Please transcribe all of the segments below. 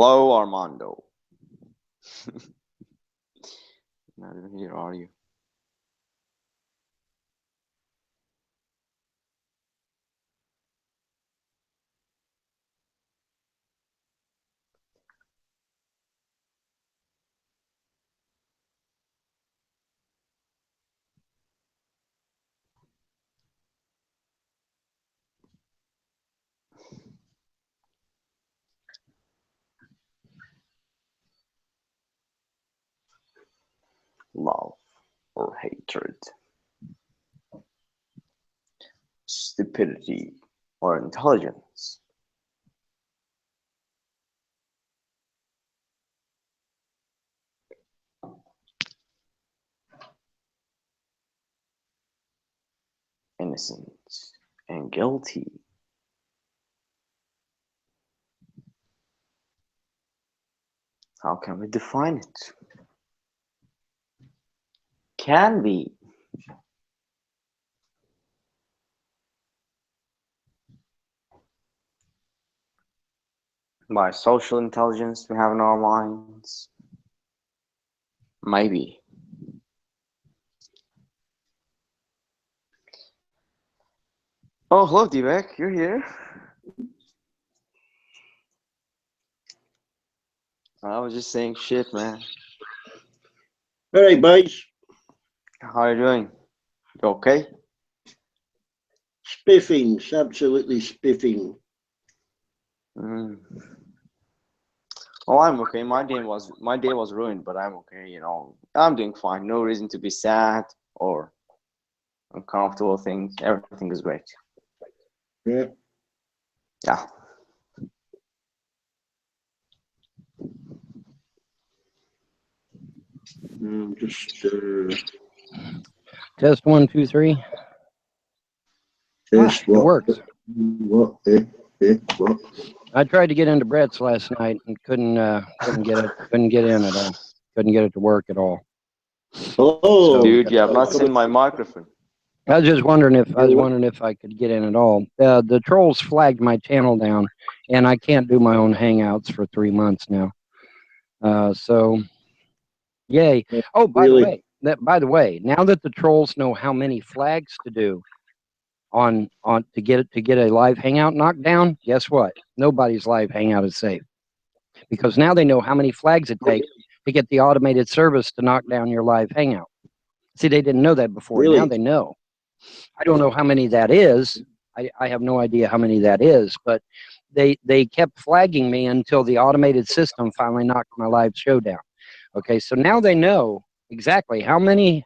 Hello, Armando. Not even here, are you? Love or hatred, stupidity or intelligence, innocent and guilty. How can we define it? Can be. By social intelligence we have in our minds. Maybe. Oh, hello, D-Beck. You're here. I was just saying shit, man. All right, boys. How are you doing? You okay? Spiffing, absolutely spiffing. Oh, I'm okay. My day was ruined, but I'm okay. You know, I'm doing fine. No reason to be sad or uncomfortable things. Everything is great. Yeah. Yeah. Just Test 1, 2, 3. test It works. What? What? I tried to get into Brett's last night and couldn't get it. Couldn't get in at all. Couldn't get it to work at all. Oh, Dude, you have not seen my microphone. I was just wondering if I could get in at all. The trolls flagged my channel down, and I can't do my own hangouts for 3 months now. So, yay! Oh, by the way, now that the trolls know how many flags to do on to get a live hangout knocked down, guess what? Nobody's live hangout is safe, because now they know how many flags it takes to get the automated service to knock down your live hangout. See, they didn't know that before. Really? Now they know. I don't know how many that is. I have no idea how many that is, but they kept flagging me until the automated system finally knocked my live show down. Okay, so now they know exactly how many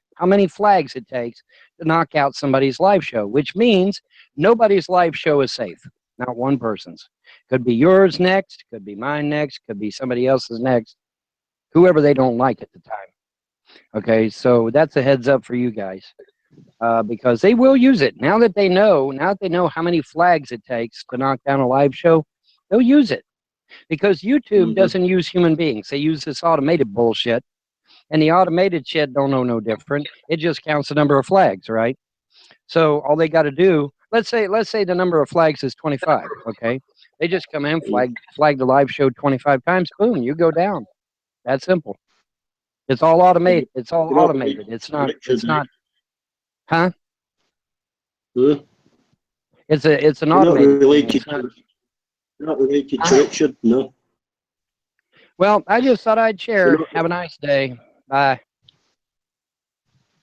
flags it takes to knock out somebody's live show, which means nobody's live show is safe. Not one person's. Could be yours next, could be mine next, could be somebody else's next, whoever they don't like at the time. Okay, so that's a heads up for you guys. Because they will use it now that they know how many flags it takes to knock down a live show. They'll use it because YouTube doesn't use human beings. They use this automated bullshit, and the automated shit don't know no different. It just counts the number of flags, right? So all they got to do, let's say the number of flags is 25. Okay, they just come in, flag the live show 25 times. Boom, you go down. That simple. It's all automated. It's all automated. It's not. Huh? Huh? It's an You're automated not related. thing. Not related to Richard, no. Well, I just thought I'd share. Have a nice day. Bye.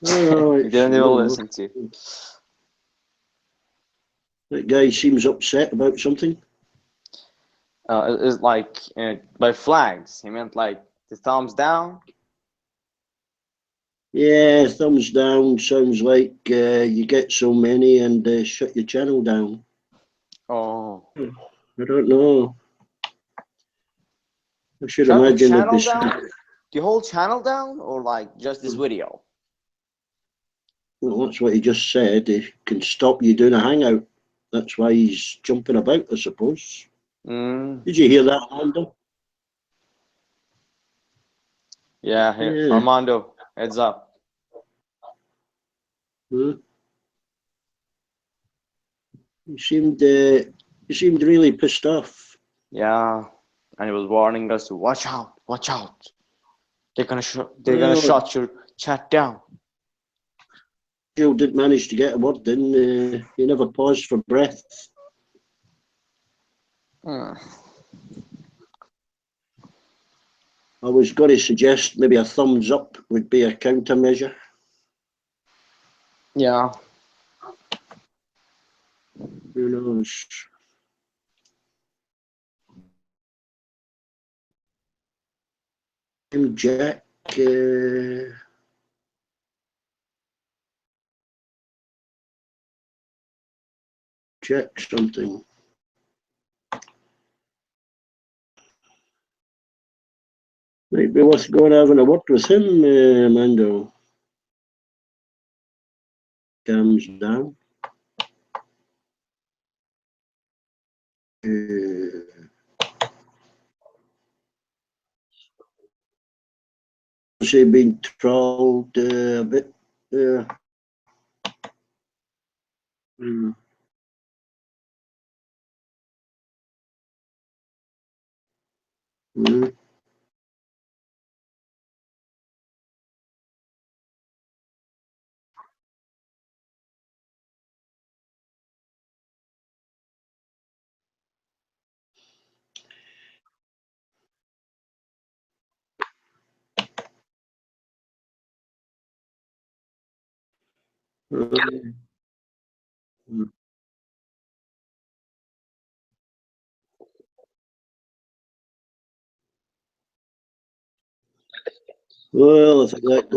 You didn't even listen to you. That guy seems upset about something. It's like by flags. He meant like the thumbs down. Yeah, thumbs down sounds like you get so many and shut your channel down. Oh. I don't know. I should Shut imagine the that channel down? The whole channel down, or like just this video? Well, that's what he just said. He can stop you doing a hangout. That's why he's jumping about, I suppose. Did you hear that, Armando? Yeah, here. Yeah. Armando, heads up. Huh? He seemed really pissed off. Yeah, and he was warning us to watch out, watch out. They're gonna Well, shut your chat down. Jill didn't manage to get a word in. He never paused for breath. I was going to suggest maybe a thumbs up would be a countermeasure. Yeah. Who knows? Jack. Check something. Might be worth going having a word with him, Mando. Comes down. She been trolled a bit. Well, I think that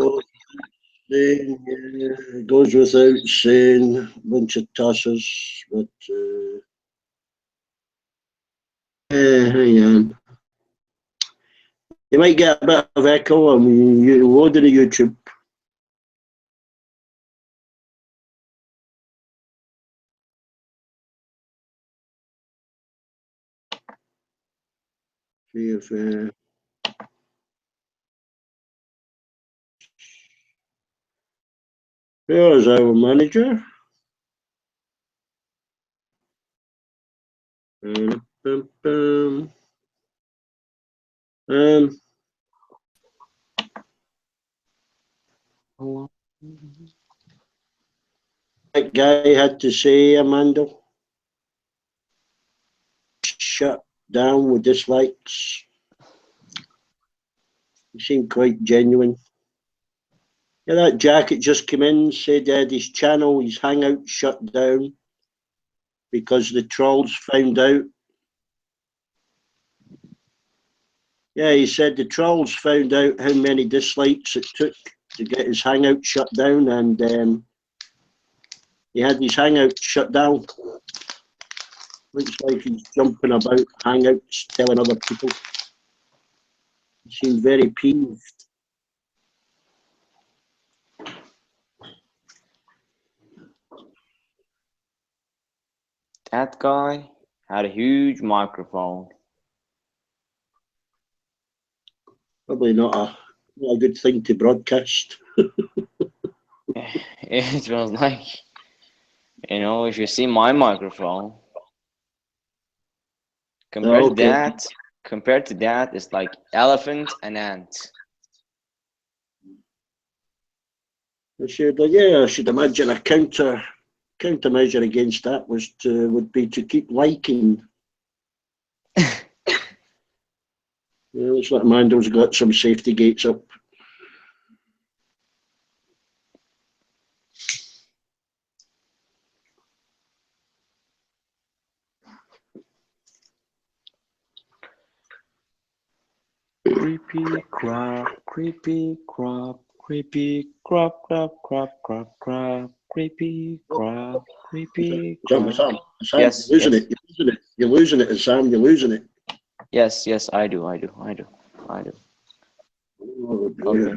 goes without saying. A bunch of tossers, but hang on. You might get a bit of echo. I mean, you load it to YouTube. See if there's our manager. That guy had to say, Amanda, shut down with dislikes. He seemed quite genuine. Yeah, that jacket just came in, said his channel, his hangout shut down because the trolls found out. Yeah, he said the trolls found out how many dislikes it took to get his hangout shut down, and he had his hangout shut down. Looks like he's jumping about hangouts, telling other people. He seemed very peeved. That guy had a huge microphone. Probably not a good thing to broadcast. It was like, you know, if you see my microphone, compared to that, it's like elephant and ant. I should imagine a countermeasure against that would be to keep liking. Looks like Amanda's got some safety gates up. Creepy crop, creepy crop, creepy crop, crop, crop, crop, crop, creepy crop, creepy crop. Sam, Yes, you're losing yes. it. You're losing it, Sam. You're losing it. Yes, I do. Oh, Okay.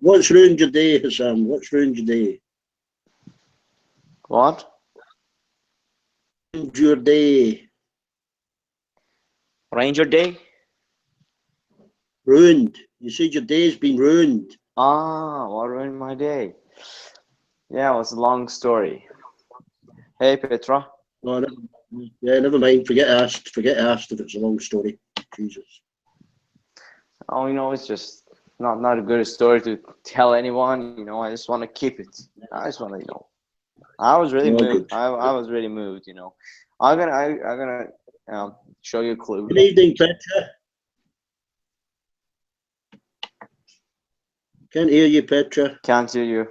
What's ruined your day, Sam? What's ruined your day? What? Ruined your day. Ranger Day? Ruined. You said your day's been ruined. Ah, what ruined my day? Yeah, it was a long story. Hey, Petra. Oh, Yeah, never mind. Forget asked if it's a long story. Jesus. Oh, it's just not a good story to tell anyone. I just want to keep it. I just want to, I was really No, moved. good. I was really moved. I'm gonna show you a clue. Good evening, Petra. Can't hear you, Petra. Can't hear you.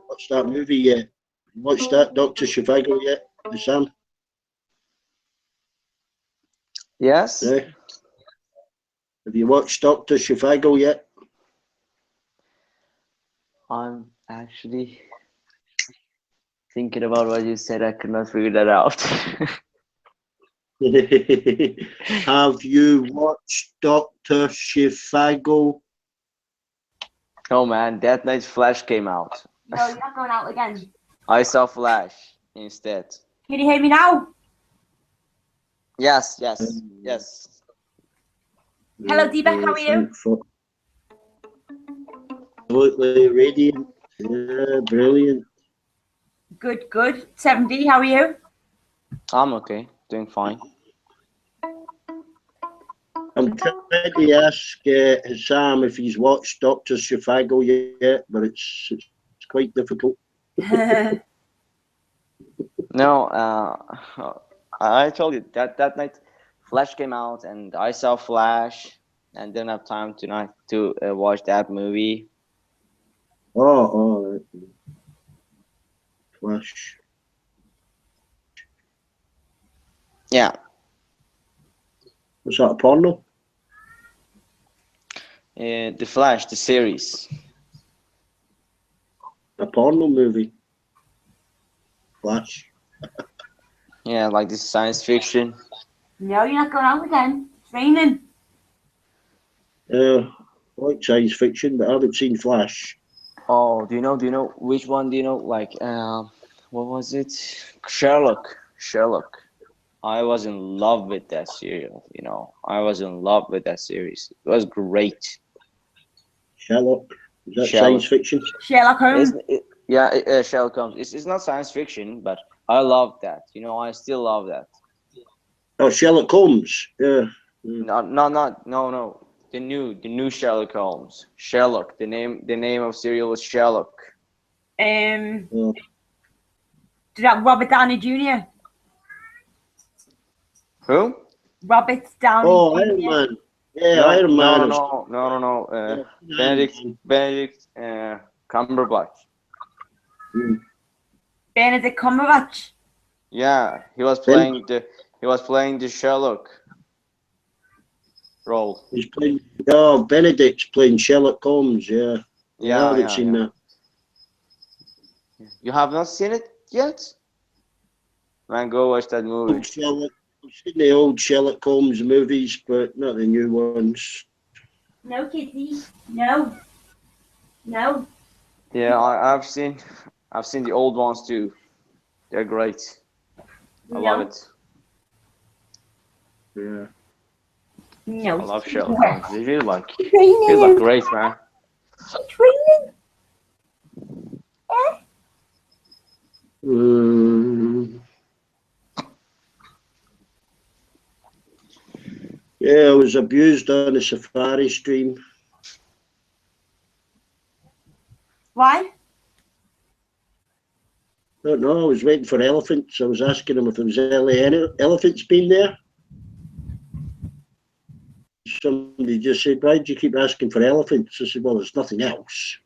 Watch that movie yet? Watched that Dr. Zhivago yet, Sam? Yes. No. Have you watched Dr. Zhivago yet? I'm actually thinking about what you said. I could not figure that out. Have you watched Dr. Zhivago? Oh man, that night Flash came out. No, you're not going out again. I saw Flash instead. Can you hear me now? Yes. Hello, D-Beck, how are you? Absolutely radiant. Yeah, brilliant. Good. 7D, how are you? I'm okay, doing fine. I'm trying to ask Sam if he's watched Dr. Zhivago yet, but it's quite difficult. No, I told you that night Flash came out and I saw Flash and didn't have time tonight to watch that movie. Oh, Flash. Yeah. Was that a porno? The Flash, the series. A porno movie? Flash. Yeah, like this science fiction. No, you're not going out again. It's raining. I like science fiction, but I haven't seen Flash. Oh, do you know which one? Do you know, like, what was it? Sherlock. I was in love with that serial. I was in love with that series. It was great. Sherlock. Is that Sherlock. science fiction? Sherlock Holmes. Sherlock Holmes. It's not science fiction, but I love that. I still love that. Oh, Sherlock Holmes. Yeah. No. The new Sherlock Holmes. Sherlock. The name of serial was Sherlock. Oh. Did that Robert Downey Jr.? Who? Robert Downey Oh, Jr. Iron Man. Yeah, Iron Man. No. Benedict Cumberbatch. Benedict Cumberbatch. Yeah, he was playing the Sherlock role. He's playing. Oh, Benedict's playing Sherlock Holmes. Yeah. I haven't seen that. You have not seen it yet? Man, go watch that movie. I've seen the old Sherlock Holmes movies, but not the new ones. No, Kitty. No. Yeah, I've seen the old ones too. They're great. I love it. Yeah. No. I love Sherlock Holmes. He's like great, man. It's raining. Yeah, I was abused on a safari stream. Why? I don't know. I was waiting for elephants. I was asking them if there was any elephants been there. Somebody just said, "Why do you keep asking for elephants?" I said, "Well, there's nothing else.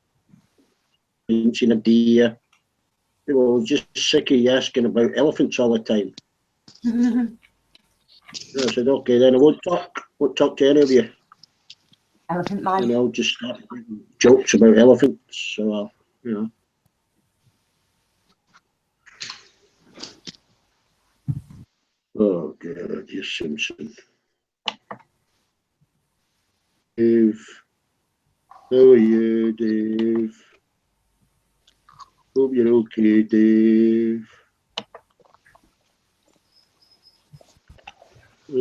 I haven't seen a deer." Well, just sick of you asking about elephants all the time. I said, "Okay, then I won't talk to any of you." Elephant man. Just start making jokes about elephants. So, Oh, God, you Simpson. Dave. How are you, Dave? Hope you're okay, Dave. Yeah,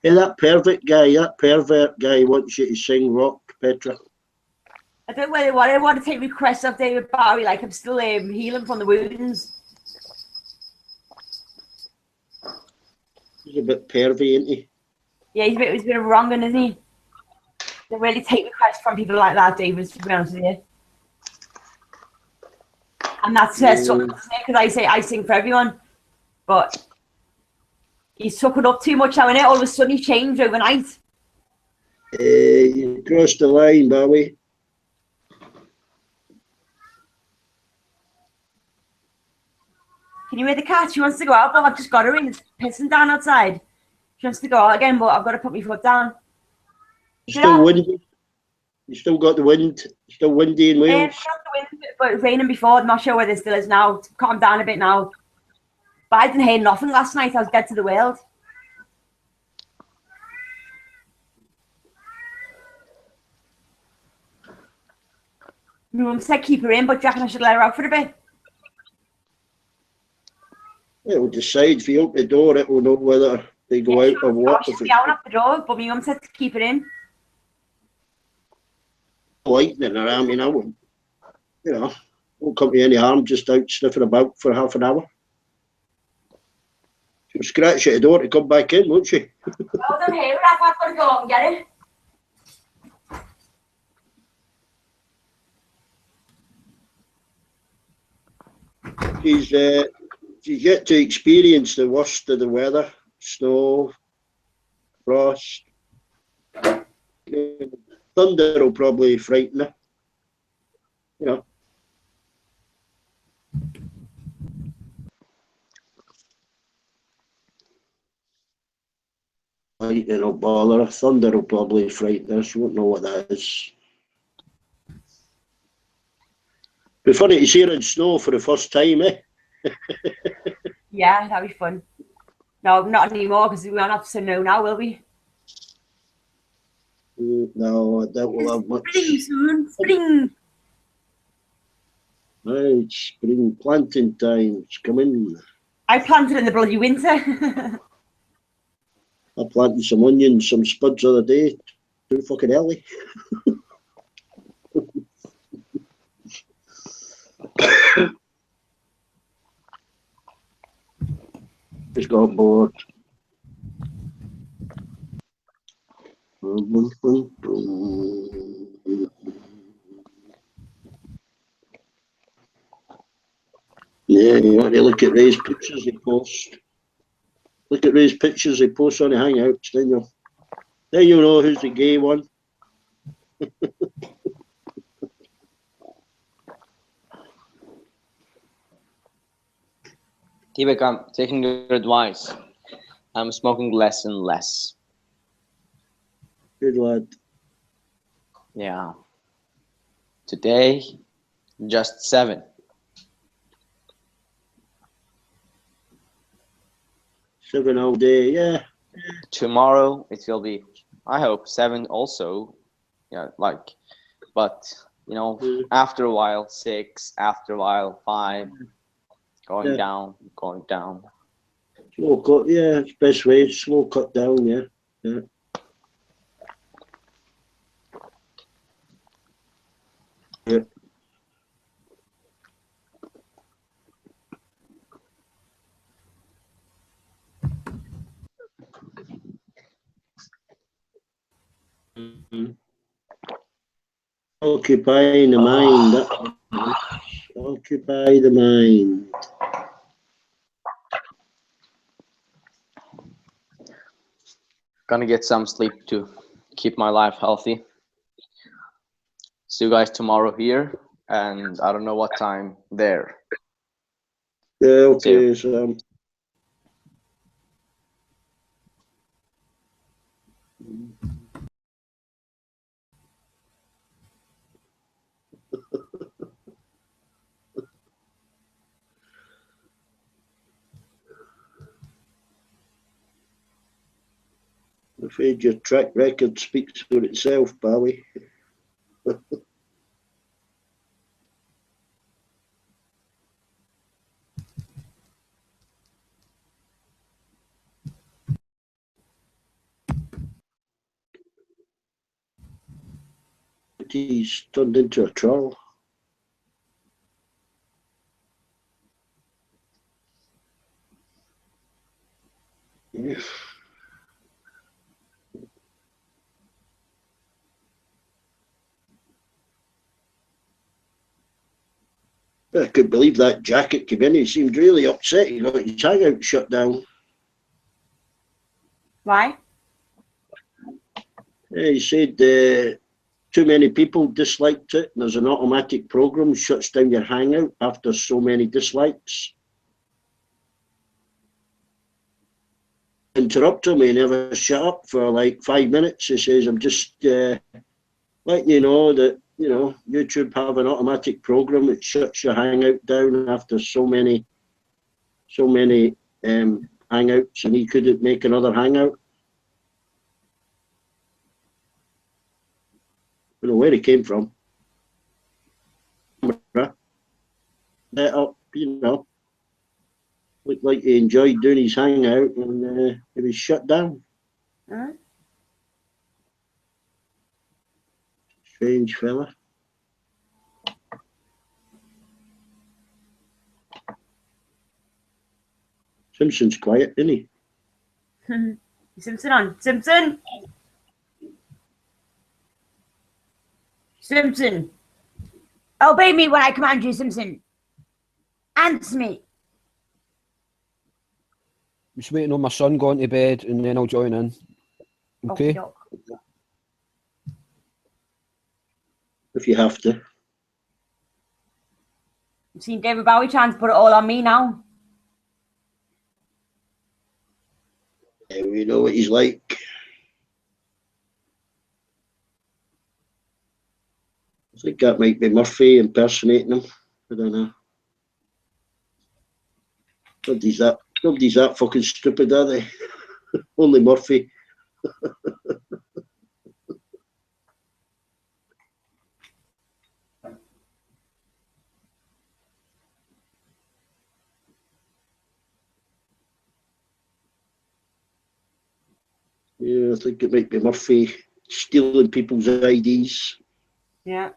that pervert guy wants you to sing rock, Petra. I don't know what I want to take requests of David Bowie. Like I'm still healing from the wounds. He's a bit pervy, isn't he? Yeah, he's a bit wrong, isn't he? Don't really take requests from people like that, David. To be honest with you. And that's something because I sing for everyone, but he's took it up too much now, innit? All of a sudden he changed overnight. You crossed the line, Bowie. Can you hear the cat? She wants to go out, but I've just got her in. It's pissing down outside. She wants to go out again, but I've got to put my foot down. Still windy. You still got the wind. Still windy in Wales. But it was raining before. I'm not sure where this still is now. It's calmed down a bit now. But I didn't hear nothing last night. I was dead to the world. My mum said keep her in, but Jack and I should let her out for a bit. It will decide if you open the door, it will know whether they go out or what. She'll be out at the door, but my mum said to keep her in. Lightning around me now, you know, won't come to any harm just out sniffing about for half an hour. She'll scratch at the door to come back in, won't she? I don't hear it. I've got to go out and get it. She's yet to experience the worst of the weather, snow, frost. Thunder will probably frighten her, you know. Lightning will bother her. Thunder will probably frighten her. She won't know what that is. Be funny to see her in snow for the first time, eh? Yeah, that'd be fun. No, not anymore because we won't have to know now, will we? No, I doubt we'll have much. Spring soon. Spring. Right, spring planting time's coming. I planted in the bloody winter. I planted some onions, some spuds the other day. Too fucking early. Just got bored. Yeah, you want to look at Ray's pictures he posts. Look at Ray's pictures he posts on the Hangouts, then you know who's the gay one. Tibek, I'm taking your advice. I'm smoking less and less. Good lad. Yeah. Today, just 7. 7 all day, yeah. Tomorrow it will be, I hope, 7 also. Yeah, like, but you know, after a while 6, after a while 5, going down, going down. Slow cut, yeah, it's best way. Slow cut down, yeah. Yeah. Yeah. Occupying the mind. Occupy the mind. Gonna get some sleep to keep my life healthy. See you guys tomorrow here, and I don't know what time there. Yeah, okay, Sam. I'm afraid your track record speaks for itself, Bowie. He's turned into a troll. Yeah. I couldn't believe that jacket came in. He seemed really upset. He got his hangout shut down. Why? Yeah, he said too many people disliked it. And there's an automatic program shuts down your hangout after so many dislikes. Interrupt him. He never shut up for like 5 minutes. He says, "I'm just letting you know that YouTube have an automatic program that shuts your hangout down after so many hangouts, and he couldn't make another hangout." I don't know where he came from. Let up, looked like he enjoyed doing his hangout, and it was shut down. Huh? Strange fella. Simpson's quiet, isn't he? Simpson on. Simpson! Simpson! Obey me when I command you, Simpson. Answer me. Just waiting on my son going to bed and then I'll join in. Okay? Okey-doke. If you have to. I've seen David Bowie trying to put it all on me now. Yeah, we know what he's like. I think that might be Murphy impersonating him. I don't know. Nobody's that fucking stupid, are they? Only Murphy. Yeah, I think it might be Murphy stealing people's IDs. Yeah.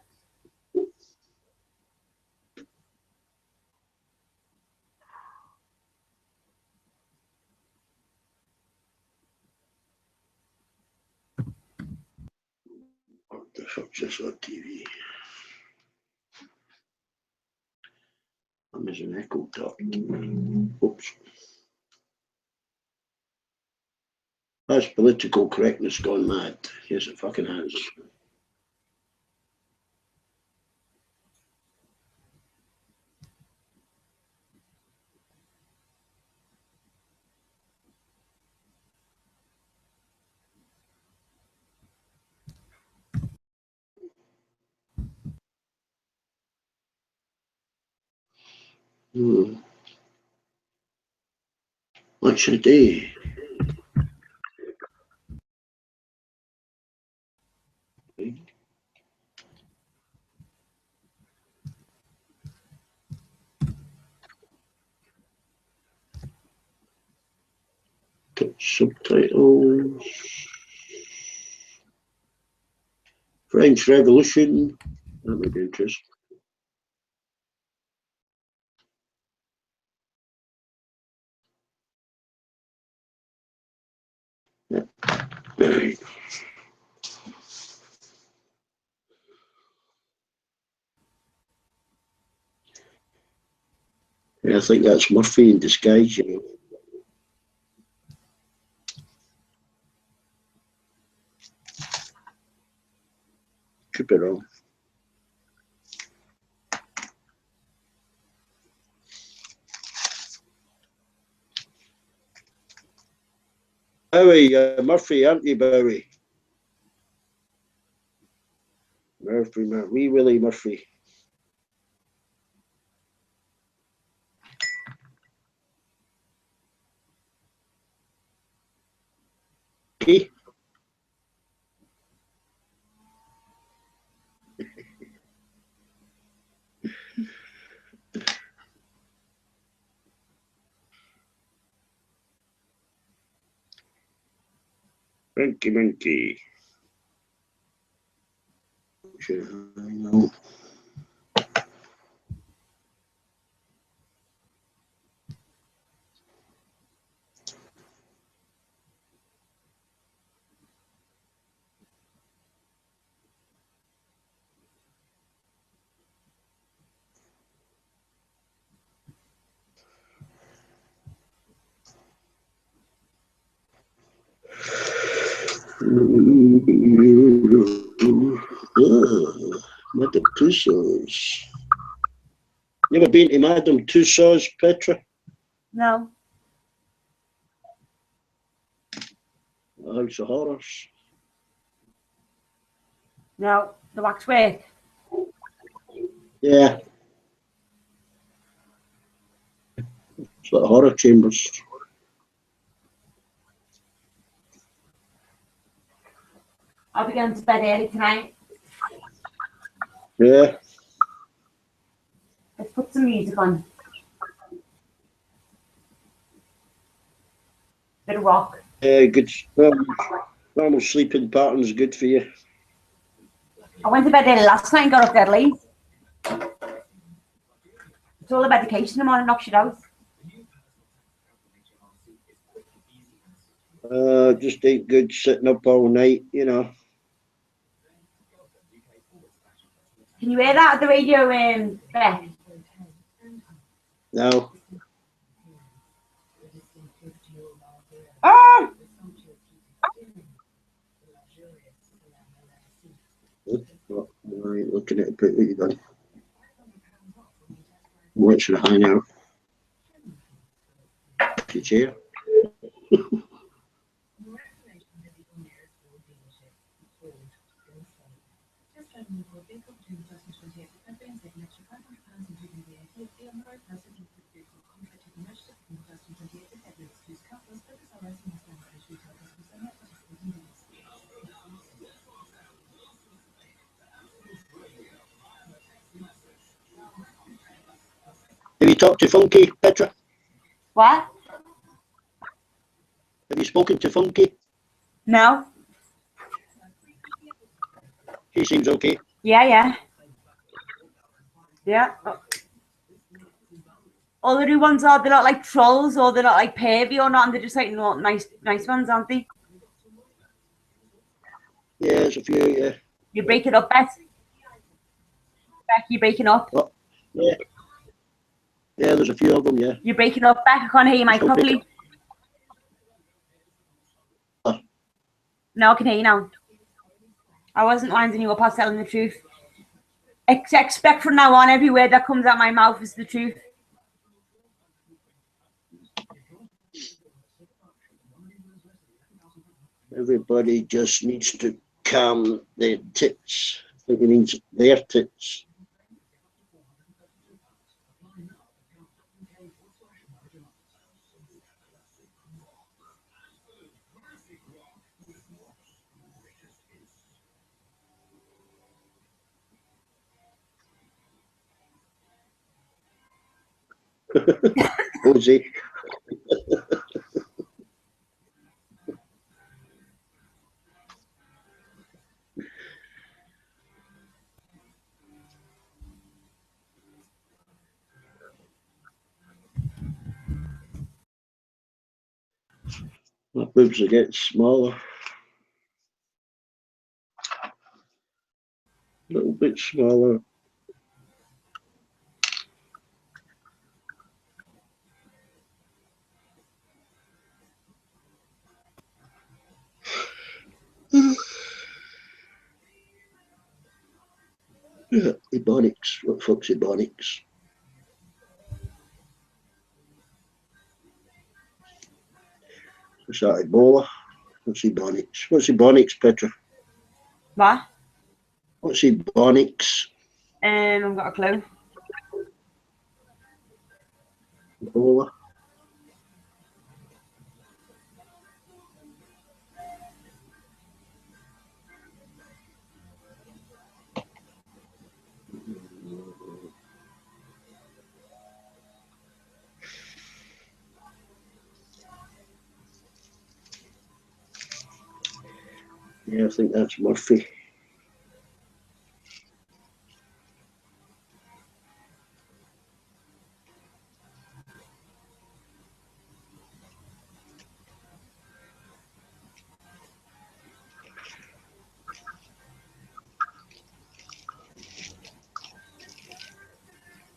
What the fuck's this on TV? I'm missing echo talk. Oops. That's political correctness gone mad. Yes, it fucking has. What should I do? Put subtitles. French Revolution. That might be interesting. Yeah. Right. Yeah, I think that's Murphy in disguise, you know. Could be wrong. Bowie, Murphy, aren't you, Bowie? Murphy, wee Willie Murphy. Okay. Monkey. Hangout. Madame Tussauds. You ever been to Madame Tussauds, Petra? No. The House of Horrors. No. The waxwork. Yeah. It's like horror chambers. I'll be going to bed early tonight. Yeah. Let's put some music on. Bit of rock. Yeah, good. Normal sleeping pattern's good for you. I went to bed early last night and got up dead late. It's all the medication in the morning knocks you out. Just ain't good sitting up all night, you know. Can you hear that at the radio, Beth? No. Ah! Right, looking at it, what you done? Watching a hangout. Your chair. Have you talked to Funky, Petra? What? Have you spoken to Funky? No. He seems okay. Yeah. Yeah. All the new ones are, they're not like trolls or they're not like pervy or not, and they're just like nice ones, aren't they? Yeah, there's a few, yeah. You break it up, Beth. Beck, you breaking up. Oh, yeah. Yeah, there's a few of them, yeah. You're breaking up, Beck. I can't hear you, Mike, properly. No, I can hear you now. I wasn't winding you up, I was telling the truth. Expect from now on, every word that comes out my mouth is the truth. Everybody just needs to calm their tits. I think it means their tits. Cozy. My boobs are getting smaller. A little bit smaller. Ebonics. What the fuck's Ebonics? What's that, Ebola? What's Ebonics? What's Ebonics, Petra? What? What's Ebonics? I've got a clue. Ebola? Yeah, I think that's Murphy.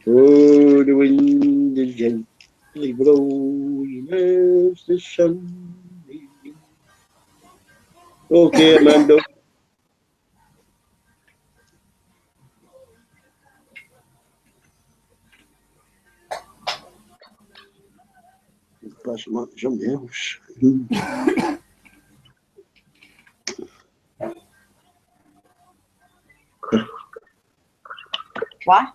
Oh, the wind is gently blowing as the sun is. Okay, Amanda. Pass them on to somebody else. What?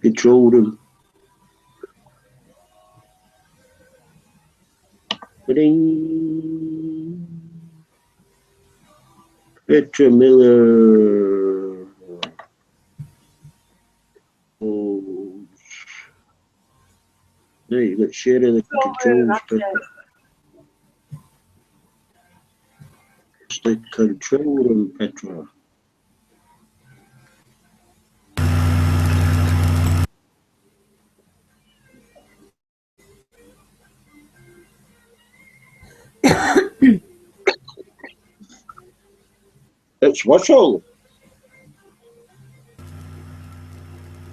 Control room. Ding. Petra Miller. Oh. There you got share of the controls. It's the control room, Petra. It's Russell.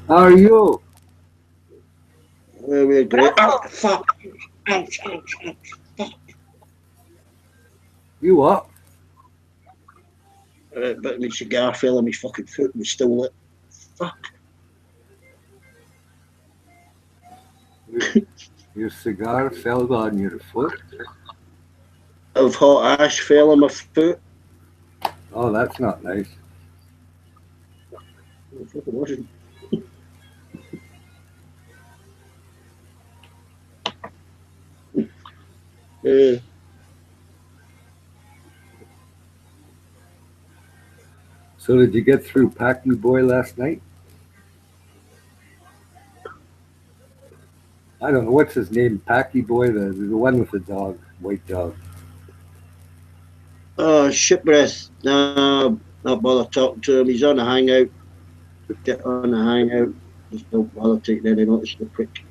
How are you? We're great. Oh, fuck. Ouch, ouch, ouch. Fuck. You up? But my cigar fell on my fucking foot and was still lit. Fuck. Your cigar fell on your foot? Of hot ash fell on my foot. Oh, that's not nice. It fucking wasn't. So did you get through Packy Boy last night? I don't know, what's his name? Packy Boy, the one with the dog, white dog. Oh, shit breath. No, not bother talking to him. He's on a hangout. Get on a hangout. Just don't bother taking any notice of the prick.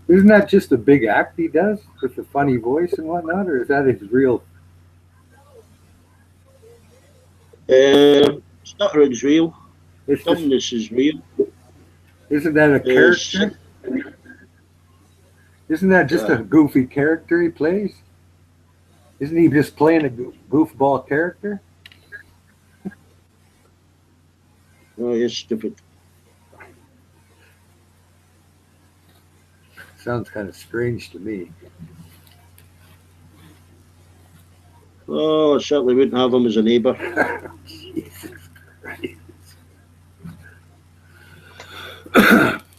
Isn't that just a big act he does with the funny voice and whatnot, or is that his real? It's not his real. It's just, Dumbness is real. isn't that a character? Isn't that just a goofy character he plays? Isn't he just playing a goofball character? Oh, you're stupid. Sounds kind of strange to me. Oh, I certainly wouldn't have him as a neighbour. Jesus Christ.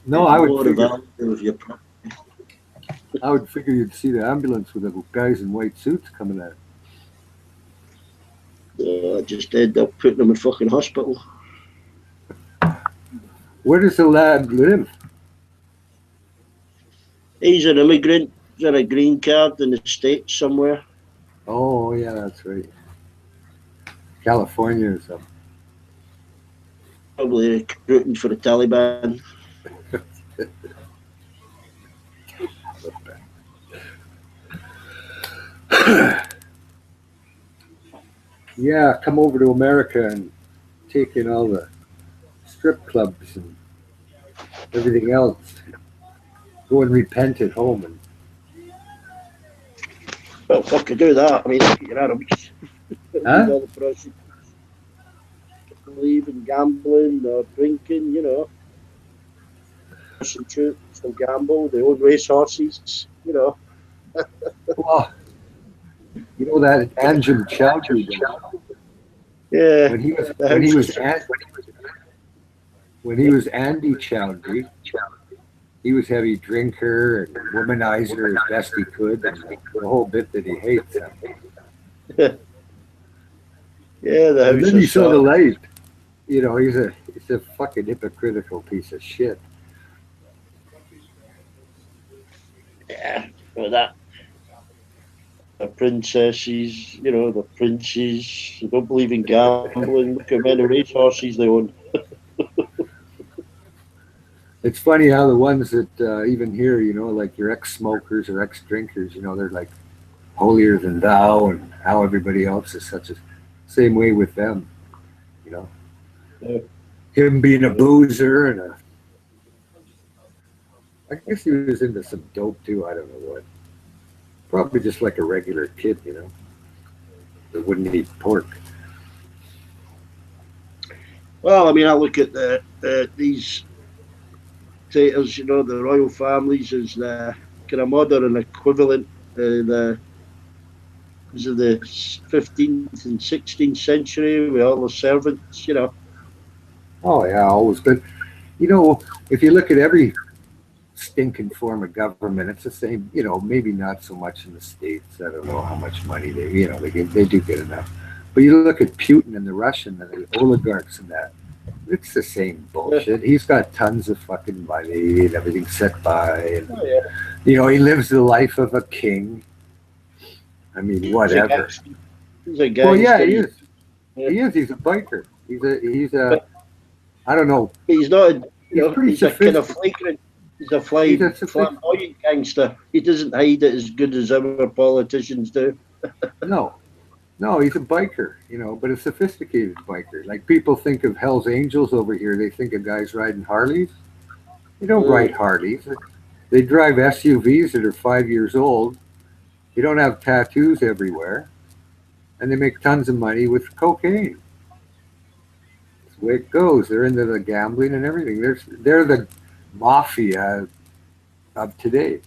No, I would figure you'd see the ambulance with the guys in white suits coming out. I just ended up putting him in fucking hospital. Where does the lad live? He's an immigrant. He's got a green card in the States somewhere. Oh, yeah, that's right. California or something. Probably recruiting for the Taliban. Yeah, come over to America and take in all the strip clubs and everything else. Go and repent at home. And Well, fuck, you do that. I mean, you're out of Huh? all the proceeds. Believe in gambling or drinking, you know. Prostitutes will gamble, they own racehorses, you know. well, you know that Anjem Chowdhury guy? Yeah. When he was Andy Chowdhury, he was heavy drinker and womanizer as best he could, and the whole bit that he hates him. Yeah, the And house then he is saw the sold. light. You know, he's a fucking hypocritical piece of shit. Like that. The princesses, you know, the princes. They don't believe in gambling. Look at how many racehorses they own. It's funny how the ones that even here, you know, like your ex-smokers or ex-drinkers, you know, they're like holier than thou, and how everybody else is such a same way with them, you know. Yeah. Him being a boozer and I guess he was into some dope too. I don't know what. Probably just like a regular kid, you know, that wouldn't eat pork. Well, I mean, I look at these dictators, you know, the royal families as the kind of modern equivalent of the the 15th and 16th century with all the servants, you know. Oh yeah, always. But you know, if you look at every stinking form of government, it's the same. You know, maybe not so much in the States. I don't know how much money they, you know, they do get enough. But you look at Putin and the Russian and the oligarchs and that. It's the same bullshit. He's got tons of fucking money and everything set by, and Oh, yeah. you know, he lives the life of a king. I mean, whatever. He's a gangster. Well, yeah, he is. Yeah. He is. He's a biker. He's a. I don't know. He's not. You know, pretty he's a kind of sophisticated. flagrant. He's a flamboyant gangster. He doesn't hide it as good as our politicians do. No, he's a biker, you know, but a sophisticated biker. Like people think of Hell's Angels over here, they think of guys riding Harleys. They don't ride Harleys. They drive SUVs that are 5 years old. They don't have tattoos everywhere, and they make tons of money with cocaine. That's the way it goes. They're into the gambling and everything. They're the mafia of today.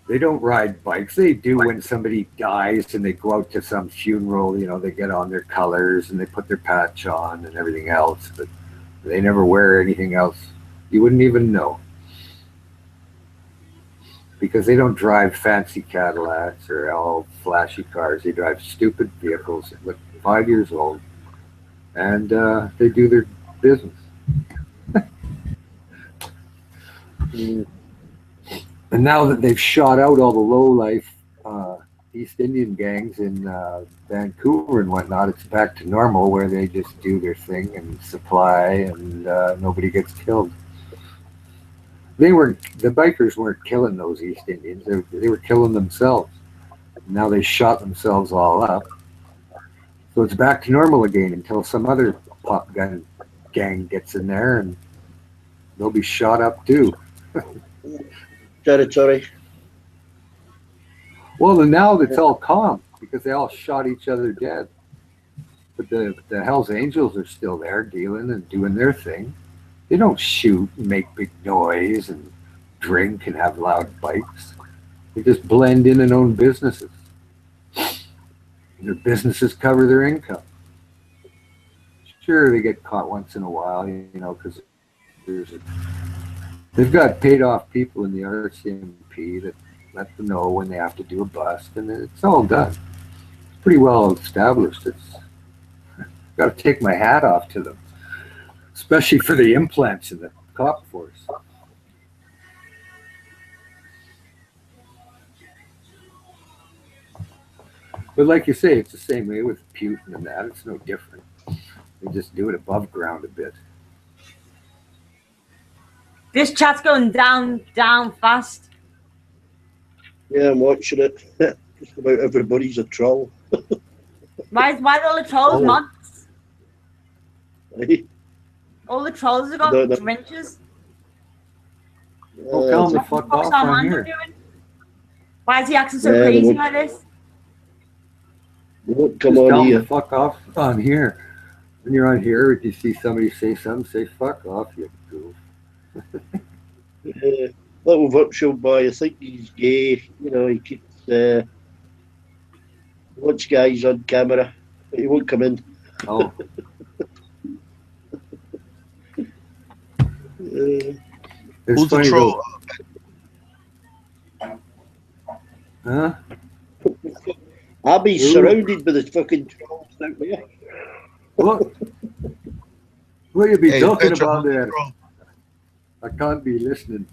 They don't ride bikes. They do when somebody dies and they go out to some funeral, you know, they get on their colors and they put their patch on and everything else, but they never wear anything else. You wouldn't even know. Because they don't drive fancy Cadillacs or all flashy cars. They drive stupid vehicles that look 5 years old, and they do their business. And now that they've shot out all the low-life East Indian gangs in Vancouver and whatnot, it's back to normal where they just do their thing and supply, and nobody gets killed. The bikers weren't killing those East Indians. They were killing themselves. Now they shot themselves all up. So it's back to normal again until some other pop gun gang gets in there and they'll be shot up too. Territory. Well, and now it's all calm because they all shot each other dead. But the Hells Angels are still there dealing and doing their thing. They don't shoot and make big noise and drink and have loud bikes. They just blend in and own businesses. And their businesses cover their income. Sure, they get caught once in a while, you know, because they've got paid off people in the RCMP that let them know when they have to do a bust, and it's all done. It's pretty well established. It's got to take my hat off to them, especially for the implants in the cop force. But like you say, it's the same way with Putin and that. It's no different. They just do it above ground a bit. This chat's going down fast. Yeah, I'm watching it. Just about everybody's a troll. Why are all the trolls mods? Right? All the trolls have got No, no. wrenches. Oh, tell them to fuck What's off our on man here. doing? Why is he acting so Yeah, they crazy won't- like this? They won't come Just tell on them here. to fuck off on here. When you're on here, if you see somebody say something, say fuck off, you goof. Little virtual boy, I think he's gay. You know, he keeps wants guys on camera, but he won't come in. Oh, Uh, it's Who's the funny troll? though. Huh? I'll be Ooh. surrounded by the fucking trolls out there. What? What you be Hey, talking Petra, about who's the there? troll? I can't be listening.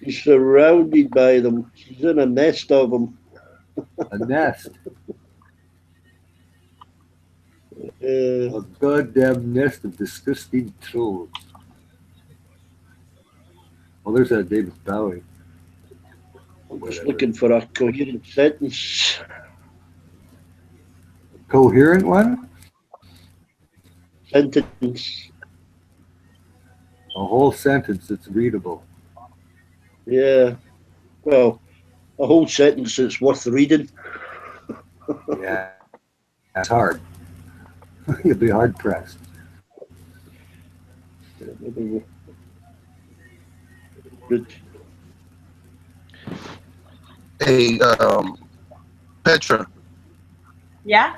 She's surrounded by them. She's in a nest of them. A nest. Uh, A goddamn nest of disgusting trolls. Well, there's that David Bowie. I'm just Whatever. looking for a coherent sentence. Coherent one? Sentence. A whole sentence that's readable. Yeah. Well, a whole sentence that's worth reading. Yeah. That's hard. You'll be hard pressed. Good. Hey, Petra, Yeah?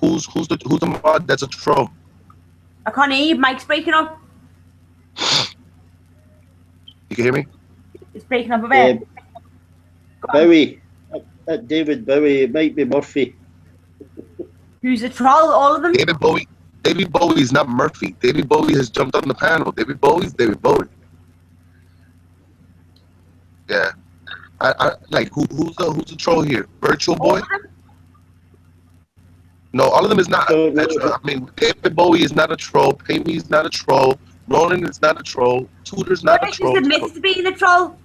who's the mod that's a troll? I can't hear you. Mike's breaking up. You can hear me? It's breaking up a bit. Go on. Bowie. That David Bowie. It might be Murphy. Who's a troll? All of them? David Bowie. David Bowie is not Murphy. David Bowie has jumped on the panel. David Bowie's David Bowie. Yeah. I like who's the troll here? Virtual All Boy? of them? No, all of them is not. No, no. Petra. I mean, David Bowie is not a troll. Pamey's not a troll. Ronan is not a troll. Tudor's not a He troll. just admits to being a troll.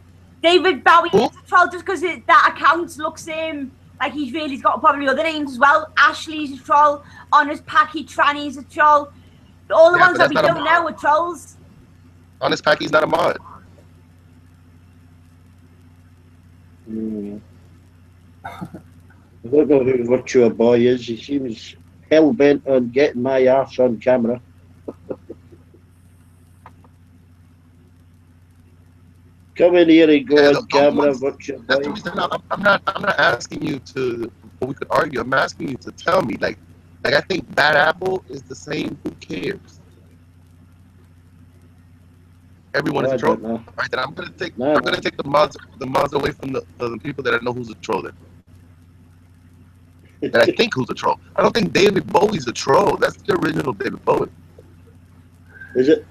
David Bowie Who? is a troll just because that account looks like he's got probably other names as well. Ashley's a troll. Honest Packy Tranny's a troll. All the Yeah, ones but that we that's not don't a- know are trolls. Honest Packy's not a mod. I don't know who Virtua Boy is. He seems hell bent on getting my arse on camera. Come in here and go Yeah, on the camera, ones- Virtua That's the Boy. reason I'm not asking you to. We could argue. I'm asking you to tell me. Like I think Bad Apple is the same. Who cares? Everyone is I a troll. don't know. All right, then I'm gonna take No, I'm gonna take the mods away from the people that I know who's a troll. Then that I think who's a troll. I don't think David Bowie's a troll. That's the original David Bowie. Is it?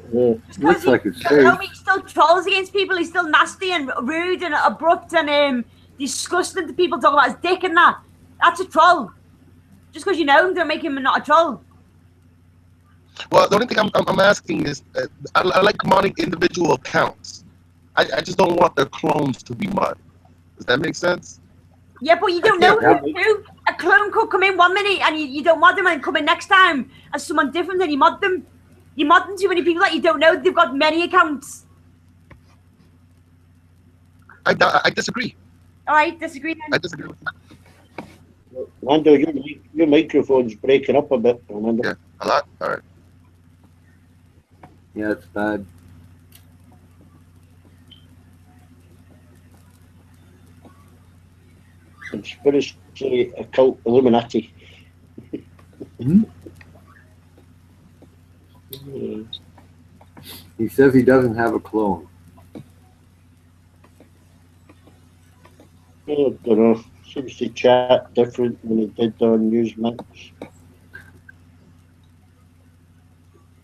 Looks like it's You know, fake. he still trolls against people. He's still nasty and rude and abrupt and disgusting to people talking about his dick and that. That's a troll. Just because you know him, don't make him not a troll. Well, the only thing I'm asking is, I like modding individual accounts. I just don't want their clones to be mod. Does that make sense? Yeah, but you don't know who. A clone could come in 1 minute and you don't mod them and come in next time as someone different and you mod them. You mod them too many people that you don't know. They've got many accounts. I disagree. All right, disagree then. I disagree with you. Lando, your microphone's breaking up a bit. Lando. Yeah, a lot. All right. Yeah, it's bad. Conspiracy, occult, Illuminati. Hmm? He says he doesn't have a clone. I don't know. Seems to chat different than he did on Newsmax.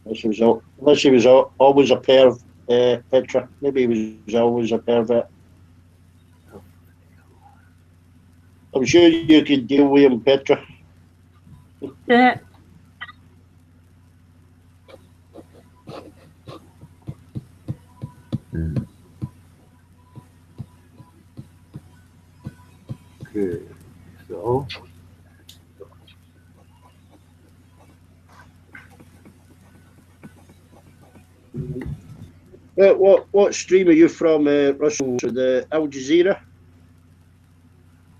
Unless he was always a perv, Petra. Maybe he was always a pervert. I'm sure you can deal with him, Petra. Yeah. Okay, so What stream are you from, Russell? To the Al Jazeera?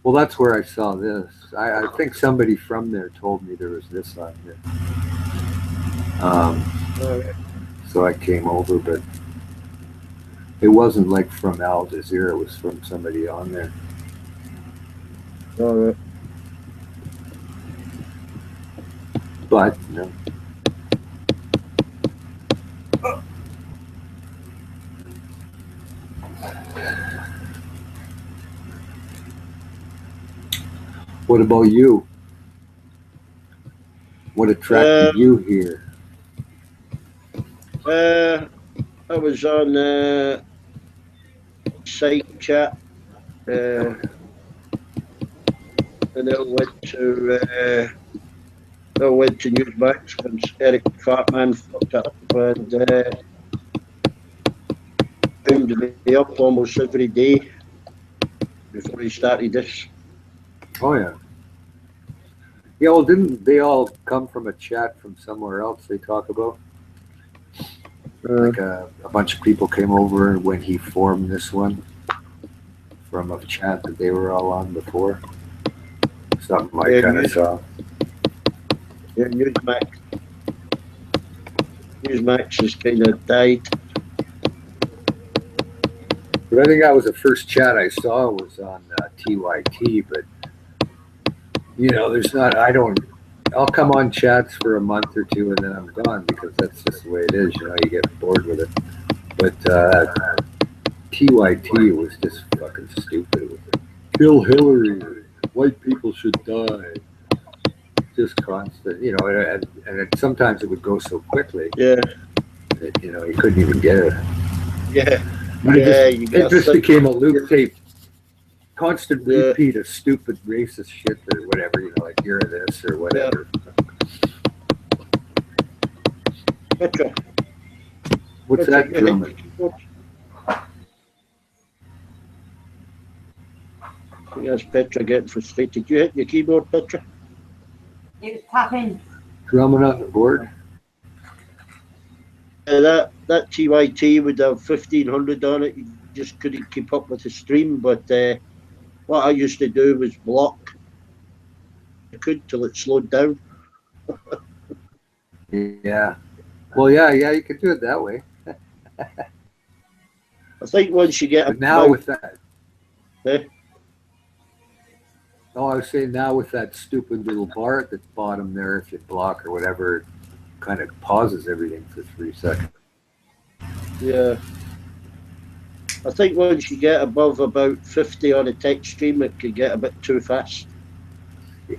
well, that's where I saw this. I think somebody from there told me there was this on here. So I came over, but it wasn't like from Al Jazeera. It was from somebody on there. All right. But no. What about you? What attracted you here? I was on side chat. And then I went to Newsmax once Eric Fartman fucked up and wound me up almost every day before he started this. Oh yeah. Yeah, well, didn't they all come from a chat from somewhere else they talk about? Like a bunch of people came over when he formed this one from a chat that they were all on before. Something I kind of saw. Yeah, Newsmax has kind of died. But I think that was the first chat I saw was on TYT, but you know, I'll come on chats for a month or two and then I'm gone because that's just the way it is, you know, you get bored with it. But TYT was just fucking stupid. It was, kill Hillary, white people should die. Just constant, you know, and sometimes it would go so quickly. Yeah. That, you know, you couldn't even get it. Yeah. But it just became a loop tape. Constant Yeah. repeat of stupid racist shit or whatever, you know, like you're this or whatever. Petra. What's that drumming? I think that's Petra getting frustrated. You hit your keyboard, Petra? It's tapping. Drumming on the board? That TYT would have 1,500 on it. You just couldn't keep up with the stream. But what I used to do was block. I could till it slowed down. Yeah. Well, yeah, you could do it that way. I think once you get but now with that. Eh? Oh, I was saying now with that stupid little bar at the bottom there, if you block or whatever, it kind of pauses everything for 3 seconds. Yeah. I think once you get above about 50 on a text stream, it can get a bit too fast. Yeah.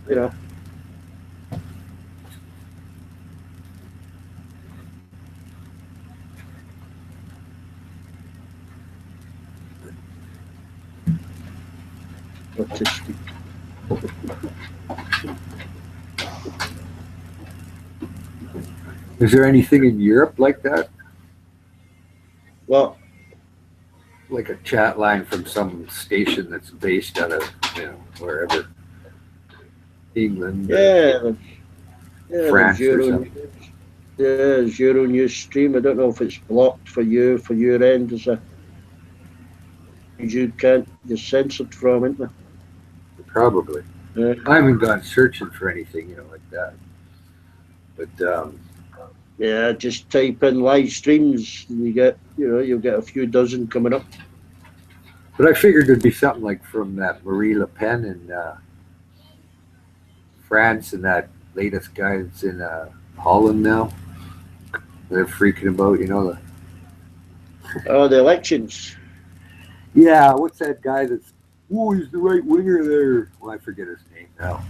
You know. Autistic. Is there anything in Europe like that? Well, like a chat line from some station that's based out of, you know, wherever. England. Yeah, France or something. Yeah, Euro News stream. I don't know if it's blocked for you, for your end. As you can't, you're censored from it. Probably. Yeah. I haven't gone searching for anything, you know, like that. But yeah, just type in live streams and you get, you know, you'll get a few dozen coming up. But I figured there'd be something like from that Marie Le Pen in France and that latest guy that's in Holland now. They're freaking about, you know. Oh, the elections. Yeah, what's that guy that's, oh, he's the right winger there. Well, I forget his name now.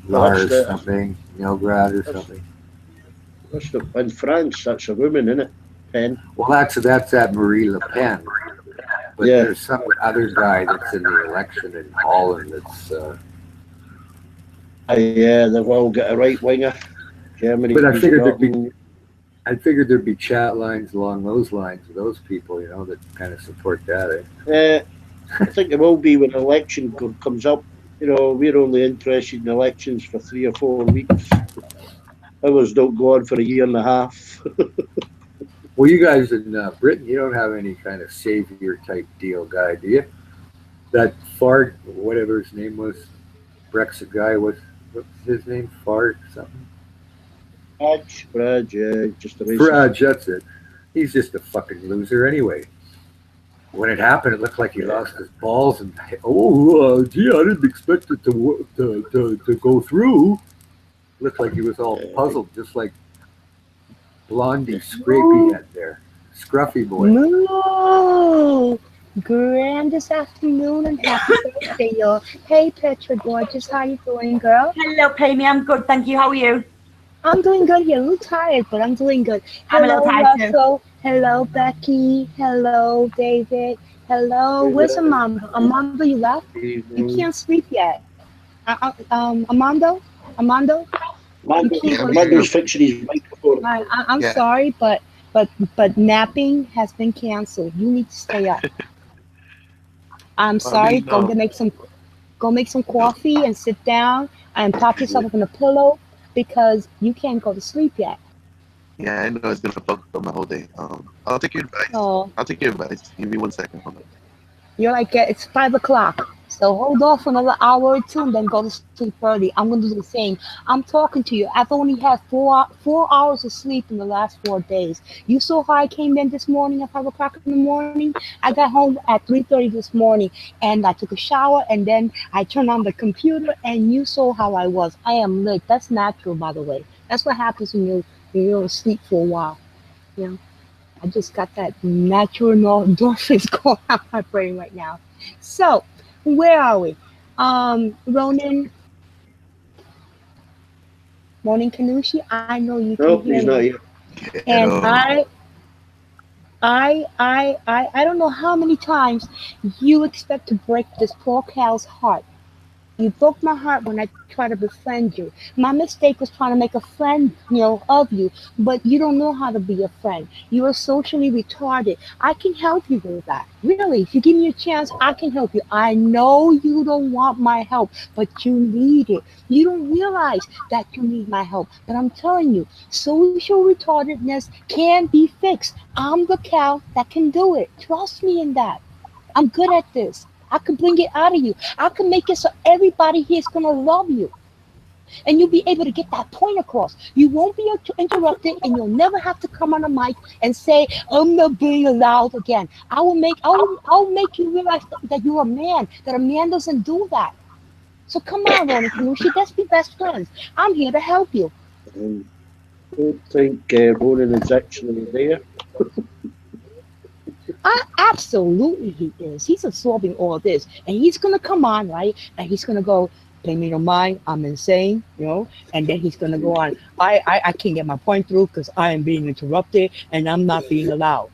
Lars something, Nelgrad or something. In France, that's a woman, isn't it? Pen. Well, that's that Marie Le Pen. But Yeah. there's some other guy that's in the election in Holland that's. Yeah, they've all got a right winger. Germany. But I figured there'd be chat lines along those lines with those people, you know, that kind of support that. I think there will be when an election comes up. You know, we're only interested in elections for 3 or 4 weeks. Others don't go on for a year and a half. Well, you guys in Britain, you don't have any kind of savior type deal guy, do you? That Farage, whatever his name was, Brexit guy, what's his name? Farage something? Farage, yeah, just a Farage, that's it. He's just a fucking loser anyway. When it happened, it looked like he lost his balls and gee, I didn't expect it to go through. Looked like he was all puzzled, just like Blondie Scrapey head there, Scruffy boy. Moo! Grand this afternoon and happy birthday, y'all. Hey, Petra, gorgeous, how you doing, girl? Hello, Pammy. I'm good, thank you. How are you? I'm doing good. You're a little tired, but I'm doing good. I'm a little tired too. Hello, Becky. Hello, David. Hello. Where's Amanda? Amanda, you left? You can't sleep yet. Amanda, you can't go to Amando's sleep. fixing his microphone. I'm Yeah. sorry, but napping has been canceled. You need to stay up. I'm sorry. Go make some coffee and sit down and pop yourself up in a pillow because you can't go to sleep yet. Yeah, I know it's gonna fuck up my whole day. I'll take your advice. So I'll take your advice. Give me 1 second. Hold on. you're like, it's 5 o'clock. So hold off for another hour or two and then go to sleep early. I'm gonna do the same. I'm talking to you. I've only had four hours of sleep in the last 4 days. You saw how I came in this morning at 5 o'clock in the morning. I got home at 3:30 this morning, and I took a shower, and then I turned on the computer, and you saw how I was. I am lit. That's natural, by the way. That's what happens when you don't sleep for a while. You know, I just got that natural endorphins going out my brain right now. So, where are we? Ronan Kanushi, I know you can Nope, hear he's not me. here. And Hello. I don't know how many times you expect to break this poor cow's heart. You broke my heart when I tried to befriend you. My mistake was trying to make a friend, of you, but you don't know how to be a friend. You are socially retarded. I can help you with that. Really, if you give me a chance, I can help you. I know you don't want my help, but you need it. You don't realize that you need my help, but I'm telling you, social retardedness can be fixed. I'm the cow that can do it. Trust me in that. I'm good at this. I can bring it out of you. I can make it so everybody here is going to love you. And you'll be able to get that point across. You won't be interrupted, and you'll never have to come on a mic and say, I'm not being allowed again. I'll make you realize that you're a man, that a man doesn't do that. So come on, Ronan Kanushi, let's be best friends. I'm here to help you. I don't think Ronan is actually there. Absolutely he is. He's absorbing all this. And he's going to come on, right? And he's going to go, pay me no mind, I'm insane, and then he's going to go on, I can't get my point through because I am being interrupted and I'm not being allowed,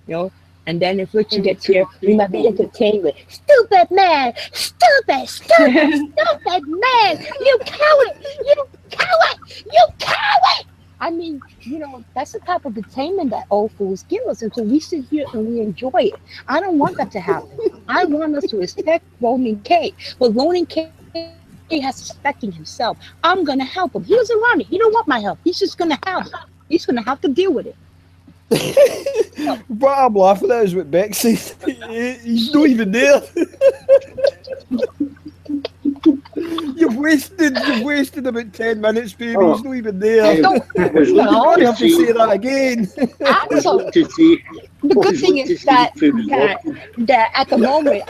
and then if Richard gets here, we might be entertained with, stupid man, stupid man, you coward, you coward. I mean, that's the type of entertainment that old fools give us. And so we sit here and we enjoy it. I don't want that to happen. I want us to respect Ronan K. But Ronan K has respecting himself. I'm going to help him. He doesn't want it. He don't want my help. He's just going to have it. He's going to have to deal with it. What I'm laughing at is what Beck says. He's not even there. You've wasted about 10 minutes, baby. Oh. He's not even there. I don't I have to say that again. So, to see. the good thing is that at the moment wait,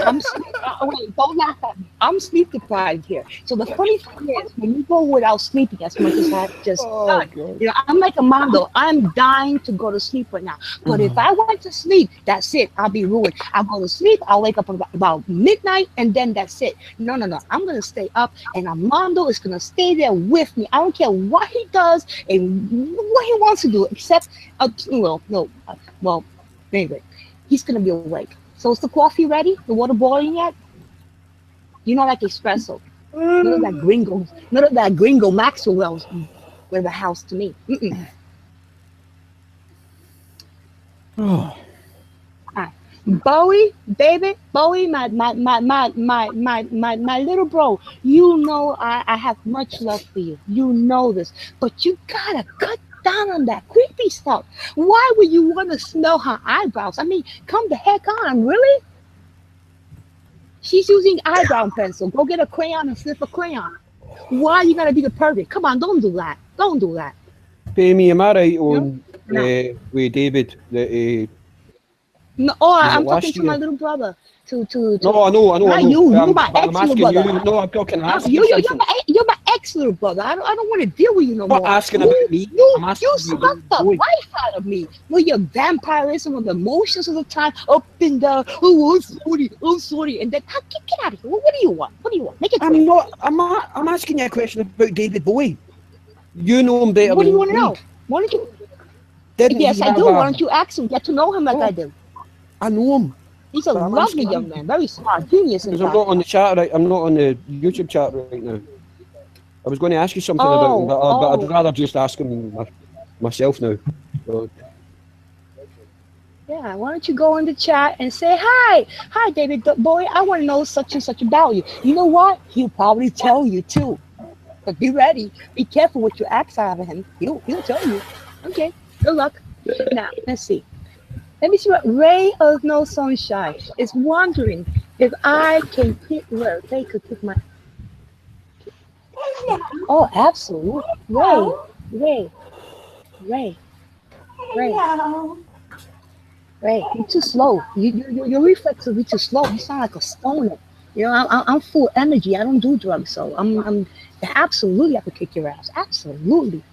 don't laugh at me. I'm sleep deprived here. So the funny thing is, when you go without sleeping as much as I just done, God. I'm like a Mondo. I'm dying to go to sleep right now. But if I went to sleep, that's it. I'll be ruined. I'll go to sleep. I'll wake up about midnight, and then that's it. No. I'm gonna stay up, and Armando is gonna stay there with me. I don't care what he does and what he wants to do, except anyway, he's gonna be awake. So is the coffee ready? The water boiling yet? You know, like espresso. None of that gringo Maxwell's with the house to me. Bowie, baby, Bowie, my little bro. You know I have much love for you. You know this, but you gotta cut down on that creepy stuff. Why would you want to smell her eyebrows? I mean, come the heck on, really? She's using eyebrow pencil. Go get a crayon and snip a crayon. Why you gotta be the pervert? Come on, don't do that. Don't do that. Pammy, am I right on with David that No, I'm talking to my little brother. To No, I know. Not you. You're my I'm ex-little asking brother. you. No, I'm talking. You're my ex-little brother. I don't want to deal with you no more. I'm not asking about me. I'm asking You about sucked the life out of me with your vampirism of emotions all the time, up and down. Oh, I'm sorry. And then get out of here. What do you want? Make it clear. I'm asking you a question about David Bowie. You know him better. What do you than want to me. know? Why don't you? Didn't Yes, he I have do. a- Why don't you ask him? Get to know him like I do. I know him. He's a But I'm lovely scared. young man, very smart, genius in Because I'm fact. not on the chat right. I'm not on the YouTube chat right now. I was going to ask you something about him, but I'd rather just ask him myself now. So, Yeah, why don't you go in the chat and say, hi, David boy, I want to know such and such about you. You know what? He'll probably tell you too. But be ready. Be careful what you ask out of him. He'll tell you. Okay, good luck. Now, let's see. Let me see what Ray of No Sunshine is wondering if I can pick where they could pick my. Oh, absolutely. Ray, Ray, you're too slow. Your reflexes are too slow. You sound like a stoner. You know, I'm full energy. I don't do drugs, so I'm absolutely I could kick your ass. Absolutely.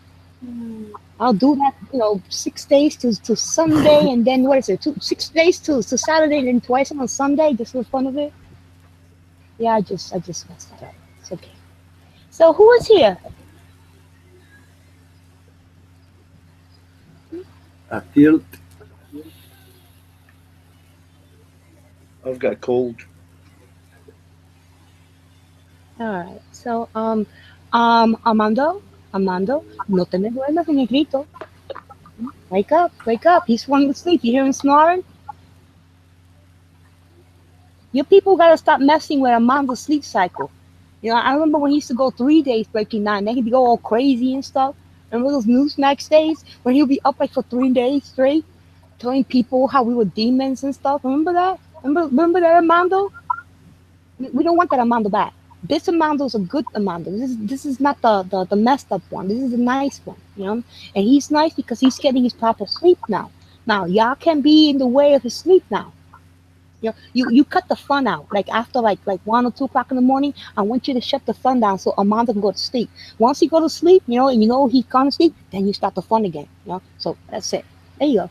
I'll do that, 6 days to Sunday, and then what is it? 6 days to Saturday, and then twice on Sunday, just for fun of it. Yeah, I just messed that up. It's okay. So who is here? I feel I've got a cold. All right. So Armando, no te me duermas, negrito. Wake up. He's falling asleep. You hear him snoring? You people gotta stop messing with Armando's sleep cycle. I remember when he used to go 3 days breaking 9. Then he'd go all crazy and stuff. Remember those Newsmax days when he'd be up like for 3 days straight, telling people how we were demons and stuff. Remember that? Remember that, Armando? We don't want that Armando back. This Armando's a good Armando. This is not the messed up one. This is a nice one, And he's nice because he's getting his proper sleep now. Now y'all can be in the way of his sleep now. You cut the fun out. Like after like 1 or 2 o'clock in the morning, I want you to shut the fun down so Armando can go to sleep. Once he go to sleep, and he can't sleep, then you start the fun again. So that's it. There you go.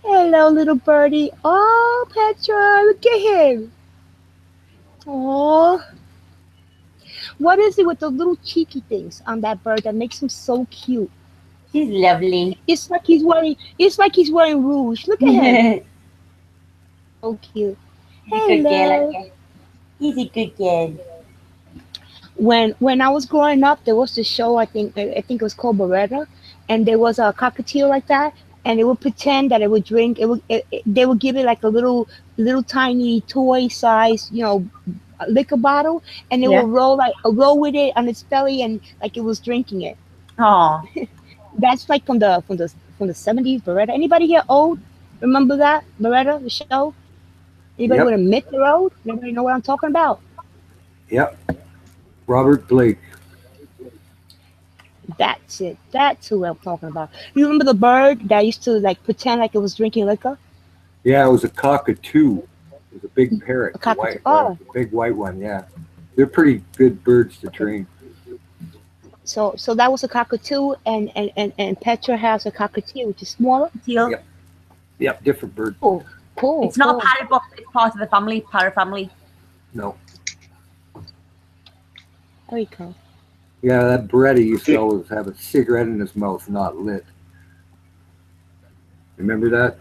Hello, little birdie. Oh, Petra, look at him. Oh, what is it with the little cheeky things on that bird that makes him so cute? He's lovely. It's like he's wearing rouge. Look at him. So cute. Hello. He's a good kid. When I was growing up, there was this show. I think it was called Beretta, and there was a cockatiel like that, and it would pretend that it would drink. They would give it like a little tiny toy size, liquor bottle, and it would roll with it on its belly, and like it was drinking it. Oh, That's like from the 70s, Beretta. Anybody here old? Remember that Beretta, the show? Anybody Yep. with a myth road? Anybody know what I'm talking about? Yep. Robert Blake. That's it. That's who I'm talking about. You remember the bird that used to like pretend like it was drinking liquor? Yeah, it was a cockatoo. It was a big parrot. A cockatoo. The big white one, yeah. They're pretty good birds to train. So that was a cockatoo, and Petra has a cockatoo, which is smaller. teal. Yep, different bird. Cool. It's not a parrot, but it's part of the family, parrot family. No. There we go. Yeah, that Beretta used to always have a cigarette in his mouth, not lit. Remember that?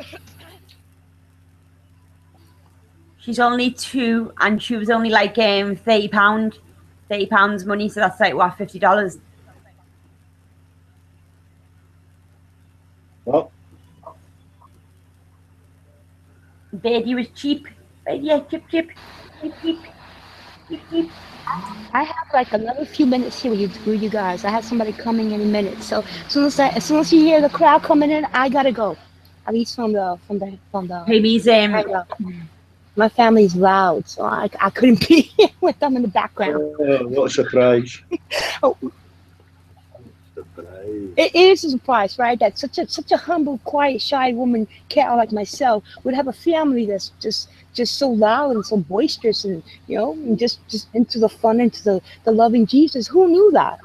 She's only 2, and she was only like £30 money, so that's like what, $50. What? Baby was cheap. Yeah, cheap. I have like another few minutes here with you guys. I have somebody coming in a minute. So as soon as you hear the crowd coming in, I gotta go. At least from the. Amy's my family's loud, so I couldn't be here with them in the background. Oh, what a surprise. Oh, it is a surprise, right? That such a humble, quiet, shy woman, cat like myself, would have a family that's just so loud and so boisterous, and and just into the fun, into the loving Jesus. Who knew that?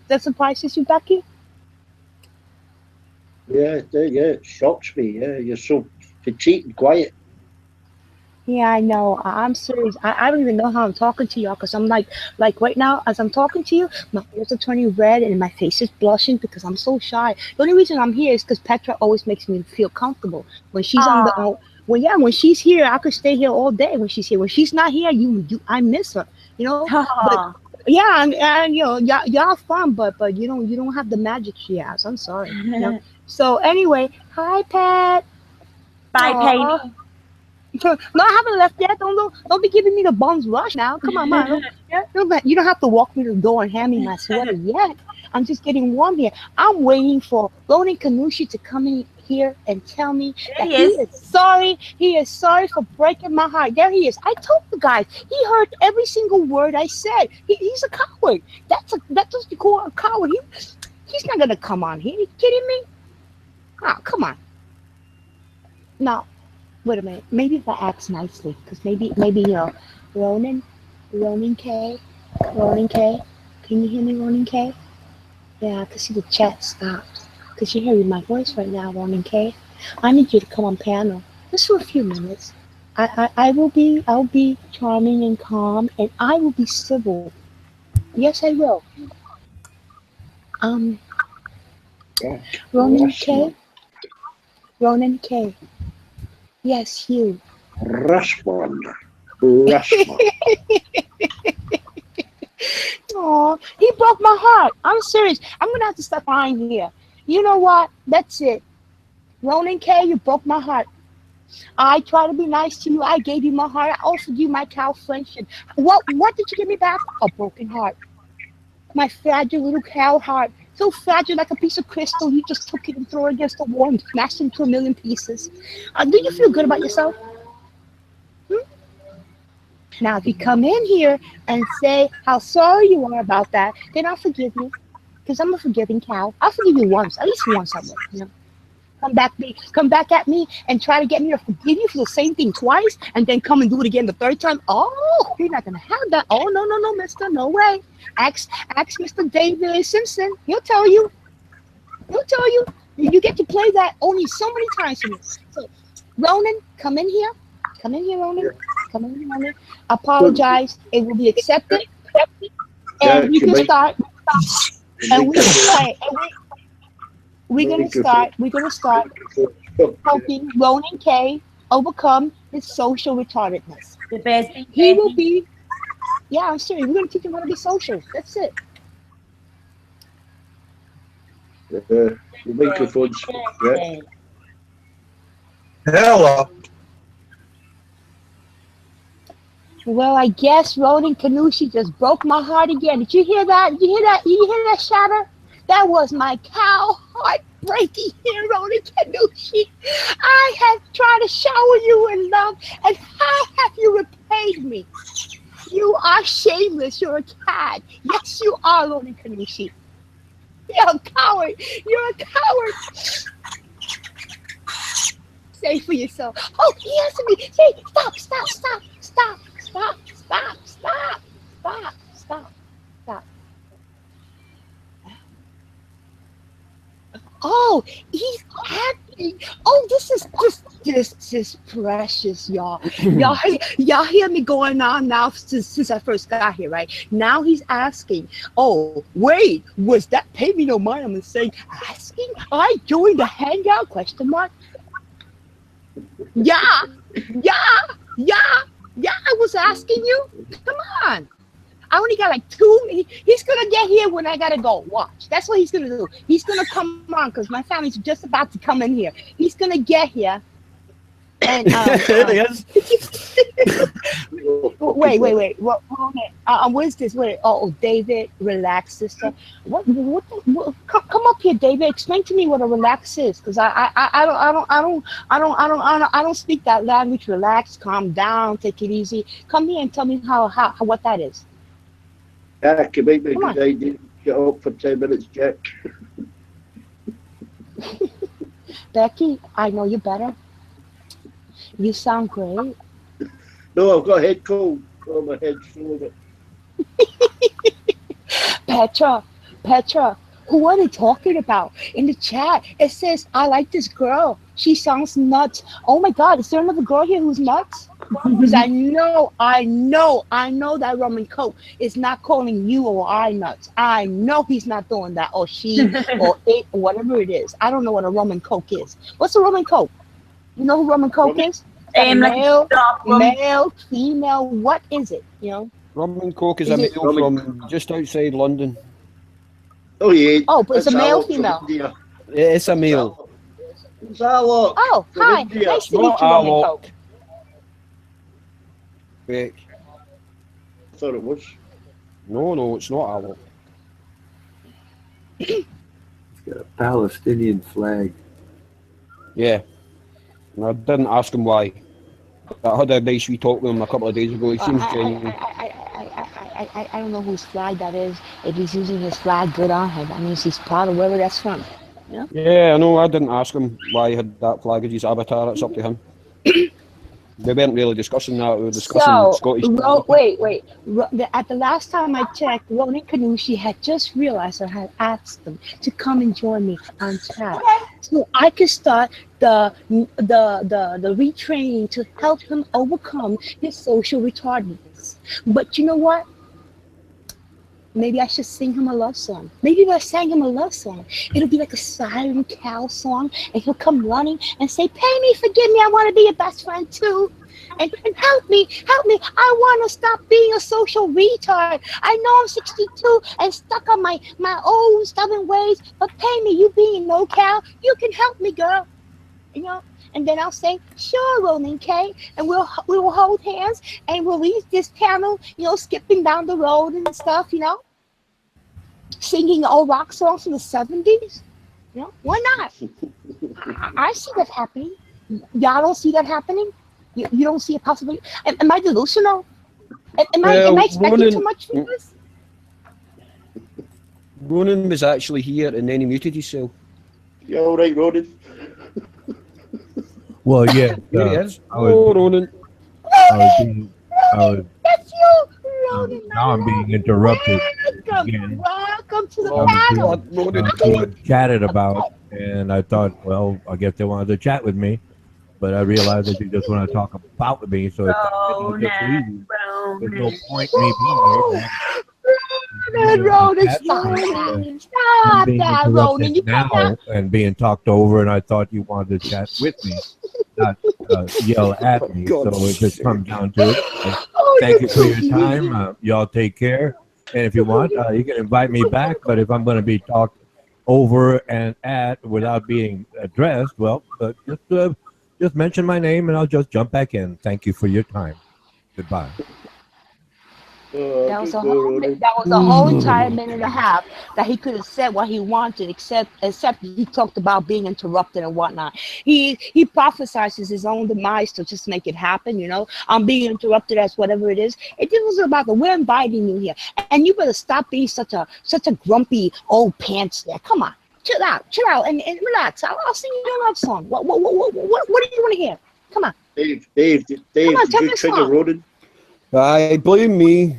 That surprises you, Becky. Yeah, it shocks me. Yeah, you're so petite and quiet. Yeah, I know. I'm serious. I don't even know how I'm talking to y'all because I'm like right now, as I'm talking to you, my ears are turning red and my face is blushing because I'm so shy. The only reason I'm here is because Petra always makes me feel comfortable. When she's on the, Oh, when she's here, I could stay here all day when she's here. When she's not here, I miss her, you know? But oh. yeah, and you know, y'all fun, but you don't have the magic she has. I'm sorry. So anyway, hi, Pat. Bye, Aw. Penny. No, I haven't left yet. Don't be giving me the bums rush now. Come on, man. You don't have to walk me to the door and hand me my sweater yet. I'm just getting warm here. I'm waiting for Ronan Kanushi to come in here and tell me There that he he is. is sorry. He is sorry for breaking my heart. There he is. I told the guys. He heard every single word I said. He's a coward. That's what you call a coward. He's not gonna come on here. Are you kidding me? Oh, come on. No. Wait a minute. Maybe if I ask nicely, because maybe Ronan, Ronan K, Ronan K. Can you hear me, Ronan K? Yeah, I can see the chat stopped. Because you're hearing my voice right now, Ronan K. I need you to come on panel just for a few minutes. I'll be charming and calm, and I will be civil. Yes, I will. Um, Ronan K, Ronan K. Yes, you. Respond. Respond. Oh, he broke my heart. I'm serious. I'm gonna have to stop crying here. You know what? That's it. Ronan K, you broke my heart. I tried to be nice to you. I gave you my heart. I offered you my cow friendship. What did you give me back? A broken heart. My fragile little cow heart. So fragile like a piece of crystal. You just took it and threw it against the wall and smashed it into a million pieces. Do you feel good about yourself? Hmm? Now, if you come in here and say how sorry you are about that, then I'll forgive you. Because I'm a forgiving cow. I'll forgive you once, at least once I will. You know? Come back at me and try to get me to forgive you for the same thing twice, and then come and do it again the third time. Oh, we're not gonna have that. Oh no, mister, no way. Ask Mr. David Simpson. He'll tell you. He'll tell you. You get to play that only so many times for me. So, Ronan, come in here. Come in here, Ronan. Come in here, Ronan. Apologize. It will be accepted, and we can start. And we're gonna start helping Ronan K overcome his social retardedness. The bear's been He fed. will be, yeah, I'm serious. We're gonna teach him how to be social. That's it. The microphone's yeah. Hello. Well, I guess Ronan Kanushi just broke my heart again. Did you hear that? Did you hear that? You hear that shatter? That was my cow heart breaking here, Ronan Kanushi. I have tried to shower you in love, and how have you repaid me? You are shameless. You're a cad. Yes, you are, Ronan Kanushi. You're a coward. You're a coward. Say for yourself. Oh, he answered me. Say, stop. Oh, he's happy. Oh, this is precious, y'all. Y'all hear me going on now since I first got here, right? Now he's asking, oh, wait, was that pay me no mind? I'm saying, asking? I joined the hangout, question mark? Yeah, I was asking you. Come on. I only got like 2 minutes. He's gonna get here when I gotta go. Watch. That's what he's gonna do. He's gonna come on because my family's just about to come in here. He's gonna get here. And wait. What is this? Wait. Oh, David, relax, sister. What come up here, David. Explain to me what a relax is, because I don't speak that language. Relax, calm down, take it easy. Come here and tell me how what that is. Yeah, can make me a good idea. Get up for 10 minutes, Jack. Becky, I know you better. You sound great. No, I've got a head cold. Oh, my head's full of it. Petra, who are they talking about? In the chat, it says, I like this girl. She sounds nuts. Oh my God, is there another girl here who's nuts? Because I know that rum and coke is not calling you or I nuts. I know he's not doing that, or she, or it, or whatever it is. I don't know what a rum and coke is. What's a rum and coke? You know who rum and coke is? Is that a Like male, dark rum. male, female? What is it? You know? Rum and coke is Is a it- meal from just outside London. Oh, yeah. Oh, but it's a That's male, Alok from female. India. It's a meal. It's Alok. Oh, From hi. India. Nice to Not meet you, rum and Alok. coke. Fake. I thought it was. No, it's not Alok. He's got a Palestinian flag. Yeah. And I didn't ask him why. I had a nice wee talk with him a couple of days ago. He seems genuine. I don't know whose flag that is. If he's using his flag, good on him. That means he's proud of wherever that's from. Yeah, I know. I didn't ask him why he had that flag as his avatar. It's up to him. We weren't really discussing that. We were discussing So, Scottish. wait. At the last time I checked, Ronan Kanushi had just realized I had asked him to come and join me on chat, so I could start the retraining to help him overcome his social retardedness. But you know what? Maybe I should sing him a love song. Maybe if I sang him a love song, it'll be like a siren cow song, and he'll come running and say, "Pay me, forgive me, I want to be your best friend too. And help me, I want to stop being a social retard. I know I'm 62 and stuck on my old stubborn ways, but pay me, you being no cow, you can help me, girl." You know? And then I'll say, "Sure, Ronan K," and we will hold hands and we'll leave this panel, skipping down the road and stuff, singing old rock songs from the 70s. Why not? I see that happening. Y'all don't see that happening? You don't see a possibility? Am I delusional? Am I expecting too much from this? Ronan was actually here and then he muted himself. You all right, Ronan? Well, yeah. Here he is. I was- Oh, Ronan. That's you, Ronan. Now I'm being interrupted Welcome, again. welcome to the Oh, panel. God, Ronan. We chatted about, and I thought, well, I guess they wanted to chat with me, but I realized that they just want to talk about me, so if I just leave, there's no point in me being here. Ronan, That's stop I'm that. being Stop that, Ronan. You interrupted now cannot. and being talked over, and I thought you wanted to chat with me, not yell at me. So it just comes down to it. Oh, Thank you you're for so your mean. time. Y'all take care. And if you want, you can invite me back. But if I'm going to be talked over and at without being addressed, well, just mention my name and I'll just jump back in. Thank you for your time. Goodbye. That was a whole entire minute and a half that he could have said what he wanted, except he talked about being interrupted and whatnot. He prophesizes his own demise to just make it happen. I'm being interrupted as whatever it is. It was about we're inviting you here, and you better stop being such a grumpy old pants there. Come on, chill out, and relax. I'll sing you a love song. What do you want to hear? Come on, Dave, Come on, tell did me you a trigger song. Ronan? I blame me.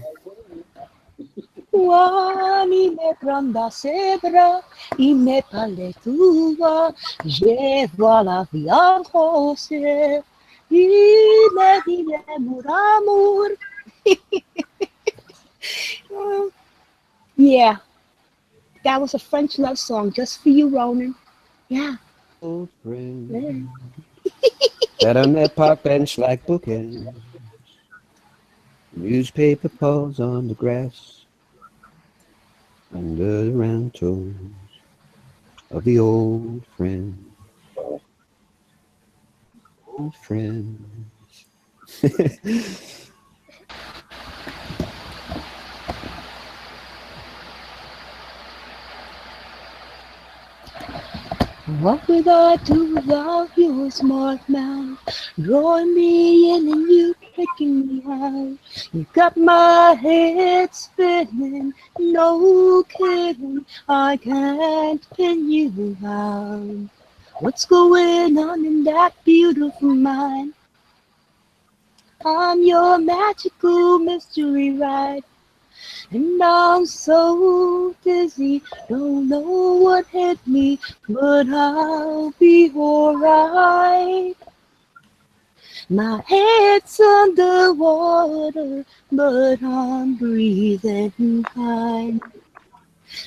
Wani me pranda sebra y me paletuva, llevo a la viajose y me dile muramur. Yeah, that was a French love song just for you, Ronan. Yeah. Old friend. That on that park bench like bookends. Newspaper paws on the grass. Under the round toes of the old friend. Old friends. What would I do without your smart mouth? Drawing me in and you picking me out. You got my head spinning, no kidding. I can't pin you down. What's going on in that beautiful mind? I'm your magical mystery ride. And I'm so dizzy, don't know what hit me, but I'll be alright. My head's underwater, but I'm breathing fine.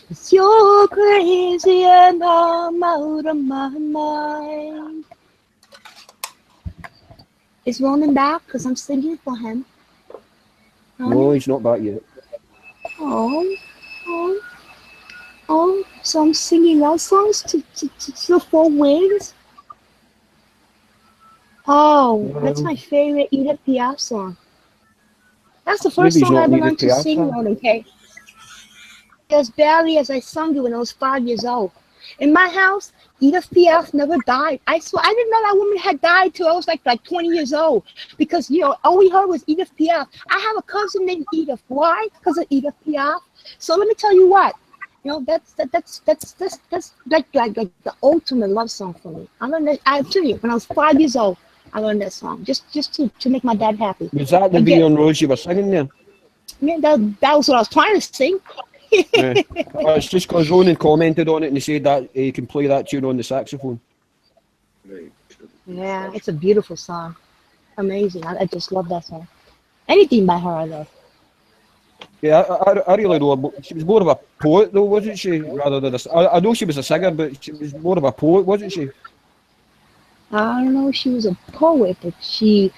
'Cause you're crazy and I'm out of my mind. Is Ronan back? Because I'm singing for him. No, he's not back yet. Oh, oh, oh. So I'm singing love songs to the four winds. Oh, that's my favorite Edith Piaf song. That's the first Maybe he's song I not ever an learned Edith to Piaf sing, song. Ronan, okay? As barely as I sung it when I was 5 years old. In my house, Edith Piaf never died. I swear, I didn't know that woman had died till I was like 20 years old. Because, you know, all we heard was Edith Piaf. I have a cousin named Edith. Why? Because of Edith Piaf. So let me tell you what. You know, that's like the ultimate love song for me. I learned that, I tell you, when I was 5 years old, I learned that song. Just to make my dad happy. Was that the Again, Beyond Rose you were singing there? yeah, that was what I was trying to sing. Yeah. Oh, it's just because Ronan commented on it and he said that he can play that tune on the saxophone. Yeah, it's a beautiful song. Amazing. I just love that song. Anything by her I love. Yeah, I really know. She was more of a poet, though, wasn't she? Rather than I know she was a singer, but she was more of a poet, wasn't she? I don't know if she was a poet, but she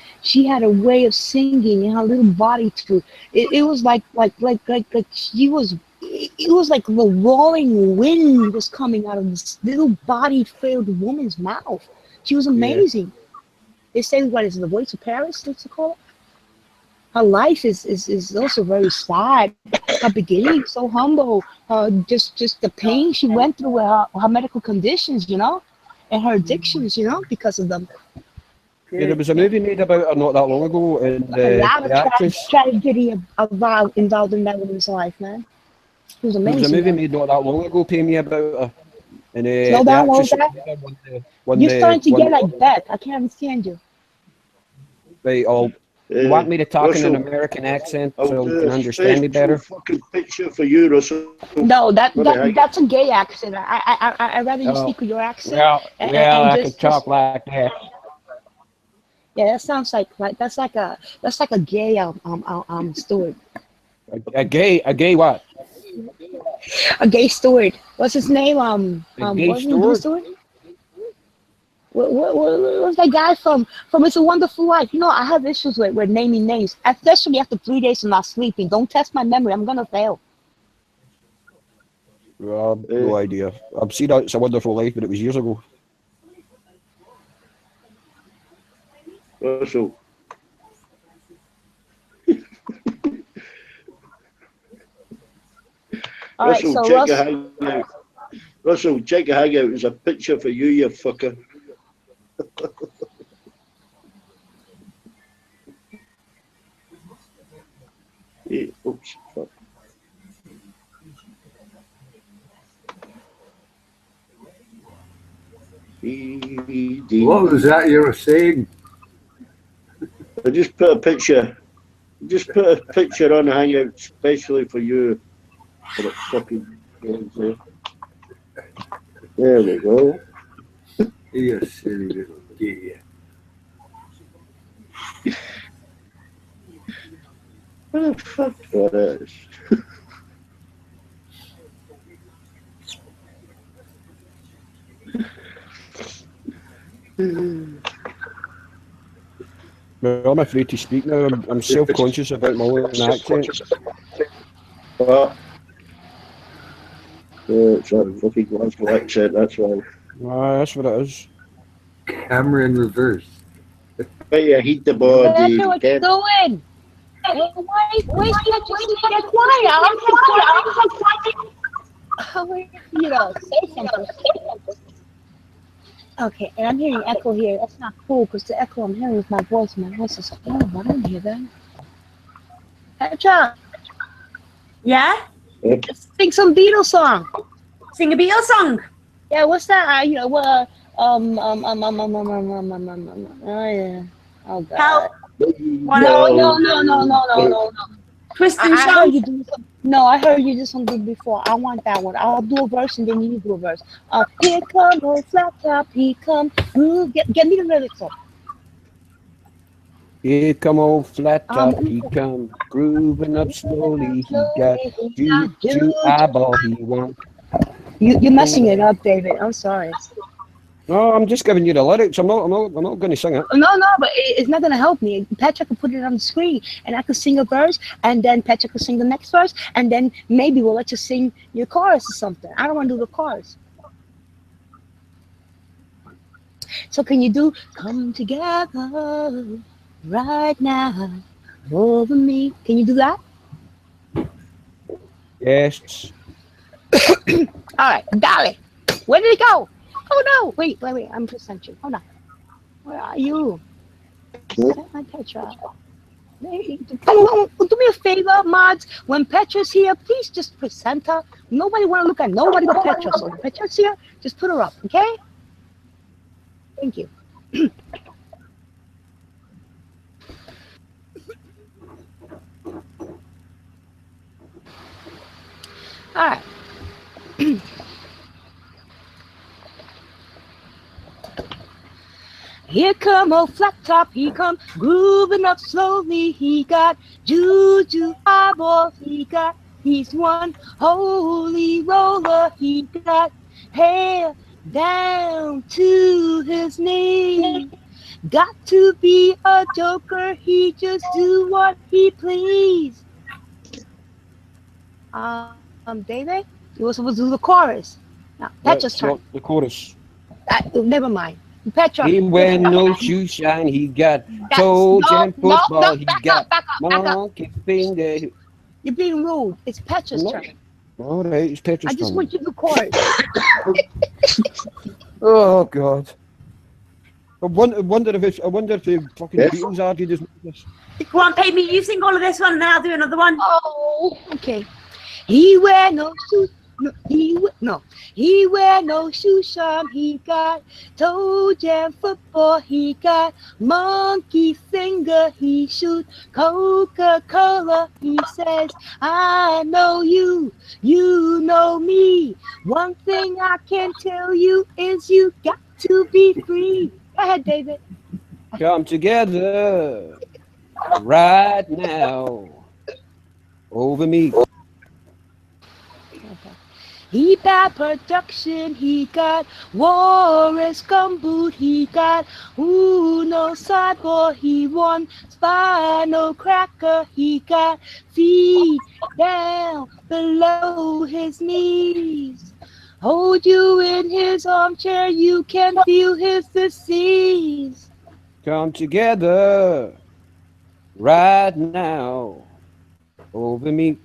had a way of singing and her little body too. It was like she was. It was like the roaring wind was coming out of this little body-filled woman's mouth. She was amazing. Yeah. They say, what is it, the voice of Paris? What's it called? Her life is also very sad. Her beginning, so humble. Just the pain she went through with her medical conditions, you know, and her addictions, you know, because of them. Yeah, there was a movie made about her not that long ago, and a lot of the actress tragedy involved in that woman's life, man. It was amazing. There was a movie made not that long ago, pay me about her. And slow down, you're starting to get like that. I can't understand you. Right, you want me to talk Russell, in an American accent so you can understand me better? Fucking picture for you, Russell. No, that's a gay accent. I rather you speak with your accent. Well, I can talk like that. Yeah, that sounds like that's like a gay steward. A gay what? A gay steward. What's his name? Gay steward? What's that guy from It's a Wonderful Life? You know, I have issues with naming names, especially after 3 days of not sleeping. Don't test my memory. I'm gonna fail. No idea. I've seen It's a Wonderful Life, but it was years ago. Russell. Russell, check your hangout. There's a picture for you, you fucker. Hey, oops, fuck. What was that you were saying? I just put a picture. Just put a picture on the hangout, especially for you. For the fucking games there we go. You silly little gay. What the fuck that is? Well, I'm afraid to speak now. I'm self-conscious about my own accent. What? It's a fucking Glasgow accent, that's why. That's what it is. Camera in reverse. But you heat the body. What you doing? Why can't you get quiet? You know, say something. Okay, and I'm hearing echo here. That's not cool because the echo I'm hearing is my voice. My voice is horrible. I don't hear that. Petra. Yeah? Sing some Beatles song. Sing a Beatles song? Yeah, what's that? You know, oh yeah. Oh God. Help. No. Kristen I heard you do something. No, I heard you do something before. I want that one. I'll do a verse and then you do a verse. Here come old flat top, he come. Get me the lyrics up. Here come old flat top, he come grooving up slowly. He got juju eyeball, he want. You're messing it up, David. I'm sorry. No, I'm just giving you the lyrics. I'm not going to sing it. No, but it's not gonna help me. Petra could put it on the screen, and I could sing a verse, and then Petra could sing the next verse, and then maybe we'll let you sing your chorus or something. I don't want to do the chorus. So can you do "Come Together Right Now Over Me"? Can you do that? Yes. All right, darling. Where did it go? Oh no! Wait. I'm presenting. Hold on. Where are you? Petra. Hey, do me a favor, mods. When Petra's here, please just present her. Nobody want to look at nobody but Petra. So when Petra's here, just put her up, okay? Thank you. All right. Here come old flat top, he come grooving up slowly. He got juju eyeballs, he's one holy roller. He got hair down to his knee. Got to be a joker, he just do what he please. David, you were supposed to do the chorus. Now, Petra's turn. The chorus. Never mind. Petra. He wear no shoe shine. He got toes and football. He got monkey finger. You're being rude. It's Petra's turn. All right, it's Petra's turn. I just want you to chorus. Oh God. I wonder if the fucking Beatles argued as much as this. Go on, pay me. You sing all of this one, and then I'll do another one. Oh, okay. He wear no shoes. He wear no shoe shine. He got toe jam football. He got monkey finger. He shoot Coca-Cola. He says, I know you, you know me. One thing I can tell you is you got to be free. Go ahead, David. Come together right now over me. He got production, he got Warren's gumboot, he got Uno sideboard, he won spinal cracker, he got feet down below his knees. Hold you in his armchair, you can feel his disease. Come together right now over me.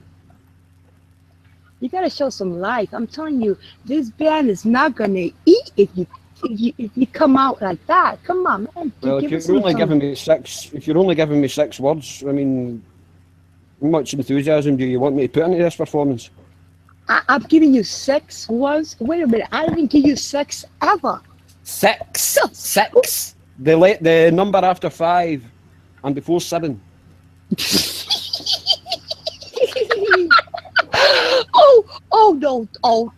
You gotta show some life. I'm telling you, this band is not gonna eat if you come out like that. Come on, man. Well, if you're only giving me six words, I mean, how much enthusiasm do you want me to put into this performance? I'm giving you 6 words. Wait a minute, I didn't give you 6 ever. 6. The number after 5 and before 7.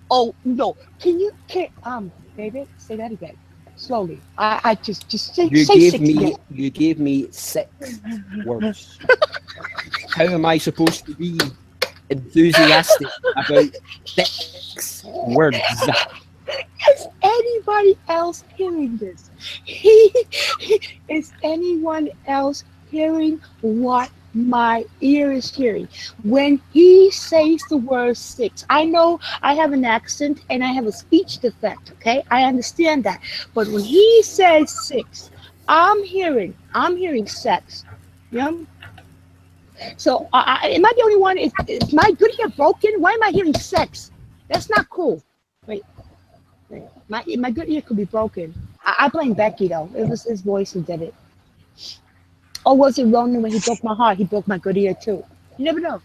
Oh no. Can David, say that again. Slowly. I just say 6 again. You gave me 6 words. How am I supposed to be enthusiastic about 6 words? Is anybody else hearing this? Is anyone else hearing what my ear is hearing? When he says the word 6, I know I have an accent and I have a speech defect, okay? I understand that. But when he says 6, I'm hearing sex. You know? So am I the only one? Is my good ear broken? Why am I hearing sex? That's not cool. Wait. My good ear could be broken. I blame Becky though. It was his voice who did it. Or was it Ronan when he broke my heart? He broke my good ear too. You never know.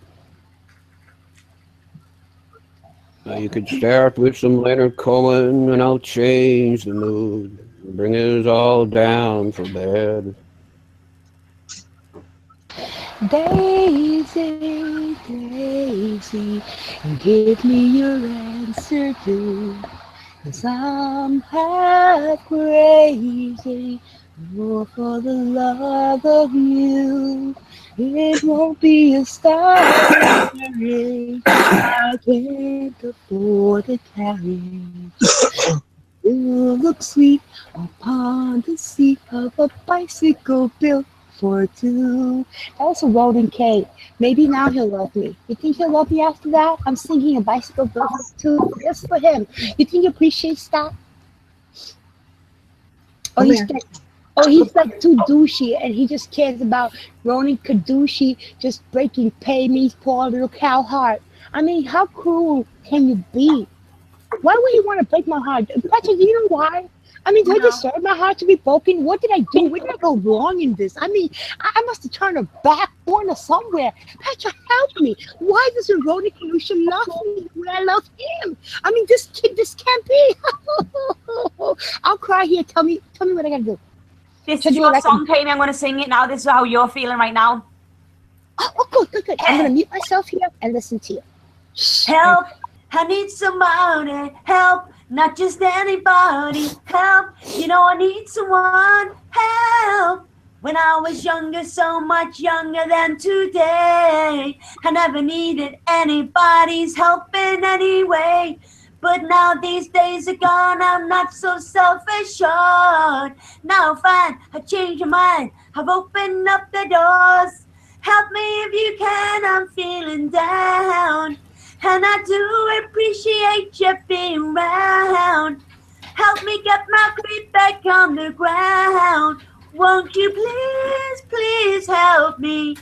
Now you could start with some Leonard Cohen and I'll change the mood. Bring us all down for bed. Daisy, Daisy, give me your answer too. 'Cause I'm half crazy Oh, for the love of you, it won't be a starry. I can't afford to carry. You look sweet upon the seat of a bicycle built for two. That was a Roland K. Maybe now he'll love me. You think he'll love me after that? I'm singing a bicycle built for two just for him. You think he appreciates that? Oh, he's like too douchey, and he just cares about Ronan Kadushi just breaking Payme's poor little cow heart. I mean, how cruel can you be? Why would he want to break my heart? Patrick, do you know why? I mean, do I deserve my heart to be broken? What did I do? Where did I go wrong in this? I mean, I must have turned a back corner somewhere. Patrick, help me. Why doesn't Ronan Kalusha love me the way I love him? I mean, this can't be. I'll cry here. Tell me what I gotta do. This is your song, Pammy. I'm going to sing it now. This is how you're feeling right now. Oh, good. I'm going to mute myself here and listen to you. Help. I need somebody. Help. Not just anybody. Help. You know I need someone. Help. When I was younger, so much younger than today, I never needed anybody's help in any way. But now these days are gone, I'm not so self-assured. Now fine, I've changed my mind, I've opened up the doors. Help me if you can, I'm feeling down. And I do appreciate you being around. Help me get my feet back on the ground. Won't you please help me?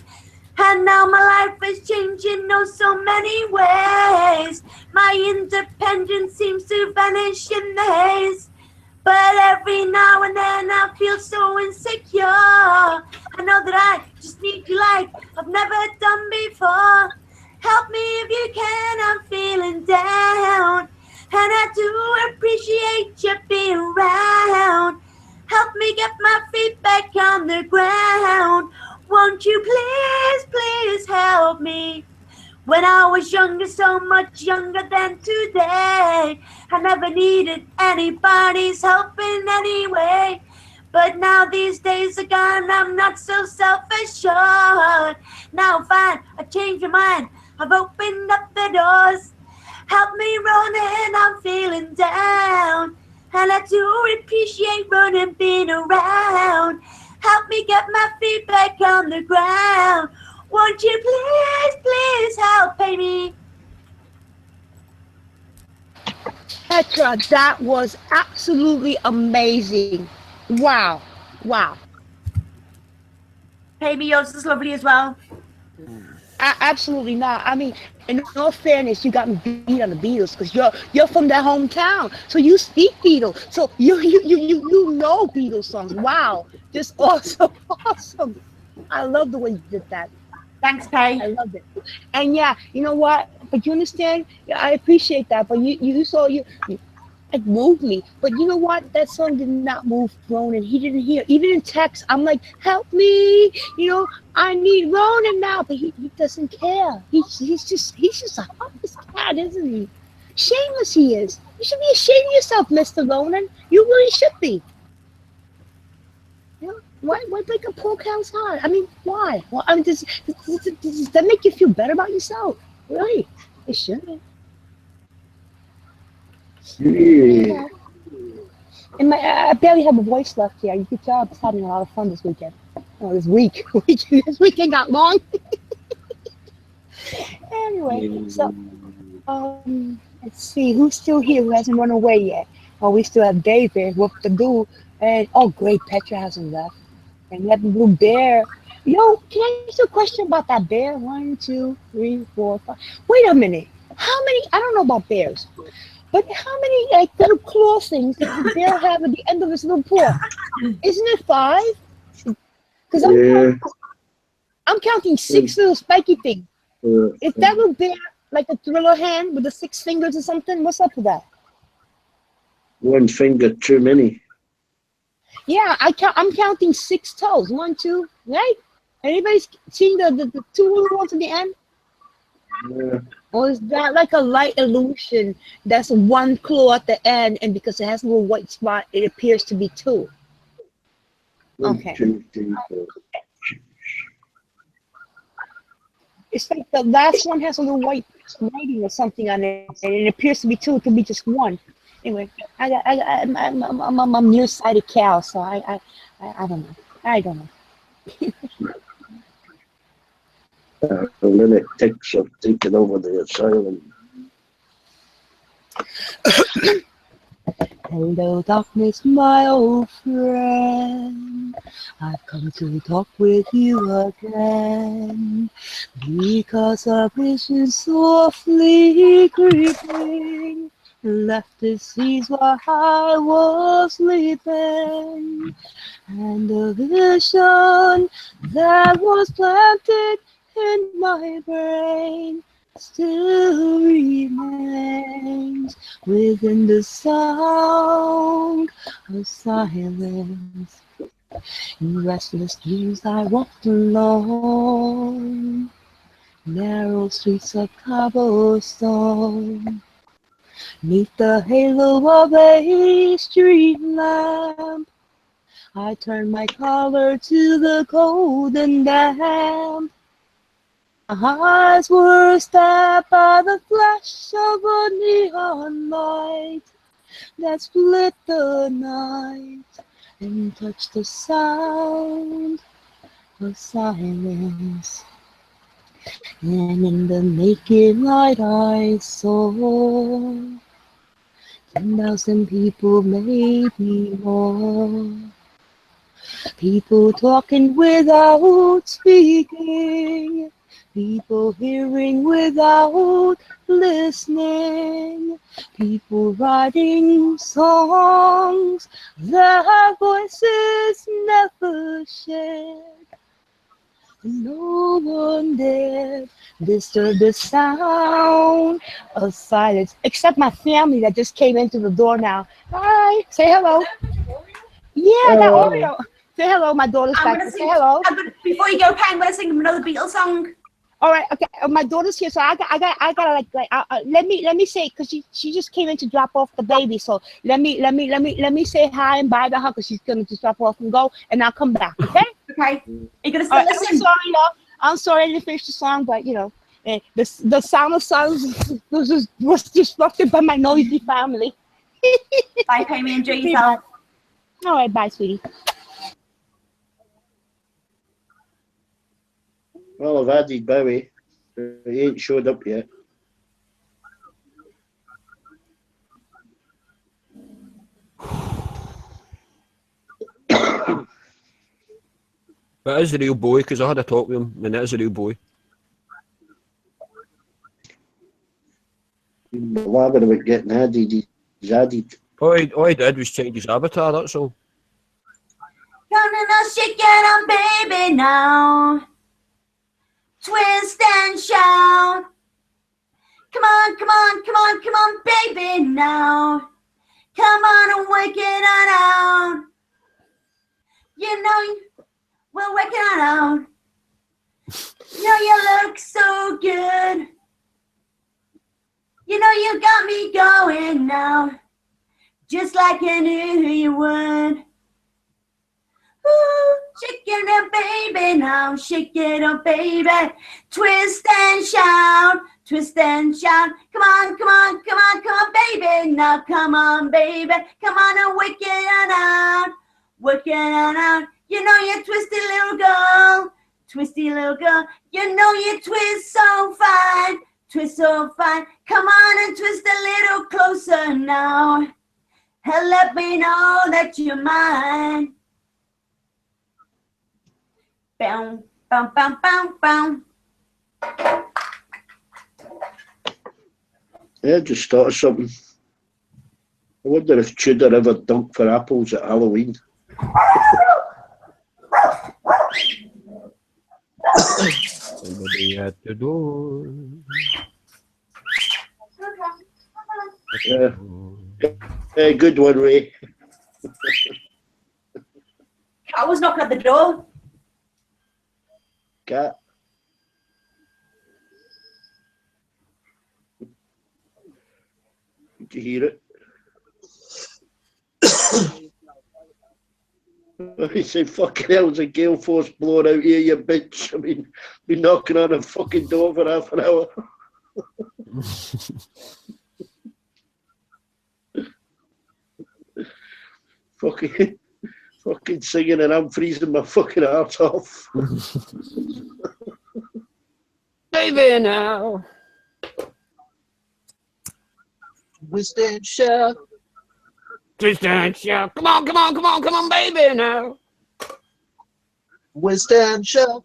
And now my life is changing, oh, so many ways. My independence seems to vanish in the haze. But every now and then I feel so insecure. I know that I just need you like I've never done before. Help me if you can, I'm feeling down. And I do appreciate you being around. Help me get my feet back on the ground. Won't you please help me? When I was younger, so much younger than today, I never needed anybody's help in any way. But now these days are gone, I'm not so self-assured. Now fine, I changed my mind, I've opened up the doors. Help me running, I'm feeling down. And I do appreciate running, being around. Help me get my feet back on the ground. Won't you please help me? Petra, that was absolutely amazing. Wow. Pammy, yours is lovely as well. Absolutely not. I mean, in all fairness, you got me beat on the Beatles because you're from that hometown, so you speak Beatles, so you know Beatles songs. Wow, just awesome. I love the way you did that. Thanks, Pay. I loved it. And yeah, you know what? But you understand? I appreciate that. But you saw it moved me. But you know what? That song did not move Ronan. He didn't hear. Even in text, I'm like, help me. You know, I need Ronan now. But he doesn't care. He's just a heartless cat, isn't he? Shameless he is. You should be ashamed of yourself, Mr. Ronan. You really should be. You know, why break a poor cow's heart? I mean, why? Well, I mean, does that make you feel better about yourself? Really? It shouldn't. Yeah. And I barely have a voice left here. You could tell I was having a lot of fun this weekend. Oh, this weekend got long. Anyway, so let's see who's still here who hasn't run away yet. Oh, we still have David, Whoop the Goo, and oh great, Petra hasn't left. And we have the blue bear. Yo, can I ask you a question about that bear? 1, 2, 3, 4, 5. Wait a minute. How many? I don't know about bears. But how many like little claw things does the bear have at the end of his little paw? Isn't it 5? Because I'm counting 6 little spiky things. Is that little bear like a Thriller hand with the 6 fingers or something? What's up with that? 1 finger too many. Yeah, I'm counting 6 toes. 1, 2, right? Anybody seen the 2 little ones at the end? Yeah. Or is that like a light illusion? That's 1 claw at the end, and because it has a little white spot, it appears to be 2. Okay. 1, 2, 3, 4. It's like the last one has a little white writing or something on it, and it appears to be two. It could be just one. Anyway, I'm nearsighted cow, so I don't know. I don't know. And then it takes up taking over the asylum. Hello, darkness, my old friend. I've come to talk with you again. Because a vision softly creeping left the seas while I was sleeping. And the vision that was planted in my brain still remains within the sound of silence. In restless dreams I walked alone, narrow streets of cobblestone, neath the halo of a street lamp. I turned my collar to the golden lamp. My eyes were stabbed by the flash of a neon light that split the night and touched the sound of silence. And in the naked light I saw 10,000 people, maybe more. People talking without speaking. People hearing without listening. People writing songs their voices never shared. No one dared disturb the sound of silence, except my family that just came into the door now. Hi, say hello. Yeah, that Oreo. Say hello, my daughter's back. Say hello. Before you go, Pam, I'm gonna sing another Beatles song. All right, okay. My daughter's here, so I gotta let me say, because she just came in to drop off the baby. So let me say hi and bye to her, because she's gonna just drop off and go, and I'll come back. Okay. Okay. You're gonna still listen. I'm sorry, I'm sorry I didn't finish the song, but you know, the sound of silence was disrupted by my noisy family. Bye, Pammy. Enjoy yourself. All right, bye, sweetie. Well, I've added Bowie, but he ain't showed up yet. But it is a real boy, because I had a talk with him, and it is a real boy. Blabbing about getting added, he's added. All he did was change his avatar, that's all. Gonna now shake it on, baby, now. Twist and shout. Come on, come on, come on, come on, baby, now. Come on and wake it on out. You know, we'll wake it on out. You know you look so good. You know you got me going now. Just like I knew you would. Ooh, shake it up, baby, now. Shake it up, baby. Twist and shout. Twist and shout. Come on, come on, come on, come on, baby. Now come on, baby. Come on and work it on out. Work it on out. You know you twisty little girl. Twisty little girl. You know you twist so fine. Twist so fine. Come on and twist a little closer now. And let me know that you're mine. Bow, bow, bow, bow, bow. Yeah, just thought of something. I wonder if Tudor ever dumped for apples at Halloween. Somebody at the door. Yeah. Yeah, good one, Ray. I was knocking at the door. Cat. Did you hear it? He said, fucking hell, there's a gale force blowing out here, you bitch. I mean, been knocking on a fucking door for half an hour. fucking singing and I'm freezing my fucking heart off. Baby now. Winston Chef. Come on, baby now. Winston Chef.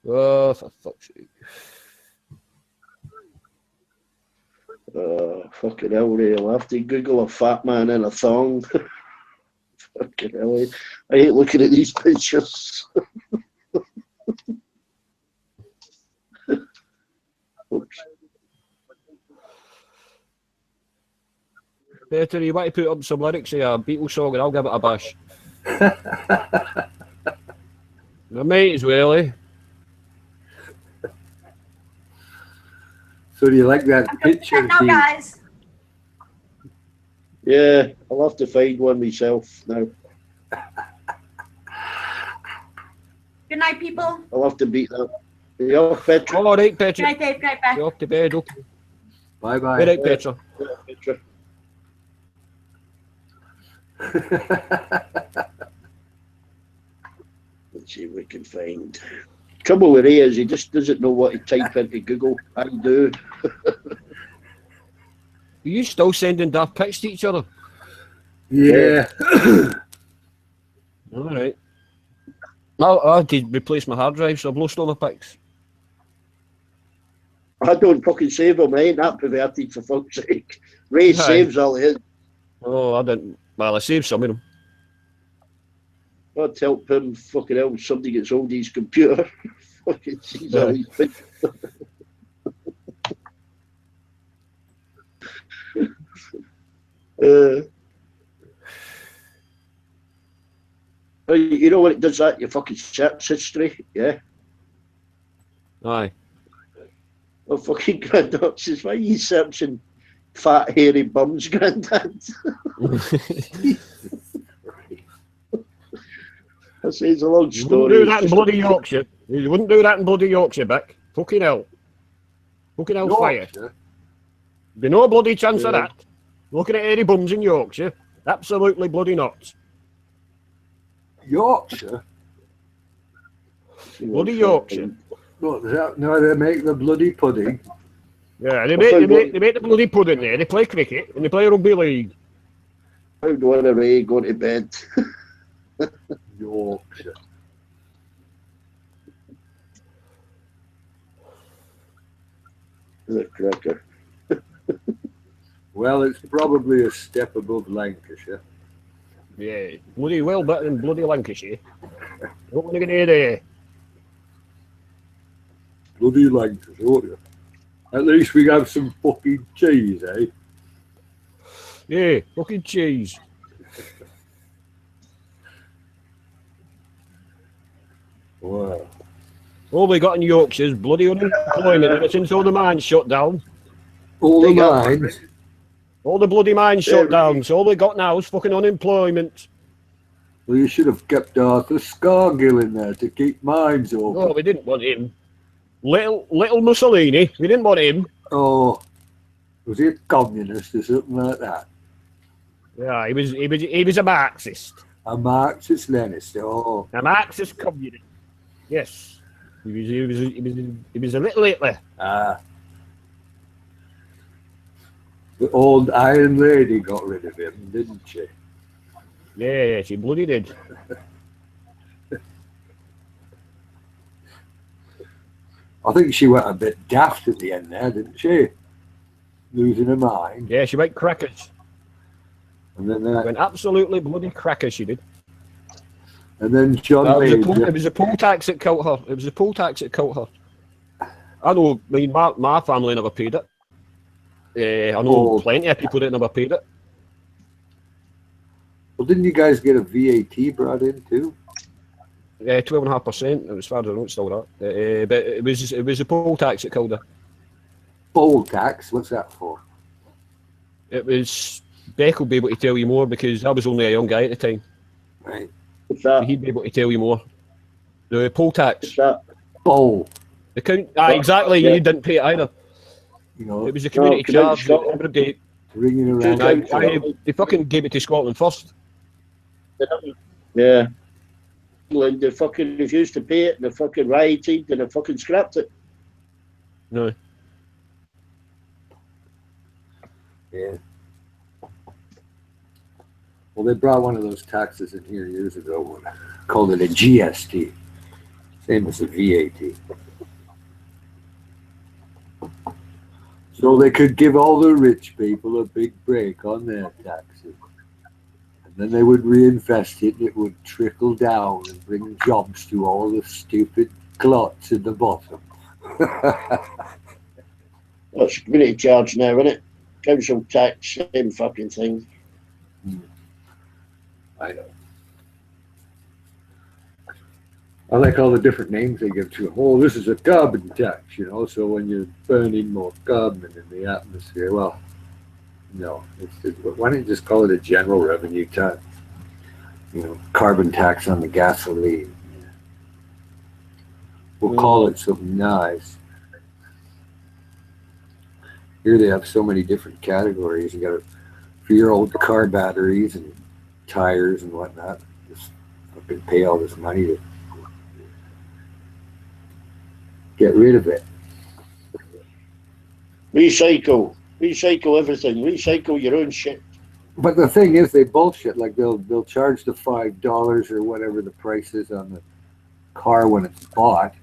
Oh, for fuck's sake. Fucking hell, Ray. I'll have to Google a fat man in a thong. Fucking hell. I hate looking at these pictures. Oops. Peter, you want to put up some lyrics of a Beatles song and I'll give it a bash. I might as well, eh? So do you like that picture? Now, guys. Yeah, I'll have to find one myself now. Good night, people. I'll have to beat that. Yeah, Petra. All right, Good Petra. night, Dave. Good night, Beth. You're off to bed, okay. Bye-bye. Good night, Petra. Petra. Let's see if we can find. Trouble with Ray is he just doesn't know what to type into Google. I do. Are you still sending daft pics to each other? Yeah. All right. I had to replace my hard drive, so I've lost all my pics. I don't fucking save them. I ain't that perverted, for fuck's sake. Ray Aye. saves all his. Oh, I didn't. Well, I saved some of them. God help him. Fucking hell, somebody gets hold of his computer. Fucking sees all these pictures. You know when it does that, your fucking search history, yeah? Aye. Well, fucking granddad says, why are you searching fat, hairy bums, granddad? I say it's a long You story. wouldn't do that in bloody Yorkshire. You wouldn't do that in bloody Yorkshire, Beck. Fucking hell. Fucking hell fire. Be no bloody chance of that. Looking at hairy bums in Yorkshire. Absolutely bloody not. Yorkshire? Bloody Yorkshire. What, is that no, they make the bloody pudding? Yeah, they make the bloody pudding there. They play cricket and they play rugby league. How do I Ray go to bed? Yorkshire. The cracker. Well, it's probably a step above Lancashire. Yeah, bloody well better than bloody Lancashire. Don't want to get near there. Bloody Lancashire, won't you? At least we have some fucking cheese, eh? Yeah, fucking cheese. Wow. All we got in Yorkshire is bloody unemployment ever since all the mines shut down. All the mines. All the bloody mines shut down, so all we got now is fucking unemployment. Well, you should have kept Arthur Scargill in there to keep mines open. Oh, we didn't want him. Little Mussolini, we didn't want him. Oh, was he a communist or something like that? Yeah, he was a Marxist. A Marxist-Leninist, oh. A Marxist communist. Yes. He was a little Hitler. Ah. The old Iron Lady got rid of him, didn't she? Yeah, she bloody did. I think she went a bit daft at the end there, didn't she? Losing her mind. Yeah, she went crackers. And then went absolutely bloody crackers, she did. And then John it was a poll tax that killed her. It was a poll tax that killed her. I know, I mean, my family never paid it. I know plenty of people that never paid it. Well, didn't you guys get a VAT brought in too? Yeah, 12.5%. As far as I know, it's still that. But it was a poll tax that killed her. Poll tax? What's that for? It was Beck will be able to tell you more because I was only a young guy at the time. Right. What's So that? he'd be able to tell you more. The poll tax. What's that? Oh, The count. Exactly. Yeah. You didn't pay it either. you know, It was a community community charge. Scotland. Everybody, ringing around. and they fucking gave it to Scotland first. Yeah. England, they fucking refused to pay it, and they fucking rioted, and they fucking scrapped it. No. Yeah. Well, they brought one of those taxes in here years ago, called it a GST, same as a VAT. So they could give all the rich people a big break on their taxes. And then they would reinvest it, and it would trickle down and bring jobs to all the stupid clots at the bottom. That's community charge now, isn't it? Council tax, same fucking thing. I know. I like all the different names they give to it. Oh, this is a carbon tax, you know, so when you're burning more carbon in the atmosphere, well, no. Why don't you just call it a general revenue tax? You know, carbon tax on the gasoline. We'll call it something nice. Here they have so many different categories. You got for your old car batteries and tires and whatnot. Just fucking pay all this money to get rid of it. Recycle everything. Recycle your own shit. But the thing is, they bullshit. Like they'll charge the $5 or whatever the price is on the car when it's bought,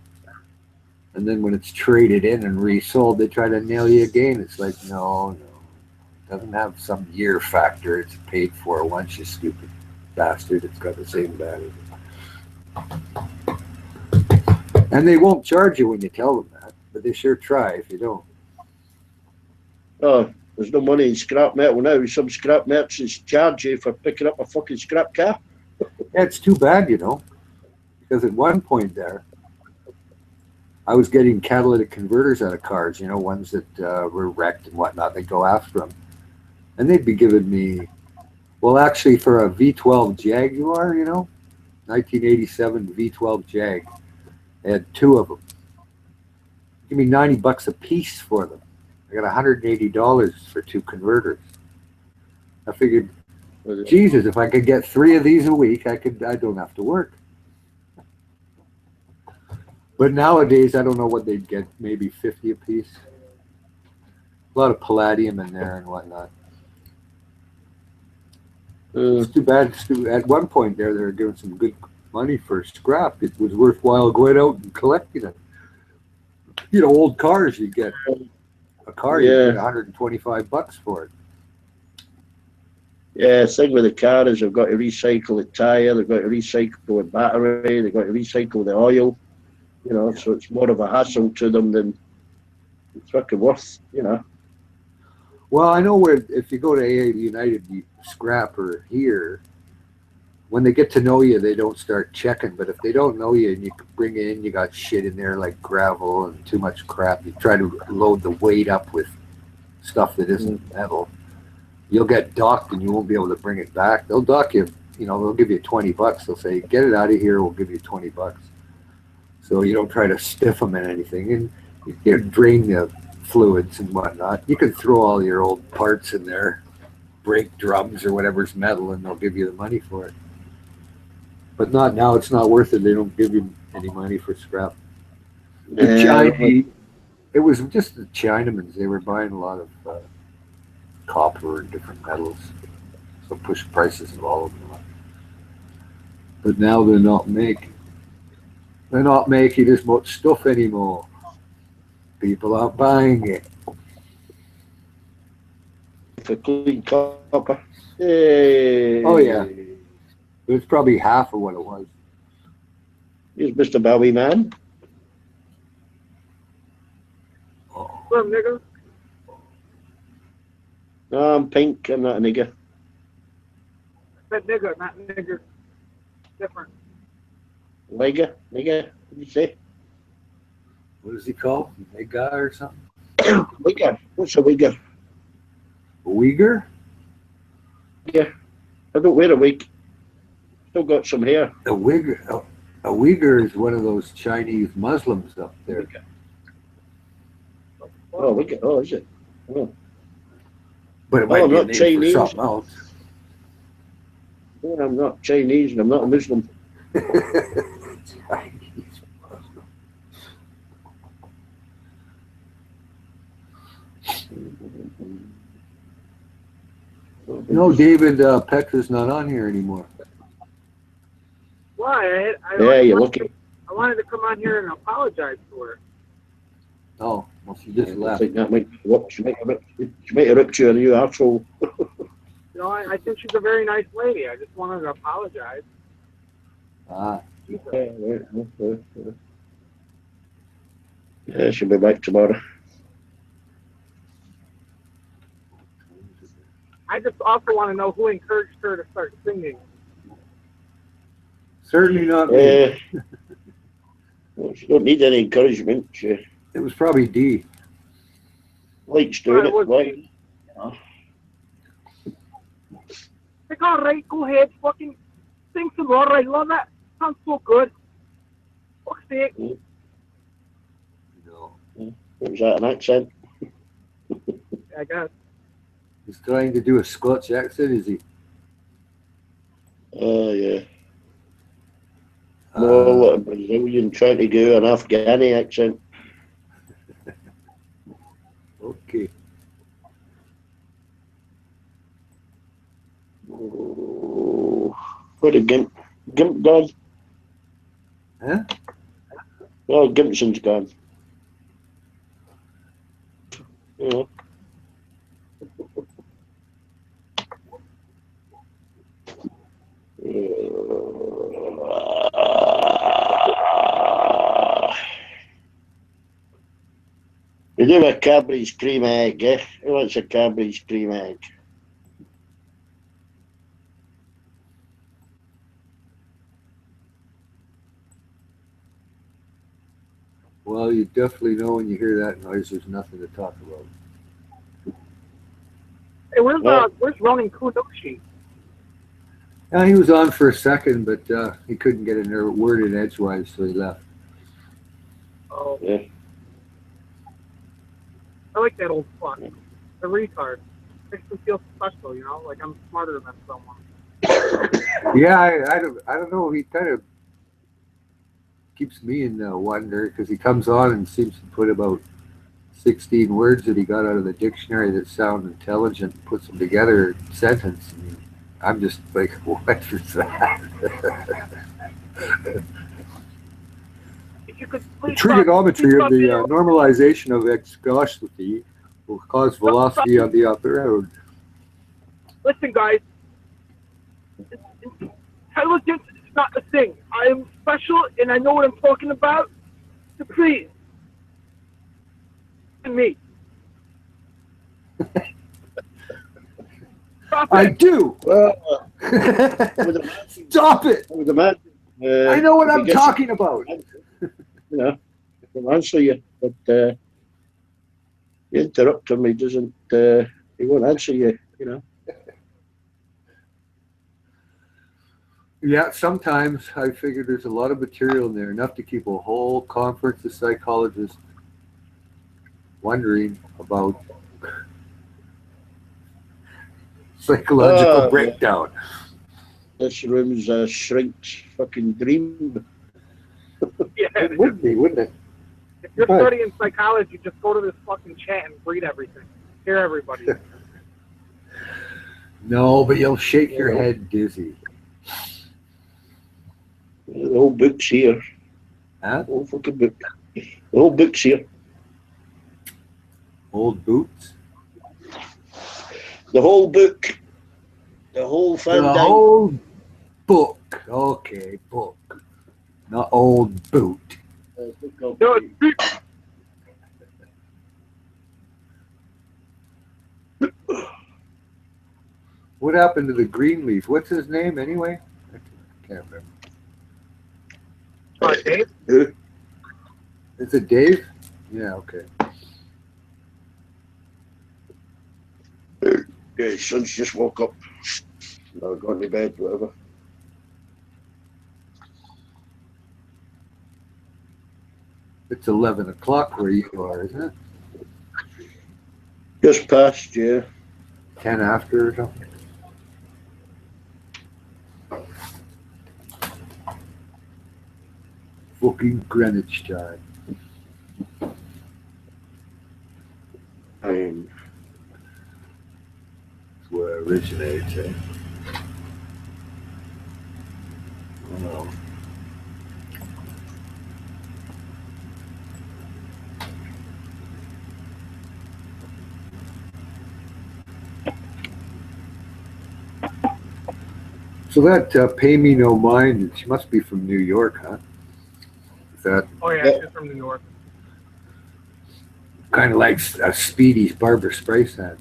and then when it's traded in and resold, they try to nail you again. It's like no, it doesn't have some year factor. It's paid for once, you stupid bastard. It's got the same value. And they won't charge you when you tell them that, but they sure try if you don't. Oh, there's no money in scrap metal now. Some scrap merchants charge you for picking up a fucking scrap car. Yeah, it's too bad, you know, because at one point there, I was getting catalytic converters out of cars, you know, ones that were wrecked and whatnot. They go after them. And they'd be giving me, well, actually for a V12 Jaguar, you know, 1987 V12 Jag. They had two of them. Give me $90 a piece for them. I got $180 for two converters. I figured, Jesus, if I could get 3 of these a week, I don't have to work. But nowadays, I don't know what they'd get, maybe 50 a piece. A lot of palladium in there and whatnot. It's too bad. At one point there, they were giving some good money for scrap. It was worthwhile going out and collecting it. You know, old cars, you get a car, you get $125 for it. Yeah, the thing with the car is they've got to recycle the tyre, they've got to recycle the battery, they've got to recycle the oil. You know, so it's more of a hassle to them than it's fucking worth, you know. Well, I know where if you go to AA United Scrapper here, when they get to know you, they don't start checking. But if they don't know you and you bring in, you got shit in there like gravel and too much crap, you try to load the weight up with stuff that isn't metal, you'll get docked and you won't be able to bring it back. They'll dock you, you know, they'll give you $20. They'll say, get it out of here, we'll give you $20. So you don't try to stiff them in anything. And you drain the fluids and whatnot. You can throw all your old parts in there, break drums or whatever's metal, and they'll give you the money for it. But not now. It's not worth it. They don't give you any money for scrap. It was just the Chinamans. They were buying a lot of copper and different metals, so push prices of all of them up. But now they're not making. They're not making as much stuff anymore. People aren't buying it. For clean copper. Hey. Oh yeah. It was probably half of what it was. Here's Mr. Bowie Man. Oh. Well, nigger. No, I'm pink. I'm not a nigger. But nigger, not nigger. Different. Nigger? Nigger? What did you say? What is he called? Nigga or something? Wigger. What's a wigger? A Uyghur? Yeah, I don't wear a wig. Still got some hair. A Uyghur is one of those Chinese Muslims up there. Oh, wig. Oh, is it? Oh, But it might I'm be a not name Chinese. for something else. I'm not Chinese and I'm not a Muslim. Chinese Muslim. No, David Petra's not on here anymore. Why? Yeah, you're lucky. I wanted to come on here and apologize to her. Oh, well, she just I left. think that might she might have ripped you a new asshole. You know, I think she's a very nice lady. I just wanted to apologize. Ah, Yeah, she'll be back tomorrow. I just also want to know who encouraged her to start singing. certainly not me. Well, she don't need any encouragement. She It was probably D. likes doing it. Like, Like, all right, go ahead, fucking sing some more. I love that. Sounds so good. Fuck's sake. No. was that an accent? I guess. He's trying to do a Scotch accent, is he? Oh, yeah. No, what a Brazilian trying to do an Afghani accent. Okay. Oh, what a Gimp gone? Huh? Oh, Gimpson's gone. Yeah. We do a Cadbury's cream egg, eh? Who wants a Cadbury's cream egg? Well, you definitely know when you hear that noise, there's nothing to talk about. Hey, where's Ronan Kunoshi? Yeah, he was on for a second, but he couldn't get a word in edgewise, so he left. Oh, Yeah. I like that old fuck. The retard. Makes me feel special, you know? Like I'm smarter than someone. Yeah, I don't know. He kind of keeps me in wonder because he comes on and seems to put about 16 words that he got out of the dictionary that sound intelligent and puts them together in a sentence. And I'm just like, what is that? If you could The please trigonometry stop of the it. normalization of viscosity will cause velocity on the upper road. Listen, guys. Intelligence is not a thing. I am special and I know what I'm talking about. So please. To me. Stop I it. do. Stop it. I know what I'm talking about. You know, I can answer you, but you interrupt him, he doesn't. He won't answer you. You know. Yeah, sometimes I figure there's a lot of material in there, enough to keep a whole conference of psychologists wondering about psychological breakdown. This room's a shrink's fucking dream. Yeah. It would be, wouldn't it? If you're studying psychology, just go to this fucking chat and read everything. Hear everybody. No, but you'll shake your head dizzy. The whole book's here. Huh? The whole fucking book. The whole book's here. Old boots? The whole book. The whole foundation. The whole book. Okay, book. Not old boot. No, it's What happened to the green leaf? What's his name anyway? I can't remember. Dave? Who? Is it Dave? Yeah, okay. Yeah, his son's just woke up. Or gone to bed, whatever. It's 11 o'clock where you are, isn't it? Just past, yeah. 10 after or something? Fucking Greenwich time. Fine. That's where it originates, eh? Oh. So that Pay Me No Mind, she must be from New York, huh? Is that Oh yeah, she's from New York. kind of like Speedy's Barbara Streisand?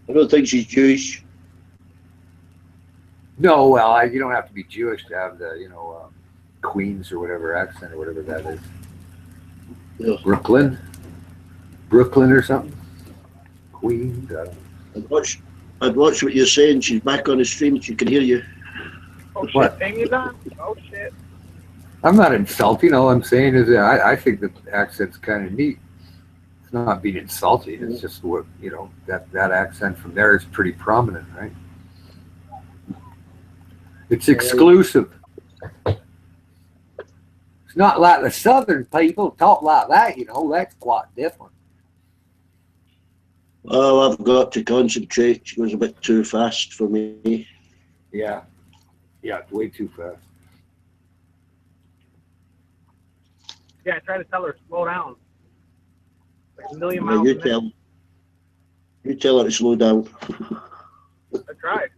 I don't think she's Jewish. No, well, you don't have to be Jewish to have the, Queens or whatever accent or whatever that is. Yeah. Brooklyn or something. Queens. I don't know. I'd watch what you're saying. She's back on the stream. She can hear you. Oh shit, What? Amy's on? Oh shit. I'm not insulting. All I'm saying is that I think the accent's kind of neat. It's not being insulting. It's just what that accent from there is pretty prominent, right? It's exclusive. It's not like the Southern people talk like that. That's quite different. Oh, I've got to concentrate. She goes a bit too fast for me. Yeah, it's way too fast. Yeah, I try to tell her slow down. Like a million Yeah, miles you a minute. tell her to slow down. I tried.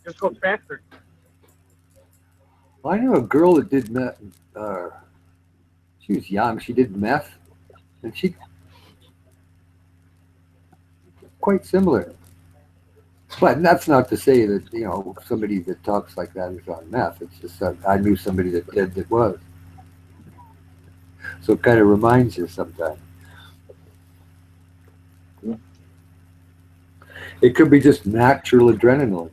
Just goes faster. Well, I knew a girl that did meth. She was young. She did meth, and she quite similar. But that's not to say that somebody that talks like that is on meth. It's just that I knew somebody that did that was. So it kind of reminds you sometimes. It could be just natural adrenaline.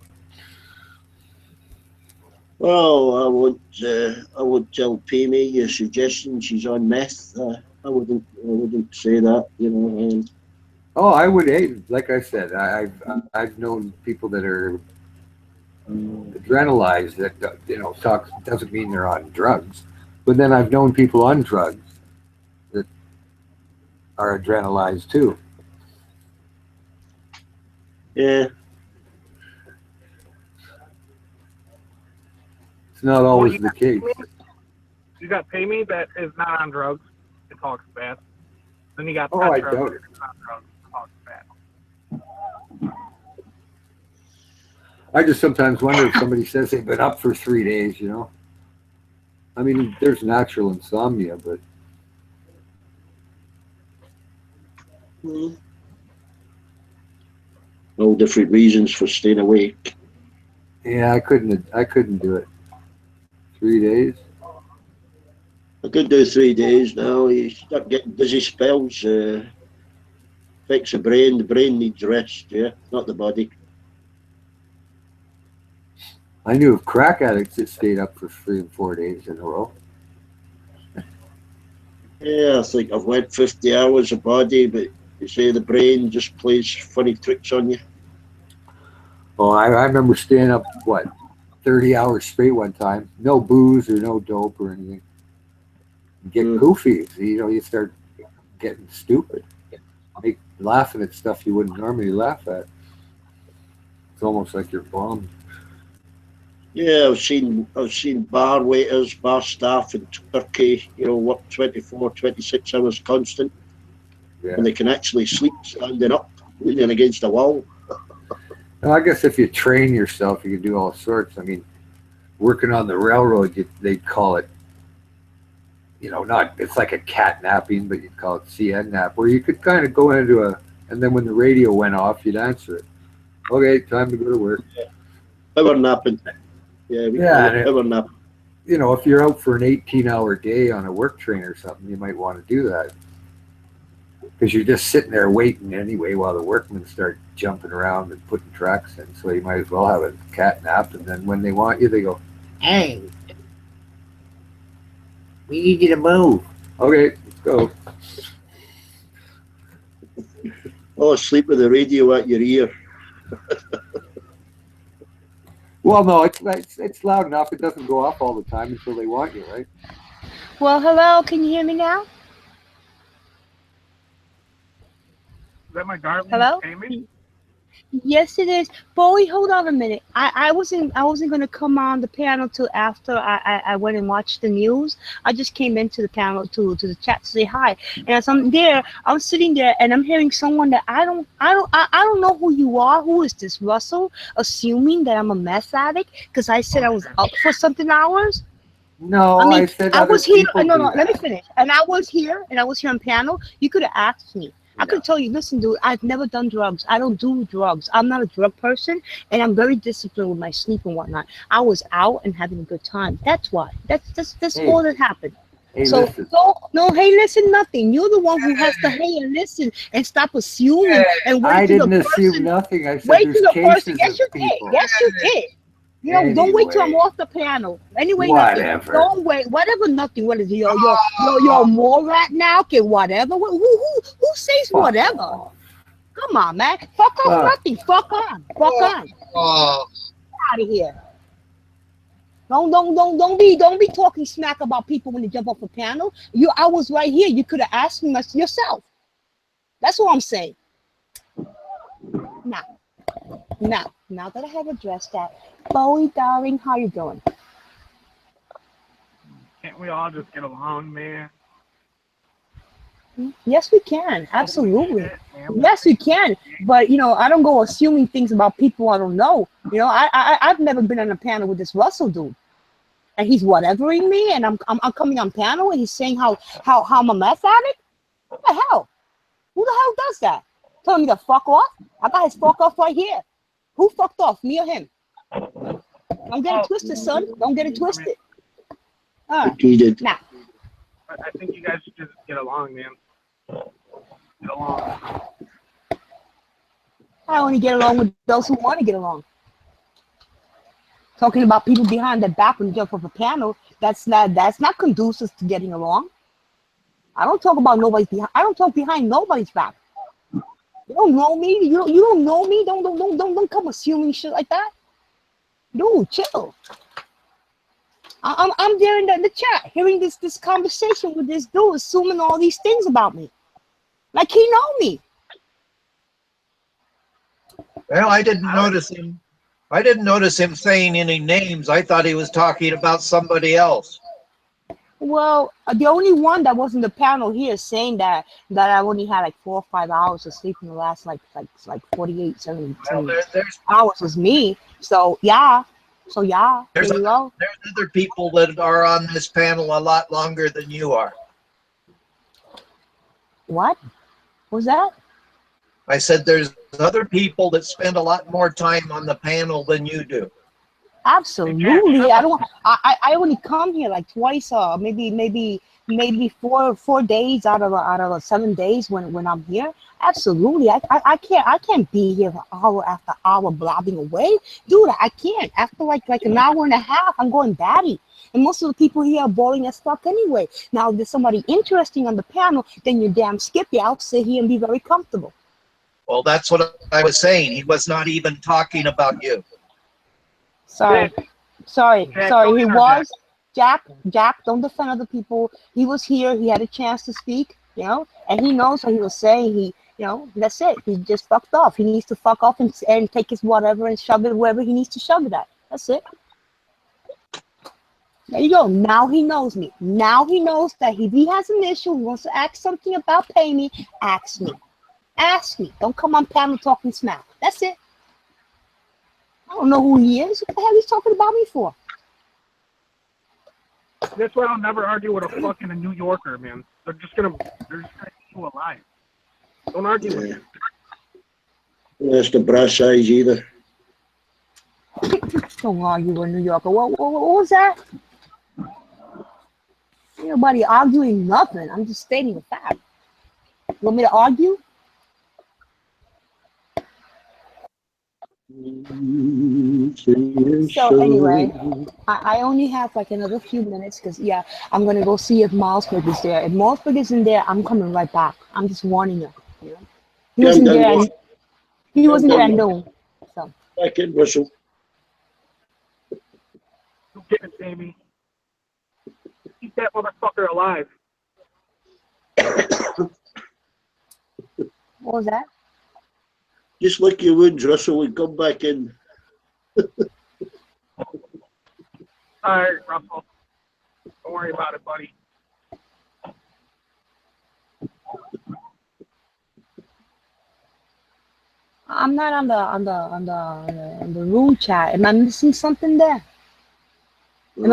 Well, I would tell Pammy your suggestion. She's on meth. I wouldn't say that. Oh, I would hate. Like I said, I've known people that are adrenalized that talk doesn't mean they're on drugs, but then I've known people on drugs that are adrenalized too. Yeah. It's not always the case. You got Pay Me that is not on drugs. It talks fast. Then you got Oh, I Petra doubt that it. is on drugs. It talks fast. I just sometimes wonder if somebody says they've been up for 3 days, I mean, there's natural insomnia, but All different reasons for staying awake. yeah, I couldn't do it. 3 days. I could do 3 days now. You start getting dizzy spells. Affects the brain. The brain needs rest, yeah, not the body. I knew of crack addicts that stayed up for 3 and 4 days in a row. Yeah, I think I've went 50 hours a body, but you say the brain just plays funny tricks on you. Oh, I remember staying up, 30 hours straight one time. No booze or no dope or anything. You get goofy. You start getting stupid. Laughing at stuff you wouldn't normally laugh at. It's almost like you're bombed. Yeah, I've seen bar waiters, bar staff in Turkey, work 24, 26 hours constant. Yeah. And they can actually sleep standing up, leaning against the wall. Well, I guess if you train yourself, you can do all sorts. I mean, working on the railroad, they'd call it, it's like a cat napping, but you'd call it CN nap, where you could kind of go into and then when the radio went off, you'd answer it. Okay, time to go to work. Power napping. Yeah, power nap. If you're out for an 18-hour day on a work train or something, you might want to do that. because you're just sitting there waiting anyway while the workmen start jumping around and putting tracks in. So you might as well have a cat nap, and then when they want you, they go, "Hey, we need you to move." Okay, let's go. Oh, sleep with the radio at your ear. Well, no, it's loud enough. It doesn't go off all the time until they want you, right? Well, hello. Can you hear me now? Is that my darling Hello? Amy? Yes, it is. Bowie, hold on a minute. I wasn't gonna come on the panel till after I went and watched the news. I just came into the panel to the chat to say hi. And as I'm there, I'm sitting there and I'm hearing someone that I don't know who you are. Who is this, Russell? Assuming that I'm a meth addict because I said I was up for something hours. No, I mean, said I other was here. people No, do let me that. finish. And I was here on panel. You could have asked me. I could tell you, listen, dude, I've never done drugs. I don't do drugs. I'm not a drug person, and I'm very disciplined with my sleep and whatnot. I was out and having a good time. That's why. That's Hey. all that happened. Hey, So listen. no, hey, listen, nothing. You're the one who has to hey and listen and stop assuming and wait I till the didn't person. assume nothing. I said Wait there's till the person. cases Yes, of you did. people. Yes, you did. You know, don't wait till I'm Anyway. off the panel. Anyway, nothing. Whatever. Don't wait. Whatever, nothing. What is it? You're more right now. Okay, whatever. Who says Fuck whatever? off. Come on, man. Fuck off, Fuck. nothing. Fuck on. Fuck on. Out of here. Don't be talking smack about people when they jump off a panel. I was right here. You could have asked me yourself. That's what I'm saying. Now that I have addressed that, Bowie, darling, how you doing? Can't we all just get along, man? Yes, we can. Absolutely. Yes, we can. But I don't go assuming things about people I don't know. I've never been on a panel with this Russell dude, and he's whatevering me, and I'm coming on panel, and he's saying how I'm a meth addict. What the hell? Who the hell does that? Telling me to fuck off? I got his fuck off right here. Who fucked off, me or him? Don't get it twisted, son. Don't get it twisted. He did. Now. I think you guys should just get along, man. Get along. I only get along with those who want to get along. Talking about people behind their back when you jump off a panel, that's not conducive to getting along. I don't talk about nobody's behind. I don't talk behind nobody's back. You don't know me. You don't know me. Don't come assuming shit like that. Dude, chill. I'm there in the chat, hearing this conversation with this dude, assuming all these things about me, like he know me. Well, I didn't notice him. I didn't notice him saying any names. I thought he was talking about somebody else. Well, the only one that was in the panel here saying that I only had like 4 or 5 hours of sleep in the last like 48, 70 hours was me. So yeah. There's there you go. There's other people that are on this panel a lot longer than you are. What was that? I said there's other people that spend a lot more time on the panel than you do. Absolutely. I only come here like twice, maybe 4 days out of 7 days when I'm here. Absolutely. I can't be here hour after hour blabbing away. Dude, I can't. After like an hour and a half, I'm going batty. And most of the people here are boring as fuck anyway. Now, if there's somebody interesting on the panel, then you're damn skippy. I'll sit here and be very comfortable. Well, that's what I was saying. He was not even talking about you. Sorry. Jack, He was. Jack, don't defend other people. He was here. He had a chance to speak, and he knows what he was saying. That's it. He just fucked off. He needs to fuck off and take his whatever and shove it wherever he needs to shove it at. That's it. There you go. Now he knows me. Now he knows that if he has an issue, he wants to ask something about pay me, ask me. Ask me. Don't come on panel talking smack. That's it. I don't know who he is. What the hell he's talking about me for? That's why I'll never argue with a fucking New Yorker, man. They're just gonna eat you alive. Don't argue with him. That's the brass eyes either. Don't argue with a New Yorker. What was that? Ain't nobody arguing nothing. I'm just stating a fact. Want me to argue? So anyway, I only have like another few minutes because yeah, I'm gonna go see if Milesburg is there. If Milesburg isn't there, I'm coming right back. I'm just warning you. You know? He wasn't there. And he wasn't there. I know. So. Back in, Russell. You get it, Amy. Keep that motherfucker alive. What was that? Just lick your wounds, Russell, and come back in. Alright, Russell. Don't worry about it, buddy. I'm not on the room chat. Am I missing something there? Am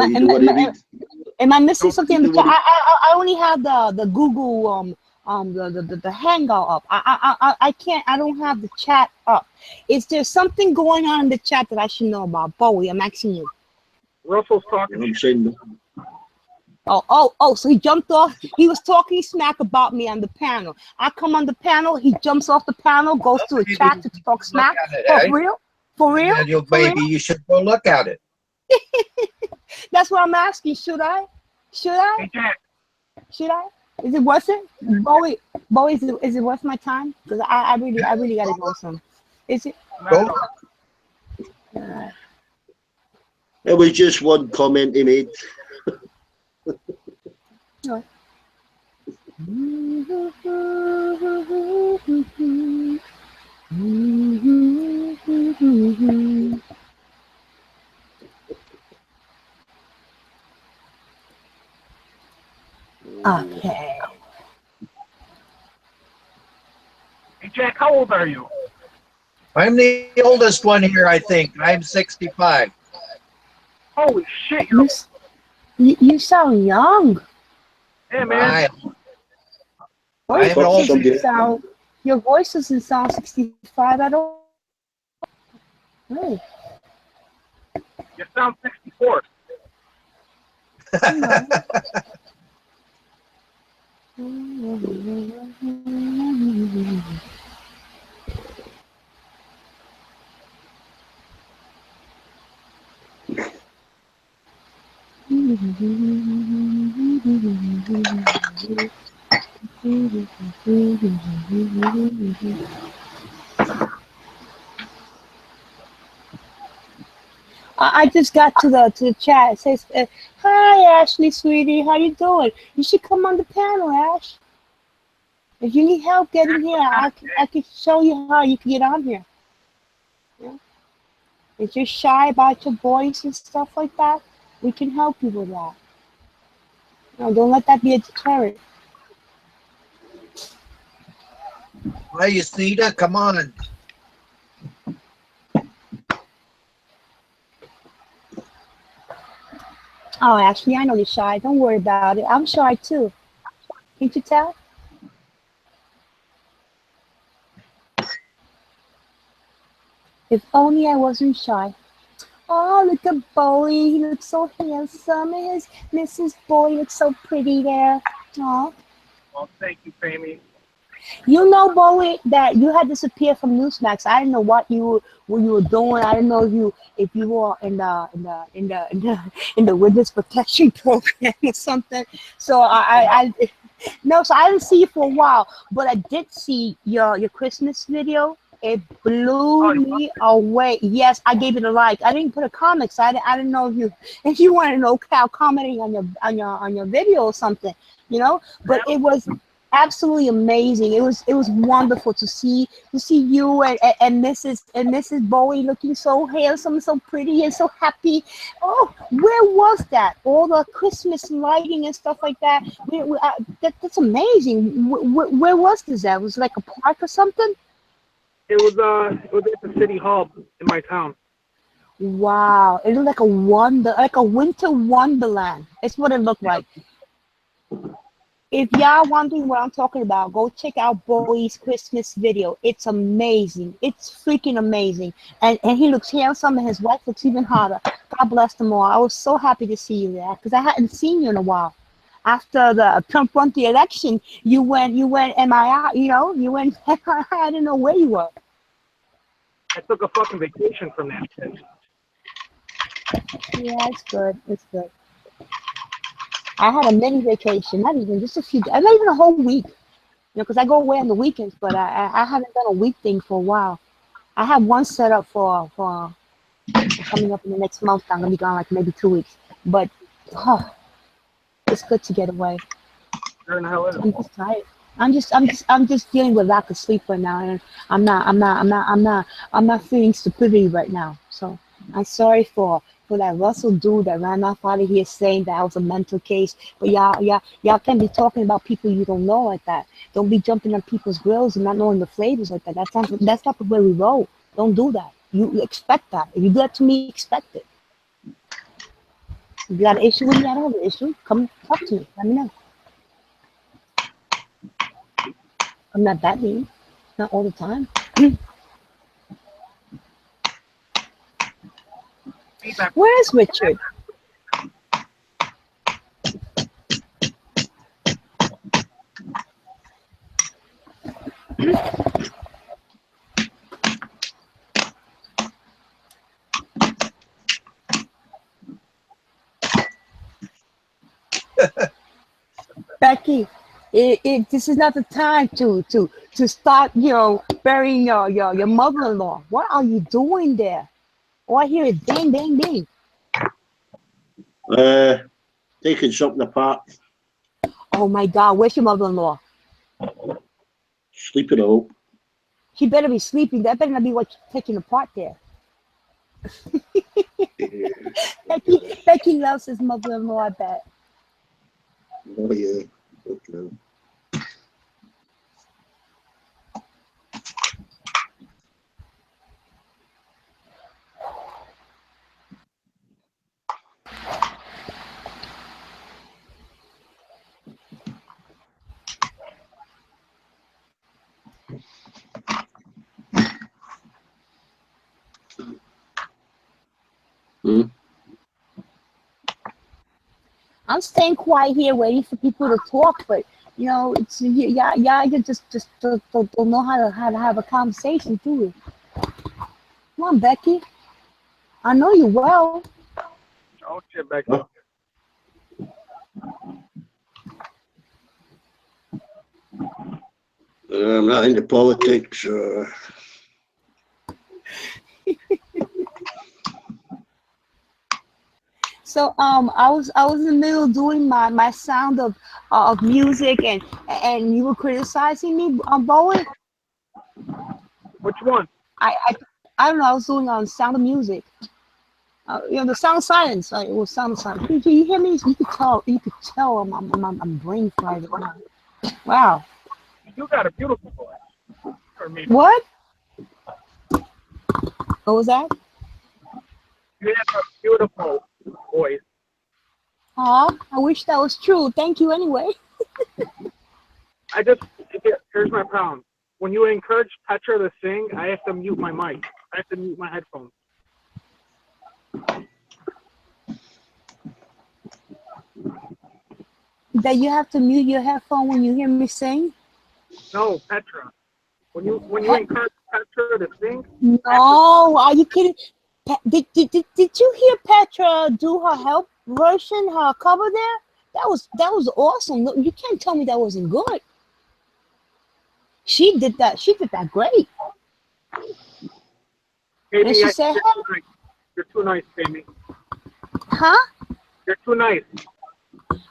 I missing something in the chat? I only have the Google the hangout up. I can't. I don't have the chat up. Is there something going on in the chat that I should know about? Bowie, I'm asking you. Russell's talking. I'm saying. Oh, so he jumped off. He was talking smack about me on the panel. I come on the panel, he jumps off the panel, goes to a chat to talk smack. For real? For real? Yeah, maybe you should go look at it. That's what I'm asking. Should I? Should I? Hey, Jack. Should I? Is it worth it? Bowie, is it worth my time? Because I really gotta go some. Is it? Go. It was just one comment he made. No. Okay. Hey, Jack, how old are you? I'm the oldest one here, I think. I'm 65. Holy shit, You sound young. Yeah, man. Your voice doesn't sound 65 at all. Really? You sound 64. I just got to the chat. It says, "Hi, Ashley, sweetie. How you doing? You should come on the panel, Ash. If you need help getting here, I can show you how you can get on here. Yeah. If you're shy about your voice and stuff like that, we can help you with that. No, don't let that be a deterrent." Hi, Yasita, come on. Oh, Ashley, I know you're shy. Don't worry about it. I'm shy too. Can't you tell? If only I wasn't shy. Oh, look at Bowie. He looks so handsome. And his Mrs. Bowie looks so pretty there. Oh. Well, thank you, Amy. You know, Bowie, that you had disappeared from Newsmax. I didn't know what you were doing. I didn't know if you were in the witness protection program or something. So so I didn't see you for a while, but I did see your Christmas video. It blew me away. Yes, I gave it a like. I didn't put a comment. So I didn't know if you wanted to know Cal commenting on your video or something, you know. But it was absolutely amazing. It was wonderful to see you and Mrs. Bowie looking so handsome, so pretty, and so happy. Oh, where was that? All the Christmas lighting and stuff like that. That's amazing. Where was this at? Was it like a park or something? It was at the city hub in my town. Wow, it looked like a winter wonderland. It's what it looked like. If y'all wondering what I'm talking about, go check out Bowie's Christmas video. It's amazing. It's freaking amazing. And he looks handsome, and his wife looks even hotter. God bless them all. I was so happy to see you there because I hadn't seen you in a while. after the Trump won the election, you went MIA, you went, I didn't know where you were. I took a fucking vacation from that shit. Yeah, it's good. It's good. I had a mini vacation, not even just a few, not even a whole week, because I go away on the weekends, but I haven't done a week thing for a while. I have one set up for coming up in the next month. I'm gonna be gone like maybe 2 weeks, but it's good to get away. Where in the hell is it? I'm just tired. I'm just dealing with lack of sleep right now, and I'm not feeling stupidity right now. So I'm sorry for that Russell dude that ran off out of here saying that I was a mental case. But y'all can't be talking about people you don't know like that. Don't be jumping on people's grills and not knowing the flavors like that. That's not the way we roll. Don't do that. You expect that. If you do that to me, expect it. If you got an issue with me, I don't have an issue. Come talk to me. Let me know. I'm not that mean. Not all the time. Where is Richard? Becky, this is not the time to start, burying your mother-in-law. What are you doing there? Oh, I hear it ding, ding, ding. Taking something apart. Oh my God, where's your mother-in-law? Sleeping, I hope. She better be sleeping. That better not be what you're taking apart there. Becky loves his mother-in-law, I bet. Oh yeah. Okay. I'm staying quiet here, waiting for people to talk, but it's yeah. You just don't know how to have a conversation, do you? Come on, Becky. I know you well. Oh shit, Becky. Huh? I'm not into politics. So I was in the middle of doing my sound of music, and you were criticizing me, Bowen. Which one? I don't know. I was doing Sound of Music. The Sound of Silence. It was Sound of Silence. Did you hear me? You could tell. I'm brain fried right now. Wow. You got a beautiful voice. For me. What? What was that? You have a beautiful voice. Aw, I wish that was true. Thank you anyway. Here's my problem. When you encourage Petra to sing, I have to mute my mic. I have to mute my headphones. That you have to mute your headphone when you hear me sing? No, Petra. When you encourage Petra to sing. No, are you kidding? Did you hear Petra do her help version, her cover there? That was awesome. No, you can't tell me that wasn't good. She did that. She did that great. Amy, And she said, you're too nice, Amy. "Huh? You're too nice."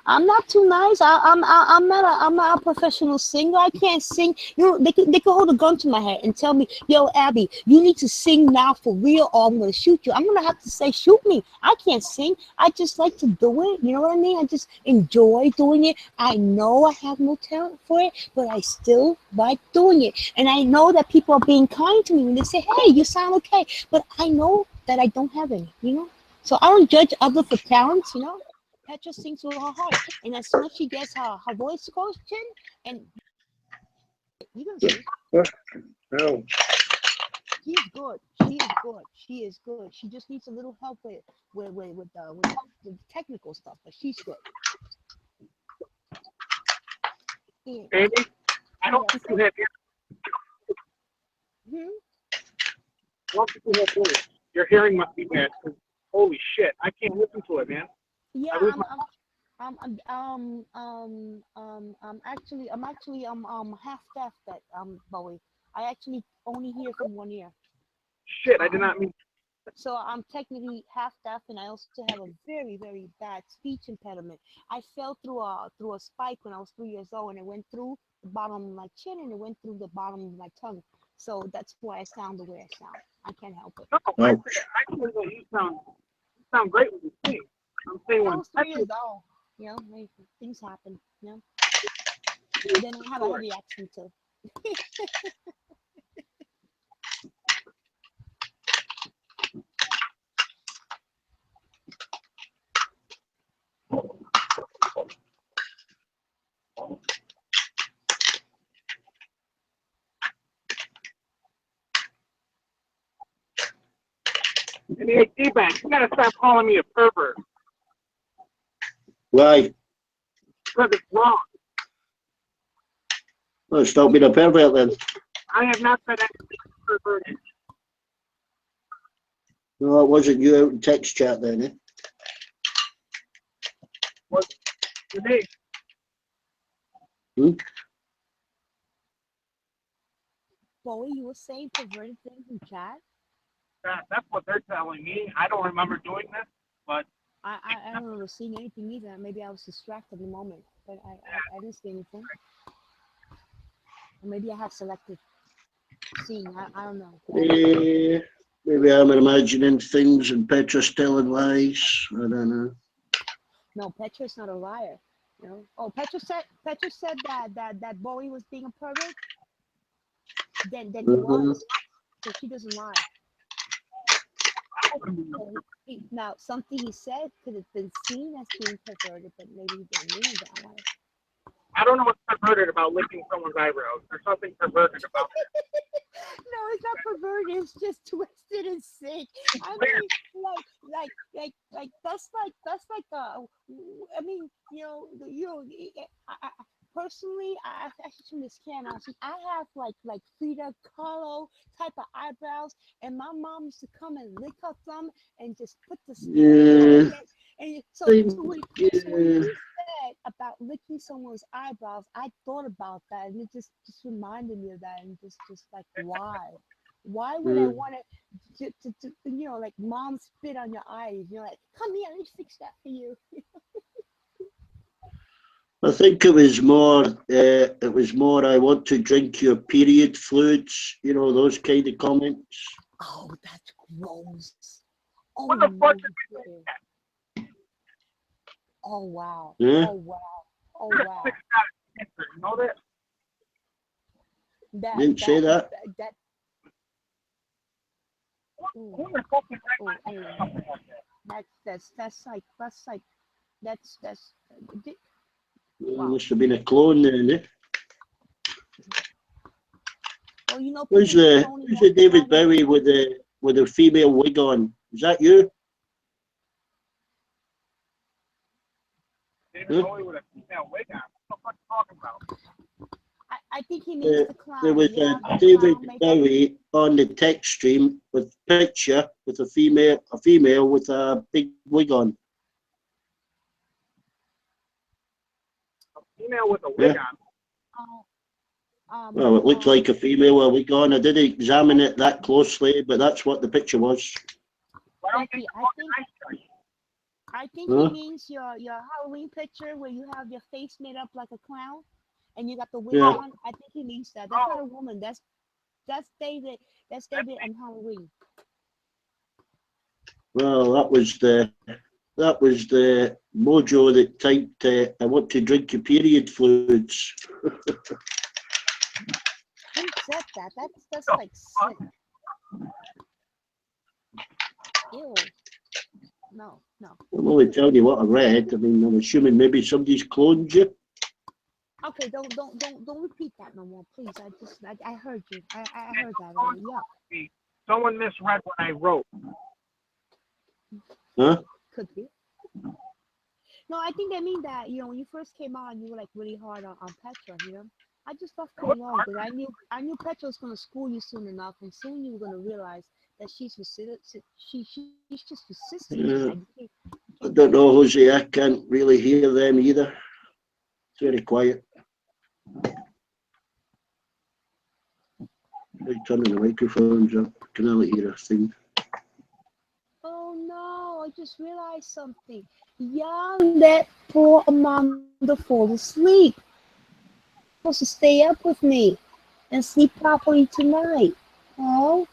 I'm not too nice. I'm not a professional singer. I can't sing. They could hold a gun to my head and tell me, "Yo, Abby, you need to sing now for real, or I'm gonna shoot you." I'm gonna have to say, "Shoot me." I can't sing. I just like to do it. You know what I mean? I just enjoy doing it. I know I have no talent for it, but I still like doing it. And I know that people are being kind to me when they say, "Hey, you sound okay," but I know that I don't have any. So I don't judge others for talents. Petra sings with her heart, and as soon as she gets her voice question, and you don't see, No. she's good. She is good. She is good. She just needs a little help with the technical stuff, but she's good. Yeah. Baby, I don't Yes. think you have ears. Hmm? I don't think you have ears. Your hearing must be bad. 'Cause holy shit, I can't listen to it, man. Yeah, I lose I'm actually half deaf. That Bowie. I actually only hear from one ear. shit. I did not mean. So I'm technically half deaf, and I also have a very, very bad speech impediment. I fell through a spike when I was 3 years old, and it went through the bottom of my chin, and it went through the bottom of my tongue. So that's why I sound the way I sound. I can't help it. No, I feel that you sound great when you sing. I'm saying I when was 3 years old. You know, things happen. You know. Then I have a heavy accent too. And hey, D-Bank, you gotta stop calling me a pervert. Why? Because it's wrong. Well, stop being a pervert then. I have not said anything perverted. No, it wasn't you out in text chat then, eh? What today? Hmm? Bowie, you were saying perverted things in chat? That's what they're telling me. I don't remember doing this, but I don't remember seeing anything either. Maybe I was distracted in the moment, but I didn't see anything. Or maybe I have selective seeing. I don't know. Maybe I'm imagining things and Petra's telling lies. I don't know. No, Petra's not a liar. You know? Oh, Petra said that Bowie was being a pervert. Then he was. So she doesn't lie. Now, something he said could have been seen as being perverted, but maybe he didn't mean it that way. I don't know what's perverted about licking someone's eyebrows. There's something perverted about it. No, it's not perverted. It's just twisted and sick. I mean, like that's like I mean, personally, I actually this camera. I have like Frida Kahlo type of eyebrows, and my mom used to come and lick her thumb and just put the skin. And so when you said about licking someone's eyebrows, I thought about that, and it just reminded me of that, and just like why would I want to like mom spit on your eyes? You're like, come here, let me fix that for you. I think it was more. I want to drink your period fluids. You know, those kind of comments. Oh, that's gross. Oh, What the fuck did no. you say? Oh wow. Yeah. Oh wow. Oh wow. You know that? Didn't say that. Wow. Must have been a clone then, eh? Well, you know, Who's the David Bowie with the female wig on? Is that you? David Bowie with a female wig on. What the fuck are you talking about? I think he means the clown. There was a David Bowie on the text stream with picture with a female with a big wig on. A female with a wig on. Well, it looked like a female with a wig on. I didn't examine it that closely, but that's what the picture was. Becky, I think he means your Halloween picture where you have your face made up like a clown and you got the wig on. I think he means that. That's not a woman. That's David. That's David on Halloween. Well, that was the mojo that typed, I want to drink your period fluids. Who said that? That's like sick. Ew. No. I'm only telling you what I read. I mean, I'm assuming maybe somebody's cloned you. Okay, don't repeat that no more, please. I heard you. I heard that already. Yeah. Someone misread what I wrote. Huh? Could be. No, I think they mean that, when you first came on, you were like really hard on Petra. I just left her alone because I knew Petra was gonna school you soon enough, and soon you were gonna realize that she's she's just persistent. Yeah. I don't know, Jose. I can't really hear them either. It's very quiet. Like turning the microphones up. Can I hear a thing? Oh no, I just realized something. Y'all let poor Amanda fall asleep. Supposed to stay up with me and sleep properly tonight. Oh,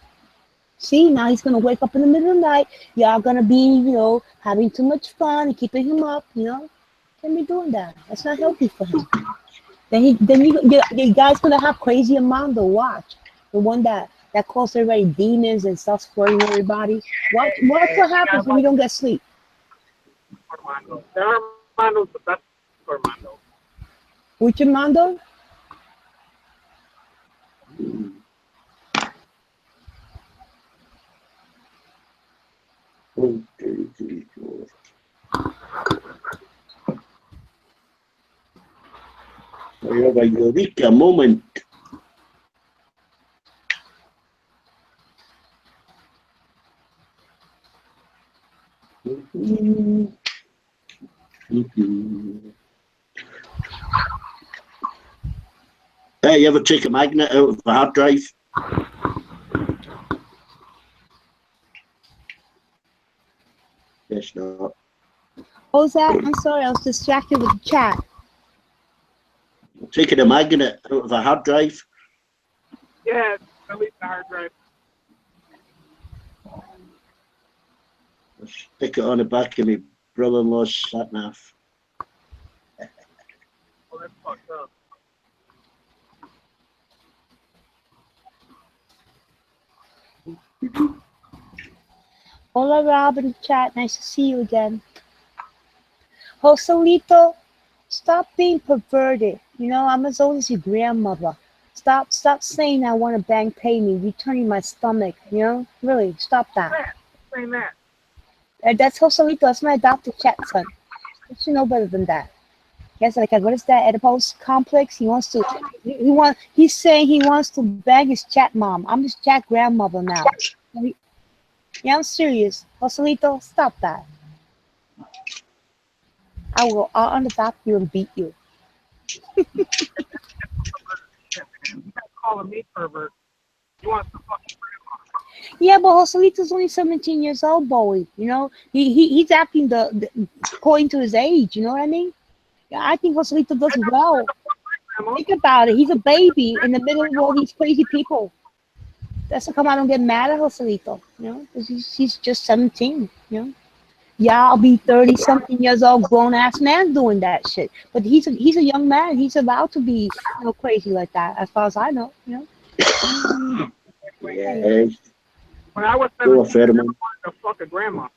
see, now he's gonna wake up in the middle of the night. Y'all gonna be, having too much fun and keeping him up. Can't be doing that. That's not healthy for him. Then you guys gonna have crazy Amanda. Watch the one that calls everybody demons and starts flirting with everybody. Watch what happens when we don't get sleep. Armando. Armando's the best Armando. Which Armando? One, two, three, four. I have a eureka moment. Hey, you ever take a magnet out of a hard drive? Yes, not. What was that? I'm sorry, I was distracted with the chat. Taking a magnet out of a hard drive? Yeah, at least the hard drive. Stick it on the back of my brother-in-law's sat nav. Oh, that's fucked up. Hola, Rob in the chat. Nice to see you again. Joselito, stop being perverted. I'm as old as your grandmother. Stop saying I want to bang pay me. You're turning my stomach. Really, stop that. Saying that. That's Joselito. That's my adopted chat son. You should know better than that. Yes, like what is that? Oedipus complex. He's saying he wants to bang his chat mom. I'm his chat grandmother now. Yeah, I'm serious. Joselito, stop that. I'll unadopt you and beat you. You're calling me pervert. You want to fucking Yeah, but Joselito's only 17 years old, Bowie. He's acting according to his age. You know what I mean? Yeah, I think Joselito does well. Think about it. He's a baby in the middle of all these crazy people. That's how come I don't get mad at Joselito. Because he's just 17. Yeah, I'll be 30-something years old, grown-ass man doing that shit. But he's a young man. He's allowed to be crazy like that, as far as I know. Yeah. When I was 17, I wanted to fuck a grandma.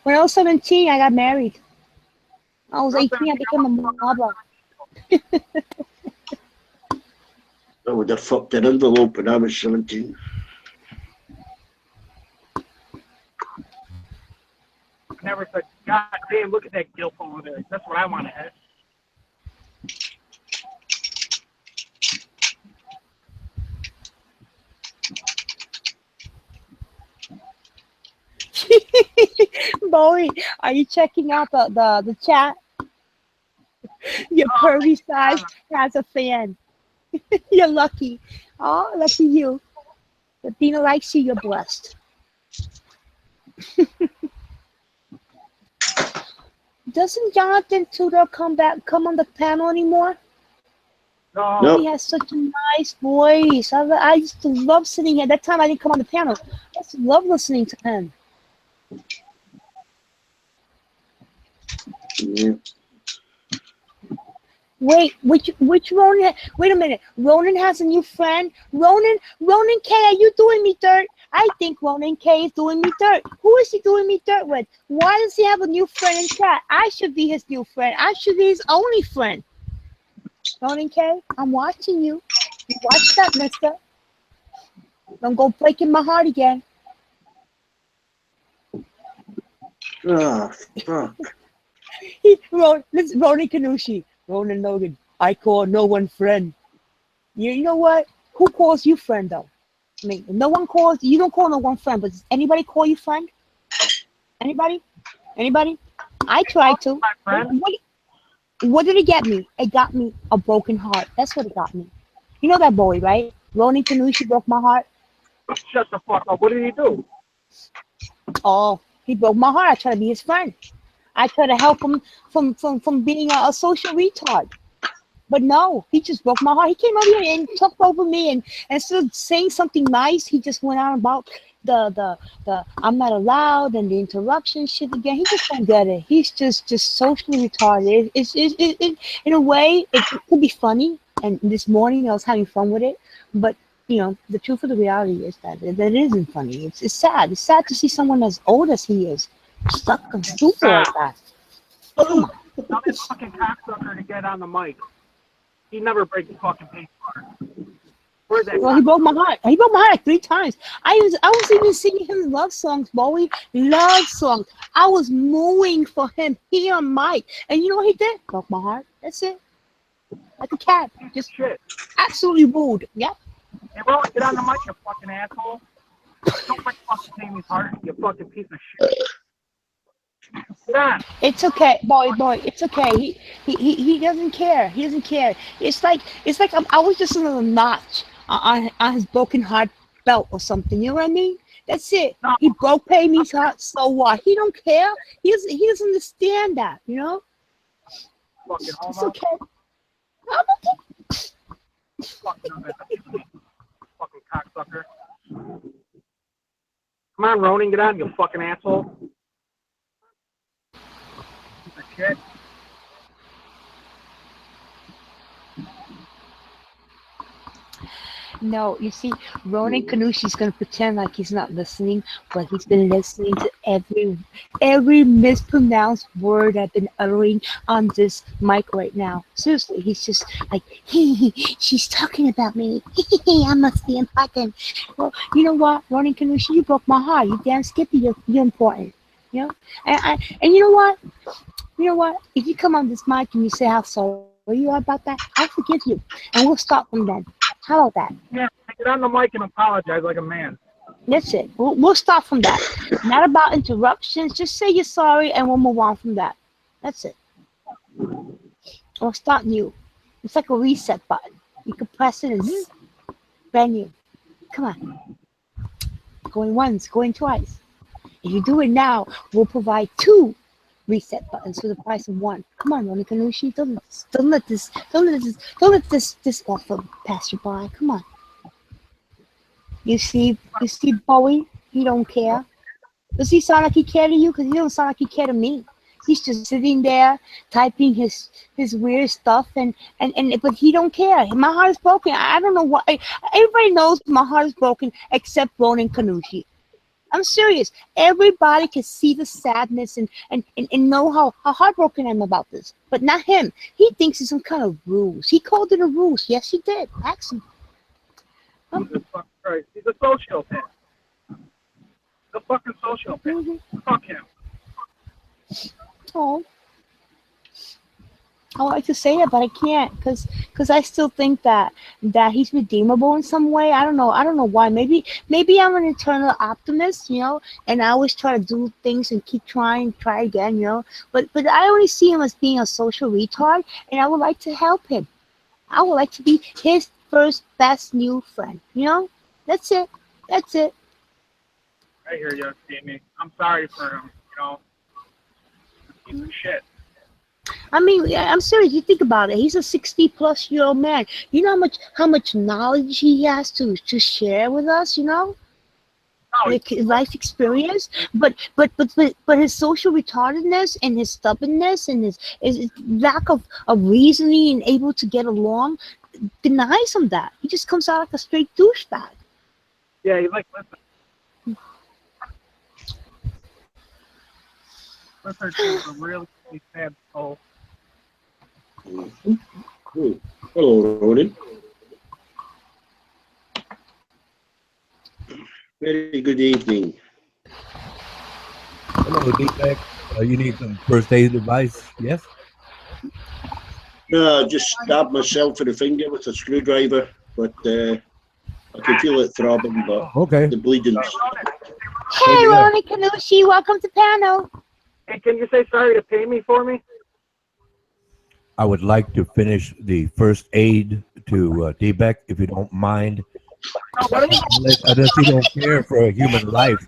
When I was 17, I got married. I was 18, I became a mother. I would have fucked an envelope when I was 17. I never said, God damn, look at that gilf over there. That's what I want to have. Bowie, are you checking out the chat? Your pervy size has a fan. You're lucky. Oh, lucky you. But Dina likes you, you're blessed. Doesn't Jonathan Tudor come on the panel anymore? No. He has such a nice voice. I used to love sitting here. That time I didn't come on the panel. I just love listening to him. Yeah. Wait, which Ronan? Wait a minute. Ronan has a new friend. Ronan K, are you doing me dirt? I think Ronan K is doing me dirt. Who is he doing me dirt with? Why does he have a new friend in chat? I should be his new friend. I should be his only friend. Ronan K, I'm watching you. You watch that, mister. Don't go breaking my heart again. Oh, fuck. He wrote, this is Ronan Kanushi, Ronan Logan. I call no one friend. You know what? Who calls you friend though? I mean, no one calls. You don't call no one friend, but does anybody call you friend? Anybody? Anybody? I tried to. What did it get me? It got me a broken heart. That's what it got me. You know that boy, right? Ronan Kanushi broke my heart. Shut the fuck up. What did he do? Oh, he broke my heart. I tried to be his friend. I tried to help him from being a social retard. But no, he just broke my heart. He came over here and talked over me, and instead of saying something nice, he just went on about the I'm not allowed and the interruption shit again. He just don't get it. He's just socially retarded. It's in a way it could be funny. And this morning I was having fun with it, but you know the truth of the reality is that it isn't funny. It's sad. It's sad to see someone as old as he is stuck and stupid like that. Come on. Tell this fucking cocksucker to get on the mic. He never breaks the fucking pace part. Where's that? Well, he broke my heart. He broke my heart like 3 times. I was even singing him love songs, Bowie. Love songs. I was mooing for him here on mic. And you know what he did? Broke my heart. That's it. Like a cat. Just shit. Absolutely rude. Yep. Hey, bro, get on the mic, you fucking asshole. Don't break fucking Tammy's heart, you fucking piece of shit. Get on. It's okay, boy. It's okay. He doesn't care. He doesn't care. It's like I was just a little notch on his broken heart belt or something. You know what I mean? That's it. He broke Tammy's heart. So what? He don't care. He doesn't understand that. You know? Fucking It's okay. Fucking cocksucker. Come on, Ronan, get on, you fucking asshole. Piece of shit. No, you see, Ronan Kanushi's gonna pretend like he's not listening, but he's been listening to every mispronounced word I've been uttering on this mic right now. Seriously, he's just like, she's talking about me. I must be important. Well, you know what, Ronan Kanushi, you broke my heart. You damn Skippy, you're important. You know, and you know what? You know what? If you come on this mic and you say how sorry you are about that, I'll forgive you, and we'll start from then. How about that? Yeah, get on the mic and apologize like a man. That's it. We'll start from that. Not about interruptions. Just say you're sorry, and we'll move on from that. That's it. Or start new. It's like a reset button. You can press it and zzz, brand new. Come on. Going once, going twice. If you do it now, we'll provide 2 reset buttons for the price of 1. Come on, Ronan Kanushi. Don't let this offer pass you by. Come on. You see Bowie? He don't care. Does he sound like he care to you? Because he don't sound like he care to me. He's just sitting there typing his weird stuff and but he don't care. My heart is broken. I don't know why. Everybody knows my heart is broken except Ronan Kanushi. I'm serious. Everybody can see the sadness and know how heartbroken I am about this. But not him. He thinks it's some kind of ruse. He called it a ruse. Yes, he did. Ask him. Jesus fucking Christ. He's a sociopath. The fucking sociopath. Mm-hmm. Fuck him. Oh. I like to say that, but I can't, because I still think that he's redeemable in some way. I don't know why. Maybe I'm an eternal optimist, you know, and I always try to do things and keep trying, try again, you know. But I only see him as being a social retard, and I would like to help him. I would like to be his first best new friend, you know. That's it. That's it. I hear you, Jamie. I'm sorry for him, you know. Piece of shit. I mean, I'm serious. You think about it. He's a 60-plus-year-old man. You know how much knowledge he has to share with us. You know, like his life experience. But his social retardedness and his stubbornness and his lack of reasoning and able to get along denies him that. He just comes out like a straight douchebag. Yeah, he's like, listen. Listen to a really sad soul. Hello, Ronan. Very good evening. Hello, D-Tech. You need some first aid advice? Yes. No, I just stabbed myself in the finger with a screwdriver, but I can feel it throbbing, but Okay. the bleeding's... Hey, Ronnie Canucci, welcome to panel. Hey, can you say sorry to pay me for me? I would like to finish the first aid to D-Beck, if you don't mind. Unless you don't care for a human life.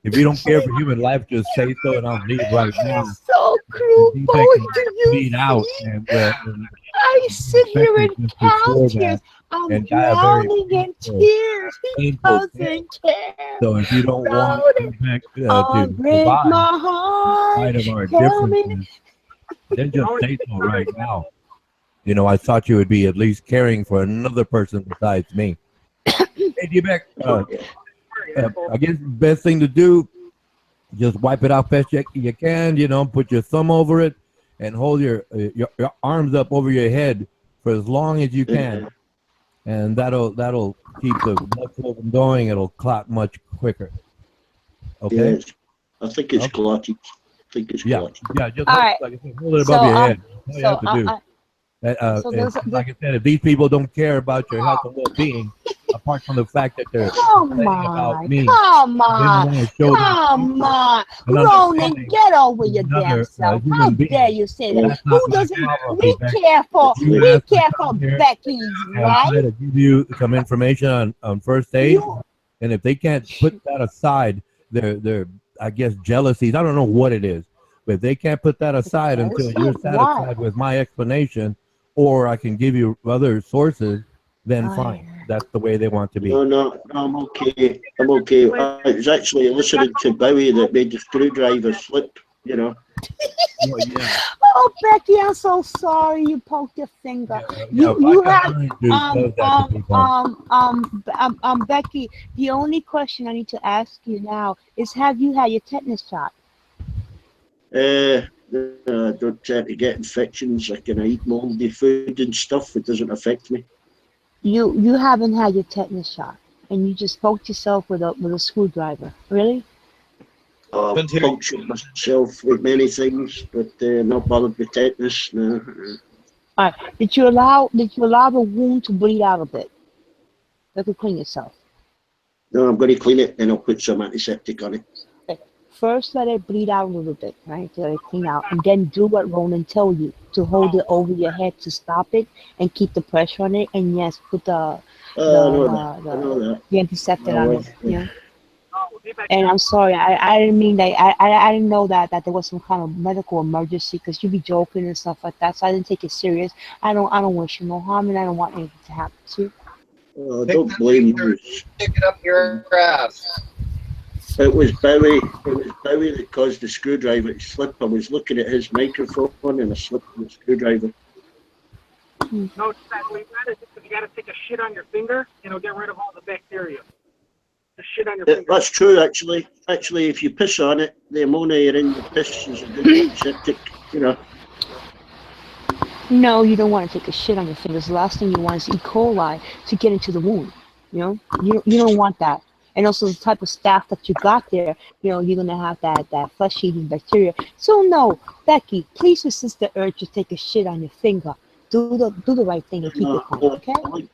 If you don't care for human life, just say so, and I'll leave right now. So cruel, D-Beck boy, can do you bleed out, see? and I sit here in just before cow tears. that, I'm and die a very drowning in painful- tears. He painful death. doesn't care. So if you don't want Ronan, D-Beck oh, to break survive, my in heart. spite of our Tell me. differences, then just say so right now. You know, I thought you would be at least caring for another person besides me. Hey, D-Beck, I guess the best thing to do, just wipe it out best you can, you know, put your thumb over it and hold your arms up over your head for as long as you can. And that'll keep the blood flow from going. It'll clot much quicker. Okay? Yes. I think it's clotted. Yeah, just All right. like I said, hold it above your head. That's all you have to do. Like I said, if these people don't care about your health and well-being, apart from the fact that they're complaining about me, Come they on, want to show come on, and Ronan, understanding get over your damn another, self. human How being. dare you say that? That's Who not my doesn't? problem, We Beck. care for, You we asked me care to for come here Becky's, and try right? to give you some information on first aid, and if they can't put that aside, they're I guess jealousies. I don't know what it is, but they can't put that aside until you're satisfied with my explanation, or I can give you other sources. Then fine, that's the way they want to be. No, I'm okay. I'm okay. I was actually listening to Bowie that made the screwdriver slip, you know. Oh, Becky, I'm so sorry you poked your finger. You have Becky. The only question I need to ask you now is: have you had your tetanus shot? I don't tend to get infections. I can eat moldy food and stuff. It doesn't affect me. You haven't had your tetanus shot, and you just poked yourself with a screwdriver. Really? I've punctured myself with many things, but not bothered with tetanus. No. All right. Did you allow the wound to bleed out a bit? You could clean yourself. No, I'm going to clean it, and I'll put some antiseptic on it. Okay. First, let it bleed out a little bit, right? Let it clean out, and then do what Ronan told you to hold it over your head to stop it and keep the pressure on it. And yes, put the antiseptic on it. Yeah. And I'm sorry, I didn't mean that. I didn't know that there was some kind of medical emergency, because you be joking and stuff like that. So I didn't take it serious. I don't wish you no harm, and I don't want anything to happen to you. Don't blame you. Stick it up your ass. It was Bowie that caused the screwdriver to slip. I was looking at his microphone and I slipped the screwdriver. No, it's that way. You got to take a shit on your finger, and it'll get rid of all the bacteria. The shit on your finger. That's true, actually. Actually, if you piss on it, the ammonia in the piss is a good antiseptic, you know. No, you don't want to take a shit on your fingers. The last thing you want is E. coli to get into the wound. You know, you don't want that. And also the type of staff that you got there, you know, you're gonna have that flesh-eating bacteria. So no, Becky, please resist the urge to take a shit on your finger. Do the right thing and keep it clean, okay?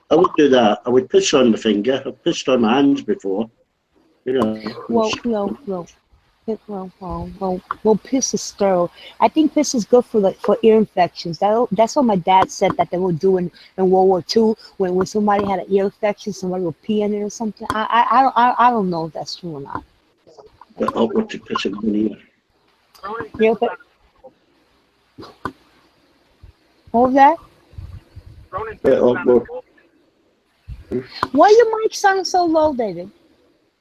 I would do that. I would piss on the finger. I've pissed on my hands before. You know. Well, piss is sterile. I think piss is good for ear infections. That's what my dad said that they would do in World War II when somebody had an ear infection, somebody would pee in it or something. I don't know if that's true or not. But I'll go to piss in my ear. Yeah, but what was that? Why your mic sound so low, David?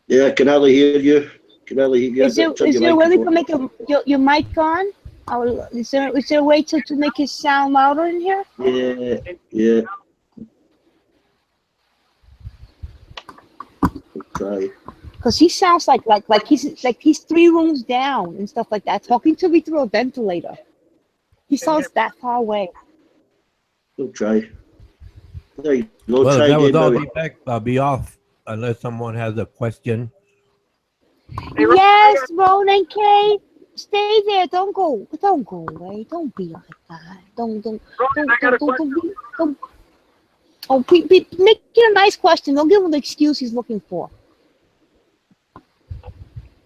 Yeah, I can hardly hear you. Is there a way we can make your mic on? Is there a way to make it sound louder in here? Yeah. Try. Because he sounds like he's 3 rooms down and stuff like that, talking to me through a ventilator. He sounds that far away. We'll try. There you go. Well, try that was again, all. Bowie. I'll be off unless someone has a question. Yes, Ronan K. stay there. Don't go away. Don't be like that. Don't. Oh, make it a nice question. Don't give him the excuse he's looking for.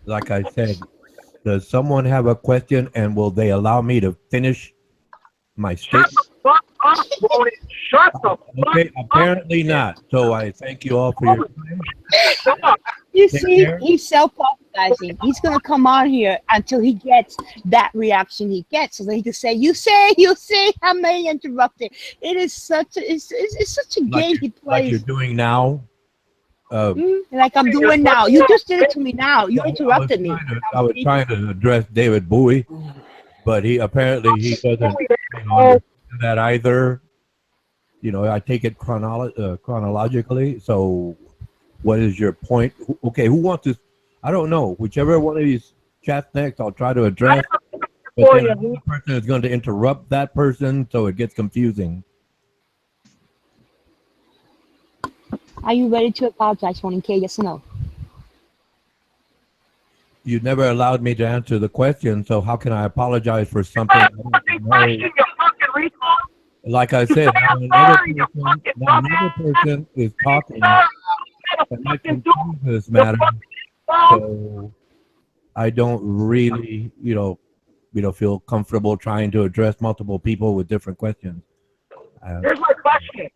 Like I said, does someone have a question, and will they allow me to finish my statement? Fuck up, Ronan. Shut the Okay, fuck apparently not. So I thank you all for your time. up. You Take see, care. he's self-publicizing. He's gonna come on here until he gets that reaction he gets, so that he can say, "You say, I may interrupted." It is such a, it's such a game he Like you're plays. doing now. Like I'm doing now. You just did it to me now. You I was interrupted me. trying to address David Bowie, but he apparently he doesn't understand that either. You know, I take it chronologically. So, what is your point? Okay, who wants to? I don't know. Whichever one of these chats next, I'll try to address. But then another person is going to interrupt that person, so it gets confusing. Are you ready to apologize, Ronan K? Yes or no? You never allowed me to answer the question, so how can I apologize for something I don't know? Like I said, now another person is talking, and that confuses this matter. So I don't really, feel comfortable trying to address multiple people with different questions. Here's my question.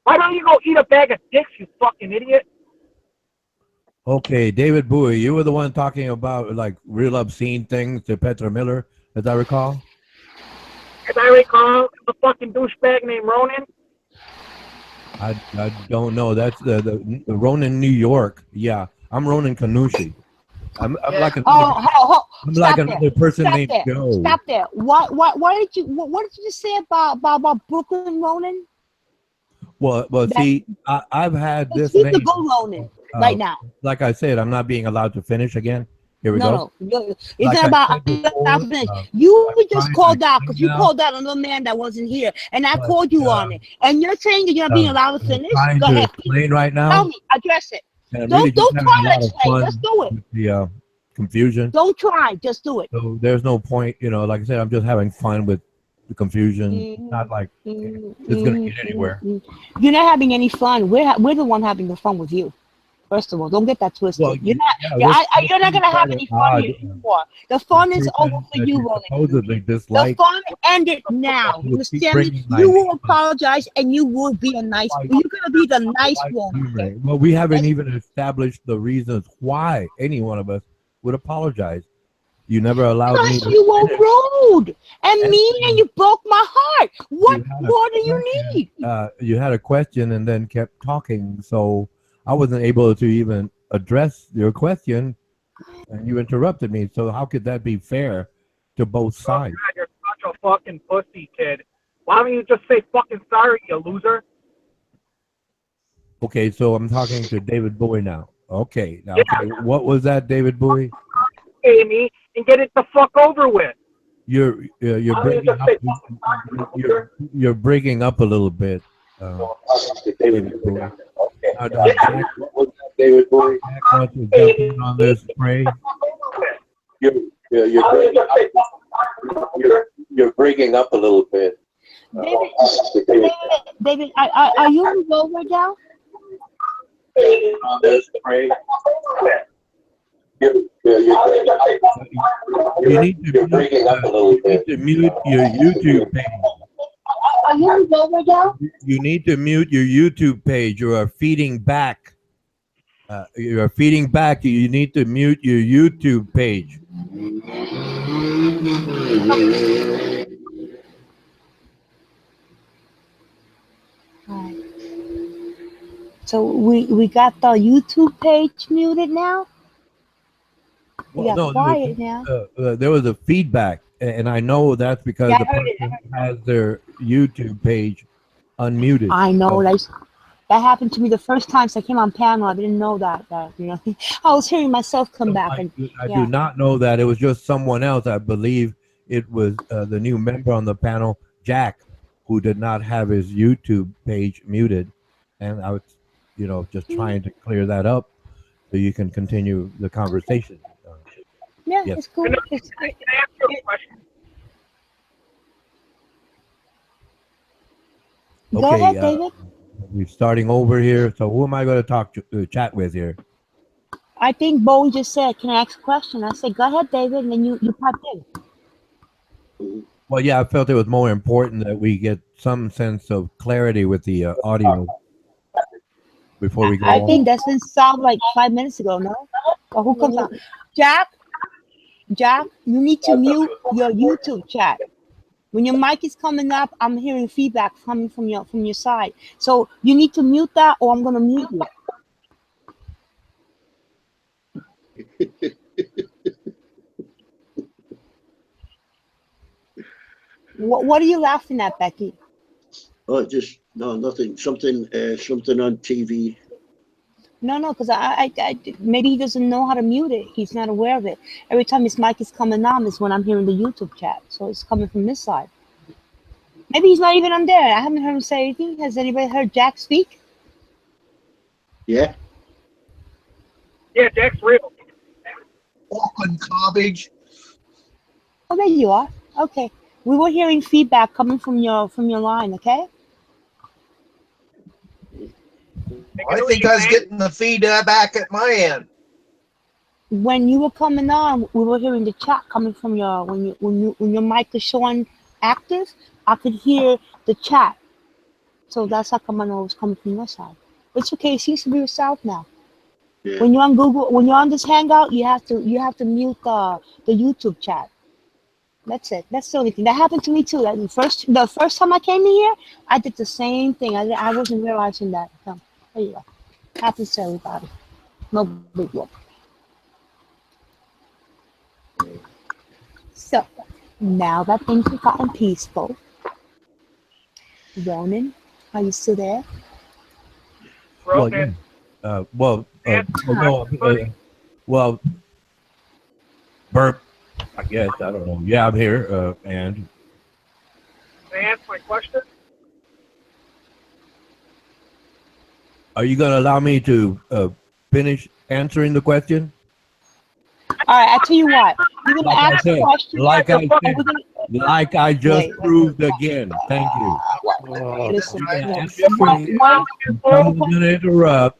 Why don't you go eat a bag of dicks, you fucking idiot? Okay, David Bowie, you were the one talking about like real obscene things to Petra Miller, as I recall. As I recall, the fucking douchebag named Ronan. I don't know. That's the Ronan, New York. Yeah, I'm Ronan Kanushi. I'm like another person named Joe. Stop there. What did you just say about Brooklyn Ronan? Well, see, I've had this He's name. the go Ronan right now. Like I said, I'm not being allowed to finish again. Here we go. No, it's Like not about before, you were just called out because you now. called out another man that wasn't here, and I called you on it. And you're saying that you're not being allowed to finish. Trying Go to ahead. explain right now. Tell me, address it. And I'm Don't really just having try a to lot of explain. fun Just do it. with the confusion. Don't try. Just do it. So there's no point, like I said, I'm just having fun with the confusion. Not like it's going to get anywhere. You're not having any fun. We're the one having the fun with you. First of all, don't get that twisted. Well, you're not going to have any fun here anymore. The fun is over for you, Ronan. Supposedly The dislike. fun ended now. You understand me? You will apologize and you will be a nice. You're going to be the nice one. Well, we haven't even established the reasons why any one of us would apologize. You never allowed me to. You were rude and mean, and you broke my heart. What more do you need? You had a question and then kept talking, so I wasn't able to even address your question, and you interrupted me. So how could that be fair to both sides? God, you're such a fucking pussy, kid. Why don't you just say fucking sorry, you loser? Okay, so I'm talking to David Bowie now. Okay, now okay, what was that, David Bowie? Amy, and get it the fuck over with. You're breaking up. You're breaking up a little bit. David Bowie. David Bowie. Jack wants to jump in on this spray. You're breaking up a little bit. David, are you on the road right now? On this spray. You need to mute your YouTube page. Are you on the road right now? You need to mute your YouTube page. You are feeding back. You are feeding back. You need to mute your YouTube page. Right. So we got the YouTube page muted now? Well, no, quiet now. There was a feedback, and I know that's because the person has their YouTube page unmuted. I know, that happened to me the first time I came on panel. I didn't know that I was hearing myself come back. I do not know that. It was just someone else. I believe it was the new member on the panel, Jack, who did not have his YouTube page muted, and I was, just trying to clear that up so you can continue the conversation. Yeah, Yes. it's cool. Can I It's, ask you a question? Go Okay, ahead, David. we're starting over here. So who am I going to chat with here? I think Bowie just said, "Can I ask a question?" I said, "Go ahead, David," and then you popped in. Well, yeah, I felt it was more important that we get some sense of clarity with the audio before we go I on. think that's been solved like 5 minutes ago. No, or who comes on? Jack, you need to mute your YouTube chat. When your mic is coming up, I'm hearing feedback coming from your side. So you need to mute that, or I'm gonna mute you. What are you laughing at, Becky? Oh, just no, nothing. Something on TV. No, because I maybe he doesn't know how to mute it. He's not aware of it. Every time his mic is coming on is when I'm hearing the YouTube chat. So it's coming from this side. Maybe he's not even on there. I haven't heard him say anything. Has anybody heard Jack speak? Yeah. Yeah, Jack's real. Auckland cabbage. Oh, there you are. Okay. We were hearing feedback coming from your line, okay? I think I was getting the feedback at my end. When you were coming on, we were hearing the chat coming from your when your mic is showing active, I could hear the chat. So that's how come I know it was coming from your side. It's okay, it seems to be yourself now. Yeah. When you're on Google, when you're on this hangout, you have to mute the YouTube chat. That's it. That's the only thing. That happened to me too. Like the first time I came in here, I did the same thing. I wasn't realizing that. So, there you go. Happens to everybody. No big deal. So now that things have gotten peaceful, Ronan, are you still there? Well, yeah. Well, burp. I guess I don't know. Yeah, I'm here. And Can I ask my question? are you going to allow me to finish answering the question? All right, I tell you what. You're gonna Like ask I said, questions. like I just proved again. Thank you. Listen, Someone's going to interrupt,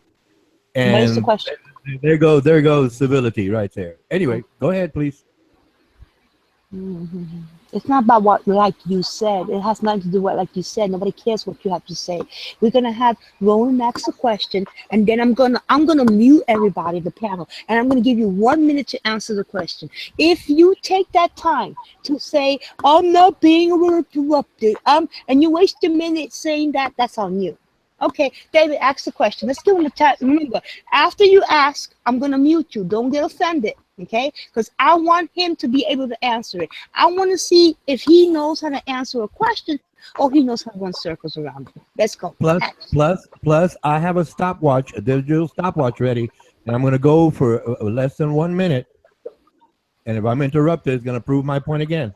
what is the and question? there goes civility right there. Anyway, go ahead, please. Mhm. It's not about what like you said. It has nothing to do with like you said. Nobody cares what you have to say. We're gonna have Roland ask a question, and then I'm gonna mute everybody, the panel, and I'm gonna give you 1 minute to answer the question. If you take that time to say I'm not being interrupted, and you waste a minute saying that, that's on you. Okay, David, ask the question. Let's give him the time. Remember, after you ask, I'm gonna mute you. Don't get offended, okay? Because I want him to be able to answer it. I want to see if he knows how to answer a question or he knows how to run circles around it. Let's go. Plus, I have a stopwatch, a digital stopwatch ready, and I'm going to go for less than 1 minute. And if I'm interrupted, it's going to prove my point again.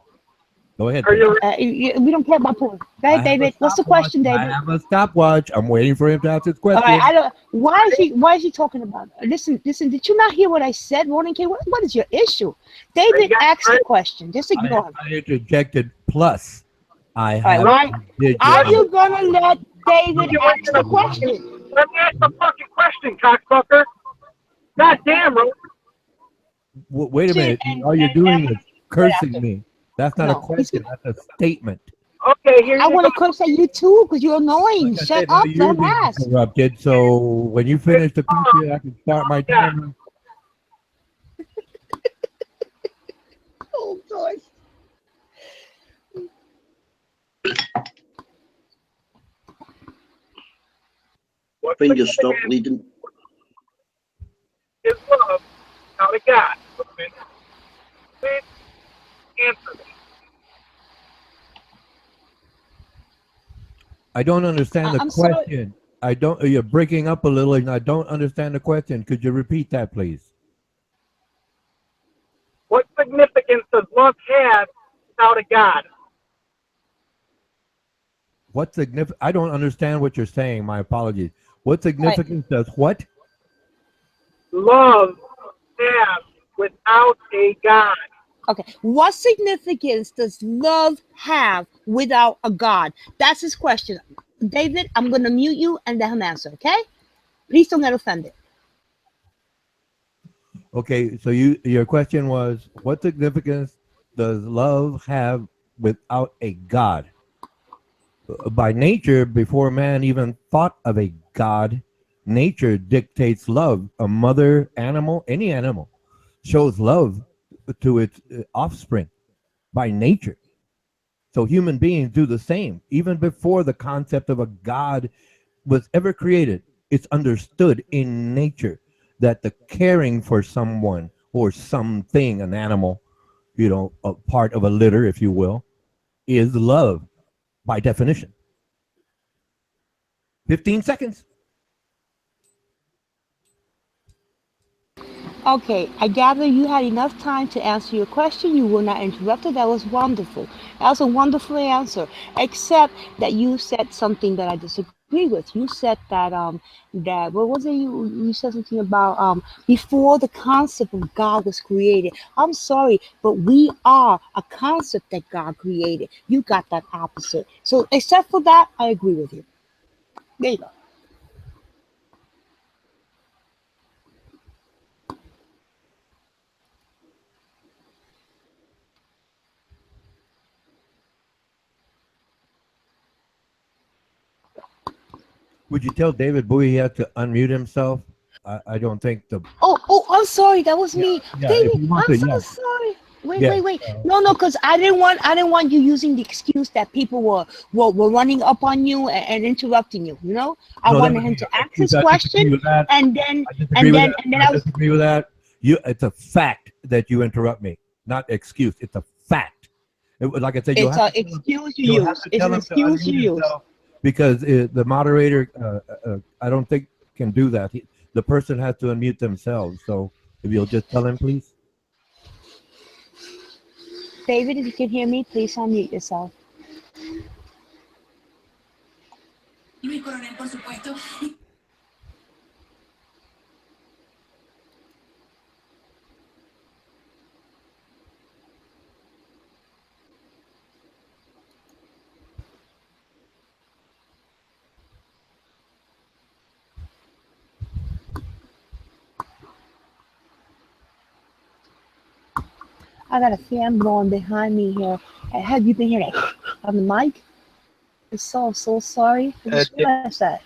Go ahead. We don't care about point. Go ahead, David. What's the question, David? I have a stopwatch. I'm waiting for him to ask his question. All right, I don't. Why is he talking about it? Listen. Did you not hear what I said, Ronan K? What is your issue? David asked the question. Just ignore him. I interjected. Plus, I have. All right. Are you gonna let David ask the question? Let me ask the fucking question, cocksucker. God damn, bro. Wait a minute. All you're doing is cursing me. That's not a question. That's a statement. Okay, here I want to curse at you too because you're annoying. Like Shut up, you're being dumbass. interrupted. So when you finish the question, I can start my timer. Oh God. Fingers stop bleeding. His love, out of God. Please answer me. I don't understand the I'm question. I don't. You're breaking up a little, and I don't understand the question. Could you repeat that, please? What significance does love have without a God? What significant? I don't understand what you're saying. My apologies. What significance does what? Love have without a God? Okay. What significance does love have without a God? That's his question. David, I'm going to mute you and let him answer, okay? Please don't get offended. Okay, so your question was, what significance does love have without a God? By nature, before man even thought of a God, nature dictates love. A mother animal, any animal, shows love to its offspring by nature. So human beings do the same. Even before the concept of a God was ever created, it's understood in nature that the caring for someone or something, an animal, a part of a litter, if you will, is love by definition. 15 seconds. Okay, I gather you had enough time to answer your question. You were not interrupted. That was wonderful. That was a wonderful answer, except that you said something that I disagree with. You said that what was it? You said something about before the concept of God was created. I'm sorry, but we are a concept that God created. You got that opposite. So except for that, I agree with you. There you go. Would you tell David Bowie he had to unmute himself? I don't think the. Oh, I'm sorry. That was me. Yeah, if David, you want I'm to, so yeah. sorry. Yeah. Wait. No, because I didn't want you using the excuse that people were running up on you and interrupting you. You know, I No, that wanted would him be to an ask excuse. his I disagree question, with that. and then I disagree with that. I I was. disagree with that. It's a fact that you interrupt me, not excuse. It's a fact. Like I said, It's an excuse you use. It's an excuse you use. because the moderator, I don't think can do that. The person has to unmute themselves. So if you'll just tell him, please. David, if you can hear me, please unmute yourself. I got a fan blowing behind me here. Have you been hearing that on the mic? It's so sorry. I just realized that.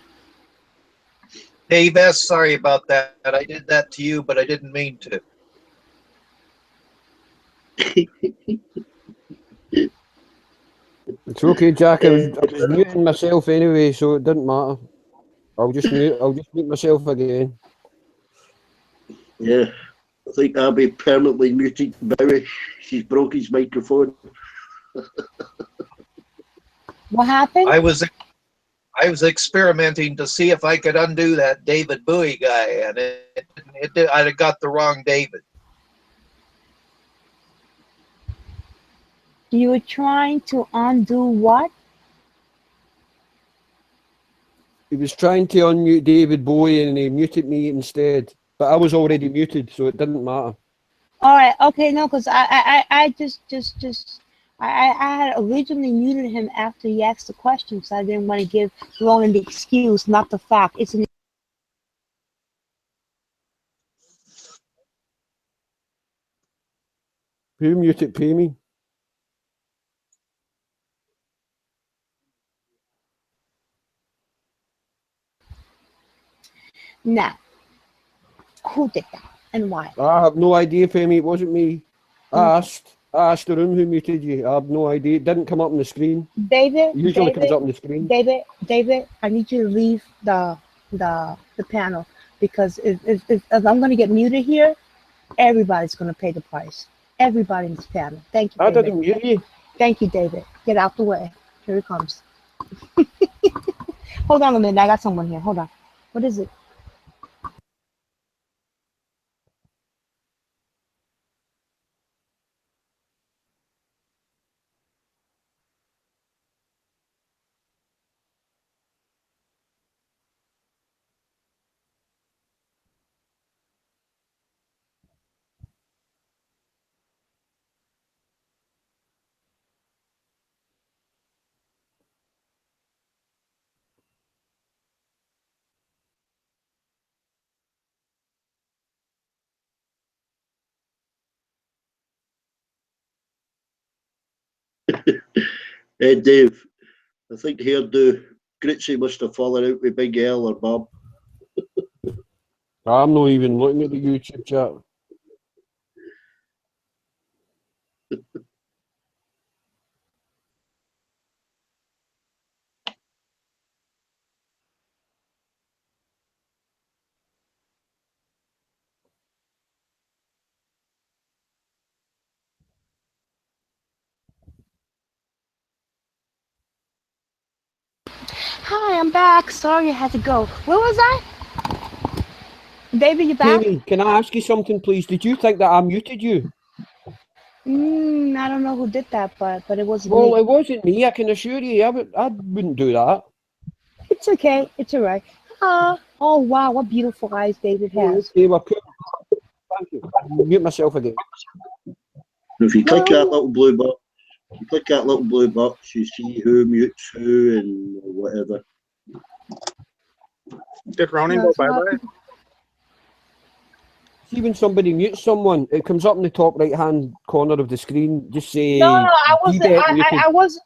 Dave S., sorry about that. I did that to you, but I didn't mean to. It's okay, Jack. I was muting myself anyway, so it didn't matter. I'll just mute myself again. Yeah, I think I'll be permanently muted Bowie. She's broke his microphone. What happened? I was experimenting to see if I could undo that David Bowie guy, and I got the wrong David. You were trying to undo what? He was trying to unmute David Bowie and he muted me instead. But I was already muted, so it didn't matter. All right, okay, no, because I had originally muted him after he asked the question, so I didn't want to give Roland the excuse, not the fact. It's an Who muted Pammy? now. Who did that and why? I have no idea, Pammy. It wasn't me. I asked the room who muted you. I have no idea. It didn't come up on the screen. David, It usually comes up on the screen. David, I need you to leave the panel because if I'm going to get muted here, everybody's going to pay the price. Everybody in this panel. Thank you, I David. didn't mute you. Thank you, David. Get out the way. Here it comes. Hold on a minute. I got someone here. Hold on. What is it? Hey, Dave, I think hairdo Gritzy must have fallen out with Big L or Bob. I'm not even looking at the YouTube chat. Hi, I'm back. Sorry I had to go. Where was I? David, you back? Jamie, can I ask you something, please? Did you think that I muted you? I don't know who did that, but it wasn't Well, me. it wasn't me. I can assure you, I wouldn't do that. It's okay. It's all right. Oh, wow. What beautiful eyes David has. Okay, well, cool. Thank you. Mute myself again. If you click that little blue box, you see who mutes who and whatever. Did Ronan go bye-bye? See, when somebody mutes someone, it comes up in the top right-hand corner of the screen. Just say, No, I wasn't. muted.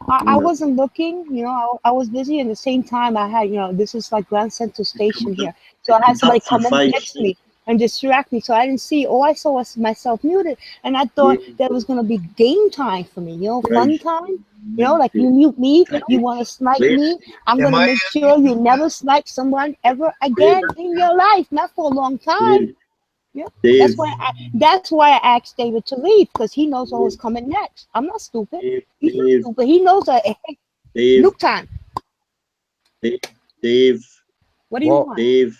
I wasn't looking. You know, I was busy. And at the same time, I had, this is like Grand Central Station here, so I had somebody come up next to me and distract me. So I didn't see. All I saw was myself muted, and I thought that was gonna be game time for me. Fun time. Like you mute me, you want to snipe me. I'm gonna make sure you never snipe someone ever again in your life, not for a long time. Yeah, that's why I asked David to leave, because he knows what was coming next. I'm not stupid. He's not stupid. He knows that. Hey, look time. Dave. What do you want? Dave.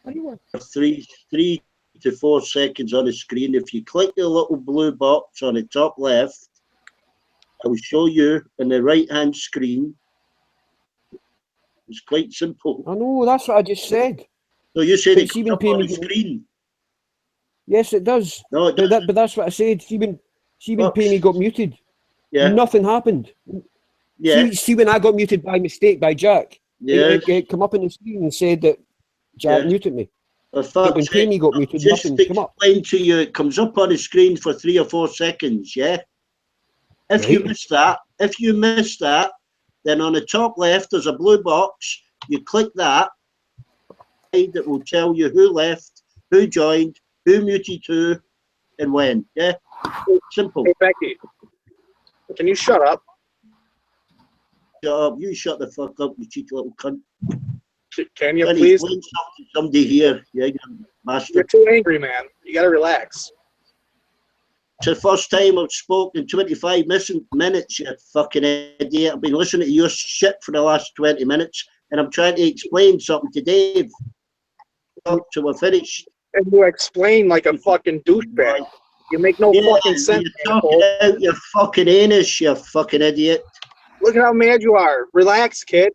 What do you want? 3 to 4 seconds on the screen. If you click the little blue box on the top left, I will show you in the right-hand screen. It's quite simple. I know, that's what I just said. So you said it comes up on the screen. Yes, it does. No, it doesn't. But that's what I said. See when Pamey got muted, nothing happened. Yeah. See when I got muted by mistake by Jack, it come up on the screen and said that Jack muted me. But when Pamey got muted, nothing come up. Just explain to you, it comes up on the screen for 3 or 4 seconds, yeah? If you miss that, then on the top left there's a blue box. You click that. That will tell you who left, who joined, who muted who, and when. Yeah, simple. Hey Becky, can you shut up? Shut up! You shut the fuck up, you cheeky little cunt. Can you please? Explain something to somebody here. Yeah, you bastard. You're too angry, man. You gotta relax. It's the first time I've spoken in 25 minutes, you fucking idiot. I've been listening to your shit for the last 20 minutes, and I'm trying to explain something to Dave. So we're finished. And you explain like a fucking douchebag. You make no fucking sense. You're talking out your fucking anus, you fucking idiot. Look at how mad you are. Relax, kid.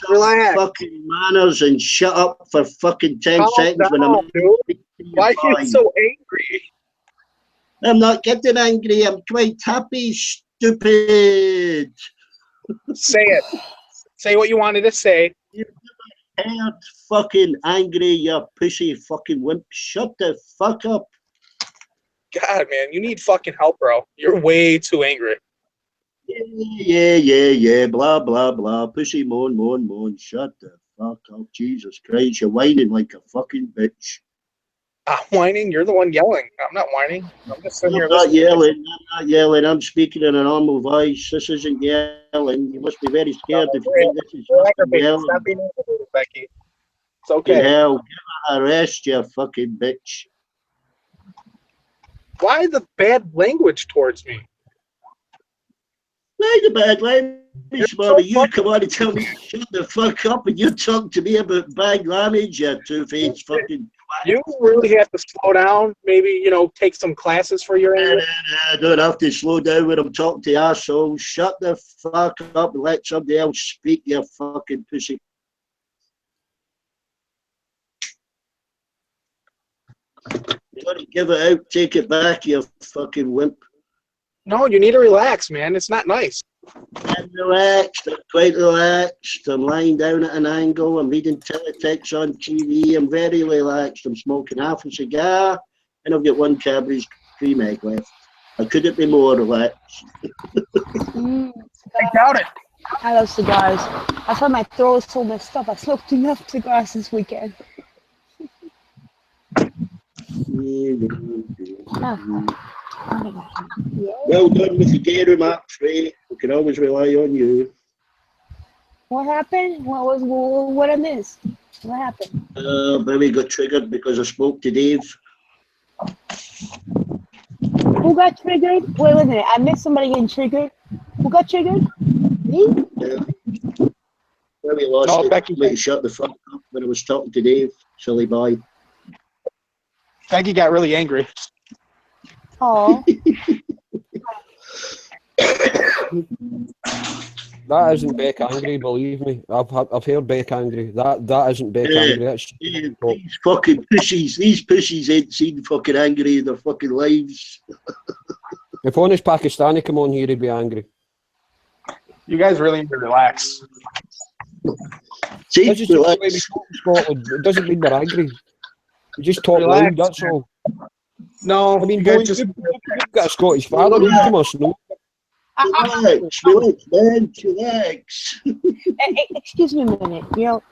Relax. Fucking manners and shut up for fucking 10 Calm seconds down, when I'm dude. Why are you so angry? I'm not getting angry. I'm quite happy, stupid. Say it. Say what you wanted to say. Tired, fucking angry, you pussy fucking wimp. Shut the fuck up. God, man, you need fucking help, bro. You're way too angry. Yeah. Blah, blah, blah. Pussy moan. Shut the fuck up. Jesus Christ, you're whining like a fucking bitch. I'm whining? You're the one yelling. I'm not whining. I'm just sitting here I'm listening. not yelling. I'm speaking in a normal voice. This isn't yelling. You must be very scared if you think this is yelling. Stop being angry, Becky. It's okay. Hell, give her a rest, you fucking bitch. Why the bad language towards me? Why the bad language, Mother? You come on and tell me to shut the fuck up, and you talk to me about bad language, you two-faced fucking. You really have to slow down. Maybe, take some classes for your anger. I don't have to slow down when I'm talking to assholes. Shut the fuck up and let somebody else speak, you fucking pussy. You gotta give it out, take it back, you fucking wimp. No, you need to relax, man. It's not nice. I'm relaxed. I'm quite relaxed. I'm lying down at an angle. I'm reading teletext on TV. I'm very relaxed. I'm smoking half a cigar, and I've got 1 Cadbury's cream egg left. I couldn't be more relaxed. I doubt it. I love cigars. That's why my throat is so messed up. I smoked enough cigars this weekend. Well done with the gear remarks, Ray. We can always rely on you. What happened? What I missed? What happened? Billy got triggered because I spoke to Dave. Who got triggered? Wait a minute. I missed somebody getting triggered. Who got triggered? Me? Billy lost No, it. Becky. Let me shut the fuck up when I was talking to Dave. Silly boy. Becky got really angry. Oh. That isn't Beck angry, believe me. I've heard Beck angry. That isn't Beck angry. That's These fucking pussies ain't seen fucking angry in their fucking lives. if honest Pakistani come on here, he'd be angry. You guys really need to relax. See, That's just the way we relax. talk in Scotland. It doesn't mean we're angry. We just talk Relax, loud, that's man. all. No, I mean, you boy, guys just you've got a Scottish father, you must know. Relax, man, relax. Excuse me a minute. You know,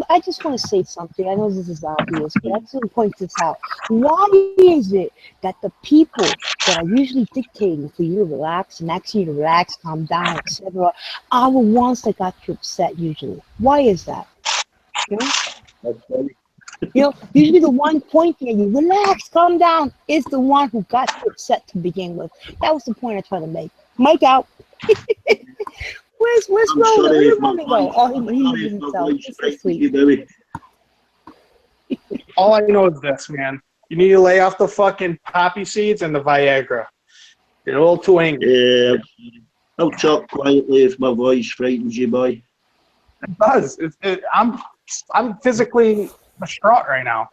I just want to say something. I know this is obvious, but I just want to point this out. Why is it that the people that are usually dictating for you to relax and asking you to relax, calm down, etc., are the ones that got you upset usually? Why is that? You know? That's funny. You know, usually the one pointing at you, relax, calm down, is the one who got you upset to begin with. That was the point I tried to make. Mike out. Where's I'm Roland? sorry Where's if my Roland go? voice, Oh, I'm he sorry moved if my himself. voice He's so frightens sweet. you, Billy. all I know is this, man. You need to lay off the fucking poppy seeds and the Viagra. You're a little too angry. Yeah, I'll talk quietly if my voice frightens you, boy. It does. I'm physically distraught right now.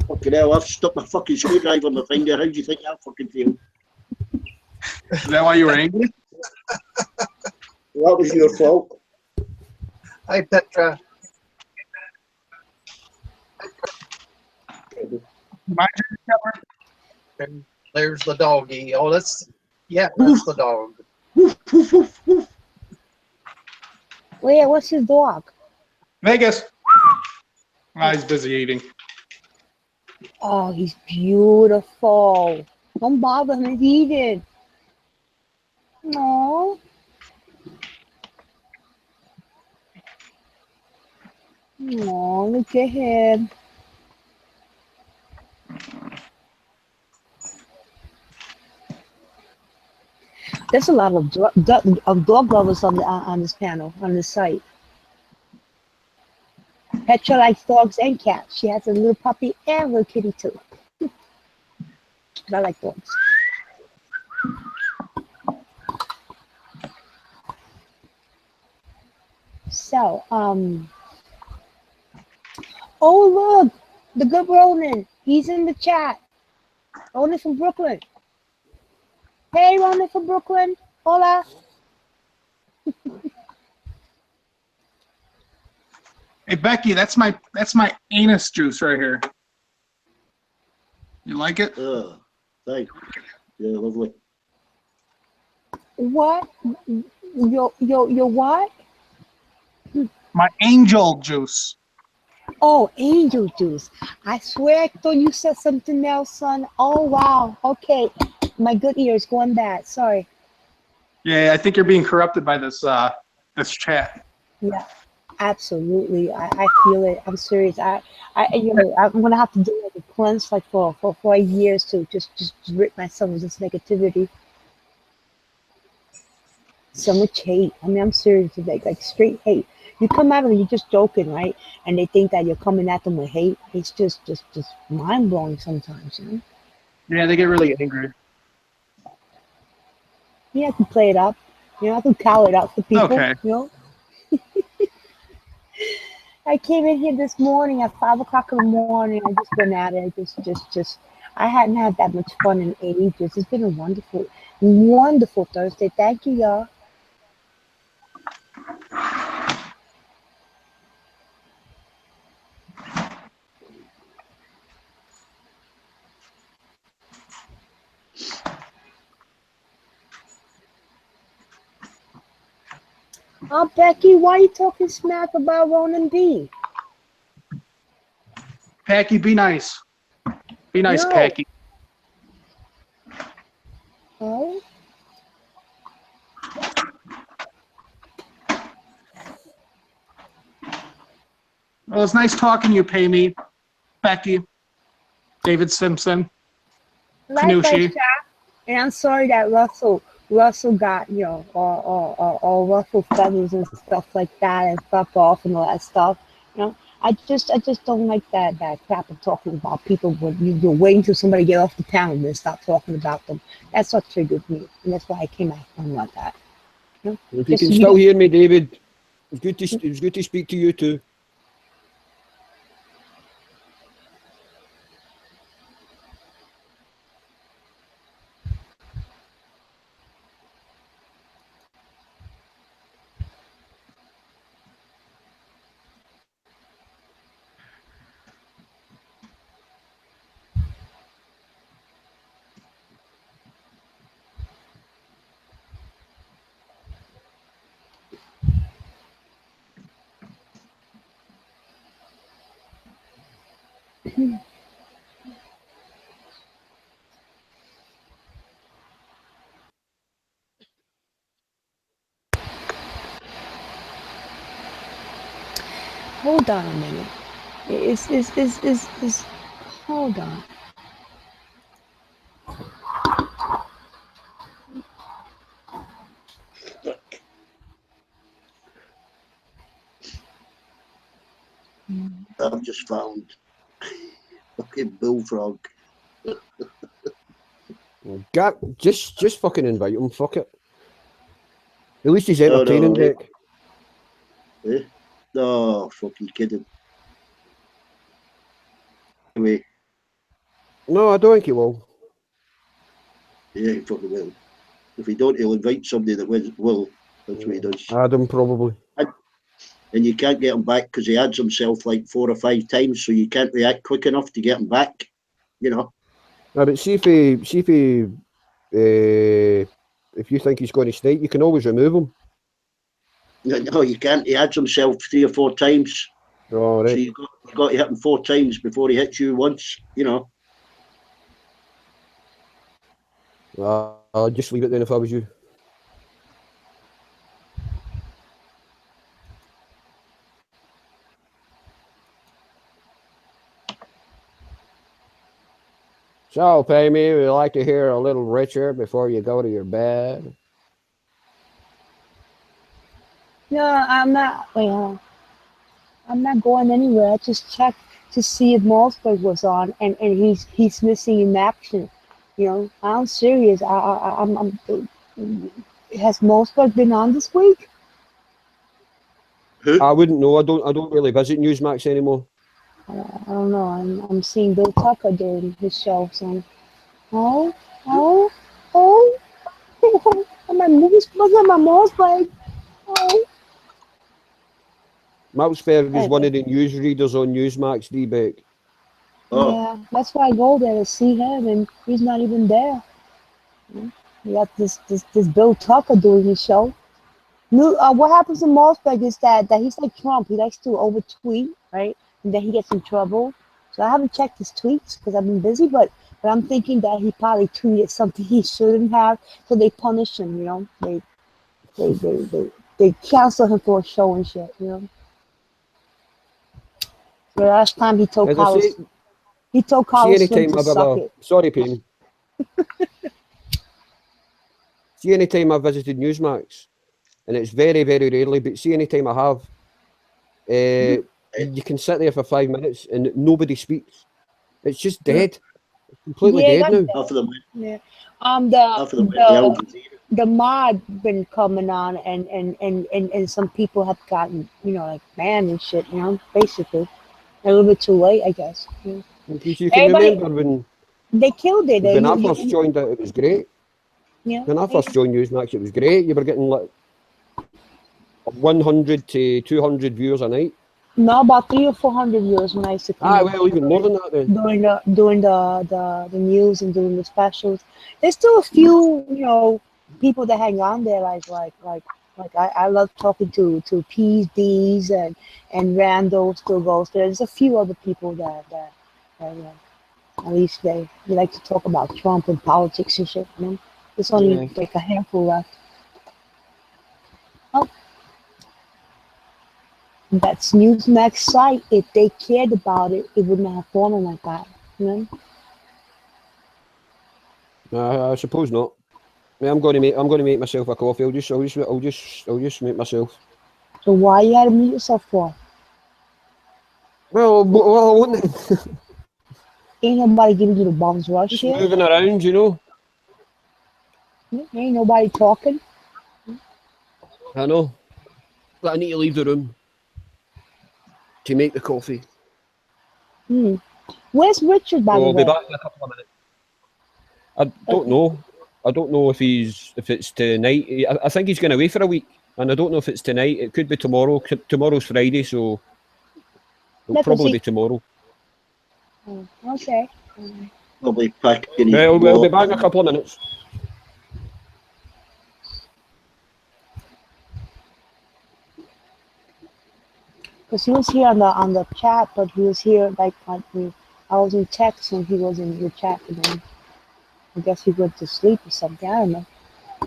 Fucking hell, I've stuck my fucking screwdriver in my finger. How do you think I fucking feel? Is that why you were angry? That was your fault. Hi, Petra. My turn, Trevor? And there's the doggy. Oh, that's the dog. Wait, what's his dog? Vegas. He's busy eating. Oh, he's beautiful. Don't bother him, he's eating. No. Oh, look at him. There's a lot of dog lovers on this panel, on this site. Petra likes dogs and cats. She has a little puppy and a little kitty too. But I like dogs. So, oh look, the good Ronan. He's in the chat. Ronan from Brooklyn. Hey, Ronan from Brooklyn. Hola. Hey Becky, that's my anus juice right here. You like it? Oh, thanks. Yeah, lovely. What? Your what? My angel juice. Oh, angel juice. I swear I thought you said something else, son. Oh, wow. Okay. My good ear is going bad. Sorry. Yeah, I think you're being corrupted by this this chat. Yeah, absolutely. I feel it. I'm serious. I'm gonna have to do like a cleanse like for 4 years to just rid myself of this negativity. So much hate. I mean, I'm serious. Like straight hate. You come at them, you're just joking, right? And they think that you're coming at them with hate. It's just mind blowing sometimes, you know. Yeah, they get really angry. You have to play it up. You know, I can call it out for people. Okay. You know. I came in here this morning at 5 o'clock in the morning. I just went at it. Just. I hadn't had that much fun in ages. It's been a wonderful, wonderful Thursday. Thank you, y'all. Oh, Becky, why are you talking smack about Ronan B? Packy, be nice. Be nice, No. Packy. Oh? Well, it's nice talking to you, Pay Me, Becky, David Simpson, Likewise, Kanushi. Jack. And I'm sorry that Russell got, you know, all ruffle feathers and stuff like that and fuck off and all that stuff. You know, I just don't like that crap of talking about people when you're waiting till somebody get off the town and then stop talking about them. That's what triggered me, and that's why I came at him like that. You know? If you Just can still hear me, David, it was good to speak to you too. hold on a minute. Is hold on. I've just found fucking bullfrog. Just fucking invite him. Fuck it. At least he's No, entertaining, no, Dick. Eh? No, fucking kidding. Anyway, No, I don't think he will. yeah, he fucking will. If he don't, he'll invite somebody that will. That's what he does. Adam probably. And you can't get him back because he adds himself like 4 or 5 times, so you can't react quick enough to get him back. You know. No, but see if you think he's going to stay, you can always remove him. No, you can't. He adds himself 3 or 4 times. Oh, right. So you've got to hit him 4 times before he hits you once. You know. I'll just leave it then if I was you. So, Pay Me, we'd like to hear a little richer before you go to your bed. No, I'm not. Well, I'm not going anywhere. I just checked to see if Malsberg was on, and he's missing in action. You know, I'm serious. I'm has Malsberg been on this week? Who? I wouldn't know. I don't really visit Newsmax anymore. I don't know. I'm seeing Bill Tucker doing his show, so oh, my movies wasn't my Malsberg. Oh. Malsberg is one of the newsreaders on Newsmax, D-Beck. Oh. Yeah, that's why I go there to see him, and he's not even there. You got this Bill Tucker doing his show. What happens to Malsberg is that he's like Trump. He likes to over-tweet, right? And then he gets in trouble. So I haven't checked his tweets because I've been busy, but I'm thinking that he probably tweeted something he shouldn't have, so they punish him, you know? They cancel him for a show and shit, you know? The last time he told Carlos Slim to suck it. Sorry, Payne. See, any time I've visited Newsmax, and it's very, very rarely, but see, any time I have, you can sit there for 5 minutes and nobody speaks. It's just dead. It's completely dead now. Yeah. The mod been coming on, and some people have gotten, you know, like banned and shit, you know, basically. A little bit too late, I guess. You can remember when they killed it. When I first joined it was great. Yeah. When I first joined Newsmax, it was great. You were getting like 100 to 200 viewers a night. No, about 300 or 400 viewers when I used to come. Well, even more than that then. Doing the news and doing the specials. There's still a few, you know, people that hang on there, like Like I love talking to P's, D's, and Randall still goes there. There's a few other people that at least they like to talk about Trump and politics and shit. You know, there's only Yeah. like a handful left. Oh, that's Newsmax site. If they cared about it, it wouldn't have fallen like that. You know. I suppose not. Yeah, I'm going to make myself a coffee. I'll just make myself. So why you had to mute yourself for? Well, I wouldn't. Ain't nobody giving you the bombs rush Just here. moving around, you know. Ain't nobody talking. I know. But I need to leave the room to make the coffee. Where's Richard, by So the I'll be way? back in a couple of minutes. I don't know. I don't know if it's tonight. I think he's going away for a week, and I don't know if it's tonight. It could be tomorrow. Tomorrow's Friday, so it'll Let's probably see. be tomorrow. Okay. Probably packing his Well, we'll be back in a boat. couple of minutes. Because he was here on the chat, but he was here like I was in text and he was in the chat, and then I guess he went to sleep or something. I don't know.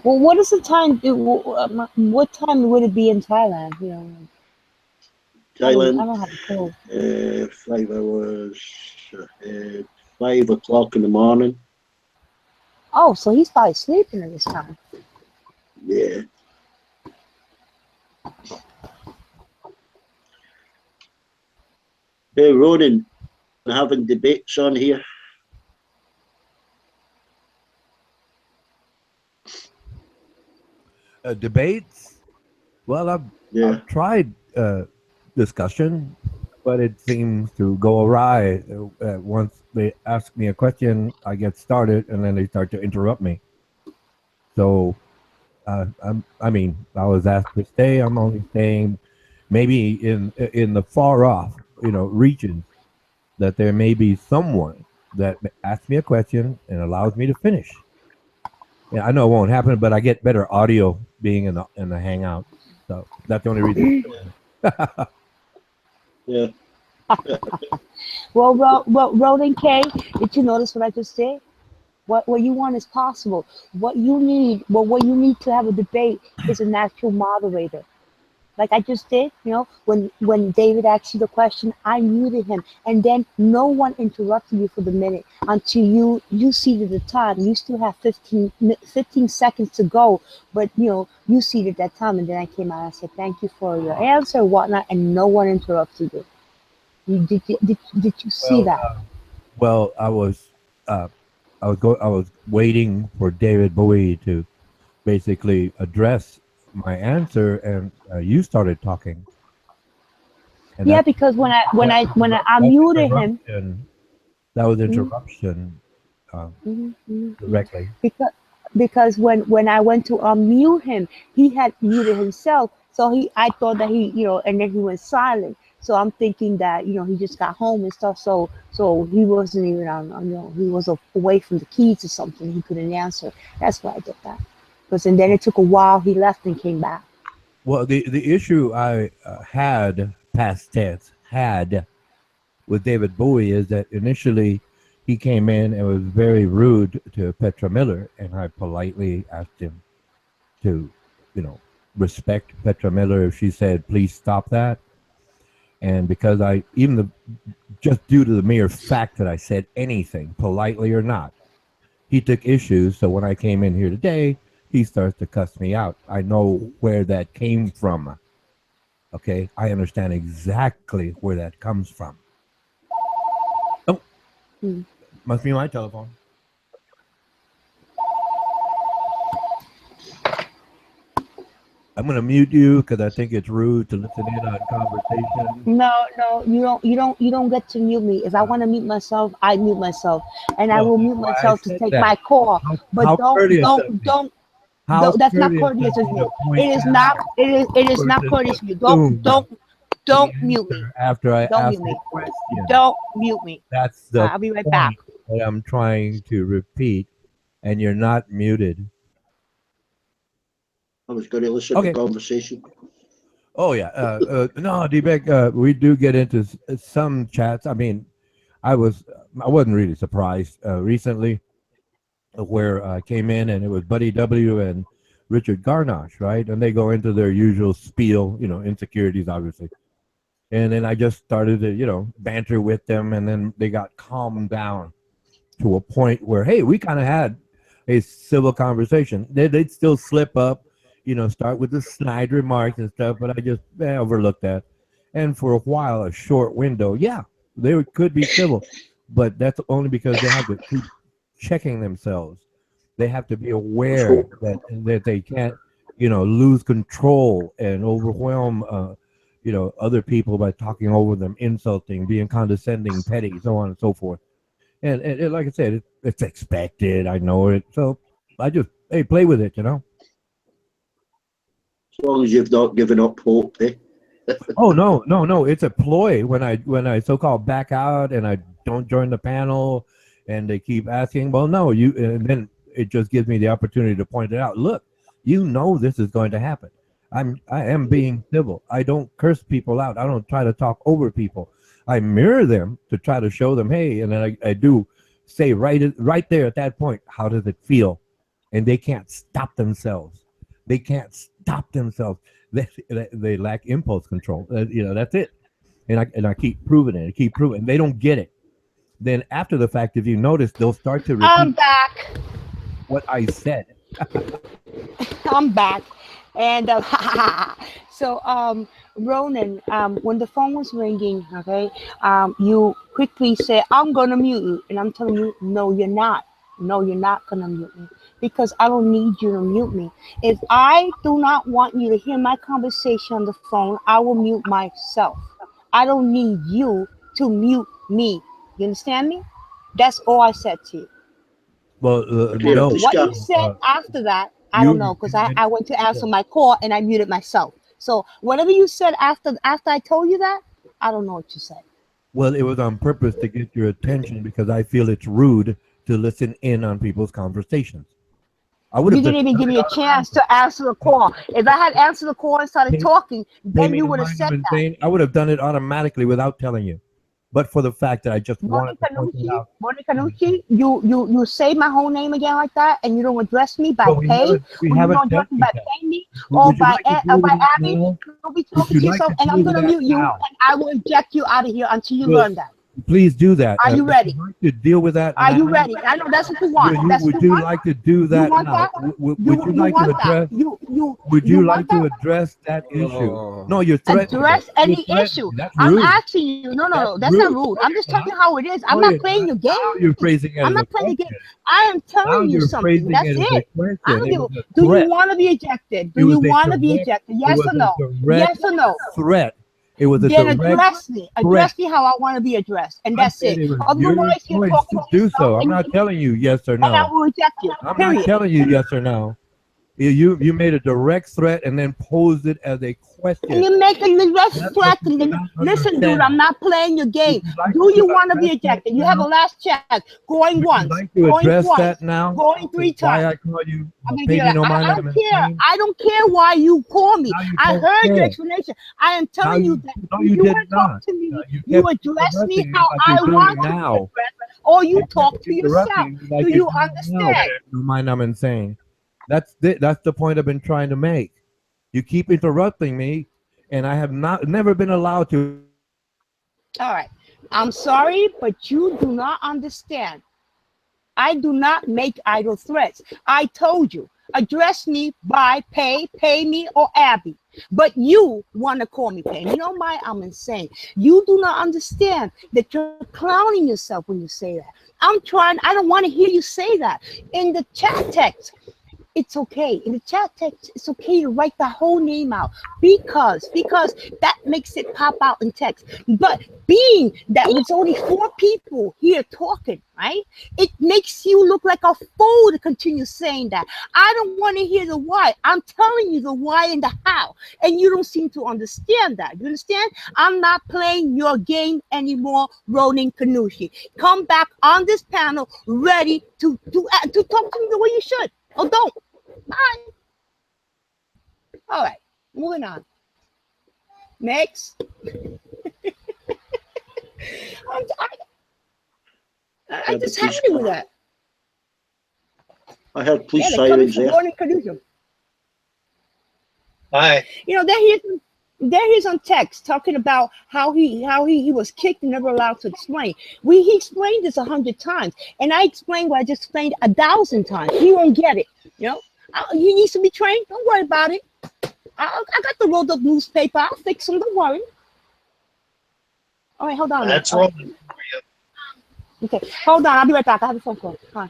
Well, what is the time? What time would it be in Thailand? You know, Thailand, I don't have a clue. 5 hours, 5 o'clock in the morning. Oh, so he's probably sleeping at this time. Yeah. Hey, Ronan, having debates on here. Debates? Well, I've tried discussion, but it seems to go awry. Once they ask me a question, I get started, and then they start to interrupt me. So, I was asked to stay. I'm only staying, maybe in the far off, regions, that there may be someone that asks me a question and allows me to finish. Yeah, I know it won't happen, but I get better audio being in the hangout. So that's the only reason. Yeah. Well, Roland K, did you notice what I just did? What you want is possible. What you need to have a debate is an actual moderator. Like I just did, when David asked you the question, I muted him, and then no one interrupted you for the minute until you seated the time. You still have 15 seconds to go, but you seated that time, and then I came out and said thank you for your answer, whatnot, and no one interrupted you. Did you see that? Well, I was waiting for David Bowie to basically address my answer, and you started talking. And yeah, because when I muted him, that was interruption directly. Because when I went to unmute him, he had muted himself, so I thought that he and then he went silent. So I'm thinking that he just got home and stuff, so he wasn't even on he was away from the keys or something. He couldn't answer. That's why I did that. And then it took a while. He left and came back. Well, the issue I had, past tense, had with David Bowie is that initially he came in and was very rude to Petra Miller, and I politely asked him to, respect Petra Miller if she said, please stop that. And because just due to the mere fact that I said anything, politely or not, he took issues. So when I came in here today, he starts to cuss me out. I know where that came from. Okay, I understand exactly where that comes from. Oh, must be my telephone. I'm gonna mute you because I think it's rude to listen in on conversation. No, you don't get to mute me. If I want to mute myself, I mute myself, and I will mute myself to take my call. But don't. That's not courteous of you. It is not. It is not courteous of you. Don't mute me. After I don't ask mute me. question. Don't mute me. That's the I'll be right back. that I'm trying to repeat, and you're not muted. I was going to listen Okay. to the conversation. Oh yeah. No, D-Beck, we do get into some chats. I mean, I wasn't really surprised recently where I came in and it was Buddy W and Richard Garnosh, right? And they go into their usual spiel, insecurities, obviously. And then I just started to, banter with them, and then they got calmed down to a point where, hey, we kind of had a civil conversation. They'd still slip up, start with the snide remarks and stuff, but I just overlooked that. And for a while, a short window, yeah, they could be civil, but that's only because they have to keep checking themselves. They have to be aware that they can't, lose control and overwhelm, other people by talking over them, insulting, being condescending, petty, so on and so forth. And like I said, it's expected. I know it. So I just, play with it, As long as you've not given up hope, eh? Oh no! It's a ploy when I so-called back out and I don't join the panel, and they keep asking. Well, no, and then it just gives me the opportunity to point it out. Look, this is going to happen. I am being civil. I don't curse people out. I don't try to talk over people. I mirror them to try to show them, hey, and then I do say right there at that point, how does it feel? And they can't stop themselves. They can't stop themselves. They lack impulse control. That's it. And I keep proving it. I keep proving. They don't get it. Then after the fact, if you notice, they'll start to repeat I'm back. what I said. I'm back. And so, Ronan, when the phone was ringing, okay, you quickly said, I'm going to mute you. And I'm telling you, no, you're not. No, you're not going to mute me, because I don't need you to mute me. If I do not want you to hear my conversation on the phone, I will mute myself. I don't need you to mute me. You understand me? That's all I said to you. Well, no. What you said after that, I don't know, because I went to answer my call and I muted myself. So whatever you said after I told you that, I don't know what you said. Well, it was on purpose to get your attention, because I feel it's rude to listen in on people's conversations. You didn't even give me a chance to answer the call. If I had answered the call and started talking, then you would have said that. I would have done it automatically without telling you. But for the fact that I just wanted to point it out. Monica Nucci, you say my whole name again like that, and you don't address me by pay, we or you don't address me by paying me, or by Abby. You'll be talking to yourself, and I'm going to mute you, and I will eject you out of here until you learn that. Please do that. Are you ready? Would you like to deal with that? Are you ready? I know that's what you want. Would you like to do that now? Would you like to address? Would you like to address that issue? No, you're threatening. Address any issue. I'm asking you. No, that's not rude. I'm just telling you how it is. I'm not playing your game. You're phrasing it. I'm not playing the game. I am telling you something. That's it. Do you want to be ejected? Do you want to be ejected? Yes or no? Yes or no? Threat. It was a then address me. Address me how I want to be addressed, and that's it. Otherwise, you're talking to do so. I'm not telling you yes or no. And I will reject you. I'm not telling you yes or no. You made a direct threat and then posed it as a question. And you're making the direct threat. Listen, dude, I'm not playing your game. Do you want to be ejected? You have a last chance. Going once. Like to address that now? Going 3 times. Why I call you? I don't care. I don't care why you call me. I heard your explanation. I am telling you that you want to talk to me. You address me how I want to be addressed, or you talk to yourself. Do you understand? Don't mind I'm insane. That's the point I've been trying to make. You keep interrupting me, and I have never been allowed to. All right. I'm sorry, but you do not understand. I do not make idle threats. I told you, address me by pay me, or Abby. But you want to call me Pay. You know why? I'm insane. You do not understand that you're clowning yourself when you say that. I don't want to hear you say that. In the chat text, it's okay. In the chat text, it's okay to write the whole name out because that makes it pop out in text. But being that it's only 4 people here talking, right? It makes you look like a fool to continue saying that. I don't want to hear the why. I'm telling you the why and the how, and you don't seem to understand that. You understand? I'm not playing your game anymore, Ronan Kanushi. Come back on this panel ready to talk to me the way you should. Oh, don't. Bye. All right, moving on. Next. I just happy with that. I heard police Yeah, they're coming sirens for there. warning collusion. Hi. You know, there he's on text talking about how he was kicked and never allowed to explain. He explained this 100 times, and I explained what I just explained 1,000 times. He won't get it. You know, he needs to be trained. Don't worry about it. I got the rolled up newspaper. I'll fix him. Don't worry. All right, hold on. That's wrong. rolling for you. Okay, hold on. I'll be right back. I have a phone call. Hi.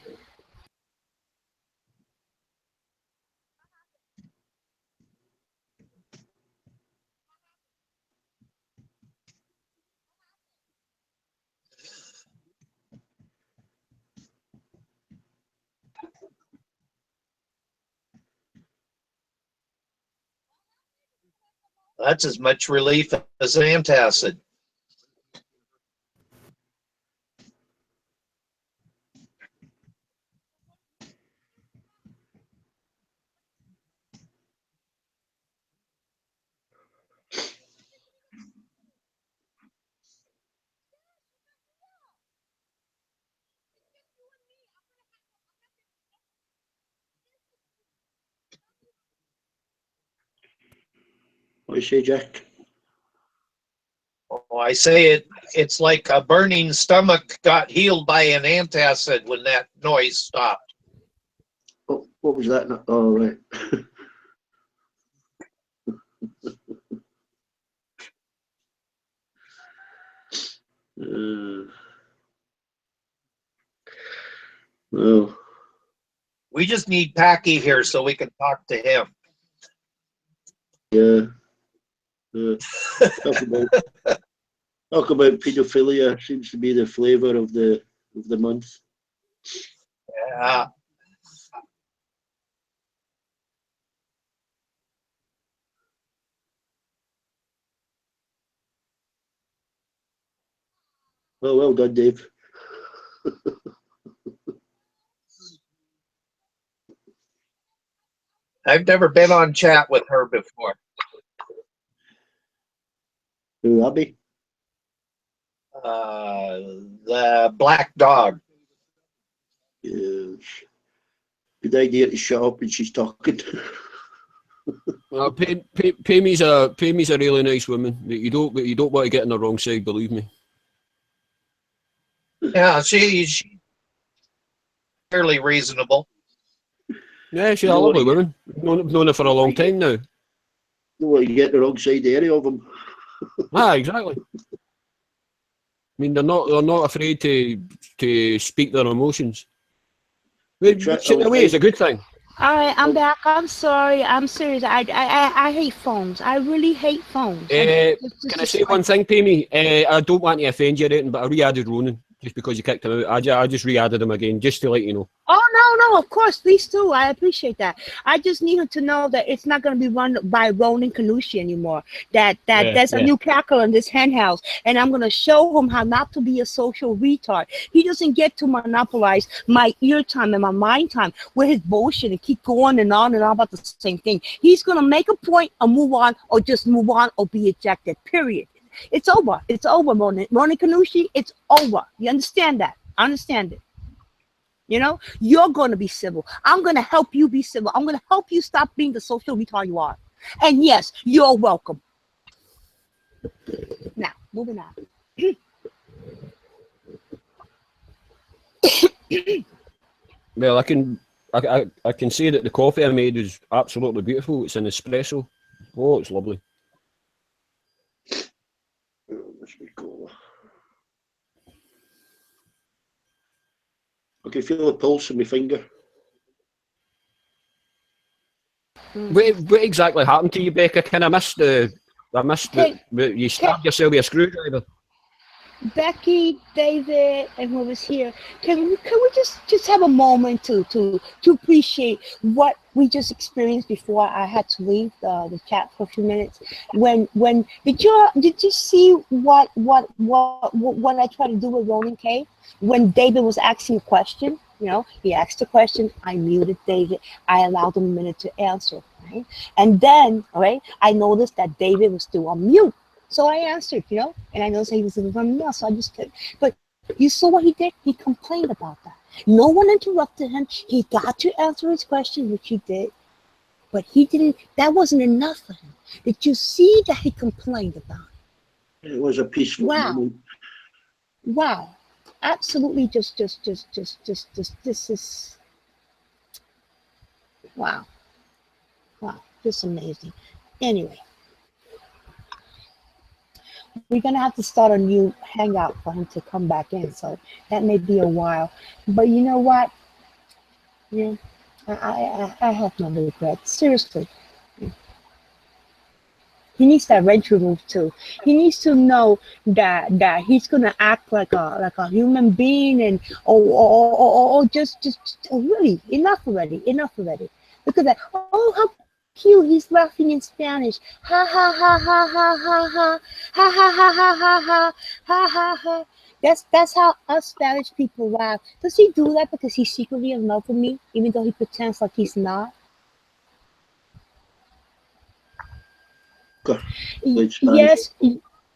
That's as much relief as antacid. What do you say, Jack? Oh, I say it's like a burning stomach got healed by an antacid when that noise stopped. Oh, what was that? Oh, right. Well, We just need Packy here so we can talk to him. yeah. Talk about pedophilia seems to be the flavour of the month. Yeah. Well done, Dave. I've never been on chat with her before. Who, Abby? The black dog. Yes. Good idea to shut up when she's talking. Pamy's a really nice woman. But you don't want to get on the wrong side, believe me. Yeah, she's fairly reasonable. Yeah, she's a lovely woman. Known her for a long time now. Don't want to get the wrong side of any of them. Exactly. I mean, they're not afraid to speak their emotions. Which in a way is a good thing. All right, I'm back. I'm sorry. I'm serious. I hate phones. I really hate phones. Can I say one thing, Pammy? I don't want to offend you or anything, but I re-added Ronan just because you kicked him out. I just re-added him again, just to let you know. Oh, no, of course, please do. I appreciate that. I just needed to know that it's not going to be run by Ronan Kanushi anymore. That there's a new character in this hen house, and I'm going to show him how not to be a social retard. He doesn't get to monopolize my ear time and my mind time with his bullshit and keep going and on about the same thing. He's going to make a point and move on, or just move on or be ejected, period. It's over. It's over, Ronan Kanushi. It's over. You understand that? I understand it. You know, you're going to be civil. I'm going to help you be civil. I'm going to help you stop being the social retard you are. And yes, you're welcome. Now, moving on. Well, I can say that the coffee I made is absolutely beautiful. It's an espresso. Oh, it's lovely. I can feel the pulse in my finger. What exactly happened to you, Becca? I missed you stabbed yourself with a screwdriver. Becky, David, and whoever's here, can we just have a moment to appreciate what we just experienced before I had to leave the chat for a few minutes? When did you see what I tried to do with Ronan K? When David was asking a question, you know, he asked a question, I muted David, I allowed him a minute to answer. Right? And then, right, I noticed that David was still on mute. So I answered, you know, and I noticed he was on mute. So I just did. But you saw what he did? He complained about that. No one interrupted him. He got to answer his question, which he did. But he didn't, that wasn't enough for him. Did you see that he complained about it? It was a peaceful moment. Wow. Absolutely this is, wow. Wow, just amazing. Anyway, we're gonna have to start a new hangout for him to come back in, so that may be a while. But you know what? Yeah, I have no regrets. Seriously. He needs that wrench removed too. He needs to know that he's gonna act like a human being, and just really enough already. Look at that. Oh, how cute, he's laughing in Spanish. Ha ha ha ha ha ha ha ha ha ha ha ha ha ha ha. That's how us Spanish people laugh. Does he do that because he's secretly in love with me, even though he pretends like he's not?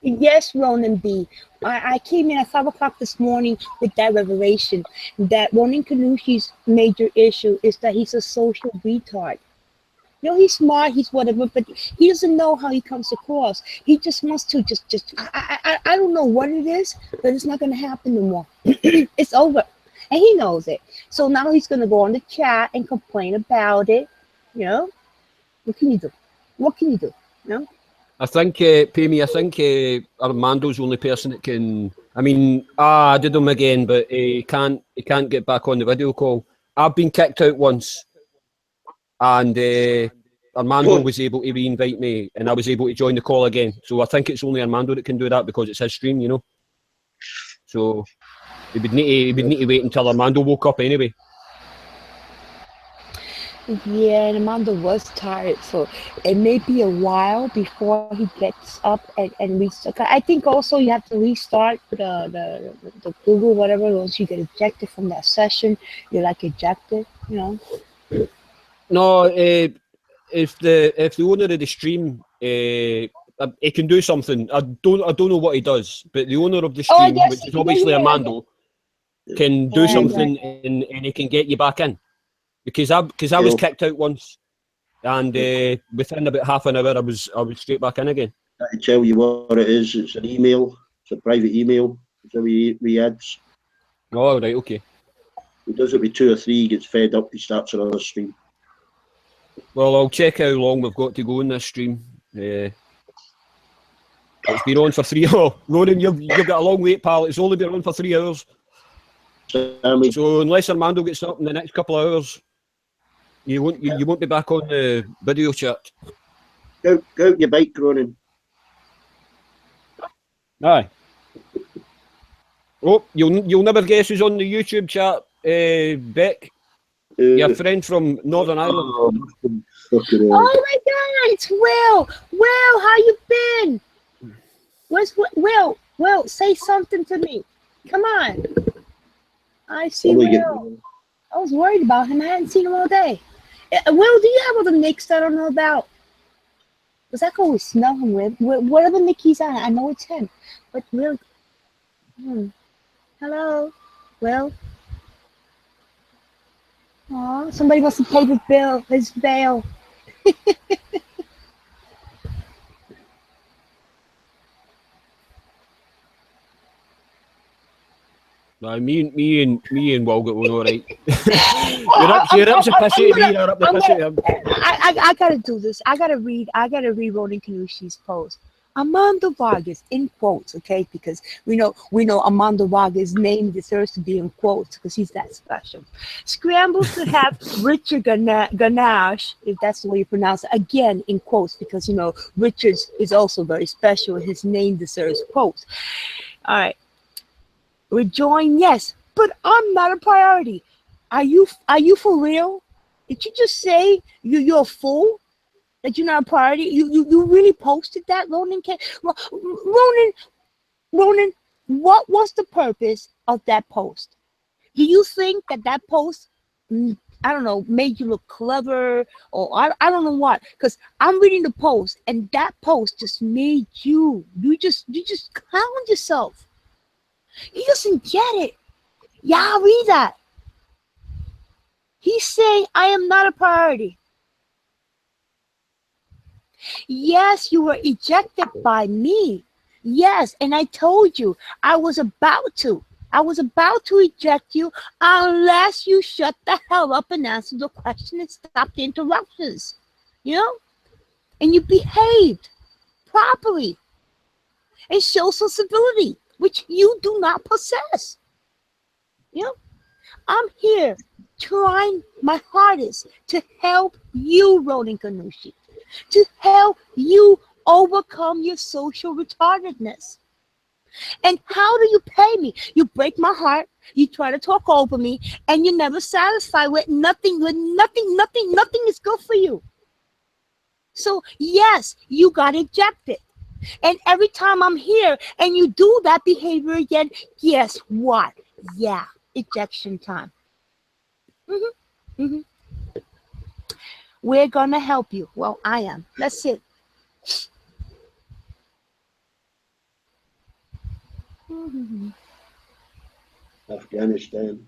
Yes, Ronan B. I came in at 5 o'clock this morning with that revelation that Ronan Kanushi's major issue is that he's a social retard. You know, he's smart, he's whatever, but he doesn't know how he comes across. He just wants to I don't know what it is, but it's not going to happen no more. It's over. And he knows it. So now he's going to go on the chat and complain about it. You know? What can you do? You know? I think, Pammy, I think Armando's the only person that can. I mean, I did him again, but he can't get back on the video call. I've been kicked out once, and Armando was able to re-invite me, and I was able to join the call again. So I think it's only Armando that can do that because it's his stream, you know. So he would need to wait until Armando woke up anyway. Yeah, and Amanda was tired, so it may be a while before he gets up and restart. I think also you have to restart the Google, whatever. Once you get ejected from that session, you're like ejected, you know. No, if the owner of the stream, he can do something. I don't know what he does, but the owner of the stream, which is obviously Armando, can do something and he can get you back in. Because I was kicked out once, and within about half an hour I was straight back in again. I tell you what it is. It's an email. It's a private email. It's how he adds. Oh, right, okay. He does it with 2 or 3. He gets fed up. He starts another stream. Well, I'll check how long we've got to go in this stream. It's been on for 3 hours. Ronan, you've got a long wait, pal. It's only been on for 3 hours. So unless Armando gets up in the next couple of hours, you won't be back on the video chat. Go out your bike, Ronan. Aye. Oh, you'll never guess who's on the YouTube chat, Beck. Your friend from Northern Ireland. Oh my God, it's Will. Will, how you been? Where's Will? Will, say something to me. Come on. I see Will. I was worried about him. I hadn't seen him all day. Will, do you have other nicks that I don't know about? Because I can always smell him with. Whatever nick he's on, I know it's him. But Will. Hello? Will? Aw, somebody wants to pay his bail. No, me and Will got one all right. You're up to piss at me. You're up to piss at him. I gotta do this. I gotta read Ronan Kanushi's post. Armando Vargas in quotes, okay? Because we know Armando Vargas' name deserves to be in quotes because he's that special. Scrambles to have Richard Ganache, if that's the way you pronounce it, again in quotes because Richard is also very special and his name deserves quotes. All right. Rejoin, yes, but I'm not a priority. Are you for real? Did you just say you're a fool? That you're not a priority? You really posted that, Ronan? Ronan, what was the purpose of that post? Do you think that post I don't know, made you look clever, or I don't know what, because I'm reading the post, and that post just made you just clowned yourself. He doesn't get it. Yeah, read that. He's saying, I am not a priority. Yes, you were ejected by me. Yes, and I told you I was about to eject you unless you shut the hell up and answer the question and stop the interruptions. You know? And you behaved properly and show some civility, which you do not possess. You know? I'm here trying my hardest to help you, Ronin Kanushi, to help you overcome your social retardedness. And how do you pay me? You break my heart, you try to talk over me, and you're never satisfied with nothing is good for you. So yes, you got ejected. And every time I'm here and you do that behavior again, guess what? Yeah, ejection time. We're gonna help you. Well, I am. Let's sit. Afghanistan.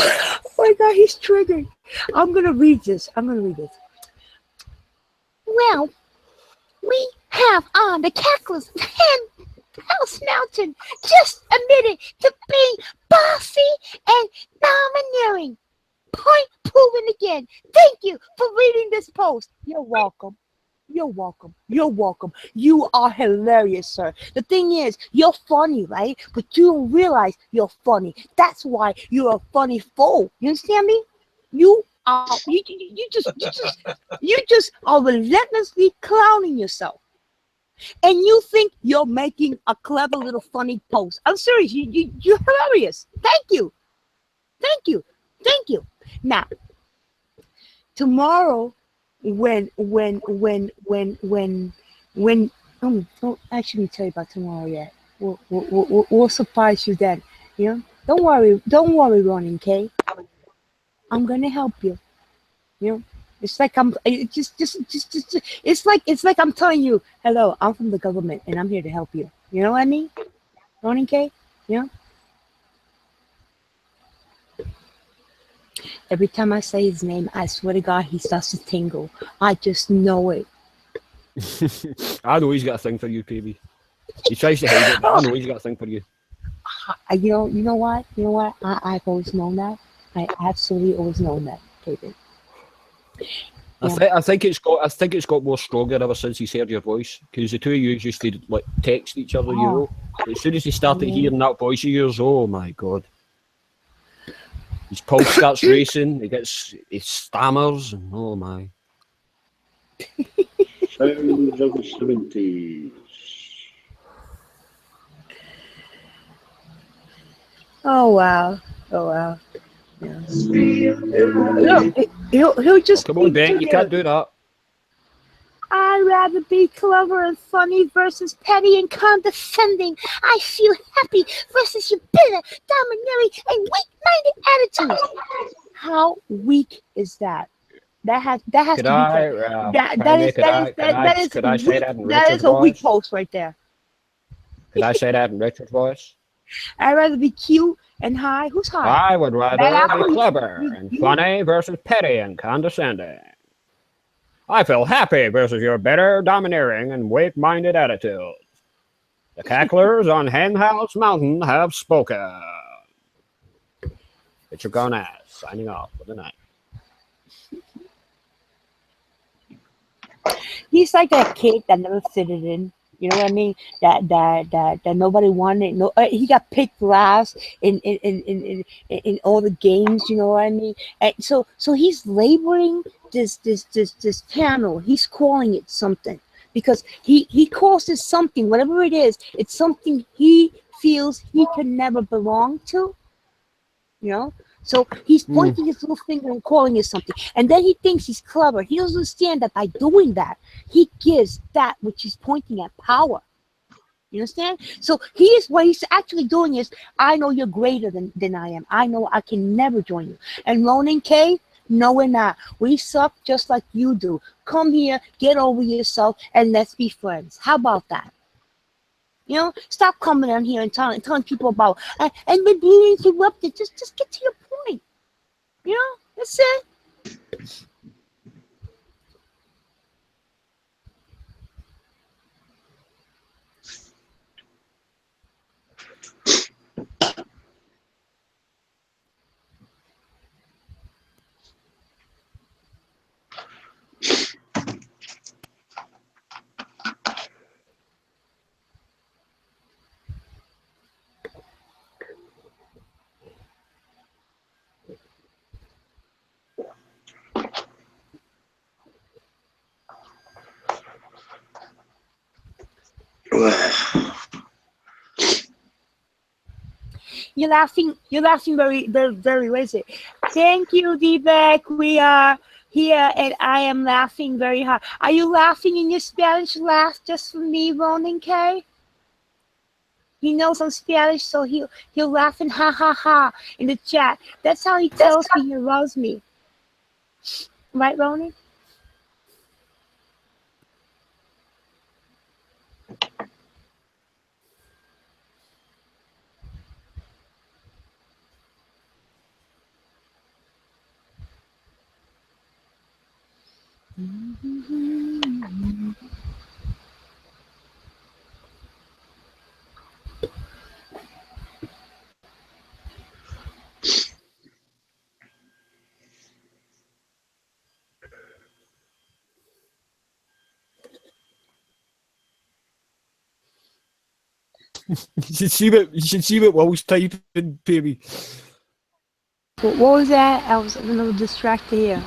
Oh my God, he's triggered. I'm gonna read this. Well, we have on the Cackless House Mountain just admitted to being bossy and domineering. Point proven again. Thank you for reading this post. You're welcome. You're welcome. You're welcome. You are hilarious, sir. The thing is, you're funny, right? But you don't realize you're funny. That's why you're a funny fool. You understand me? You just are relentlessly clowning yourself. And you think you're making a clever little funny post. I'm serious. You're hilarious. Thank you. Thank you. Thank you. Now, tomorrow, when don't actually tell you about tomorrow yet. We'll surprise you then. You know, don't worry, Ronin, okay? I'm gonna help you. You know, it's like it's like I'm telling you, hello, I'm from the government and I'm here to help you. You know what I mean, Ronin K? You know. Every time I say his name, I swear to God, he starts to tingle. I just know it. I know he's got a thing for you, baby. He tries to hide it, but I know he's got a thing for you. You know what? I've always known that. I absolutely always known that, David. Yeah. I think it's got more stronger ever since he's heard your voice, because the two of you used to like text each other, you know. As soon as he started hearing that voice of yours, oh my God. His pulse starts racing, he stammers, and oh my. Sounds of the 70s. Oh wow. Yeah. He'll just come on, Ben, you can't do that. I'd rather be clever and funny versus petty and condescending. I feel happy versus your bitter, domineering, and weak-minded attitudes. How weak is that? That is a weak post right there. Could I say that in Richard's voice? I'd rather be cute and high. Who's high? I would rather be clever and funny versus petty and condescending. I feel happy versus your bitter, domineering, and weak-minded attitudes. The cacklers on Henhouse Mountain have spoken. Richard Garnett, signing off for the night. He's like a kid that never fitted in. You know what I mean? That nobody wanted. No, he got picked last in all the games. You know what I mean? And so he's laboring this panel. He's calling it something because he calls it something, whatever it is. It's something he feels he can never belong to. You know. So he's pointing his little finger and calling it something. And then he thinks he's clever. He doesn't understand that by doing that, he gives that which he's pointing at power. You understand? So what he's actually doing is, I know you're greater than I am. I know I can never join you. And Ronan K, no, we're not. We suck just like you do. Come here, get over yourself, and let's be friends. How about that? You know, stop coming on here and telling people about and we're being interrupted. Just get to your point. You know, that's it. You're laughing very, very, very lazy. Thank you, D-Beck. We are here and I am laughing very hard. Are you laughing in your Spanish laugh just for me, Ronan K? He knows some Spanish, so he'll laugh and ha ha ha in the chat. That's how he tells me he loves me. Right, Ronan? You should see what Will's typing, baby. What was that? I was a little distracted here.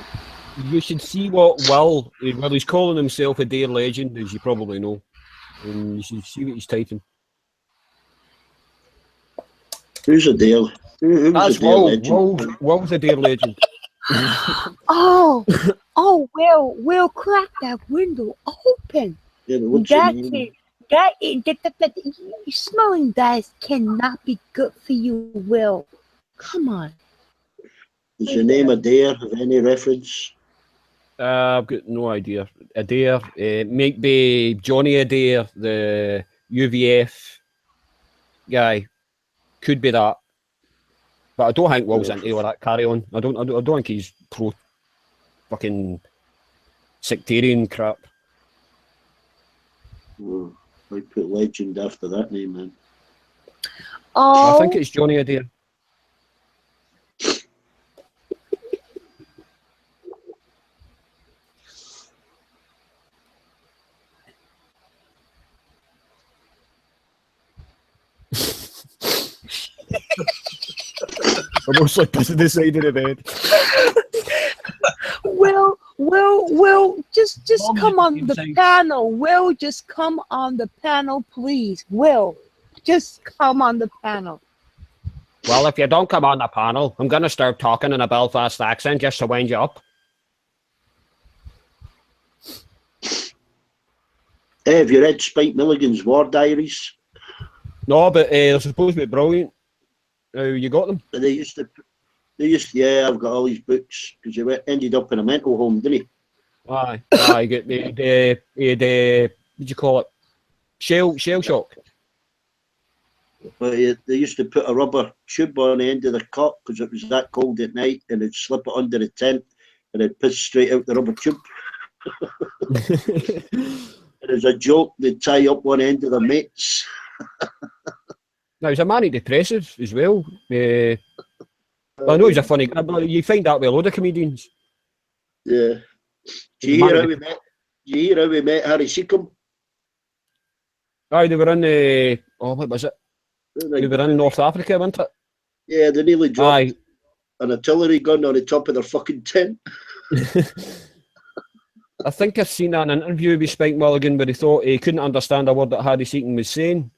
You should see what Will, well, he's calling himself a Dare legend, as you probably know. And you should see what he's typing. Who's a Dare? That's Will. Will's a Dare legend. Oh, Will, crack that window open. Yeah, but what's your name? That smelling that cannot be good for you, Will. Come on. Is your name Adair? Have any reference? I've got no idea. Adair, might be Johnny Adair, the UVF guy. Could be that. But I don't think Will's into all that carry on. I don't think he's pro fucking sectarian crap. Oh, I put legend after that name, man. Oh, I think it's Johnny Adair. Almost like this is the side of the bed. Will, just come on the panel. Will, just come on the panel, please. Will, just come on the panel. Well, if you don't come on the panel, I'm going to start talking in a Belfast accent just to wind you up. Hey, have you read Spike Milligan's War Diaries? No, but they're supposed to be brilliant. You got them? They used to, yeah, I've got all these books because he ended up in a mental home, didn't he? Aye, get the what do you call it? Shell shock. But they used to put a rubber tube on the end of the cot because it was that cold at night, and they'd slip it under the tent, and it'd piss straight out the rubber tube. And as a joke, they'd tie up one end of the mates. Now, he's a manic depressive as well. I know he's a funny guy, but you find that with a load of comedians. Yeah. Do you hear how we met Harry Seacombe? Aye, they were in what was it? They were in North Africa, weren't it? Yeah, they nearly dropped an artillery gun on the top of their fucking tent. I think I've seen an interview with Spike Mulligan where he thought he couldn't understand a word that Harry Seaton was saying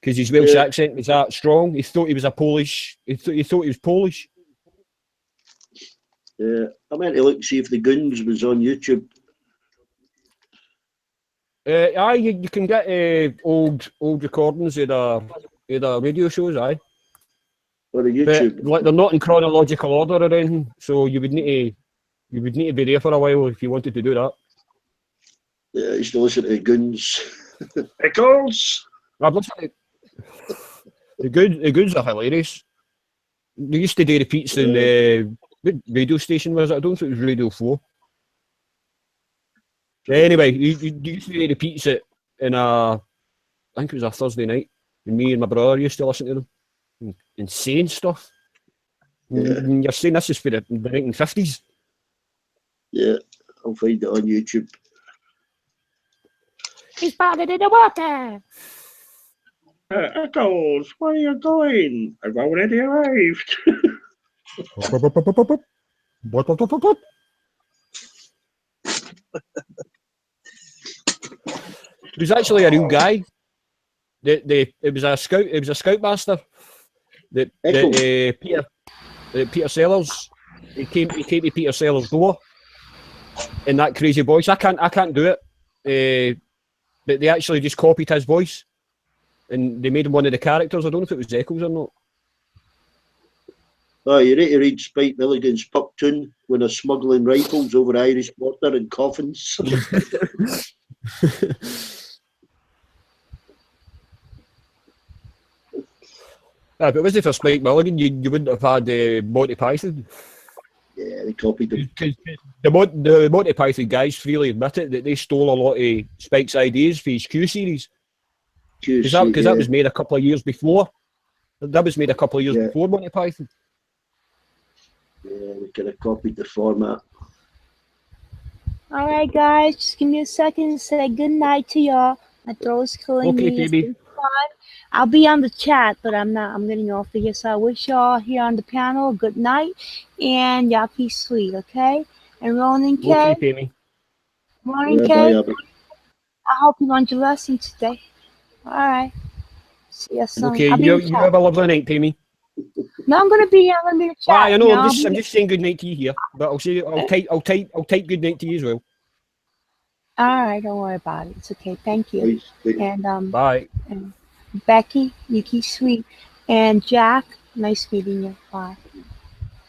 because his Welsh accent was that strong. He thought he was a Polish. He thought he was Polish. Yeah, I meant to look see if the Goons was on YouTube. Aye, you can get old recordings of the radio shows. Aye, Or the YouTube. but like they're not in chronological order or anything, so you would need to be there for a while if you wanted to do that. Yeah, I used to listen to the Goons. Pickles! I've listened to the Goons are hilarious. They used to do repeats in what radio station was it? I don't think it was Radio 4. Anyway, you used to do repeats it in I think it was a Thursday night, and me and my brother used to listen to them. Insane stuff. Yeah. You're saying this is for the 1950s? Yeah, I'll find it on YouTube. He's spotted in the water. Eccles, where are you going? I've already arrived. There's actually a real guy. It was a scoutmaster that Peter Sellers. He came to Peter Sellers' door in that crazy voice. I can't do it. But they actually just copied his voice and they made him one of the characters. I don't know if it was Eccles or not. Oh, you need to read Spike Milligan's Pup Tune when they're smuggling rifles over Irish border in coffins. But was it for Spike Milligan? You wouldn't have had Monty Python. Yeah, they copied him. The Monty Python guys freely admit it that they stole a lot of Spike's ideas for his Q series. Because that was made a couple of years before. That was made a couple of years before Monty Python. Yeah, they could have copied the format. All right, guys, just give me a second to say good night to y'all. My throat's killing me. Okay, It's been fun. I'll be on the chat, but I'm not. I'm getting off of here. So I wish y'all here on the panel a good night, and y'all be sweet, okay? And Ronan K. Okay, Tammy. Ronan K. I hope you learned your lesson today. All right. See you soon. Okay, you have a lovely night, Tammy. No, I'm gonna be in the chat. I know. No, I'm just saying good night to you here, but I'll type good night to you as well. All right, don't worry about it. It's okay. Thank you. And bye. And Becky, you keep sweet, and Jack, nice meeting you. Bye.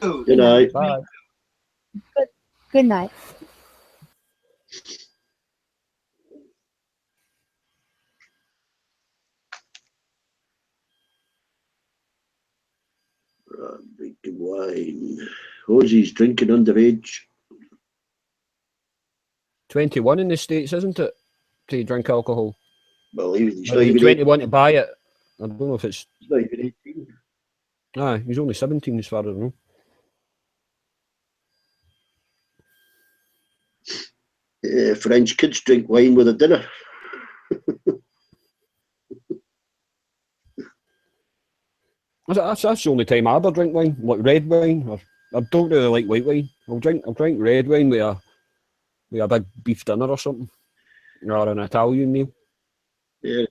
Good night. Bye. Good night. Drinking wine. Hosie's drinking underage. 21 in the States, isn't it? To drink alcohol. Believe he's Or not is it even 21 to buy it. I don't know if it's. He's not even 18. Aye, he's only 17 as far as I know. French kids drink wine with a dinner. That's the only time I ever drink wine, like red wine. I don't really like white wine. I'll drink red wine with a big beef dinner or something, or an Italian meal. Yeah,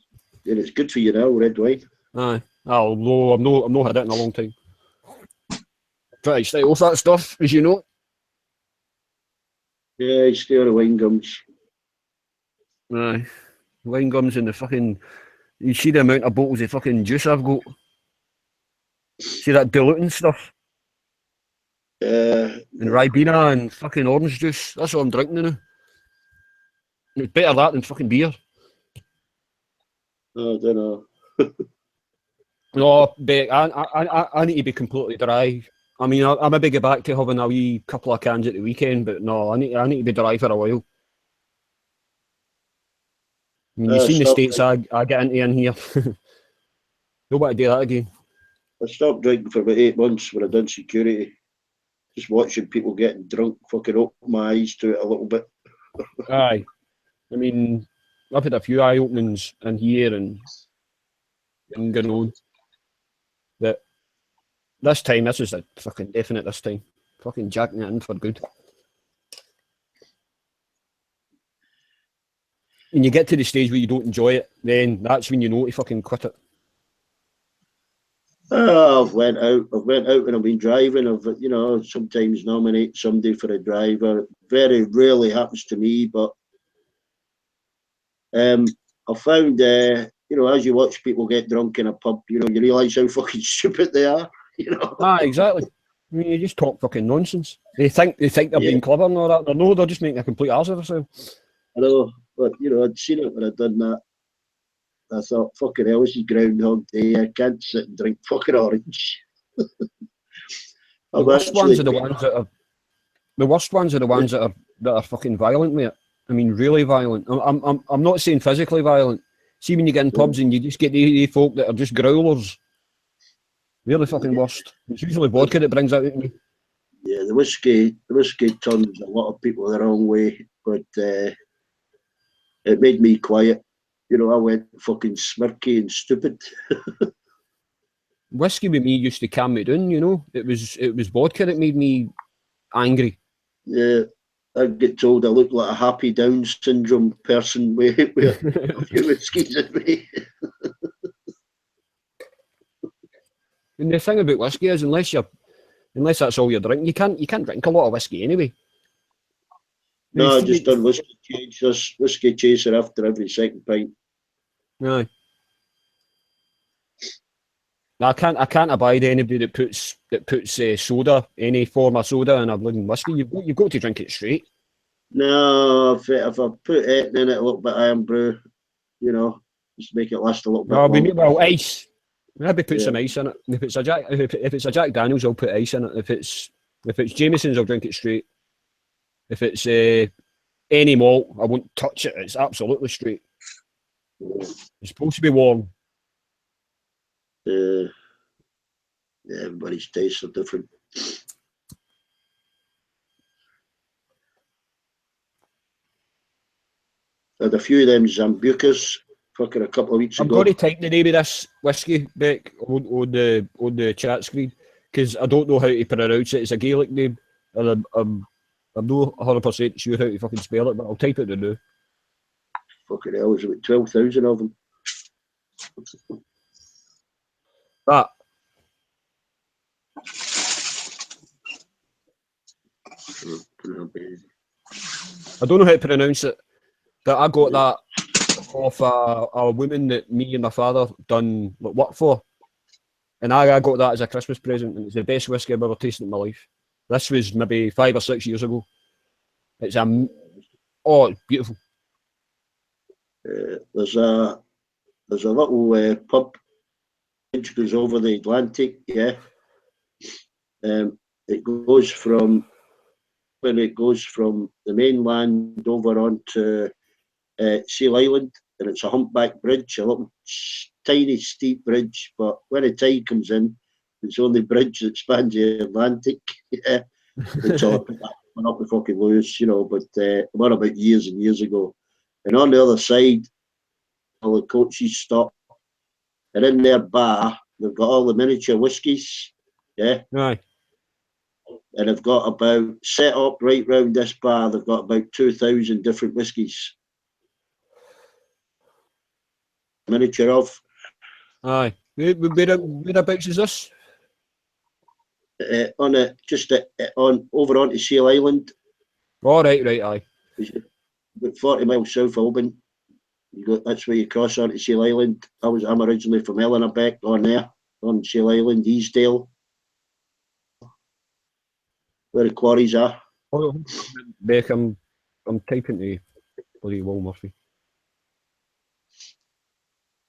and it's good for you now, red wine. Aye, although I've not had it in a long time. Try to stay off that stuff, as you know. Yeah, you stay on the wine gums. Aye, wine gums and the fucking. You see the amount of bottles of fucking juice I've got. See that diluting stuff? And Ribena and fucking orange juice. That's what I'm drinking now. It's better that than fucking beer. I don't know. No, but I need to be completely dry. I mean, I maybe get back to having a wee couple of cans at the weekend, but no, I need to be dry for a while. I mean, you've seen the states I get into in here. Don't want to do that again. I stopped drinking for about 8 months when I done security. Just watching people getting drunk fucking opened my eyes to it a little bit. Aye. I mean, I've had a few eye openings in here and going on. But this is a fucking definite this time. Fucking jacking it in for good. when you get to the stage where you don't enjoy it, then that's when you know to fucking quit it. I've went out and I've been driving. I've, sometimes nominate somebody for a driver. Very rarely happens to me, but I found, as you watch people get drunk in a pub, you realise how fucking stupid they are, Exactly. I mean, you just talk fucking nonsense. They think they're being clever and all that. No, they're just making a complete ass of themselves. I know, but, I'd seen it when I'd done that. I thought, fucking hell, this is Groundhog Day. I can't sit and drink fucking orange. The worst ones are the ones that are fucking violent, mate. I mean, really violent. I'm not saying physically violent. See, when you get in pubs and you just get the folk that are just growlers. They're the fucking worst. It's usually vodka that brings out in me. Yeah, the whiskey turns a lot of people the wrong way, but it made me quiet. I went fucking smirky and stupid. Whiskey with me used to calm me down, It was vodka that made me angry. Yeah, I get told I look like a happy Down syndrome person with a few whiskies in me. And the thing about whiskey is, unless that's all you're drinking, you can't drink a lot of whiskey anyway. No, I just done whiskey chaser after every second pint. No. I can't abide anybody that puts soda, any form of soda, in a bloody whiskey. You've got to drink it straight. No, if I put it in it, a little bit of iron brew, just make it last a little bit. No, we need ice. Maybe put some ice in it. If it's a Jack Daniels, I'll put ice in it. If it's Jameson's, I'll drink it straight. If it's any malt, I won't touch it. It's absolutely straight. It's supposed to be warm. Yeah, everybody's tastes are different. I had a few of them Zambucas fucking a couple of weeks ago. I'm going to type the name of this whiskey, Beck, on the chat screen, because I don't know how to pronounce it. It's a Gaelic name, and I'm not 100% sure how to fucking spell it, but I'll type it now. Fucking hell, there's about 12,000 of them. That. I don't know how to pronounce it, but I got that off a woman that me and my father done work for, and I got that as a Christmas present, and it's the best whiskey I've ever tasted in my life. This was maybe 5 or 6 years ago. It's it's beautiful. There's a little pub which goes over the Atlantic. Yeah, it goes from the mainland over onto Seal Island, and it's a humpback bridge, a little tiny steep bridge, but when the tide comes in, it's the only bridge that spans the Atlantic. Yeah, until I put that one up the fucking Lewis, but what about years and years ago. And on the other side, all the coaches stop, and in their bar, they've got all the miniature whiskies. Yeah. Right. And they've got about, set up right round this bar, they've got about 2,000 different whiskies. Miniature of. Aye. Whereabouts is this? Over onto Seal Island. Oh, right, aye. About 40 miles south of Oban. That's where you cross onto Seal Island. I'm originally from Eleanorbeck, on Seal Island, Easdale, where the quarries are. Oh, Beck, I'm typing to bloody Will Murphy.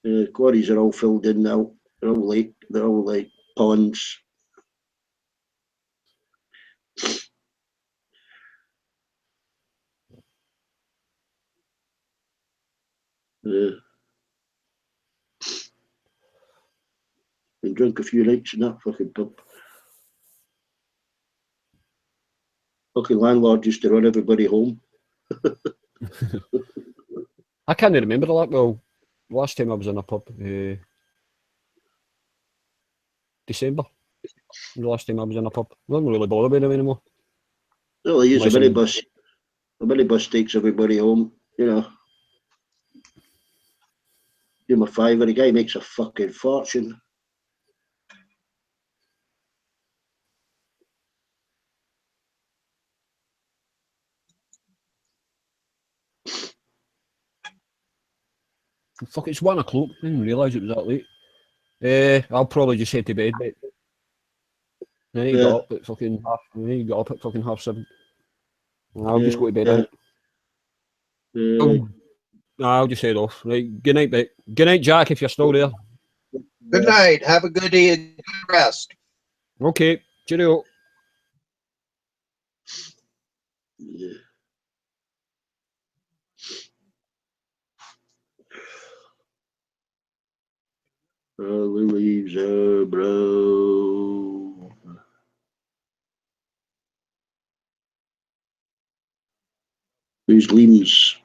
The quarries are all filled in now. They're all like ponds. Been drunk a few nights in that fucking pub. Fucking landlord used to run everybody home. I can't remember that well. Last time I was in a pub, December. The last time I was in a pub. I don't really bother with them anymore. No, they use a minibus. The minibus takes everybody home, Do him a favour, the guy makes a fucking fortune. Fuck, it's 1 o'clock. I didn't realise it was that late. I'll probably just head to bed, mate. I need to get up at fucking half. I need to get up at fucking 7:30. I'll just go to bed. I'll just head off. Right. Good night, mate. Good night, Jack, if you're still there. Good night. Have a good rest. Okay. Cheerio. Yeah. All the leaves are brown. Muslims.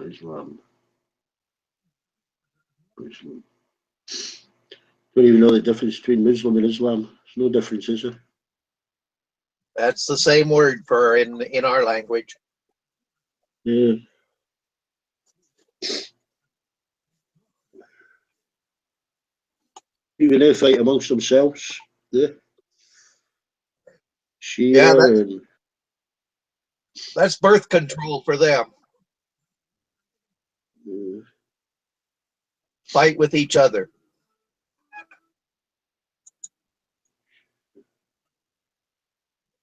Islam. Don't even know the difference between Muslim and Islam. There's no difference, is there? That's the same word for in our language. Yeah. Even they fight amongst themselves. Yeah. Shia that's birth control for them. Fight with each other.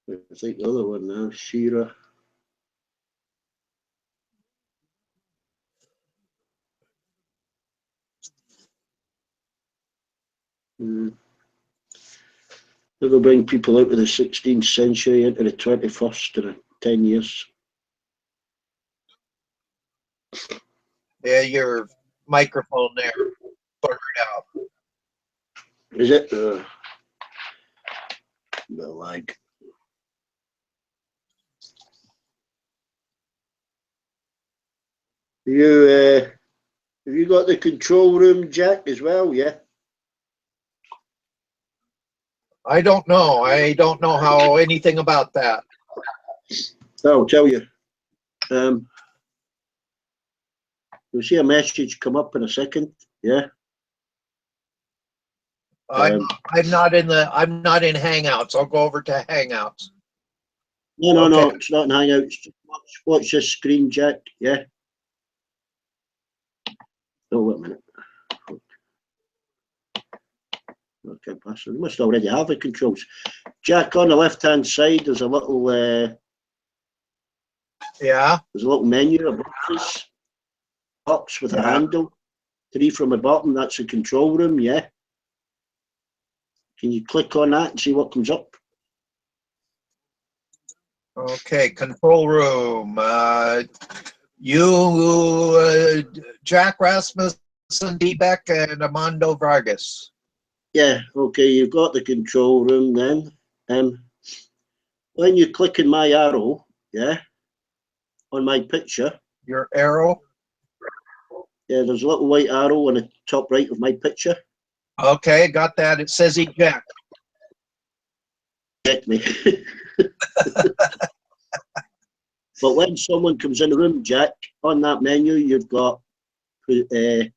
I think the other one now, Shira. They'll bring people out of the 16th century into the 21st in 10 years. Yeah, your microphone there blurred out. Is it? No lag. Have you got the control room, Jack, as well? Yeah. I don't know. I don't know how anything about that. I'll tell you. You'll see a message come up in a second. Yeah. I'm not in Hangouts. I'll go over to Hangouts. No, it's not in Hangouts. Just watch this screen, Jack. Yeah. Oh, wait a minute. Okay, password. You must already have the controls. Jack, on the left-hand side, there's a little. Yeah. There's a little menu, a box with a handle. 3 from the bottom. That's the control room. Yeah. Can you click on that and see what comes up? Okay, control room. Jack Rasmussen, D-Beck, and Armando Vargas. Yeah, okay, you've got the control room then. When you click in my arrow, yeah, on my picture. Your arrow? Yeah, there's a little white arrow on the top right of my picture. Okay, got that. It says eject. Eject me. But when someone comes in the room, Jack, on that menu, you've got, you'll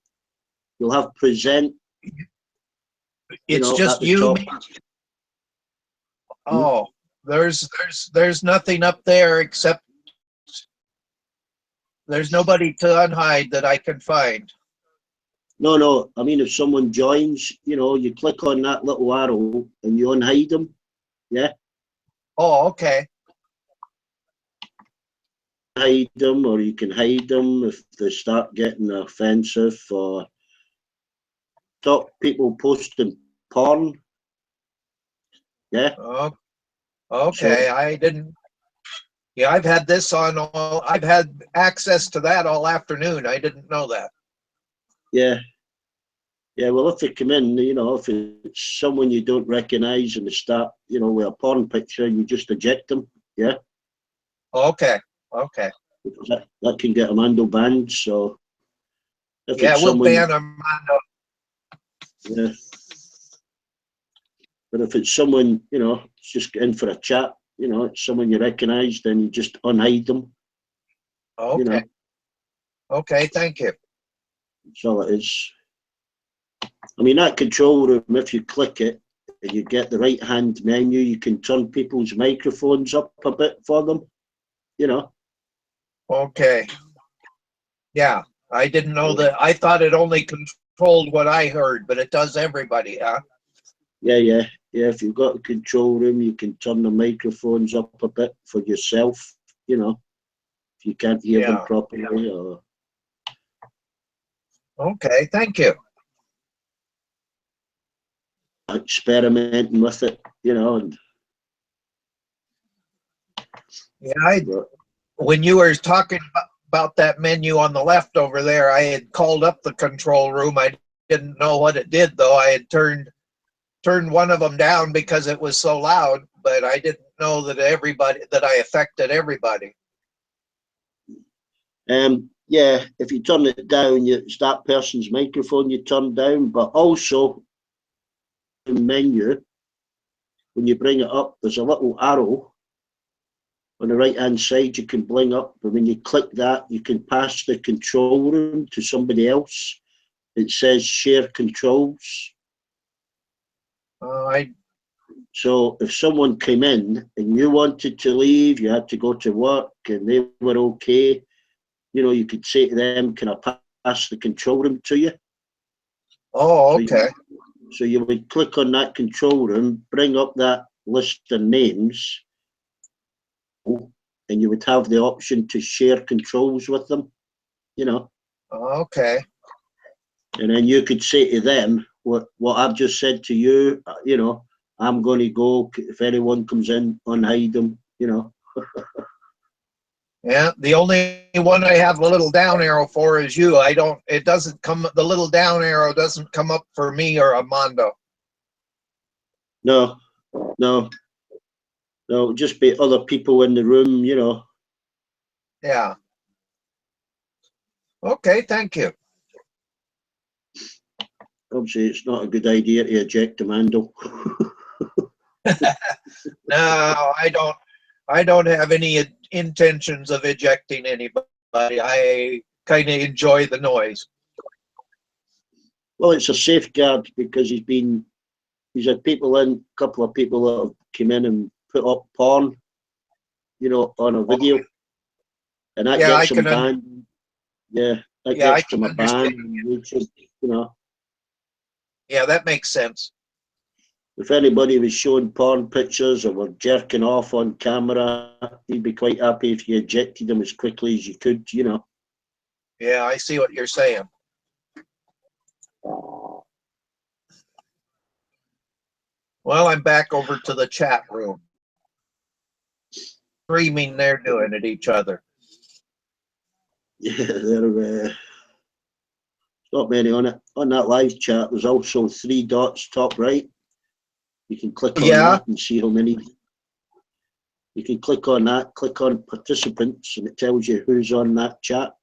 have present. It's just you. Oh, there's nothing up there except there's nobody to unhide that I can find. No, I mean, if someone joins, you click on that little arrow and you unhide them. Yeah. Oh, okay. Hide them, or you can hide them if they start getting offensive, or stop people posting porn. Yeah. Oh, okay. So, I didn't. Yeah, I've had this on all. I've had access to that all afternoon. I didn't know that. Yeah. Yeah. Well, if they come in, if it's someone you don't recognize and they start, with a porn picture, you just eject them. Yeah. Okay. Okay. That can get Armando banned. So. If we'll ban Armando. Yeah. But if it's someone, you know, it's just in for a chat, you know, it's someone you recognise, then you just unhide them. Okay. You know, Okay, thank you. that's all it is. I mean, that control room, if you click it and you get the right hand menu, you can turn people's microphones up a bit for them, you know. Okay. Yeah, I didn't know that. I thought it only controlled what I heard, but it does everybody, huh? Yeah. If you've got a control room, you can turn the microphones up a bit for yourself, you know, if you can't hear them properly. Or okay, thank you. Experimenting with it, you know. And yeah, when you were talking about that menu on the left over there, I had called up the control room. I didn't know what it did, though. I had turned one of them down because it was so loud, but I didn't know that I affected everybody. Yeah, if you turn it down, it's that person's microphone you turn down, but also the menu, when you bring it up, there's a little arrow on the right hand side you can bring up, and when you click that, you can pass the control room to somebody else. It says share controls. So if someone came in and you wanted to leave, you had to go to work and they were okay, you know, you could say to them, can I pass the control room to you? Oh, okay. So you would click on that control room, bring up that list of names, and you would have the option to share controls with them, you know. Okay. And then you could say to them, what I've just said to you, you know, I'm going to go, if anyone comes in, unhide them, you know. Yeah, the only one I have the little down arrow for is you. It doesn't come, the little down arrow doesn't come up for me or Armando. No, just be other people in the room, you know. Yeah. Okay, thank you. Obviously, it's not a good idea to eject Armando. No, I don't have any intentions of ejecting anybody. I kind of enjoy the noise. Well, it's a safeguard because he's had people in, a couple of people that have come in and put up porn, you know, on a video, and that gets them banned. Yeah, that gets them a ban. YouTube, you know. Yeah, that makes sense. If anybody was showing porn pictures or were jerking off on camera, he'd be quite happy if you ejected them as quickly as you could, you know. Yeah, I see what you're saying. Well, I'm back over to the chat room. Screaming they're doing at each other. Yeah, there's not many on it. On that live chat, there's also 3 dots top right. You can click on that and see how many. You can click on that, click on participants, and it tells you who's on that chat.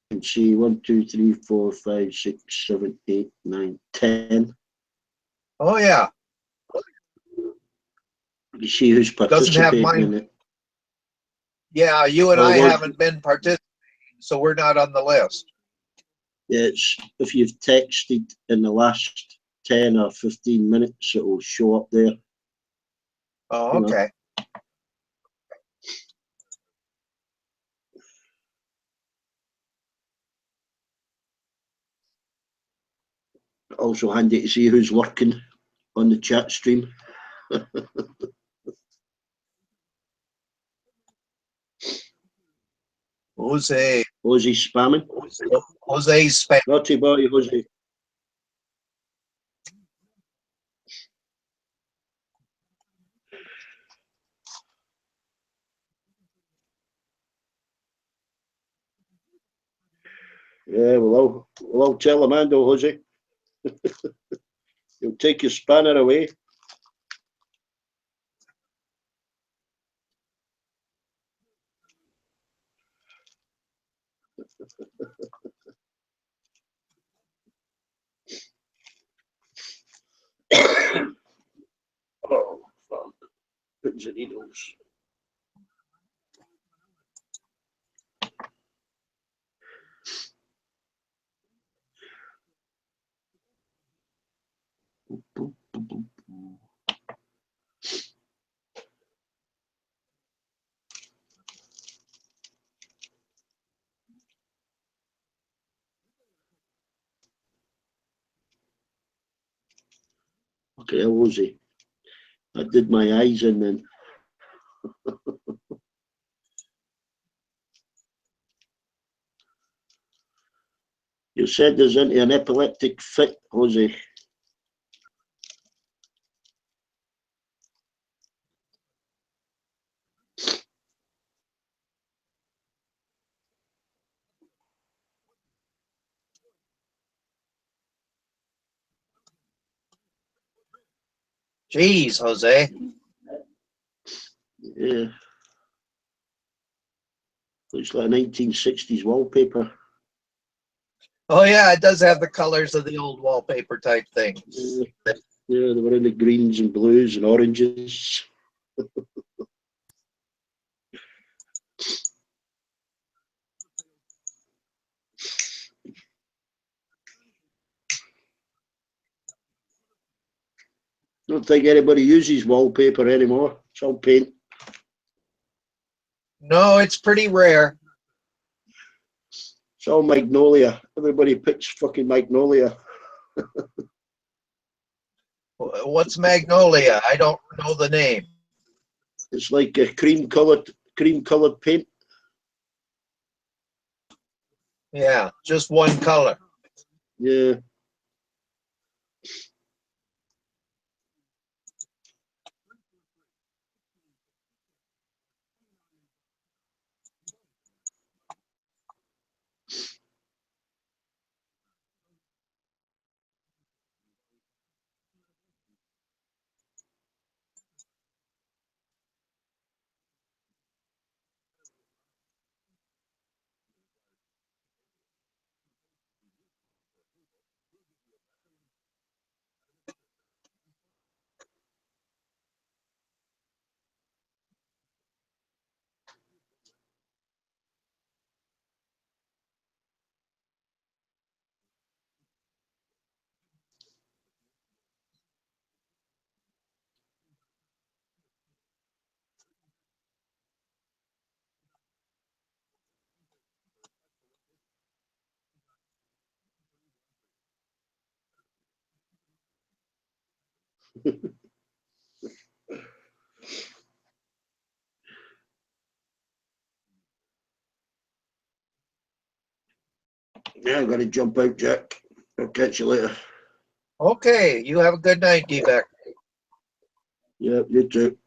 You can see 1, 2, 3, 4, 5, 6, 7, 8, 9, 10. Oh, yeah. You see who's participating in it. Yeah, you and I haven't been participating, so we're not on the list. Yeah, it's if you've texted in the last 10 or 15 minutes, it will show up there. Oh, okay. Also handy to see who's working on the chat stream. Jose spamming. Jose's spamming. Naughty boy, Jose. Yeah, well, I'll tell Armando, Jose. He'll take your spanner away. needles. Okay, how was he? I did my eyes in then. You said there's into an epileptic fit, Jose. Jeez, Jose. Yeah. Looks like a 1960s wallpaper. Oh yeah, it does have the colors of the old wallpaper type thing. Yeah, they were in the greens and blues and oranges. Don't think anybody uses wallpaper anymore. It's all paint. No, it's pretty rare. It's all magnolia. Everybody picks fucking magnolia. What's magnolia? I don't know the name. It's like a cream-colored paint. Yeah, just one color. Yeah. Yeah, I've got to jump out, Jack. I'll catch you later. Okay, you have a good night, D-Beck. Yeah, you too.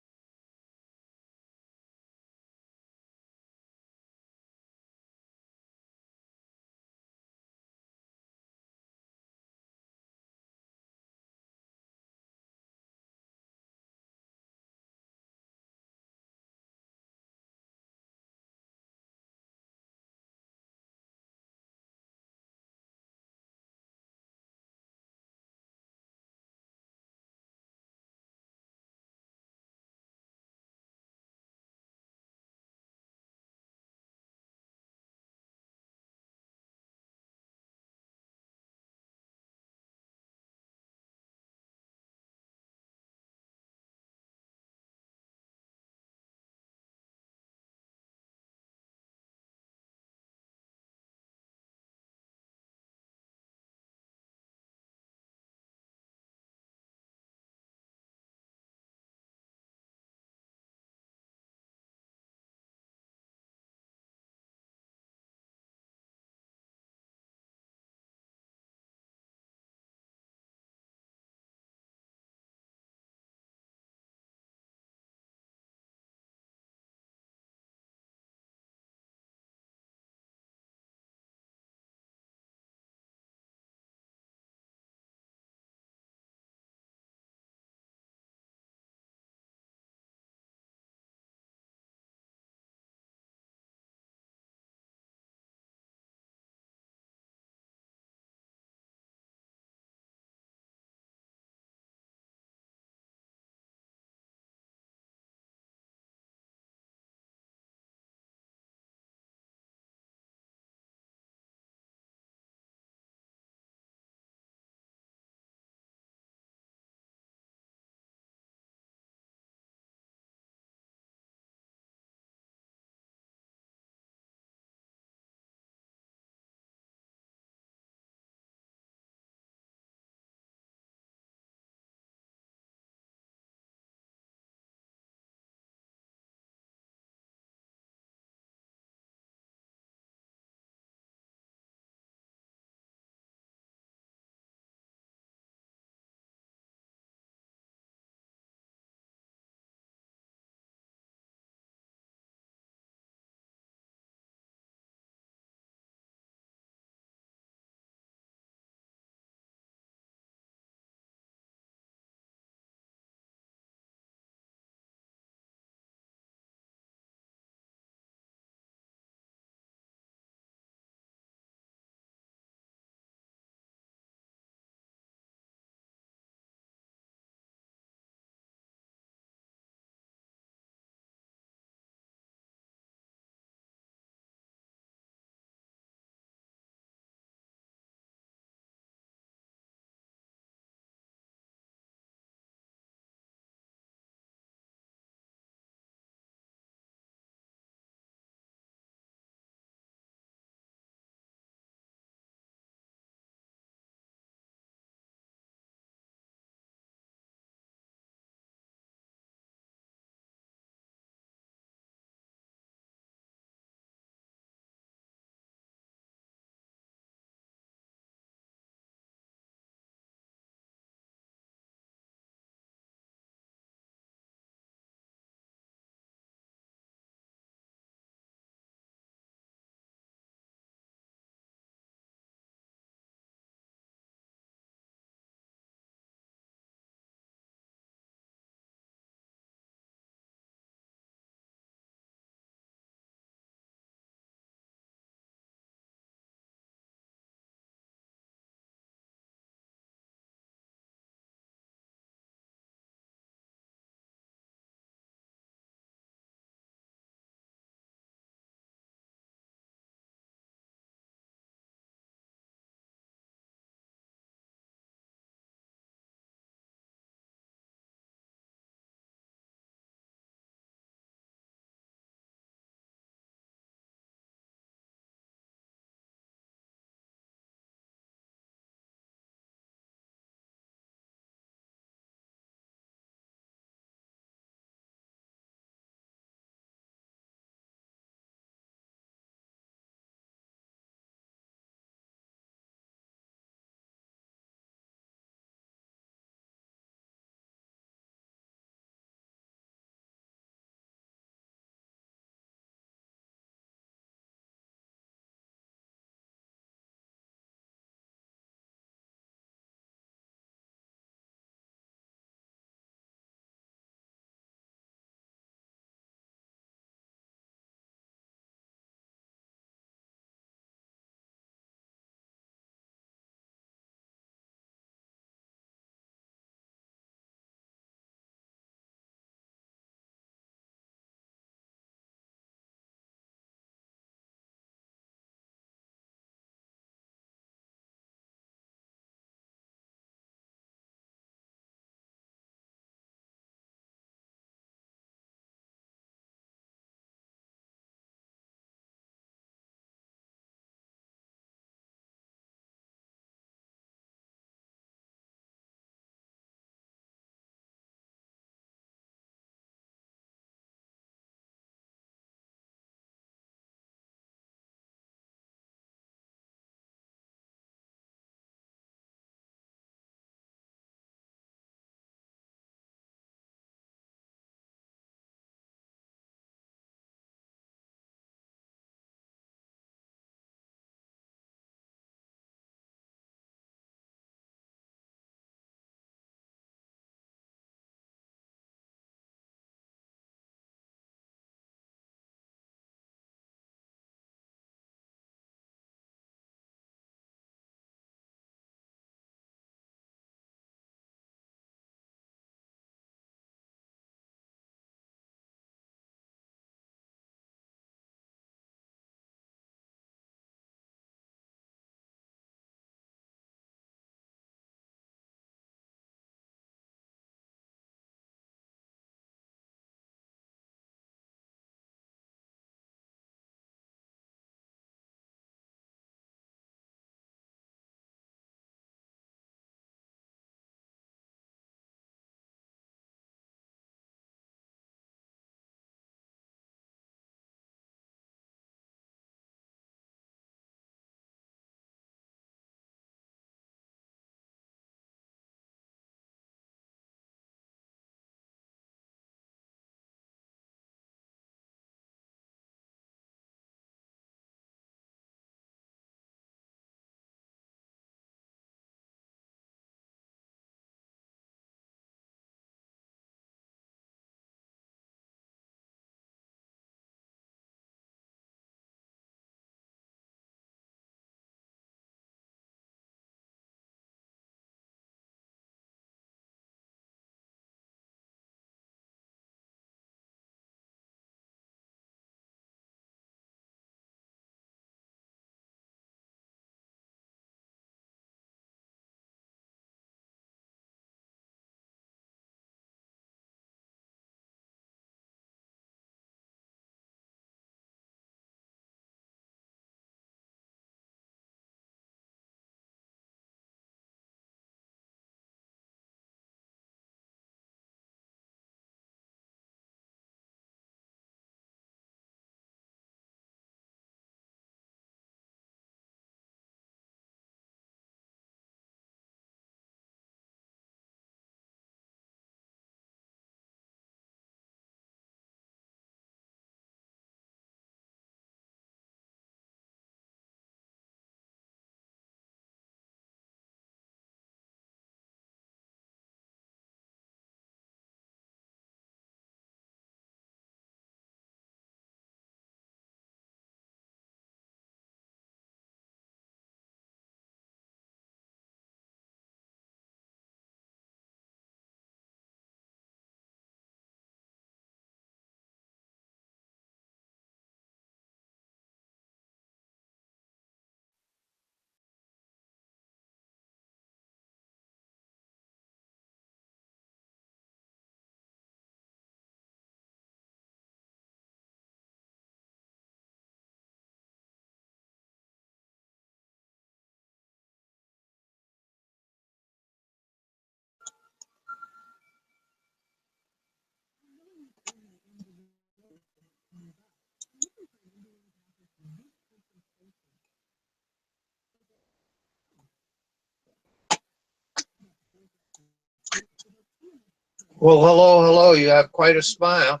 Well, hello, hello. You have quite a smile.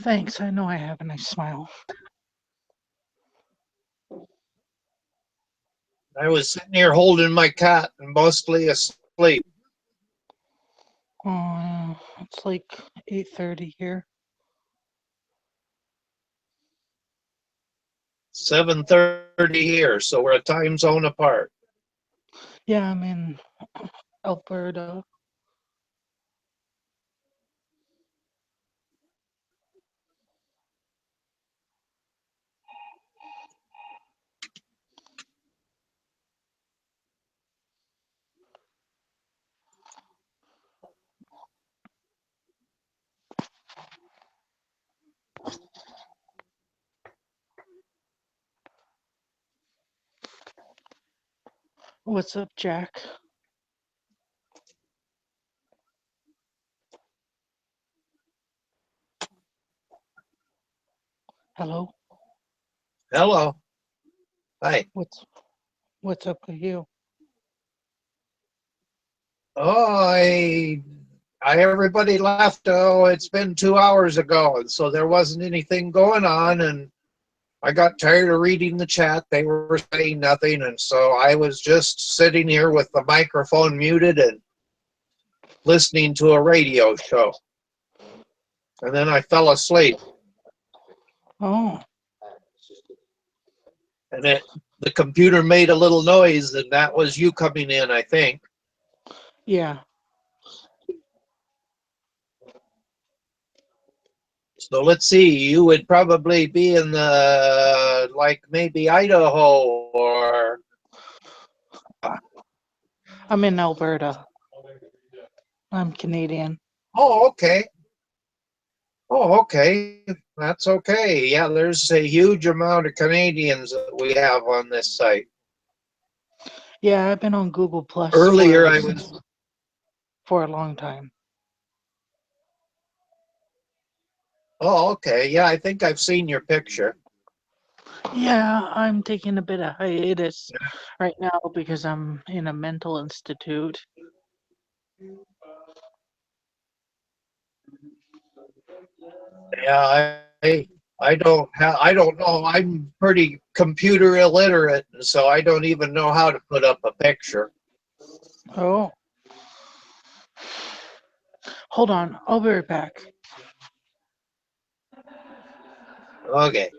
Thanks. I know I have a nice smile. I was sitting here holding my cat and mostly asleep. Oh, it's like 8:30 here. 7:30 here, so we're a time zone apart. Yeah, I'm in Alberta. What's up, Jack? Hello. Hello. Hi. What's up with you? Oh, everybody left. Oh, it's been 2 hours ago, and so there wasn't anything going on, and I got tired of reading the chat. They were saying nothing, and so I was just sitting here with the microphone muted and listening to a radio show. And then I fell asleep. Oh. And the computer made a little noise, and that was you coming in, I think. Yeah. So let's see, you would probably be in the, like maybe Idaho or... I'm in Alberta. I'm Canadian. Oh, okay. Oh, okay. That's okay. Yeah, there's a huge amount of Canadians that we have on this site. Yeah, I've been on Google Plus Earlier I was... for a long time. Oh, okay. Yeah, I think I've seen your picture. Yeah, I'm taking a bit of hiatus right now because I'm in a mental institute. Yeah, I don't know. I'm pretty computer illiterate, and so I don't even know how to put up a picture. Oh. Hold on, I'll be right back. Okay.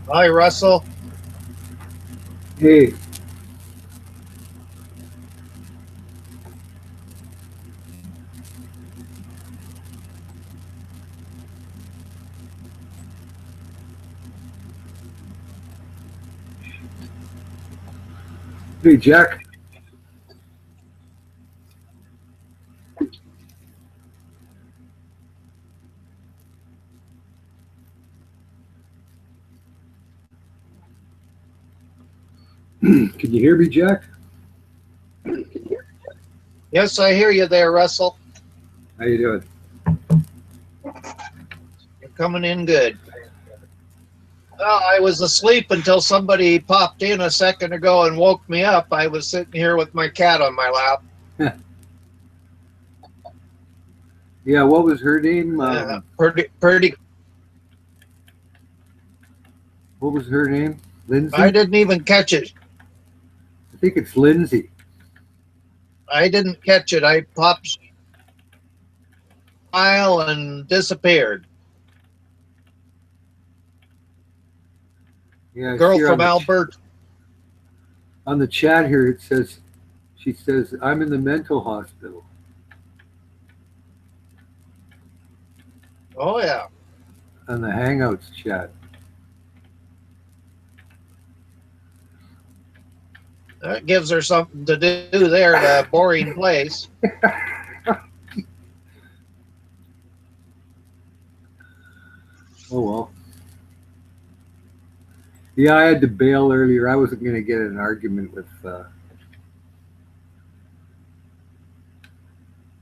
Hi, Russell. Hey, hey, Jack. Can you hear me, Jack? Yes, I hear you there, Russell. How you doing? You're coming in good. Well, I was asleep until somebody popped in a second ago and woke me up. I was sitting here with my cat on my lap. Yeah, what was her name? Pretty. What was her name? Lindsay? I didn't even catch it. I think it's Lindsay. I didn't catch it. I popped smile and disappeared. Yeah, I Girl see her from Alberta. on the chat here. It says, she says, I'm in the mental hospital. Oh, yeah. On the Hangouts chat. That gives her something to do there at a boring place. Oh, well. Yeah, I had to bail earlier. I wasn't going to get in an argument with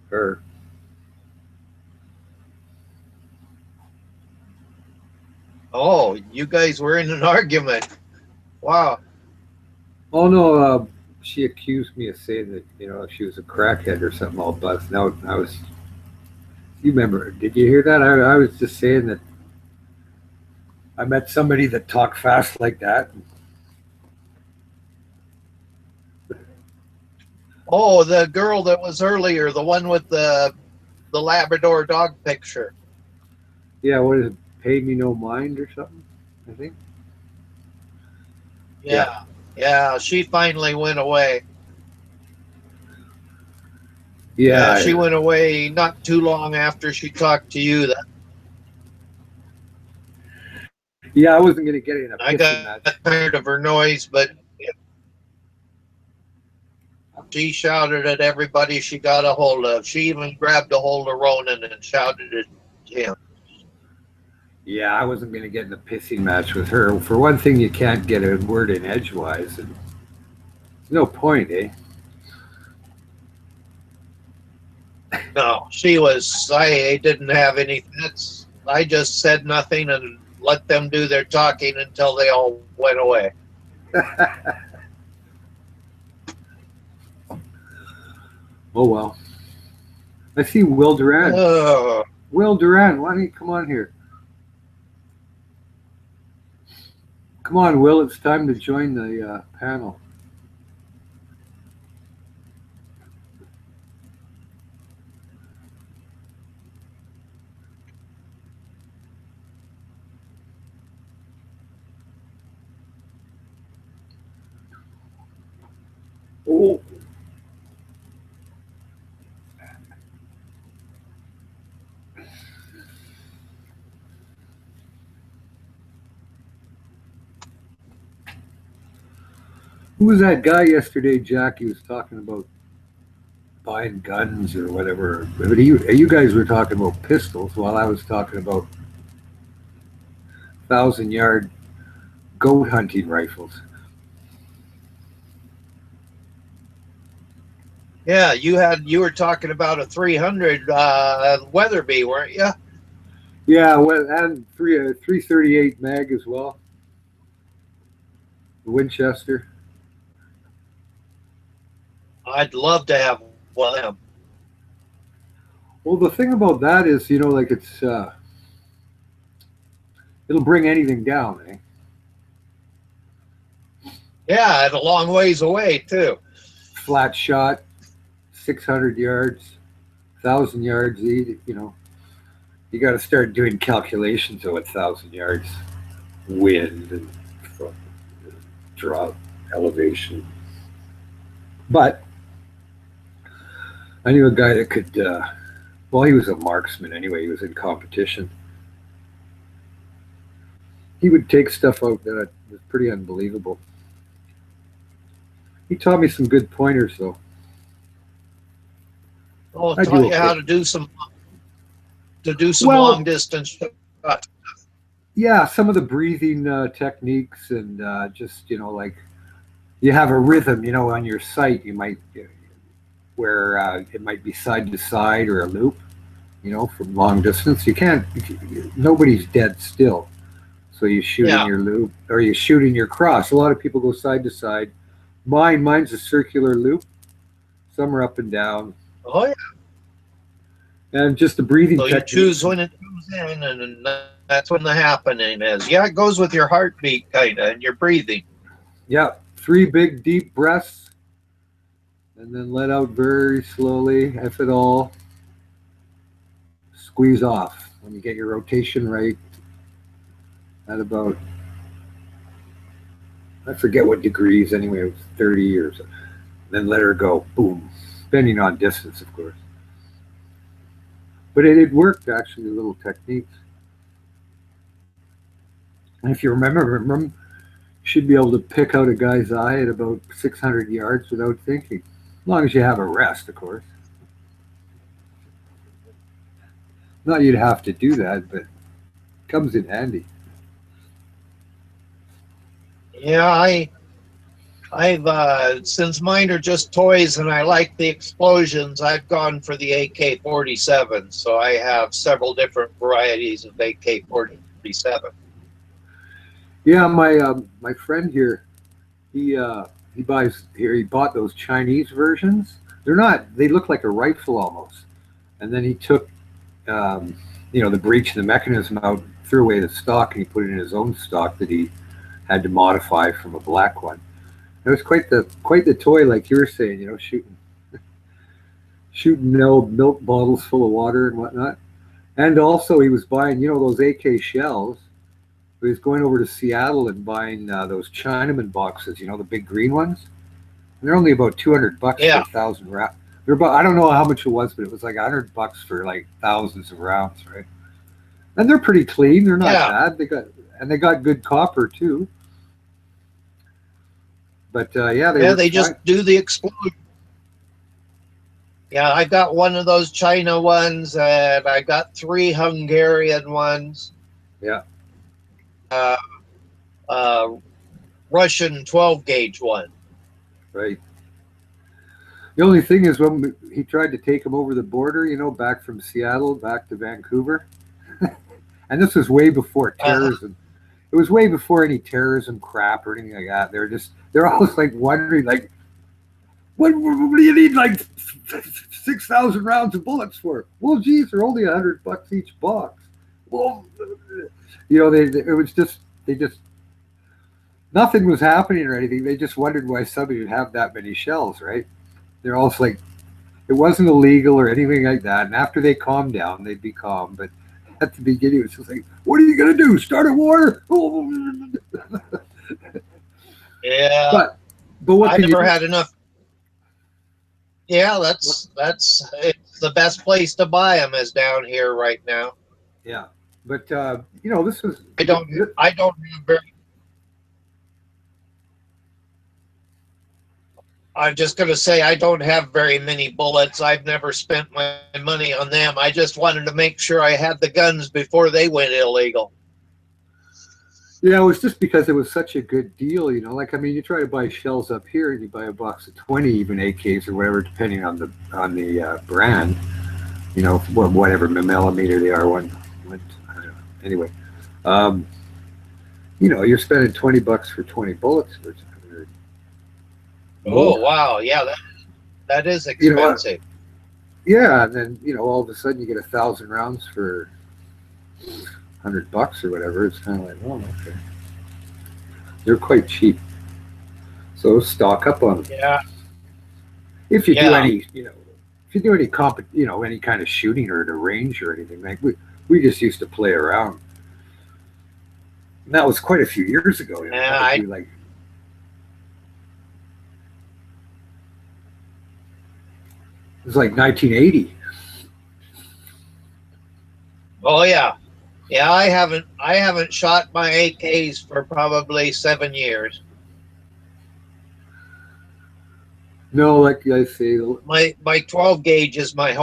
her. Oh, you guys were in an argument. Wow. Oh, no, she accused me of saying that, she was a crackhead or something all buzzed. Now, you remember, did you hear that? I was just saying that I met somebody that talked fast like that. Oh, the girl that was earlier, the one with the Labrador dog picture. Yeah, what is it? Pay me no mind or something, I think. Yeah, she finally went away. Yeah. She went away not too long after she talked to you. Yeah, I wasn't going to get in a I pissing got match. tired of her noise, but she shouted at everybody she got a hold of. She even grabbed a hold of Ronan and shouted at him. Yeah, I wasn't going to get in a pissing match with her. For one thing, you can't get a word in edgewise. And there's no point, eh? No, she was. I didn't have any. I just said nothing and let them do their talking until they all went away. Oh, well. I see Will Duran. Will Duran, why don't you come on here? Come on, Will. It's time to join the panel. Oh. Who was that guy yesterday, Jack? He was talking about buying guns or whatever. But you guys were talking about pistols while I was talking about 1,000-yard goat hunting rifles. Yeah, you were talking about a 300 Weatherby, weren't you? Yeah, well, and 338 mag as well. The Winchester. I'd love to have one of them. Well, the thing about that is, like it'll bring anything down, eh? Yeah, and a long ways away too. Flat shot, 600 yards, 1,000 yards. You got to start doing calculations of 1,000 yards. wind and drop elevation. But I knew a guy that could, well, he was a marksman anyway. He was in competition. He would take stuff out that was pretty unbelievable. He taught me some good pointers, though. Oh, I taught do you how okay. to do some Well, long distance. Yeah, some of the breathing techniques and just, like you have a rhythm, on your sight, you might, where it might be side to side or a loop, from long distance. You can't, nobody's dead still. So you shoot in Yeah. your loop or you shoot in your cross. A lot of people go side to side. Mine's a circular loop. Some are up and down. Oh yeah. And just the breathing So you technique. choose when it comes in, and that's when the happening is. Yeah, it goes with your heartbeat, kind of, and your breathing. Yeah, 3 big deep breaths, and then let out very slowly, if at all. Squeeze off when you get your rotation right at about, I forget what degrees, anyway, it was 30 years. Then let her go, boom, depending on distance, of course. But it worked, actually, little techniques. And if you remember, you should be able to pick out a guy's eye at about 600 yards without thinking. As long as you have a rest, of course. Not you'd have to do that, but it comes in handy. Yeah, I've since mine are just toys and I like the explosions, I've gone for the AK-47. So I have several different varieties of AK-47. Yeah, my friend here, he bought those Chinese versions. They look like a rifle almost. And then he took the breech and the mechanism out, threw away the stock, and he put it in his own stock that he had to modify from a black one. It was quite the toy, like you were saying, shooting milk bottles full of water and whatnot. And also he was buying, those AK shells. He was going over to Seattle and buying those Chinaman boxes, the big green ones. And they're only about $200 for 1,000 rounds. They're about, I don't know how much it was, but it was like $100 for like thousands of rounds, right? And they're pretty clean. They're not bad. They got good copper too. But they just do the explosion. Yeah, I got one of those China ones, and I got 3 Hungarian ones. Yeah. Russian 12-gauge one. Right. The only thing is when he tried to take him over the border, back from Seattle back to Vancouver, and this was way before terrorism. It was way before any terrorism crap or anything like that. They're always like wondering, like, what do you need like 6,000 rounds of bullets for? Well, geez, they're only $100 each box. Well, they just nothing was happening or anything. They just wondered why somebody would have that many shells, right? They're also like, it wasn't illegal or anything like that. And after they calmed down, they'd be calm. But at the beginning, it was just like, what are you going to do? Start a war? Yeah. But what I never had enough. Yeah, that's it's the best place to buy them is down here right now. Yeah. But, this was. I don't have very. I'm just going to say I don't have very many bullets. I've never spent my money on them. I just wanted to make sure I had the guns before they went illegal. Yeah, it was just because it was such a good deal, Like, I mean, you try to buy shells up here, and you buy a box of 20, even AKs or whatever, depending on the brand, whatever millimeter they are. I don't know. Anyway, you're spending $20 for 20 bullets. Oh wow, yeah, that is expensive. Yeah, and then all of a sudden you get 1,000 rounds for $100 or whatever. It's kind of like, oh, okay. They're quite cheap, so stock up on them. Yeah. If you do any, if you do any any kind of shooting or at a range or anything, like we just used to play around. And that was quite a few years ago. Yeah, It was like 1980. Oh yeah. Yeah, I haven't shot my AKs for probably 7 years. No, like I say, My 12 gauge is my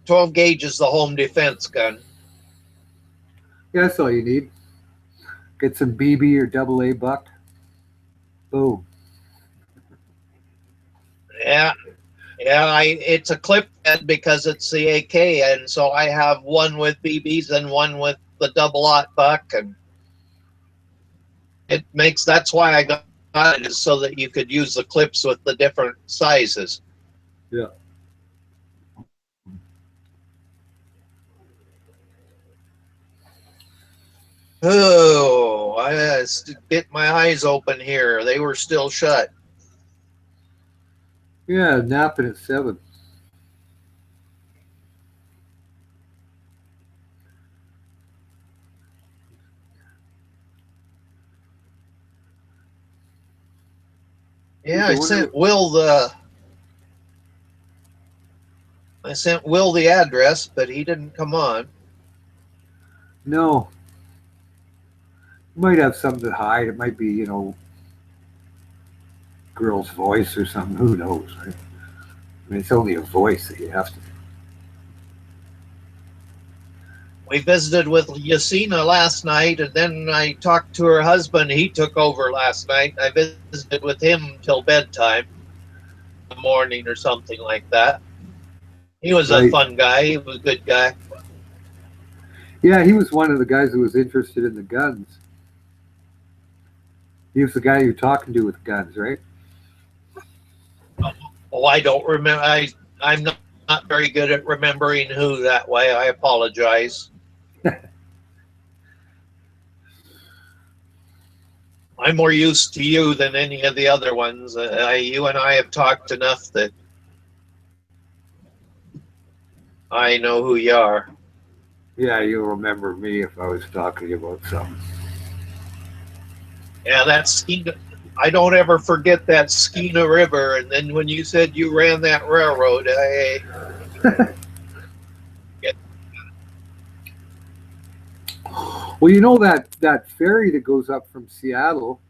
12 gauge is the home defense gun. yeah, that's all you need. Get some BB or AA buck. Boom. Yeah. Yeah, it's a clip head because it's the AK, and so I have one with BBs and one with the double-aught buck, and that's why I got it, is so that you could use the clips with the different sizes. Yeah. Oh, I had to get my eyes open here. They were still shut. Yeah, napping at 7. Yeah, I sent Will the address, but he didn't come on. No. You might have something to hide. It might be, girl's voice or something. Who knows, right? I mean, it's only a voice that you have to. We visited with Yasina last night, and then I talked to her husband. He took over last night. I visited with him till bedtime, in the morning or something like that. He was a fun guy. He was a good guy. Yeah, he was one of the guys who was interested in the guns. He was the guy you're talking to with guns, right? Oh, I don't remember. I'm not very good at remembering who that way. I apologize. I'm more used to you than any of the other ones. You and I have talked enough that I know who you are. Yeah, you'll remember me if I was talking about something. Yeah, that's I don't ever forget that Skeena River. And then when you said you ran that railroad, Well, you know that ferry that goes up from Seattle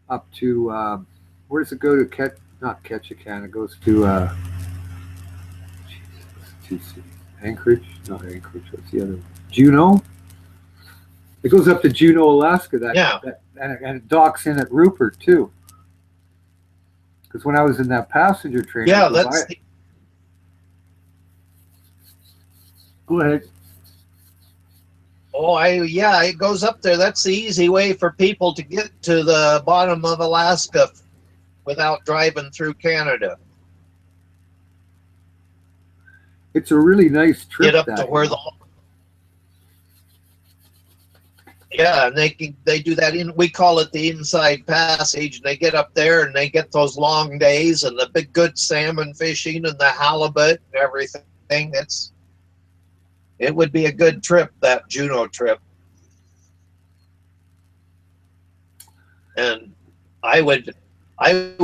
up to where does it go to? Not Ketchikan. It goes to Anchorage. Not Anchorage. What's the other one? Juneau. It goes up to Juneau, Alaska. And it docks in at Rupert too. Because when I was in that passenger train, yeah, Go ahead. Oh, it goes up there. That's the easy way for people to get to the bottom of Alaska without driving through Canada. It's a really nice trip. Get up to where and they do that we call it the inside passage, and they get up there and they get those long days and the big good salmon fishing and the halibut and everything. It would be a good trip, that Juneau trip. And I would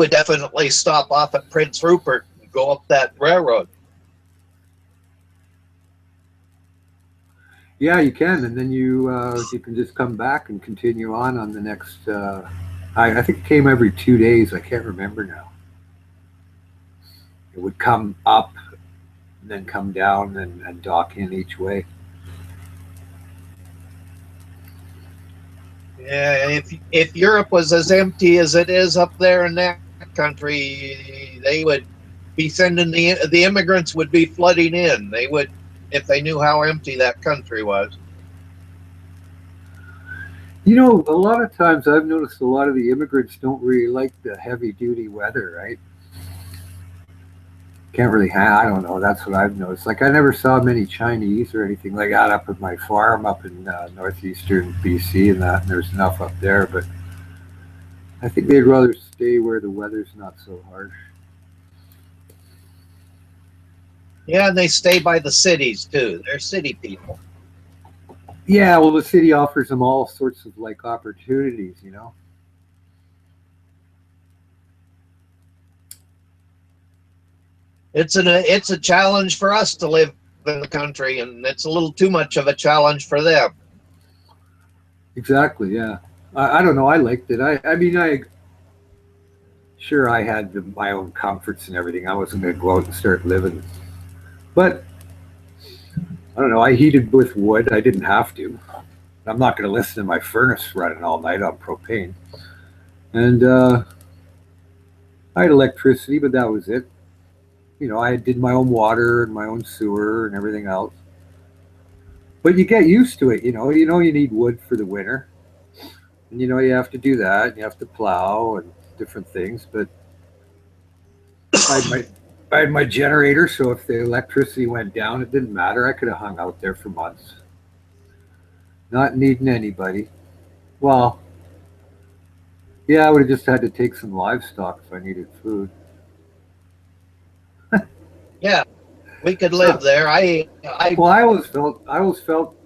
definitely stop off at Prince Rupert and go up that railroad. Yeah, you can, and then you can just come back and continue on the next. I think it came every 2 days. I can't remember now. It would come up, and then come down, and dock in each way. Yeah, if Europe was as empty as it is up there in that country, they would be sending the immigrants would be flooding in. They would, if they knew how empty that country was. You know, a lot of times I've noticed a lot of the immigrants don't really like the heavy duty weather, right? Can't really I don't know. That's what I've noticed. Like, I never saw many Chinese or anything like that up at my farm up in northeastern BC and there's enough up there, but I think they'd rather stay where the weather's not so harsh. Yeah, and they stay by the cities too. They're city people. Yeah, well, the city offers them all sorts of like opportunities, you know. It's a challenge for us to live in the country, and it's a little too much of a challenge for them. Exactly. Yeah. I don't know. I liked it. I mean, sure I had my own comforts and everything. I wasn't going to go out and start living, but I don't know. I heated with wood. I didn't have to. I'm not going to listen to my furnace running all night on propane. And I had electricity, but that was it. You know, I did my own water and my own sewer and everything else. But you get used to it, you know. You know you need wood for the winter, and you know you have to do that. And you have to plow and different things. But I had my generator, so if the electricity went down, it didn't matter. I could have hung out there for months, not needing anybody. Well, yeah, I would have just had to take some livestock if I needed food. Yeah, we could live there. Well, I always felt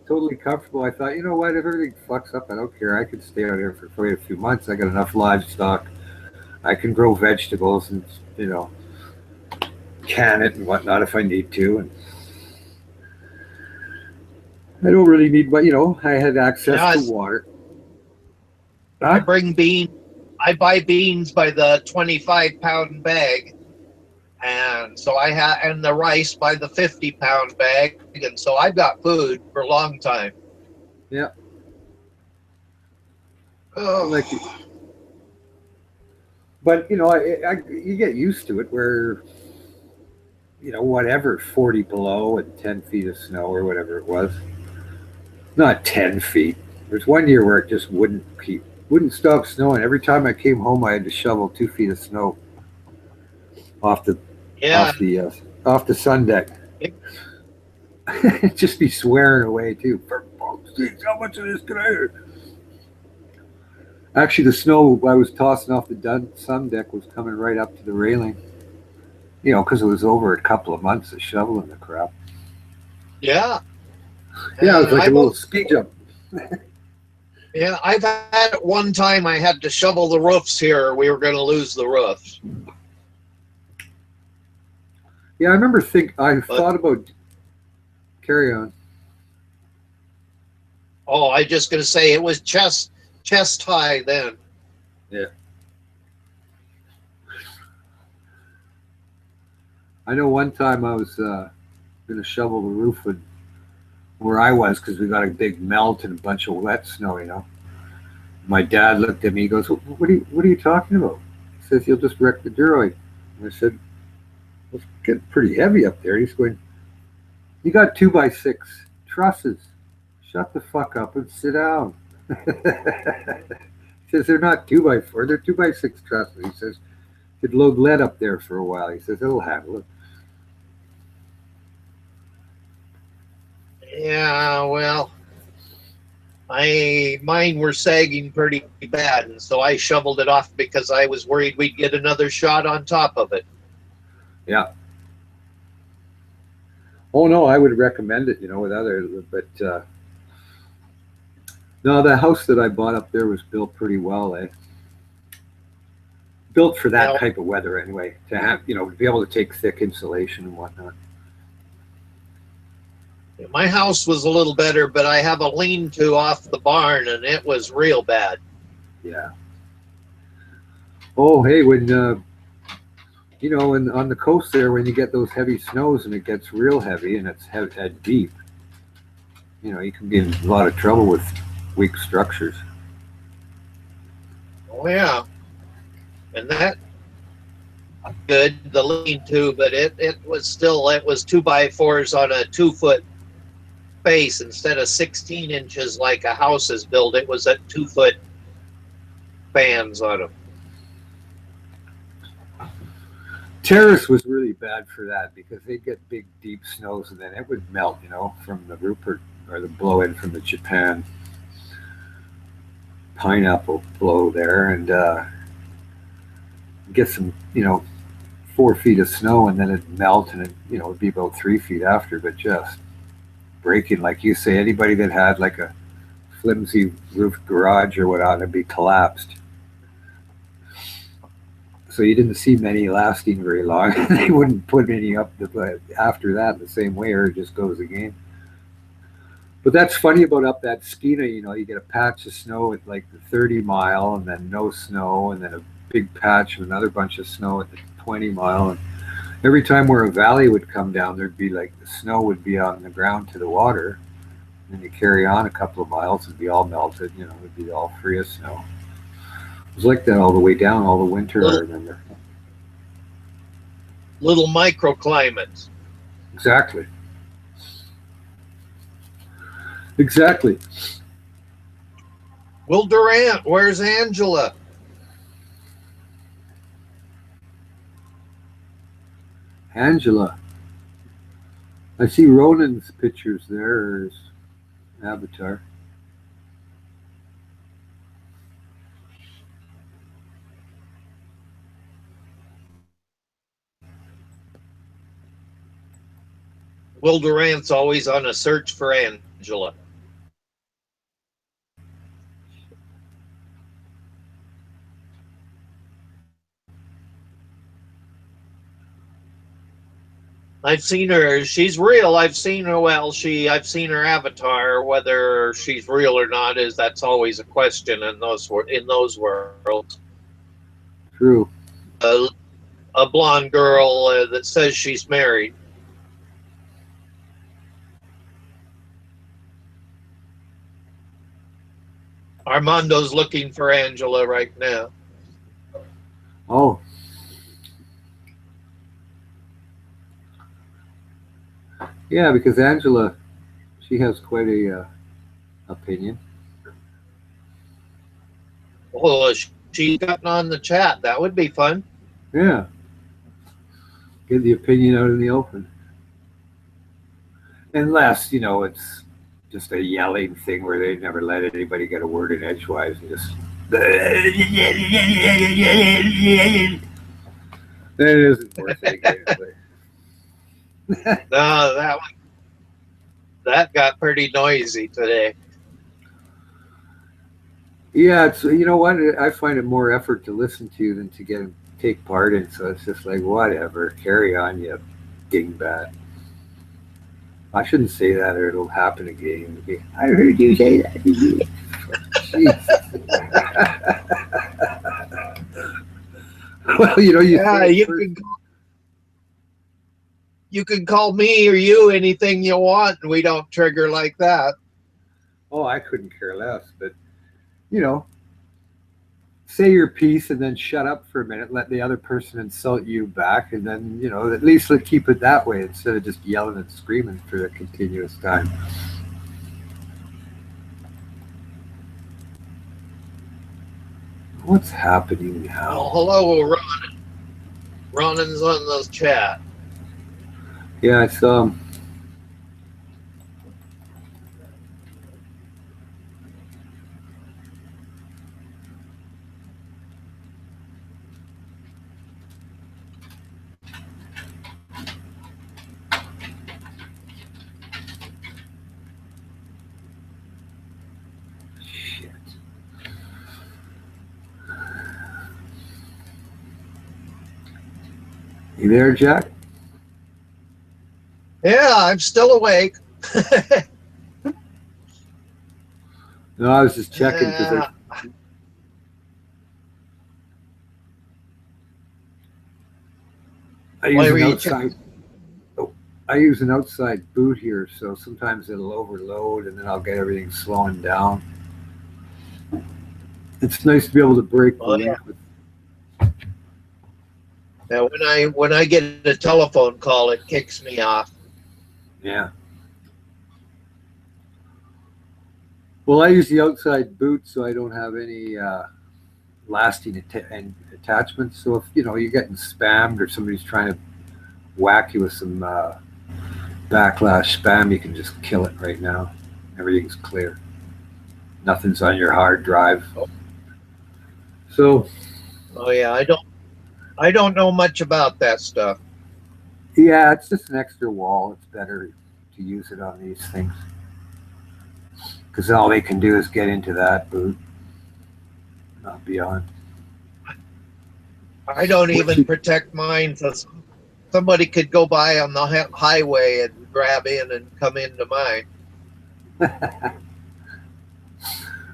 totally comfortable. I thought, you know what, if everything fucks up, I don't care. I could stay out here for quite a few months. I got enough livestock. I can grow vegetables and, you know, can it and whatnot if I need to. And I don't really need, but you know, I had access to water. I bring beans. I buy beans by the 25-pound bag. And so and the rice by the 50-pound bag, and so I've got food for a long time. Yeah. Oh. Like, but you know, you get used to it. Where, you know, whatever, 40 below and 10 feet of snow or whatever it was. Not 10 feet. There's one year where it just wouldn't stop snowing. Every time I came home, I had to shovel 2 feet of snow off the sun deck. Just be swearing away too. For fuck's sake, how much of this can I hear? Actually, the snow I was tossing off the sun deck was coming right up to the railing. You know, because it was over a couple of months of shoveling the crap. Yeah. Yeah, it was like a little ski jump. Yeah, I've had it one time I had to shovel the roofs here, or we were going to lose the roofs. Yeah, I remember thought about, carry on. Oh, I just going to say it was chest high then. Yeah. I know one time I was going to shovel the roof where I was, because we got a big melt and a bunch of wet snow, you know. My dad looked at me, he goes, what are you talking about? He says, you'll just wreck the droid. And I said, it's getting pretty heavy up there. He's going, you got 2x6 trusses. Shut the fuck up and sit down. He says, they're not 2x4, they're 2x6 trusses. He says, could load lead up there for a while. He says, it'll handle it. Yeah, well, mine were sagging pretty bad, and so I shoveled it off because I was worried we'd get another shot on top of it. Yeah. Oh no, I would recommend it, you know, with other, but no, the house that I bought up there was built pretty well, eh? Built for that type of weather anyway, to have, you know, to be able to take thick insulation and whatnot. My house was a little better, but I have a lean-to off the barn, and it was real bad. Yeah. Oh, hey, when you know, on the coast there, when you get those heavy snows and it gets real heavy and it's deep, you know, you can be in a lot of trouble with weak structures. Oh yeah, and that good, the lean-to, but it was 2x4s on a 2-foot base instead of 16 inches like a house is built. It was at 2-foot spans on them. Terrace was really bad for that because they'd get big, deep snows and then it would melt, you know, from the Rupert or the blow in from the Japan pineapple blow there, and get some, you know, 4 feet of snow and then it'd melt and it, you know, it'd be about 3 feet after, but just break-in, like you say, anybody that had like a flimsy roofed garage or whatnot would be collapsed. So you didn't see many lasting very long. They wouldn't put any up after that the same way, or it just goes again. But that's funny about up that Skeena, you know, you get a patch of snow at like the 30 mile and then no snow, and then a big patch of another bunch of snow at the 20 mile. And every time where a valley would come down, there'd be like the snow would be on the ground to the water. And you carry on a couple of miles, it'd be all melted, you know, it'd be all free of snow. It was like that all the way down, all the winter, I remember. Little microclimates. Exactly. Exactly. Will Durant, where's Angela? Angela. I see Ronan's pictures there, or his avatar. Will Durant's always on a search for Angela. I've seen her. She's real. I've seen her. Well, I've seen her avatar. Whether she's real or not that's always a question in those worlds. True. A blonde girl that says she's married. Armando's looking for Angela right now. Oh. Yeah, because Angela, she has quite a opinion. Well, she's gotten on the chat. That would be fun. Yeah. Get the opinion out in the open. Unless, you know, it's just a yelling thing where they never let anybody get a word in edgewise and just. Then it isn't worth it. No, that got pretty noisy today. Yeah, it's, you know what? I find it more effort to listen to than to take part in. So it's just like, whatever, carry on, you dingbat. I shouldn't say that, or it'll happen again. I heard you say that. Well, you know, you can call me or you anything you want, and we don't trigger like that. Oh, I couldn't care less, but you know, say your piece and then shut up for a minute, let the other person insult you back, and then, you know, at least let's keep it that way instead of just yelling and screaming for a continuous time. What's happening now? Oh, hello, Ronan. Ronan's on the chat. Yeah, it's you there, Jack? Yeah, I'm still awake. No, I was just checking because I use an outside boot here, so sometimes it'll overload and then I'll get everything slowing down. It's nice to be able to break the link with. Now, when I get a telephone call, it kicks me off. Yeah. Well, I use the outside boot so I don't have any lasting attachments. So if, you know, you're getting spammed or somebody's trying to whack you with some backlash spam, you can just kill it right now. Everything's clear. Nothing's on your hard drive. So. Oh yeah, I don't know much about that stuff. Yeah, it's just an extra wall. It's better to use it on these things. Because all they can do is get into that boot, not beyond. I don't even protect mine, so somebody could go by on the highway and grab in and come into mine.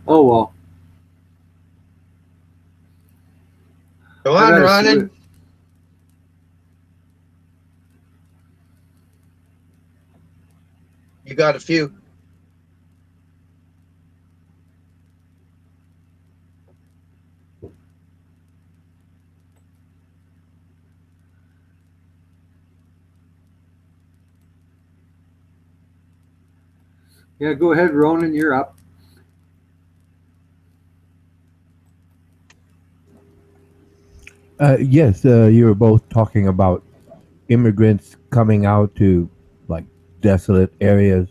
Oh well. Come on, Ronan. You got a few. Yeah, go ahead, Ronan, you're up. Yes, you were both talking about immigrants coming out to like desolate areas.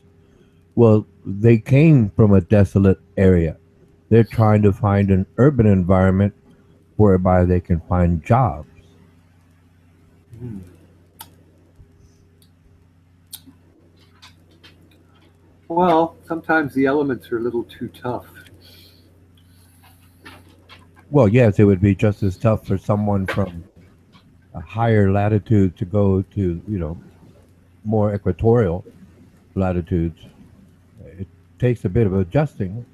Well, they came from a desolate area. They're trying to find an urban environment whereby they can find jobs. Well, sometimes the elements are a little too tough. Well, yes, it would be just as tough for someone from a higher latitude to go to, more equatorial latitudes. It takes a bit of adjusting,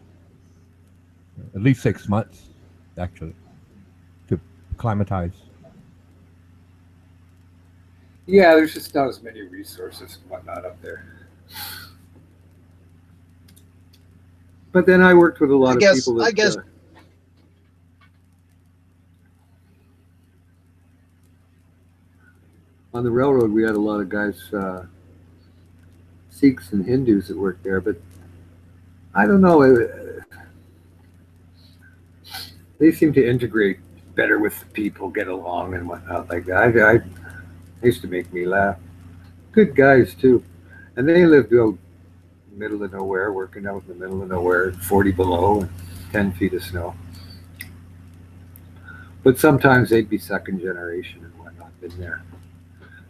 at least 6 months, actually, to acclimatize. Yeah, there's just not as many resources and whatnot up there. But then I worked with a lot of people that... I guess on the railroad, we had a lot of guys, Sikhs and Hindus that worked there, but I don't know. They seem to integrate better with the people, get along and whatnot like that. I used to make me laugh. Good guys, too. And they lived out in the middle of nowhere, working out in the middle of nowhere, 40 below and 10 feet of snow. But sometimes they'd be second generation and whatnot, been there.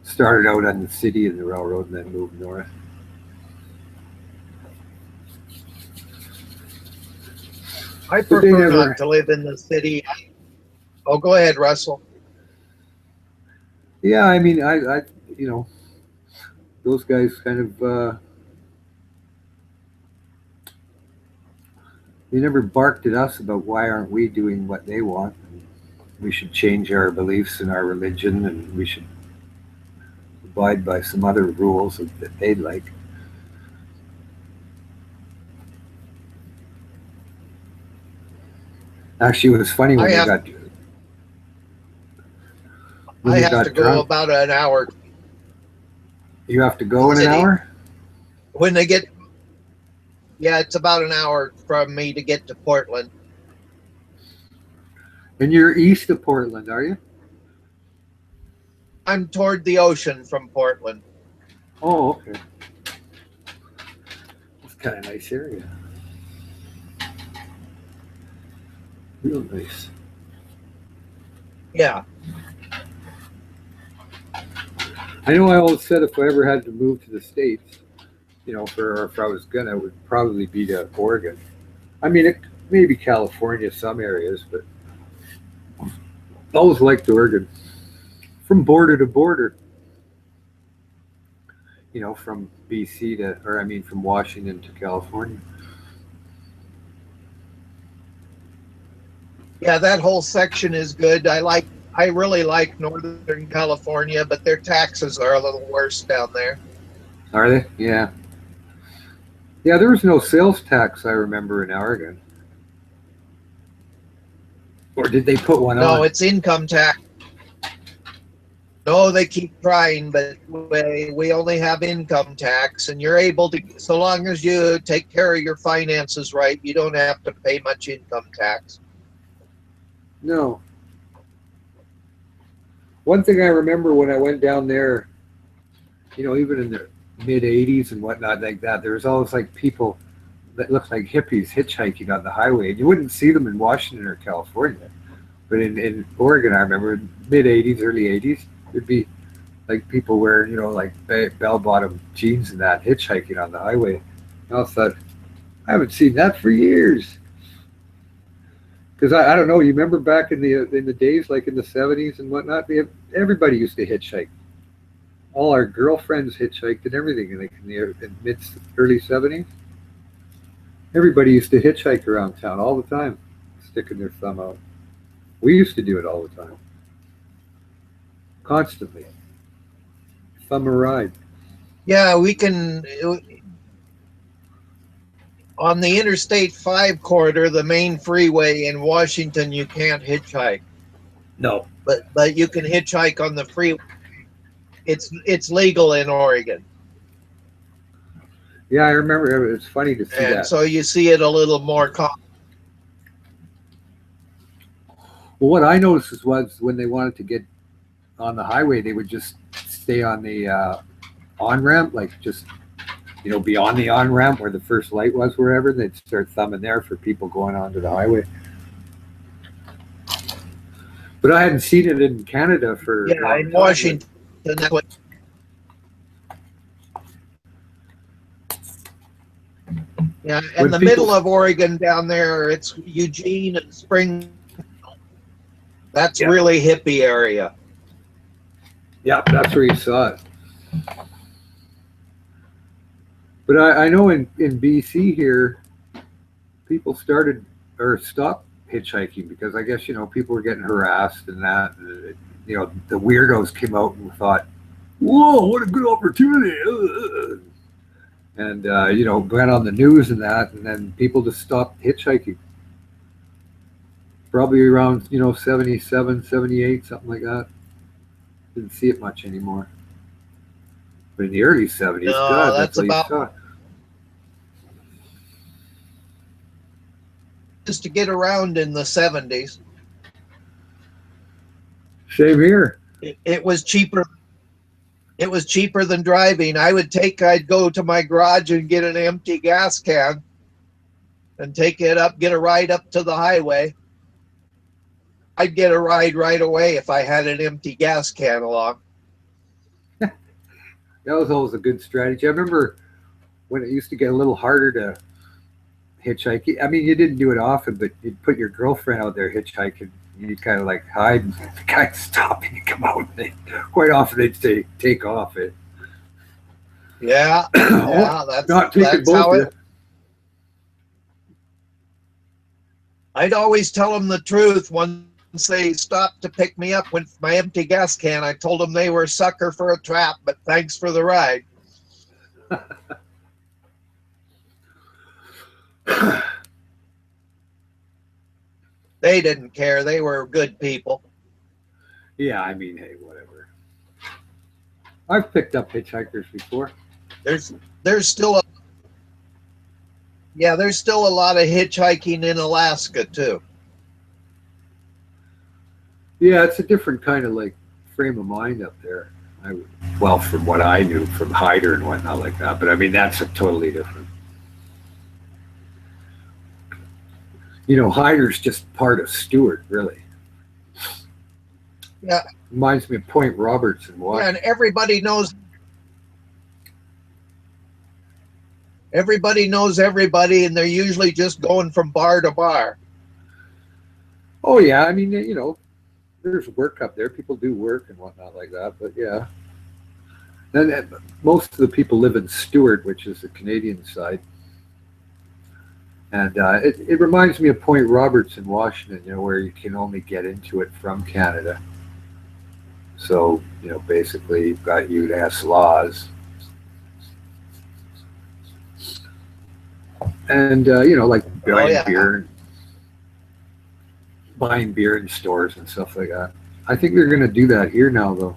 Started out on the city and the railroad and then moved north. I prefer not to live in the city. Oh, go ahead, Russell. Yeah, I mean, I those guys kind of, they never barked at us about why aren't we doing what they want. We should change our beliefs and our religion, and we should abide by some other rules that they'd like. Actually, it was funny when I have to go about an hour. You have to go in an hour? When they get... Yeah, it's about an hour from me to get to Portland. And you're east of Portland, are you? I'm toward the ocean from Portland. Oh, okay. That's kind of a nice area. Real nice. Yeah. I know I always said if I ever had to move to the States, or if I was gonna, it would probably be to Oregon. I mean, maybe California, some areas, but I always liked Oregon. From border to border. From BC from Washington to California. Yeah, that whole section is good. I really like Northern California, but their taxes are a little worse down there. Are they? Yeah. Yeah, there was no sales tax, I remember, in Oregon. Or did they put one on? No, it's income tax. No, they keep trying, but we only have income tax, and you're able to, so long as you take care of your finances right, you don't have to pay much income tax. No. One thing I remember when I went down there, even in the mid-'80s and whatnot like that, there was always like people that looked like hippies hitchhiking on the highway. And you wouldn't see them in Washington or California. But in Oregon, I remember mid-'80s, early '80s, there'd be like people wearing, you know, like bell-bottom jeans and that, hitchhiking on the highway. And I thought, I haven't seen that for years. Because I don't know, you remember back in the days, like in the 70s and whatnot, everybody used to hitchhike. All our girlfriends hitchhiked and everything, like in the early 70s. Everybody used to hitchhike around town all the time, sticking their thumb out. We used to do it all the time. Constantly. Thumb a ride. Yeah, we can. On the Interstate 5 corridor, the main freeway in Washington, you can't hitchhike. No. But you can hitchhike on the freeway. It's legal in Oregon. Yeah, I remember. It's funny to see And that. so you see it a little more common. Well, what I noticed was when they wanted to get on the highway, they would just stay on the on-ramp, like just, you know, beyond the on-ramp where the first light was, wherever. They'd start thumbing there for people going onto the highway. But I hadn't seen it in Canada for a long in time. Washington. That's what. Yeah, in the middle of Oregon down there, it's Eugene and Spring. That's really hippie area. Yeah, that's where you saw it. But I know in BC here, people started or stopped hitchhiking because I guess, you know, people were getting harassed and that. You know, the weirdos came out and thought, whoa, what a good opportunity. And, you know, went on the news and that, and then people just stopped hitchhiking. Probably around, you know, 77, 78, something like that. Didn't see it much anymore. But in the early 70s, God, that's what you saw. Just to get around in the 70s. Same here. It was cheaper. It was cheaper than driving. I'd go to my garage and get an empty gas can and take it up, get a ride up to the highway. I'd get a ride right away if I had an empty gas can along. That was always a good strategy. I remember when it used to get a little harder to hitchhike. I mean, you didn't do it often, but you'd put your girlfriend out there hitchhiking. You'd kind of like hide, and the guy'd stop, and you come out. And quite often they'd say, "Take off it." Yeah, yeah, that's not taking that's both how of it. I'd always tell them the truth. Once they stopped to pick me up with my empty gas can, I told them they were a sucker for a trap, but thanks for the ride. They didn't care. They were good people. Yeah, I mean, hey, whatever. I've picked up hitchhikers before. There's still a lot of hitchhiking in Alaska too. Yeah, it's a different kind of like frame of mind up there. Well, from what I knew from Hyder and whatnot like that, but I mean that's a totally different. You know, Hyder's just part of Stewart, really. Yeah. Reminds me of Point Roberts in Washington. Yeah, and everybody knows everybody, and they're usually just going from bar to bar. Oh yeah, I mean, you know, there's work up there. People do work and whatnot like that, but yeah. Then most of the people live in Stewart, which is the Canadian side. And it reminds me of Point Roberts in Washington, you know, where you can only get into it from Canada. So, you know, basically you've got UNS laws. And, you know, like buying beer in stores and stuff like that. I think they're going to do that here now, though.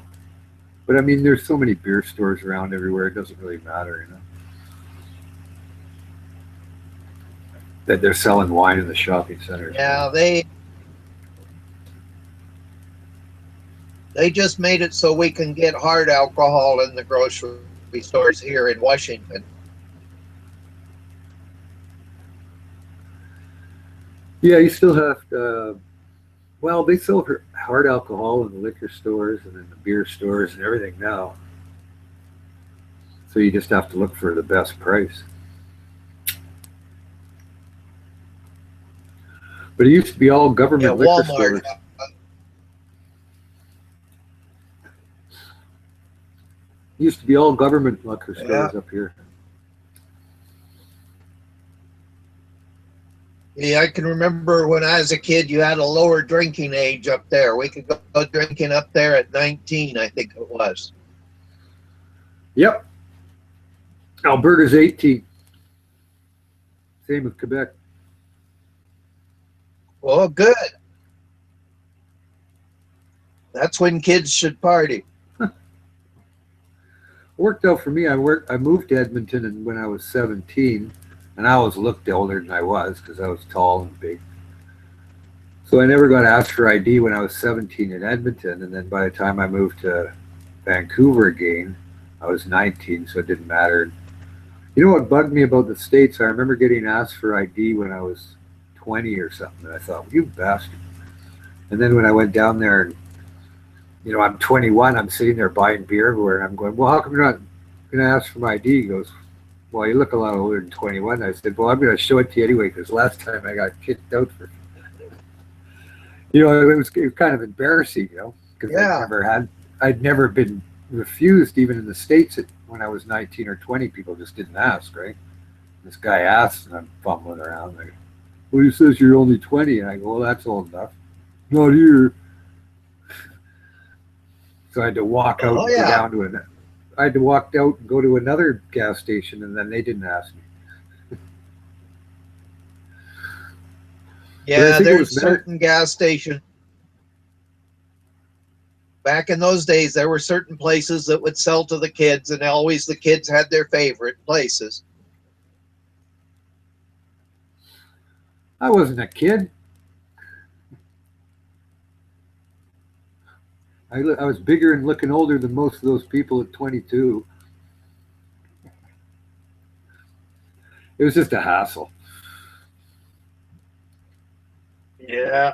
But, I mean, there's so many beer stores around everywhere, it doesn't really matter, you know. That they're selling wine in the shopping centers. Yeah, they just made it so we can get hard alcohol in the grocery stores here in Washington. Yeah, you still have to, Well, they sell hard alcohol in the liquor stores and in the beer stores and everything now. So you just have to look for the best price. But it used to be all Yeah, government liquor Walmart. stores. It used to be all government liquor Yeah. stores up here. Yeah, I can remember when I was a kid, you had a lower drinking age up there. We could go drinking up there at 19, I think it was. Yep. Alberta's 18. Same with Quebec. Well, good. That's when kids should party. It worked out for me. I moved to Edmonton when I was 17, and I always looked older than I was because I was tall and big. So I never got asked for ID when I was 17 in Edmonton, and then by the time I moved to Vancouver again, I was 19, so it didn't matter. You know what bugged me about the States? I remember getting asked for ID when I was 20 or something, and I thought, well, you bastard. And then when I went down there, and I'm 21, I'm sitting there buying beer everywhere, and I'm going, well, how come you're not going to ask for my ID? He goes, well, you look a lot older than 21. I said, well, I'm going to show it to you anyway, because last time I got kicked out for, it was kind of embarrassing, because Yeah. I'd never been refused, even in the States when I was 19 or 20. People just didn't ask, right? This guy asked, and I'm fumbling around. Like, well, he says you're only 20, and I go, well, that's old enough. Not here. So I had to walk out and go down to I had to walk out and go to another gas station, and then they didn't ask me. Yeah, there's certain gas stations. Back in those days, there were certain places that would sell to the kids, and always the kids had their favorite places. I wasn't a kid. I was bigger and looking older than most of those people at 22. It was just a hassle. Yeah.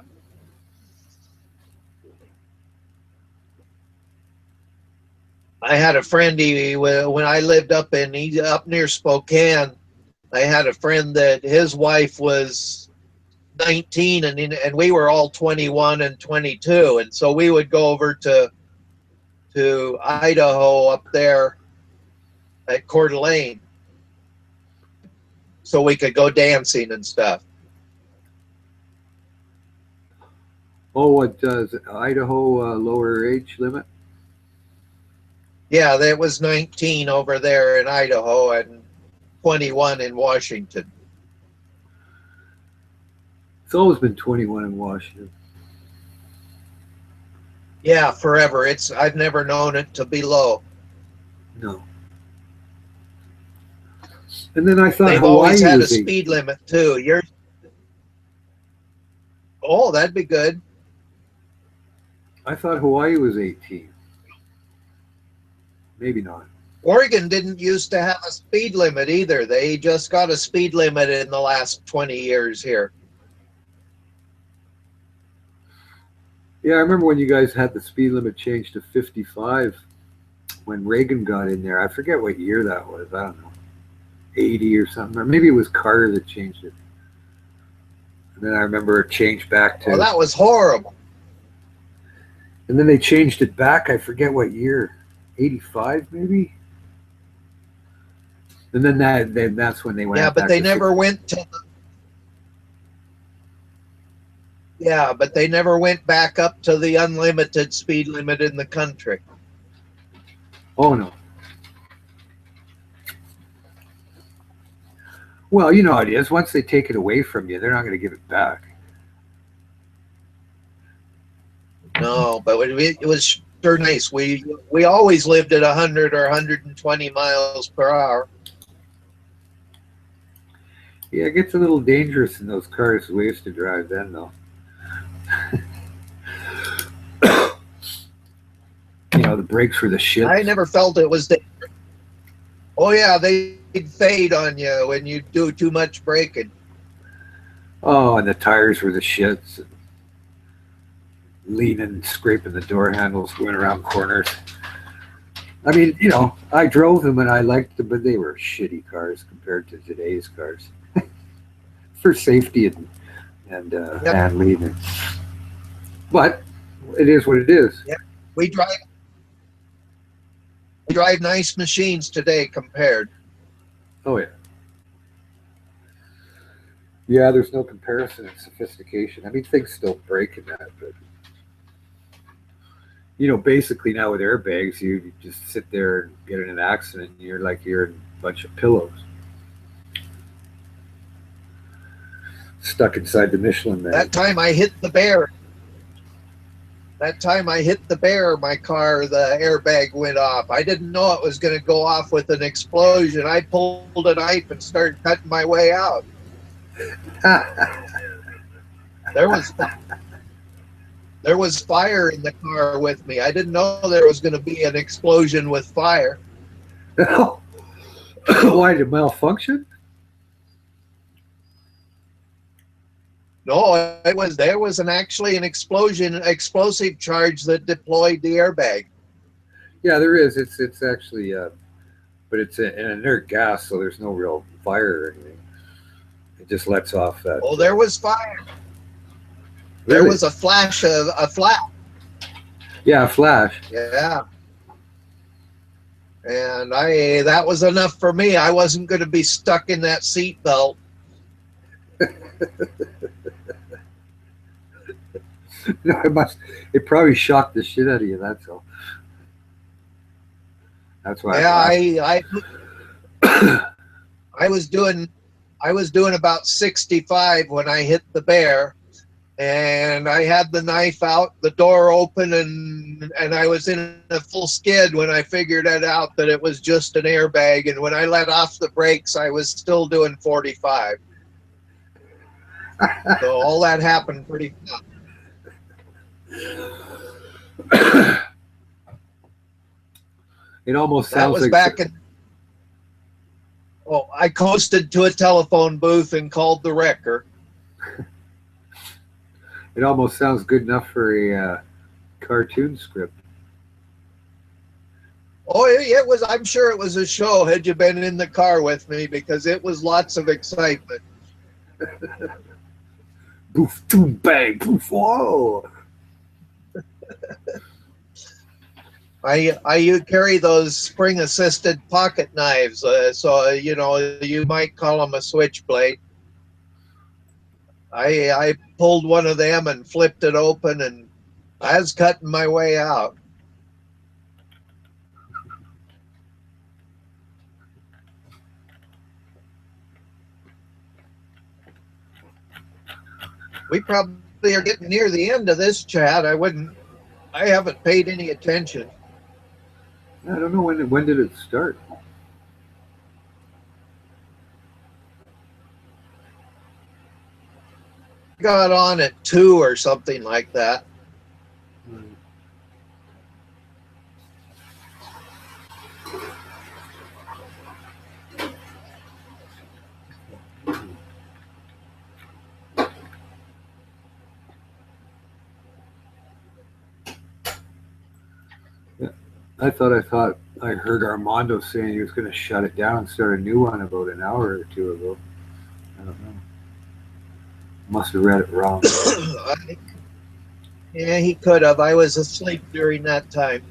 I had a friend, when I lived up near Spokane, I had a friend that his wife was 19 and we were all 21 and 22. And so we would go over to Idaho up there at Coeur d'Alene so we could go dancing and stuff. Oh, what does Idaho lower age limit? Yeah, that was 19 over there in Idaho and 21 in Washington. It's always been 21 in Washington. Yeah, forever. I've never known it to be low. No. And then I thought they've Hawaii always had a was speed limit too. Oh, that'd be good. I thought Hawaii was 18. Maybe not. Oregon didn't used to have a speed limit either. They just got a speed limit in the last 20 years here. Yeah, I remember when you guys had the speed limit changed to 55 when Reagan got in there. I forget what year that was. I don't know. 80 or something. Or maybe it was Carter that changed it. And then I remember it changed back to... Oh, that was horrible. And then they changed it back. I forget what year. 85 maybe? And then that's when they went. Yeah, but they never went to but they never went back up to the unlimited speed limit in the country. Oh no. Well, you know how it is. Once they take it away from you, they're not going to give it back. No, but it was sure nice. We always lived at 100 or 120 miles per hour. Yeah, it gets a little dangerous in those cars we used to drive then, though. The brakes were the shit. I never felt it was dangerous. Oh yeah, they'd fade on you when you do too much braking. Oh, and the tires were the shits. leaning, scraping the door handles, going around corners. I mean, you know, I drove them and I liked them, but they were shitty cars compared to today's cars for safety and handling. But it is what it is. Yep. We drive nice machines today compared. Oh yeah. Yeah, there's no comparison in sophistication. I mean, things still break in that, but you know, basically now with airbags, you just sit there and get in an accident, and you're like you're in a bunch of pillows, stuck inside the Michelin Man. That time I hit the bear, my car, the airbag went off. I didn't know it was going to go off with an explosion. I pulled a knife and started cutting my way out. There was fire in the car with me. I didn't know there was going to be an explosion with fire. Why, did it malfunction? No, there was actually an explosive charge that deployed the airbag. Yeah, there is. It's actually, but it's an inert gas, so there's no real fire or anything. It just lets off that. Oh, there was fire. Really? There was a flash. Yeah, a flash. Yeah. And that was enough for me. I wasn't going to be stuck in that seat belt. No, it probably shocked the shit out of you, that's all. That's why. Yeah, I was doing about 65 when I hit the bear, and I had the knife out, the door open, and I was in a full skid when I figured it out that it was just an airbag. And when I let off the brakes, I was still doing 45. So all that happened pretty fast. It almost That sounds was like back in. Oh, I coasted to a telephone booth and called the wrecker. It almost sounds good enough for a cartoon script. Oh, it was. I'm sure it was a show. Had you been in the car with me, because it was lots of excitement. Boof, boom, bang, poof, whoa. I carry those spring-assisted pocket knives, so you know you might call them a switchblade. I pulled one of them and flipped it open, and I was cutting my way out. We probably are getting near the end of this chat. I haven't paid any attention. I don't know when did it start. Got on at 2 or something like that. I thought I heard Armando saying he was going to shut it down and start a new one about an hour or two ago. I don't know. Must have read it wrong. Yeah, he could have. I was asleep during that time.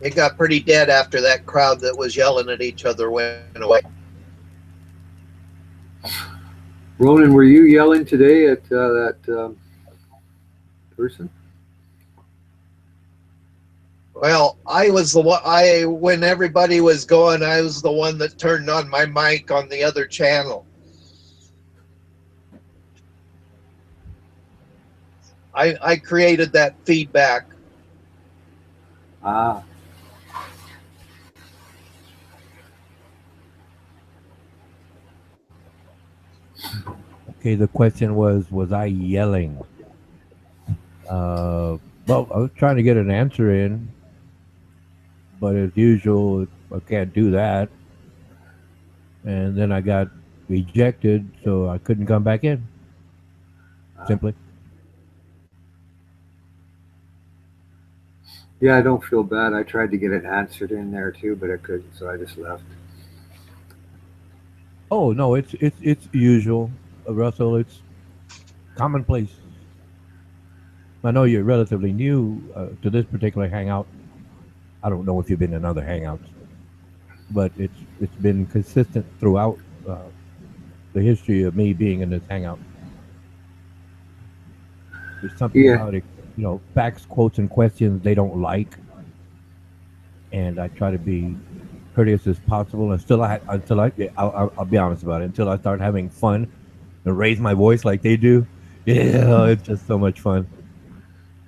It got pretty dead after that crowd that was yelling at each other went away. Ronan, were you yelling today at that person? Well, I was the one. When everybody was going, I was the one that turned on my mic on the other channel. I created that feedback. Ah. Okay, the question was I yelling? Well, I was trying to get an answer in, but as usual, I can't do that. And then I got ejected, so I couldn't come back in. Simply. Yeah, I don't feel bad. I tried to get it answered in there too, but I couldn't, so I just left. Oh no, it's usual, Russell. It's commonplace. I know you're relatively new to this particular hangout. I don't know if you've been in other hangouts, but it's been consistent throughout the history of me being in this hangout. There's something Yeah. about it, facts, quotes, and questions they don't like, and I try to be courteous as possible. I'll be honest about it. Until I start having fun and raise my voice like they do, yeah, it's just so much fun,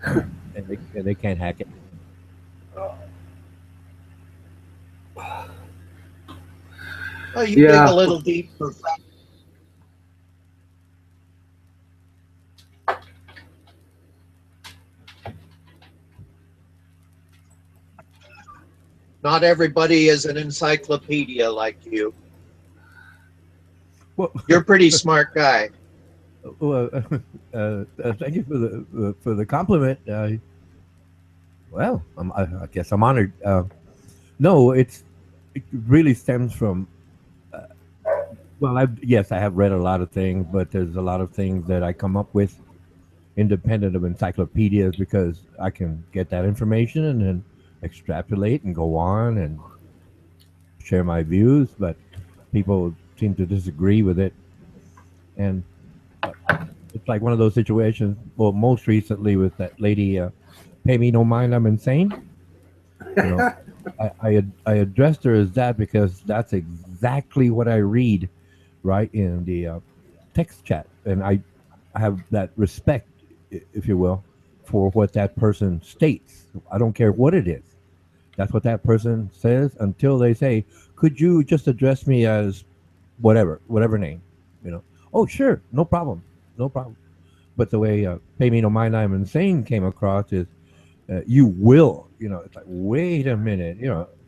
and they can't hack it. Well, you Yeah. dig a little deeper. Not everybody is an encyclopedia like you. Well, You're a pretty smart guy. well, thank you for the compliment. Well, I guess I'm honored. No, it really stems from. Well, I have read a lot of things, but there's a lot of things that I come up with independent of encyclopedias because I can get that information and then extrapolate and go on and share my views. But people seem to disagree with it, and it's like one of those situations. Well, most recently with that lady, pay me no mind, I'm insane. You know, I addressed her as that because that's exactly what I read, right in the text chat, and I have that respect, if you will, for what that person states. I don't care what it is. That's what that person says until they say, "Could you just address me as whatever name?" You know. Oh, sure, no problem, no problem. But the way "Pay Me No Mind, I'm Insane" came across is you will, it's like, wait a minute,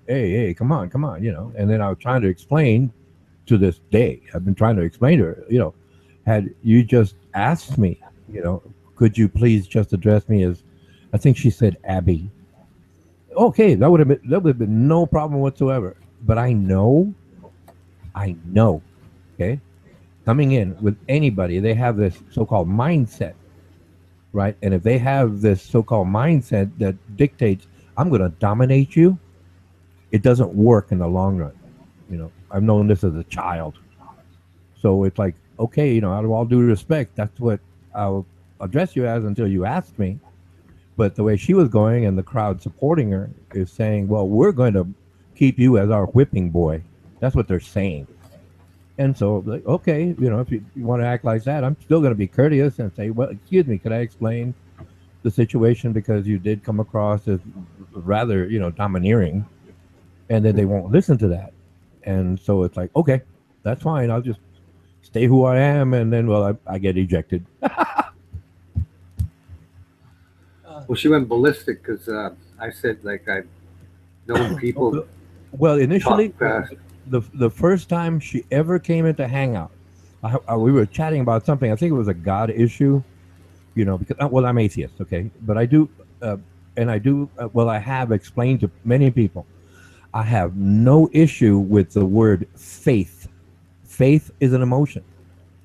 hey, come on, and then I was trying to explain to this day, I've been trying to explain to her, had you just asked me, could you please just address me as, I think she said Abby. Okay, that would have been no problem whatsoever. But I know, okay, coming in with anybody, they have this so-called mindset, right? And if they have this so-called mindset that dictates, I'm going to dominate you, it doesn't work in the long run. I've known this as a child. So it's like, okay, out of all due respect, that's what I'll address you as until you ask me. But the way she was going and the crowd supporting her is saying, well, we're going to keep you as our whipping boy. That's what they're saying. And so, like, okay, if you want to act like that, I'm still going to be courteous and say, well, excuse me, could I explain the situation because you did come across as rather, domineering, and then they won't listen to that. And so it's like, okay, that's fine. I'll just stay who I am, and then, well, I get ejected. Well, she went ballistic because I said, like, I've known people. Well, initially, talk fast. the first time she ever came into Hangout, we were chatting about something. I think it was a God issue, because well, I'm atheist, okay, but I do, well, I have explained to many people, I have no issue with the word faith. Faith is an emotion,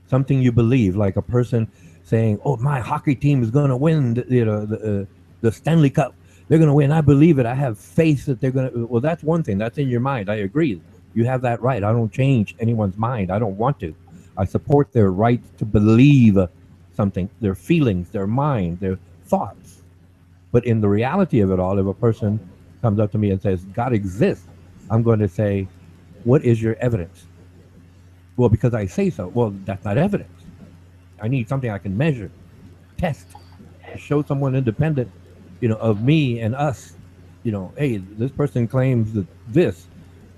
something you believe, like a person saying, "Oh, my hockey team is going to win, the Stanley Cup. They're going to win. I believe it. I have faith that they're going to." Well, that's one thing. That's in your mind. I agree. You have that right. I don't change anyone's mind. I don't want to. I support their right to believe something, their feelings, their mind, their thoughts. But in the reality of it all, if a person comes up to me and says, God exists, I'm going to say, what is your evidence? Well, because I say so. Well, that's not evidence. I need something I can measure, test, show someone independent, of me and us. Hey, this person claims that this,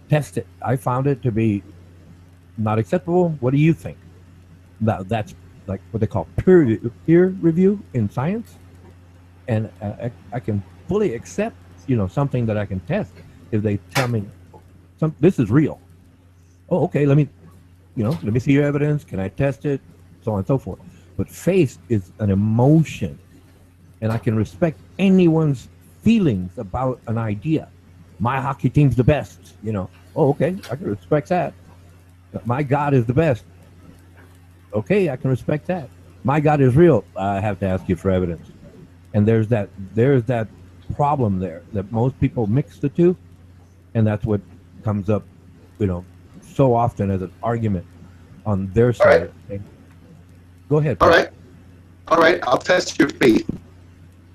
test it. I found it to be not acceptable. What do you think? That's like what they call peer review in science. And I can fully accept, something that I can test if they tell me this is real. Oh, okay. Let me You know, let me see your evidence. Can I test it? So on and so forth. But faith is an emotion, and I can respect anyone's feelings about an idea. My hockey team's the best. You know, oh, okay, I can respect that. My God is the best. Okay, I can respect that. My God is real. I have to ask you for evidence. And there's that problem there that most people mix the two, and that's what comes up, you know, so often as an argument on their side. Okay? Go ahead. All right. All right. I'll test your faith.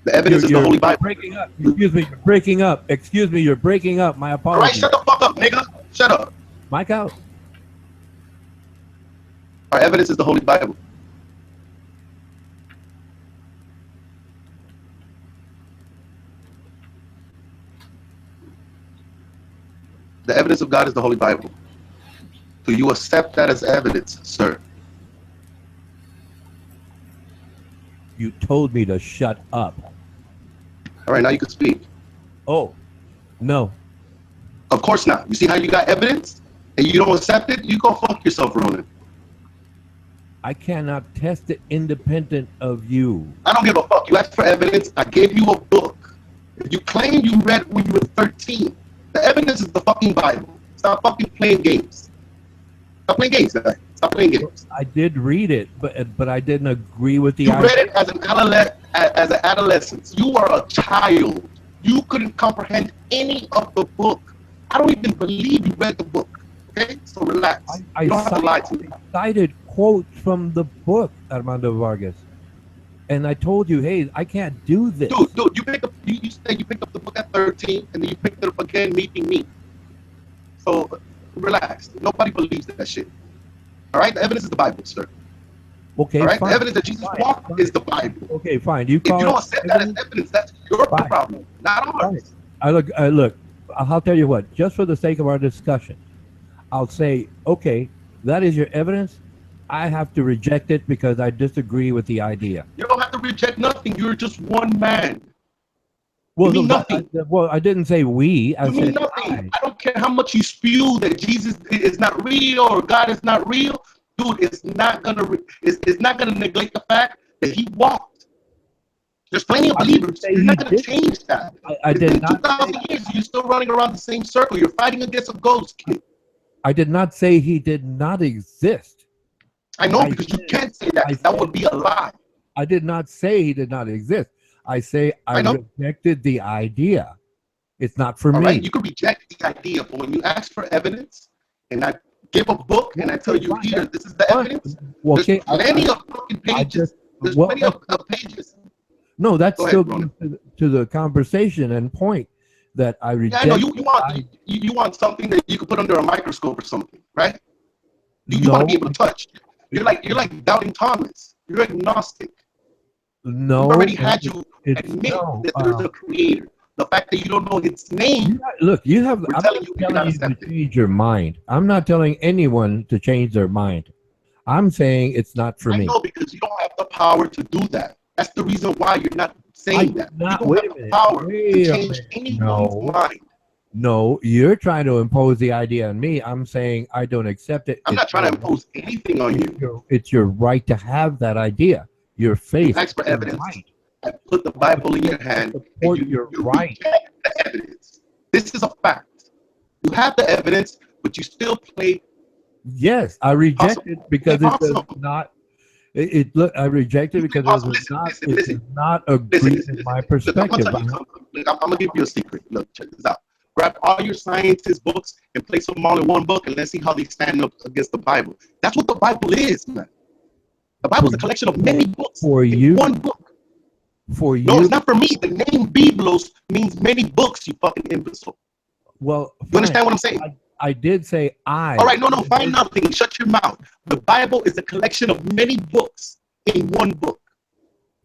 The evidence is the Holy Bible. Breaking up. Excuse me. You're breaking up. Excuse me. You're breaking up. My All right. apologies. Shut the fuck up, nigga. Shut up. Mike out. Our evidence is the Holy Bible. The evidence of God is the Holy Bible. Do you accept that as evidence, sir? You told me to shut up. All right, now you can speak. Oh, no. Of course not. You see how you got evidence and you don't accept it? You go fuck yourself, Ronan. I cannot test it independent of you. I don't give a fuck. You asked for evidence. I gave you a book. If you claim you read it when you were 13, the evidence is the fucking Bible. Stop fucking playing games. Stop playing games, guys. Stop playing games. I did read it, but I didn't agree with the You idea. read it as an adolescent. You were a child. You couldn't comprehend any of the book. I don't even believe you read the book. Okay? So relax. You don't have to lie to me. I cited quotes from the book, Armando Vargas. And I told you, hey, I can't do this. Dude, you picked up you picked up the book at 13 and then you picked it up again meeting me. So relax. Nobody believes that shit. All right? The evidence is the Bible, sir. Okay, all right? fine. The evidence that Jesus walked is the Bible. Okay, fine. You If you call don't it accept that as evidence, that's your Fine. problem, not ours. look, I'll tell you what, just for the sake of our discussion, I'll say, okay, that is your evidence. I have to reject it because I disagree with the idea. You don't have to reject nothing. You're just one man. Well, you mean no, nothing. I didn't say we. I You mean said nothing. I don't care how much you spew that Jesus is not real or God is not real, dude. It's not gonna neglect the fact that He walked. There's plenty of believers. You're not gonna change that. I It's did been not 2,000 years. You're still running around the same circle. You're fighting against a ghost, kid. I did not say He did not exist. I know because you can't say that. That would be a lie. I did not say He did not exist. I say I rejected the idea. It's not for All me. right, you can reject the idea, but when you ask for evidence, and I give a book and I tell you, here, this is the evidence. Well, There's plenty of fucking pages. There's plenty of pages. No, that's Go still ahead, goes to the conversation and point that I Yeah, reject. I know you want something that you can put under a microscope or something, right? You want to be able to touch. You're like doubting Thomas. You're agnostic. No, We've already had you admit that there's a creator. The fact that you don't know his name. Look, you have. We're I'm telling not you, telling you're you not to change your mind. I'm not telling anyone to change their mind. I'm saying it's not for I me. know because you don't have the power to do that. That's the reason why you're not saying that. You don't wait have a the minute. power Wait to a change minute. anyone's mind. No, you're trying to impose the idea on me. I'm saying I don't accept it. I'm not trying to impose anything on you. It's your right to have that idea. Your faith. You ask for evidence. I put the Bible in your hand. And you right. reject the evidence. This is a fact. You have the evidence, but you still play. Yes, I reject it because it does not. Look, I reject it because it does not agree with my perspective. I'm gonna give you a secret. Look, check this out. Grab all your scientist books and place them all in one book, and let's see how they stand up against the Bible. That's what the Bible is, man. The Bible is a collection of many books in one book. For you, no, it's not for me. The name Biblos means many books. You fucking imbecile. Well, you understand what I'm saying? I did say I. All right, no, find nothing. Shut your mouth. The Bible is a collection of many books in one book.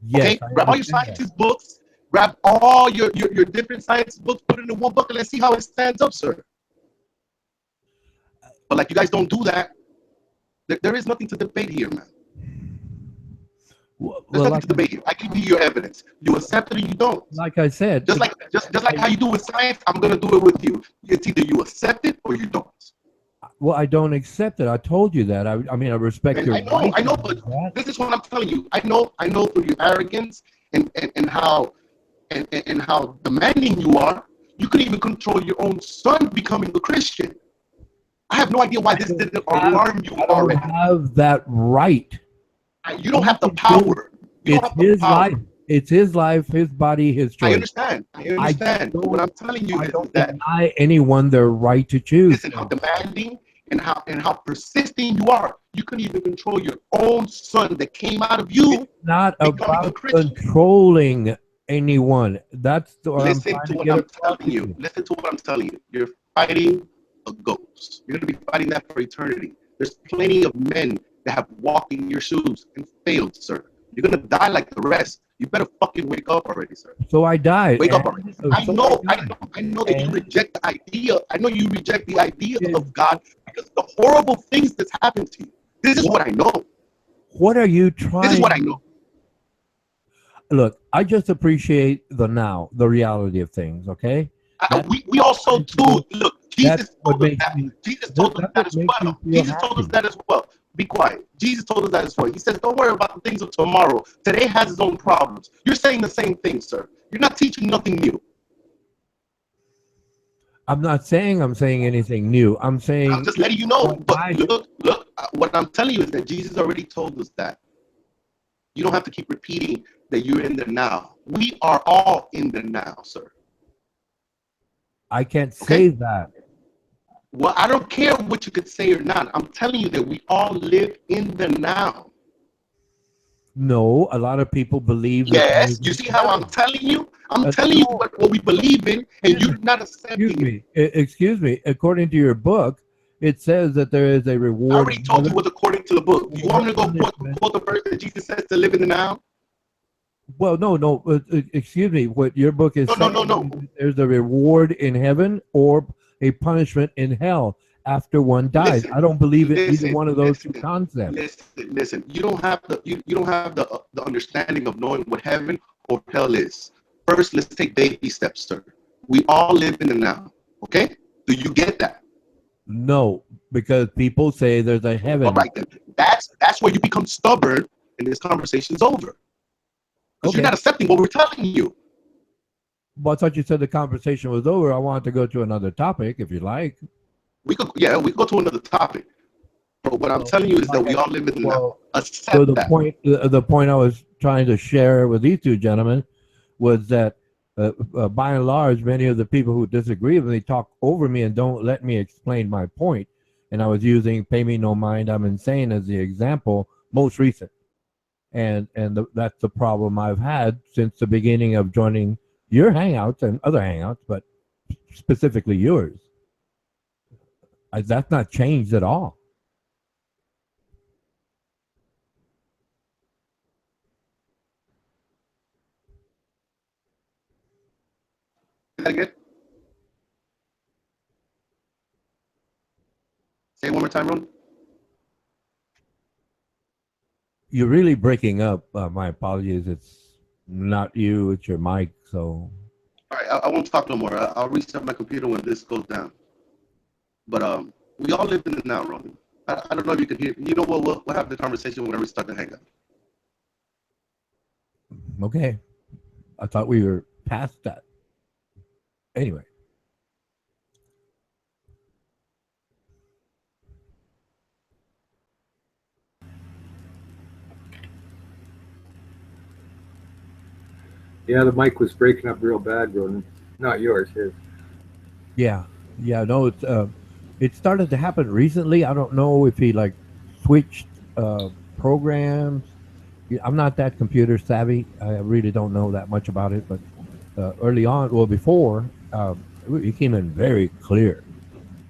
Yes, okay, grab all your scientist books. Grab all your different science books, put it in one book, and let's see how it stands up, sir. But like you guys don't do that. There is nothing to debate here, man. There's nothing to debate here. I give you your evidence. You accept it or you don't. Like I said, just like how you do with science, I'm gonna do it with you. It's either you accept it or you don't. Well, I don't accept it. I told you that. I mean, I respect And your right. I know, but this is what I'm telling you. I know through your arrogance and how demanding you are, you could even control your own son becoming a Christian. I have no idea why this didn't alarm you already. I don't have that right. You don't have the power. It's his life. It's his life, his body, his choice. I understand. But what I'm telling you is that deny anyone their right to choose. listen, how demanding and how persistent you are. You couldn't even control your own son that came out of you. It's not about controlling anyone. That's the Listen to what I'm telling you. Listen to what I'm telling you. You're fighting a ghost. You're going to be fighting that for eternity. There's plenty of men that have walked in your shoes and failed, sir. You're going to die like the rest. You better fucking wake up already, sir. So I died. Wake up already. I know that you reject the idea. I know you reject the idea of God because of the horrible things that's happened to you. This is what I know. What are you trying? This is what I know. Look, I just appreciate the now, the reality of things, okay? We also too, look, Jesus told us that. Jesus told us that as well. Jesus told us that as well. Be quiet. Jesus told us that as well. He says, don't worry about the things of tomorrow. Today has its own problems. You're saying the same thing, sir. You're not teaching nothing new. I'm not saying I'm saying anything new. I'm saying... I'm just letting you know. But look, what I'm telling you is that Jesus already told us that. You don't have to keep repeating that you're in the now. We are all in the now, sir. I can't say that. Well, I don't care what you could say or not. I'm telling you that we all live in the now. No, a lot of people believe that. Yes, you see how I'm telling you? I'm telling you what we believe in, and you're not accepting it. Excuse me. According to your book, it says that there is a reward. I already told you what's according to the book. You want me to go quote the verse that Jesus says to live in the now? Well, no. Excuse me. What your book is saying? No. There's a reward in heaven or a punishment in hell after one dies. I don't believe in either one of those two concepts. Listen. You don't have the understanding of knowing what heaven or hell is. First, let's take baby steps, sir. We all live in the now. Okay? Do you get that? No, because people say there's a heaven. All right, then. That's where you become stubborn, and this conversation's over. Because you're not accepting what we're telling you. Well, I thought you said the conversation was over. I wanted to go to another topic, if you like. We could go to another topic. But what I'm telling you is that we all live in the now. Accept So that. the point I was trying to share with these two gentlemen was that by and large, many of the people who disagree with me talk over me and don't let me explain my point. And I was using "Pay Me No Mind, I'm Insane" as the example, most recent. And that's the problem I've had since the beginning of joining your hangouts and other hangouts, but specifically yours. That's not changed at all. Say that again. Say it one more time, Ron. You're really breaking up. My apologies. It's not you, it's your mic. So, all right, I won't talk no more. I'll restart my computer when this goes down. But we all live in the now, Roman. I don't know if you can hear. You know what? We'll have the conversation whenever we start to hang up. Okay. I thought we were past that. Anyway. Yeah, the mic was breaking up real bad, Ronan. Not yours, his. Yeah. No, it started to happen recently. I don't know if he switched programs. I'm not that computer savvy. I really don't know that much about it, but early on, before, he came in very clear.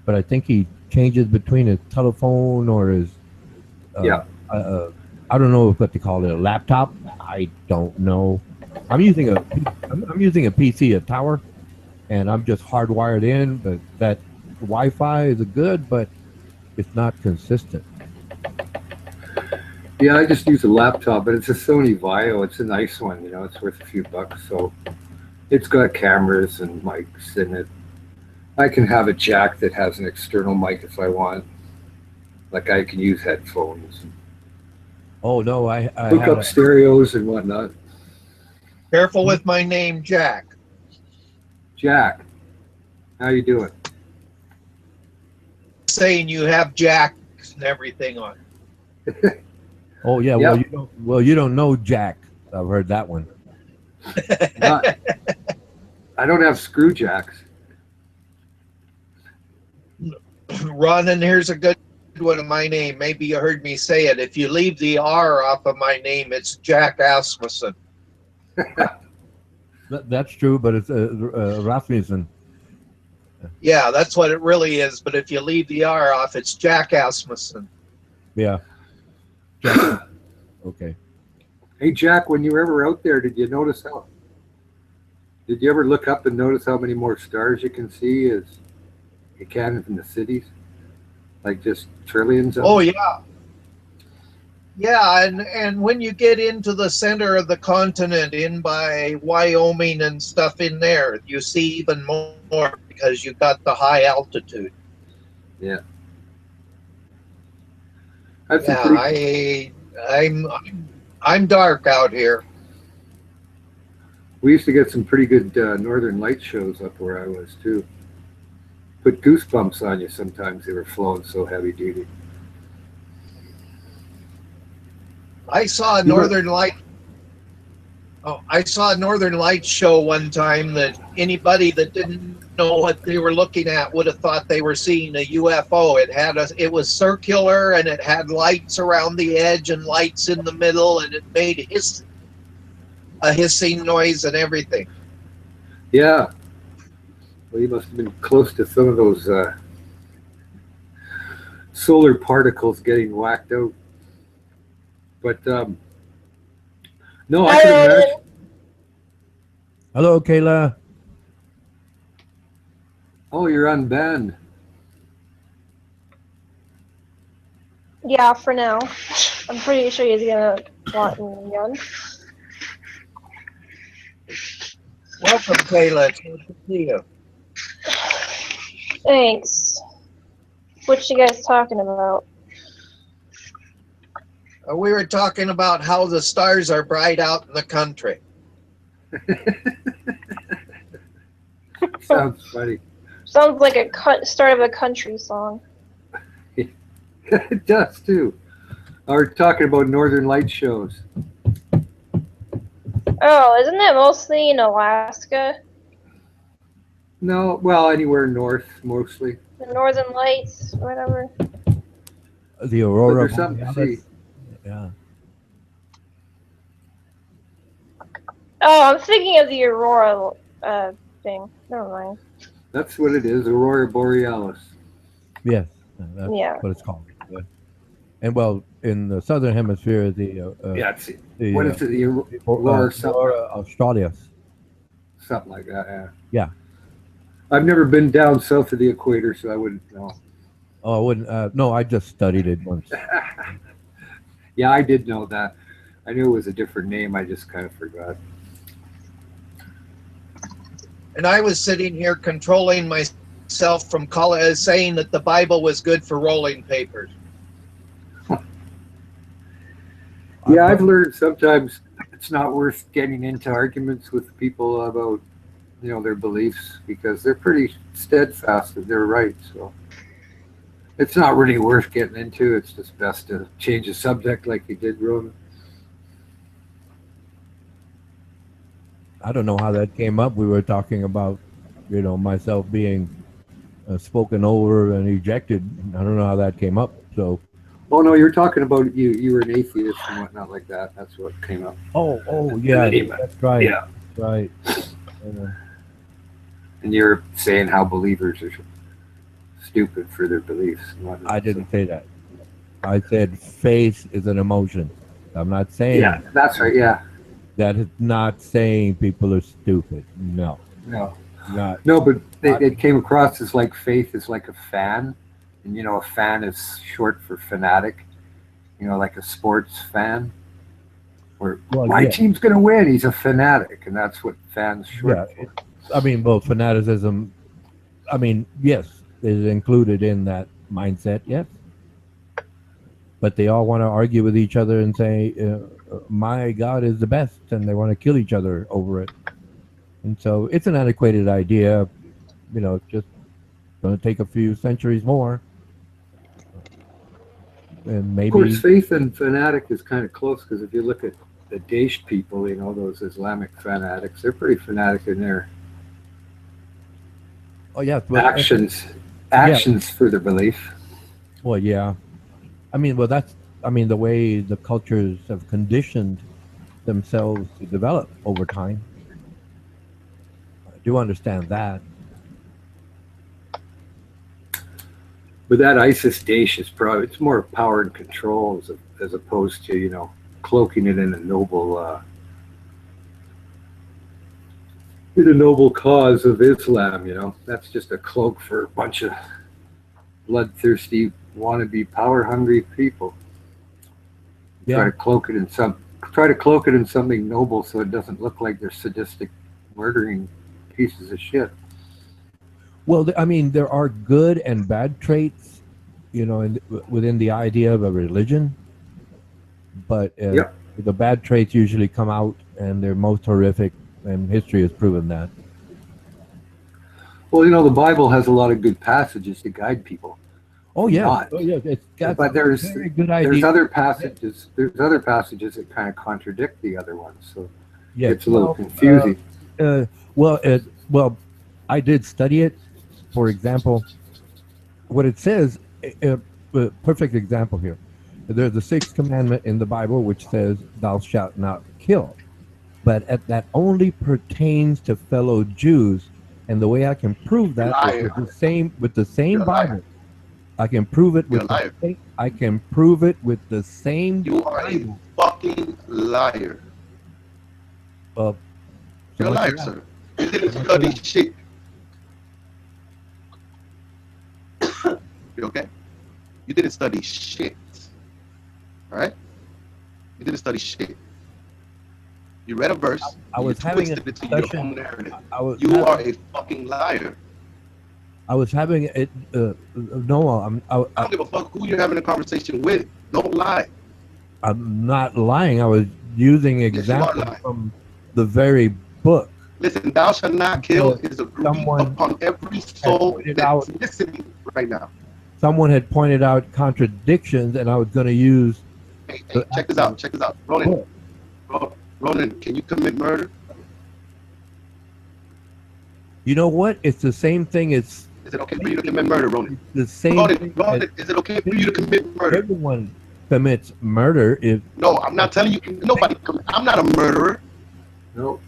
But I think he changes between his telephone or his I don't know what they call it, a laptop. I don't know. I'm using a PC, a tower, and I'm just hardwired in. But that Wi-Fi is good, but it's not consistent. Yeah, I just use a laptop, but it's a Sony Vaio. It's a nice one, it's worth a few bucks. So it's got cameras and mics in it. I can have a jack that has an external mic if I want. Like I can use headphones, Oh no, I hook have up stereos and whatnot. Careful with my name, Jack. Jack, how you doing? Saying you have jacks and everything on. Oh yeah, Yep. you don't know Jack. I've heard that one. Not- I don't have screw jacks. Ron, and here's a good one of my name. Maybe you heard me say it. If you leave the R off of my name, it's Jack Asmussen. That's true, but it's Rasmussen. Yeah, that's what it really is. But if you leave the R off, it's Jack Asmussen. Yeah. Jack. Okay. Hey Jack, when you were ever out there, did you ever look up and notice how many more stars you can see as you can in the cities? Like just trillions of Oh them? yeah. Yeah, and when you get into the center of the continent, in by Wyoming and stuff in there, you see even more because you've got the high altitude. Yeah. That's a Yeah, pretty, I'm dark out here. we used to get some pretty good Northern Light shows up where I was too. Put goosebumps on you sometimes. They were flowing so heavy duty. I saw a Northern Light. Oh, I saw a Northern Light show one time that anybody that didn't know what they were looking at would have thought they were seeing a UFO. It was circular and it had lights around the edge and lights in the middle, and it made a hissing noise and everything. Yeah. Well, you must have been close to some of those solar particles getting whacked out. But no, I can imagine. Hello, Kayla. Oh, you're unbanned. Yeah, for now. I'm pretty sure he's gonna want me again. Welcome, Kayla. It's good to see you. Thanks. What you guys talking about? We were talking about how the stars are bright out in the country. Sounds funny. Sounds like a start of a country song. It does too. We're talking about Northern Light shows. Oh, isn't that mostly in Alaska? No, well, anywhere north mostly. The Northern Lights, whatever. The Aurora. But there's something to Borealis. see. Yeah. Oh, I'm thinking of the Aurora thing. Never mind. That's what it is, Aurora Borealis. Yes, that's Yeah. what it's called. Yeah. And well, in the southern hemisphere, the Yeah, it's the, what is it? The Aurora, Aurora Australis. something like that. Yeah. Yeah. I've never been down south of the equator, so I wouldn't know. Oh, I wouldn't. No, I just studied it once. Yeah, I did know that. I knew it was a different name. I just kind of forgot. And I was sitting here controlling myself from saying that the Bible was good for rolling papers. Yeah, I've learned sometimes it's not worth getting into arguments with people about, their beliefs because they're pretty steadfast that they're right. So it's not really worth getting into. It's just best to change the subject like you did, Ronan. I don't know how that came up. We were talking about, myself being spoken over and ejected. I don't know how that came up. So. Oh no, you're talking about you were an atheist and whatnot like that. That's what came up. Oh yeah, that's right. Yeah, right. And you're saying how believers are stupid for their beliefs. And whatnot, I didn't say that. I said faith is an emotion. I'm not saying. Yeah, that's right. Yeah. That is not saying people are stupid. No. No. Not. No, but it came across as like faith is like a fan. And, a fan is short for fanatic, like a sports fan. Where my team's going to win. He's a fanatic. And that's what fans short for. Both fanaticism, yes, is included in that mindset, yes. but they all want to argue with each other and say, my God is the best, and they want to kill each other over it. And so it's an antiquated idea, just going to take a few centuries more. And maybe. Of course, faith and fanatic is kind of close, because if you look at the Daesh people, those Islamic fanatics, they're pretty fanatic in their actions for their belief. Well, yeah. The way the cultures have conditioned themselves to develop over time. I do understand that. But that ISIS Daesh is probably, it's more power and control as opposed to, cloaking it in a noble cause of Islam, That's just a cloak for a bunch of bloodthirsty, wannabe, power-hungry people. Yeah. Try to cloak it in something noble, so it doesn't look like they're sadistic, murdering pieces of shit. Well, there are good and bad traits, within the idea of a religion. But the bad traits usually come out, and they're most horrific, and history has proven that. Well, the Bible has a lot of good passages to guide people. Oh yeah, it's got. But there's very good ideas. There's other passages that kind of contradict the other ones, so it's a little confusing. Well, I did study it. For example, what it says, perfect example here. There's the 6th commandment in the Bible, which says, "Thou shalt not kill," but that only pertains to fellow Jews. And the way I can prove that is with the same Bible. I can prove it with the same. You are a fucking liar. You're a liar, sir. You didn't study shit. You okay? You didn't study shit. All right? You didn't study shit. You read a verse. I was having a discussion. You are a fucking liar. I was having it. No, I don't give a fuck who you're having a conversation with. Don't lie. I'm not lying. I was using examples from the very book. Listen, "Thou shalt not kill" is agreed upon every soul that's listening right now. Someone had pointed out contradictions, and I was going to use. Hey, check this out. Check this out, Ronan. Ronan, can you commit murder? You know what? It's the same thing. Is it okay for you to commit murder, Ronan? The same. Ronan, is it okay for you to commit murder? Everyone commits murder. No, I'm not telling you. Nobody. I'm not a murderer. No.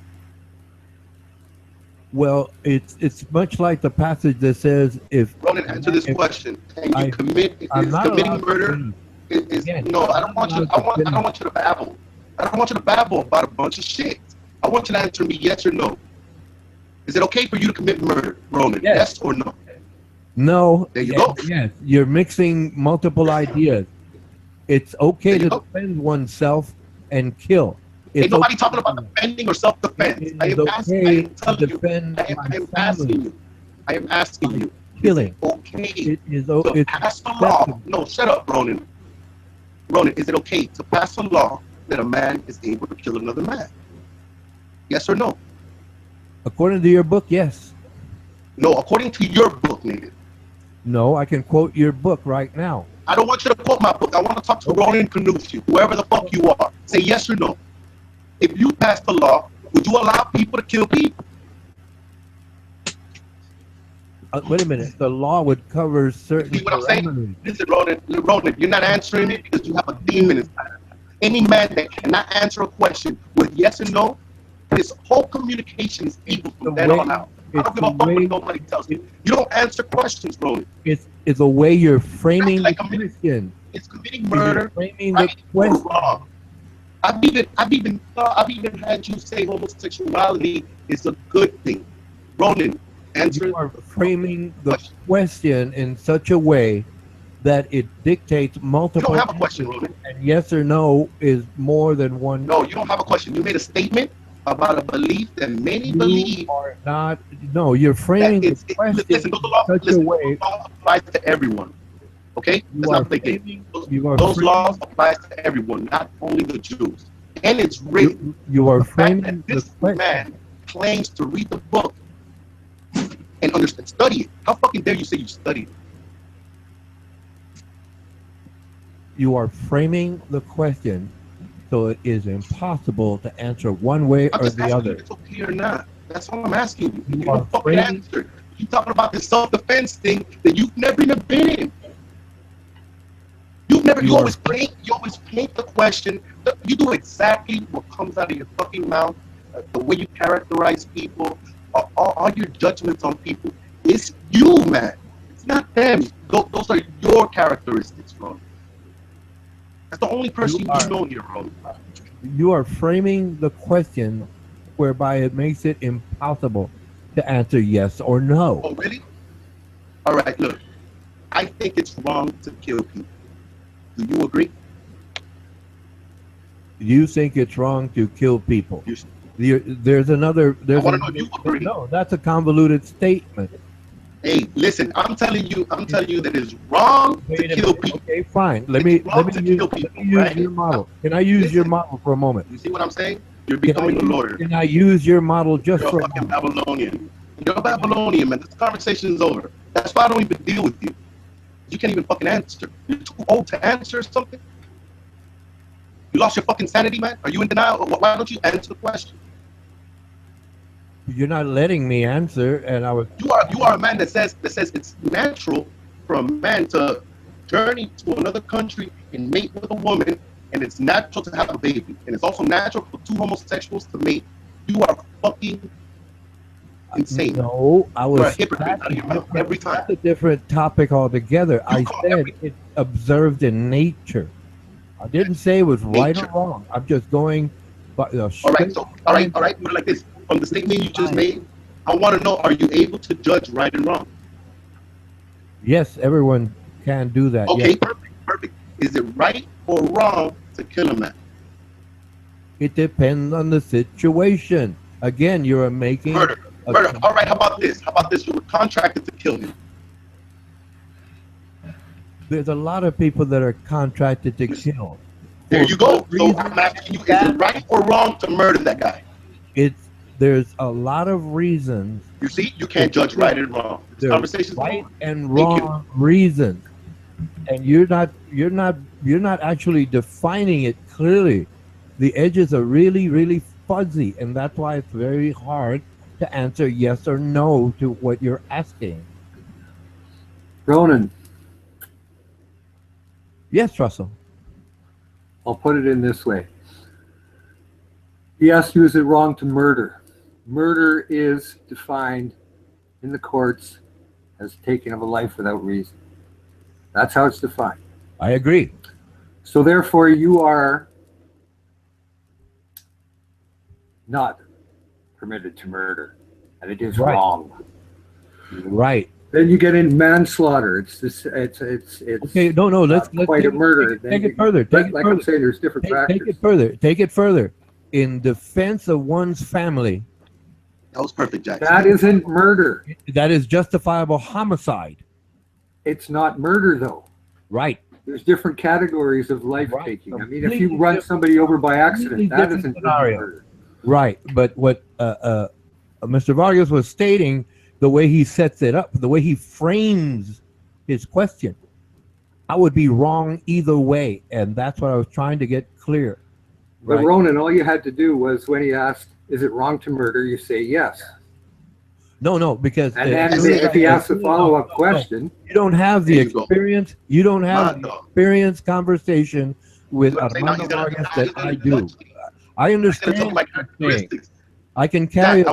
Well, it's much like the passage that says, "If." Ronan, answer this question: Can you commit? Is committing murder? No, I don't want you. I don't want you to babble. I don't want you to babble about a bunch of shit. I want you to answer me yes or no. Is it okay for you to commit murder, Ronan? Yes or no? No. There you go. Yes, you're mixing multiple ideas. It's okay to defend oneself and kill. Ain't nobody talking about defending or self-defense. I am asking you. Killing. Okay. To pass a law. No, shut up, Ronan. Ronan, is it okay to pass a law that a man is able to kill another man? Yes or no? According to your book, yes. No, according to your book, nigga. No, I can quote your book right now. I don't want you to quote my book. I want to talk to Ronan Canucci, whoever the fuck you are. Say yes or no. If you passed the law, would you allow people to kill people? Wait a minute. The law would cover certain. See what I'm saying? Listen, Ronan, you're not answering it because you have a demon inside. Any man that cannot answer a question with yes or no, his whole communication is evil from then on out. I don't give a fuck what nobody tells you. You don't answer questions, Ronan. It's a way you're framing the question. It's committing murder. Framing the question. I've even had you say homosexuality is a good thing. Ronan, answer. You are framing the question in such a way that it dictates multiple. You don't have a question, Ronan. And yes or no is more than one. No, you don't have a question. You made a statement about a belief that many believe. Are not. No, you're framing the question in such a way. The law applies to everyone. Okay? That's not what they did. Those laws apply to everyone, not only the Jews. And it's written. You are the fact framing that this the man claims to read the book and understand, study it. How fucking dare you say you studied it? You are framing the question so it is impossible to answer one way I'm or just the asking other. you if it's okay or not. That's all I'm asking you. You are don't fucking framing- answer. You talking about this self-defense thing that you've never even been in. You always paint the question. You do exactly what comes out of your fucking mouth, the way you characterize people, all your judgments on people. It's you, man. It's not them. Those are your characteristics, bro. That's the only person you know here, bro. You are framing the question whereby it makes it impossible to answer yes or no. Oh, really? All right, look. I think it's wrong to kill people. Do you agree? You think it's wrong to kill people. There's another. I want to know if you agree. No, that's a convoluted statement. Hey, listen. I'm telling you that it's wrong to kill people. Okay, fine. Let me use your model. Can I use your model for a moment? You see what I'm saying? You're becoming a lawyer. Can I use your model just You're for a a fucking moment? Babylonian. You're a Babylonian, man. This conversation is over. That's why I don't even deal with you. You can't even fucking answer. You're too old to answer something. You lost your fucking sanity, man. Are you in denial? Why don't you answer the question? You're not letting me answer, and I was. You are a man that says it's natural for a man to journey to another country and mate with a woman, and it's natural to have a baby, and it's also natural for two homosexuals to mate. You are fucking insane. No, I was. You're a hypocrite out of your mouth every time. That's a different topic altogether. I said it's observed in nature. I didn't say it was right or wrong. I'm just going. But all right. Put it like this. From the statement you just made, I want to know: are you able to judge right and wrong? Yes, everyone can do that. Okay, yes. perfect. Is it right or wrong to kill a man? It depends on the situation. Again, you're making murder. All right. How about this? You were contracted to kill him. There's a lot of people that are contracted to kill. There you go. So I'm asking you: is it right or wrong to murder that guy? There's a lot of reasons. You see, you can't judge right and wrong. This conversation's right wrong. and wrong reasons, and you're not actually defining it clearly. The edges are really, really fuzzy, and that's why it's very hard to answer yes or no to what you're asking. Ronan. Yes, Russell. I'll put it in this way. He asked you, is it wrong to murder? Murder is defined in the courts as taking of a life without reason. That's how it's defined. I agree. So therefore, you are not permitted to murder, and it is wrong. Right. Then you get in manslaughter. It's okay. No. Let's quite a murder. Take it further. I'm saying, there's different factors. Take it further. In defense of one's family. That was perfect, Jackson. That isn't murder. That is justifiable homicide. It's not murder, though. Right. There's different categories of life taking. I mean, if you run somebody over by accident, that isn't murder. Right. But what Mr. Vargas was stating, the way he sets it up, the way he frames his question, I would be wrong either way, and that's what I was trying to get clear. But Ronan, all you had to do was, when he asked, is it wrong to murder, you say yes. No, because and then if he asks a follow-up question, you don't have the experience. You don't have the experience conversation with Armando Vargas that I do. I understand. I can carry.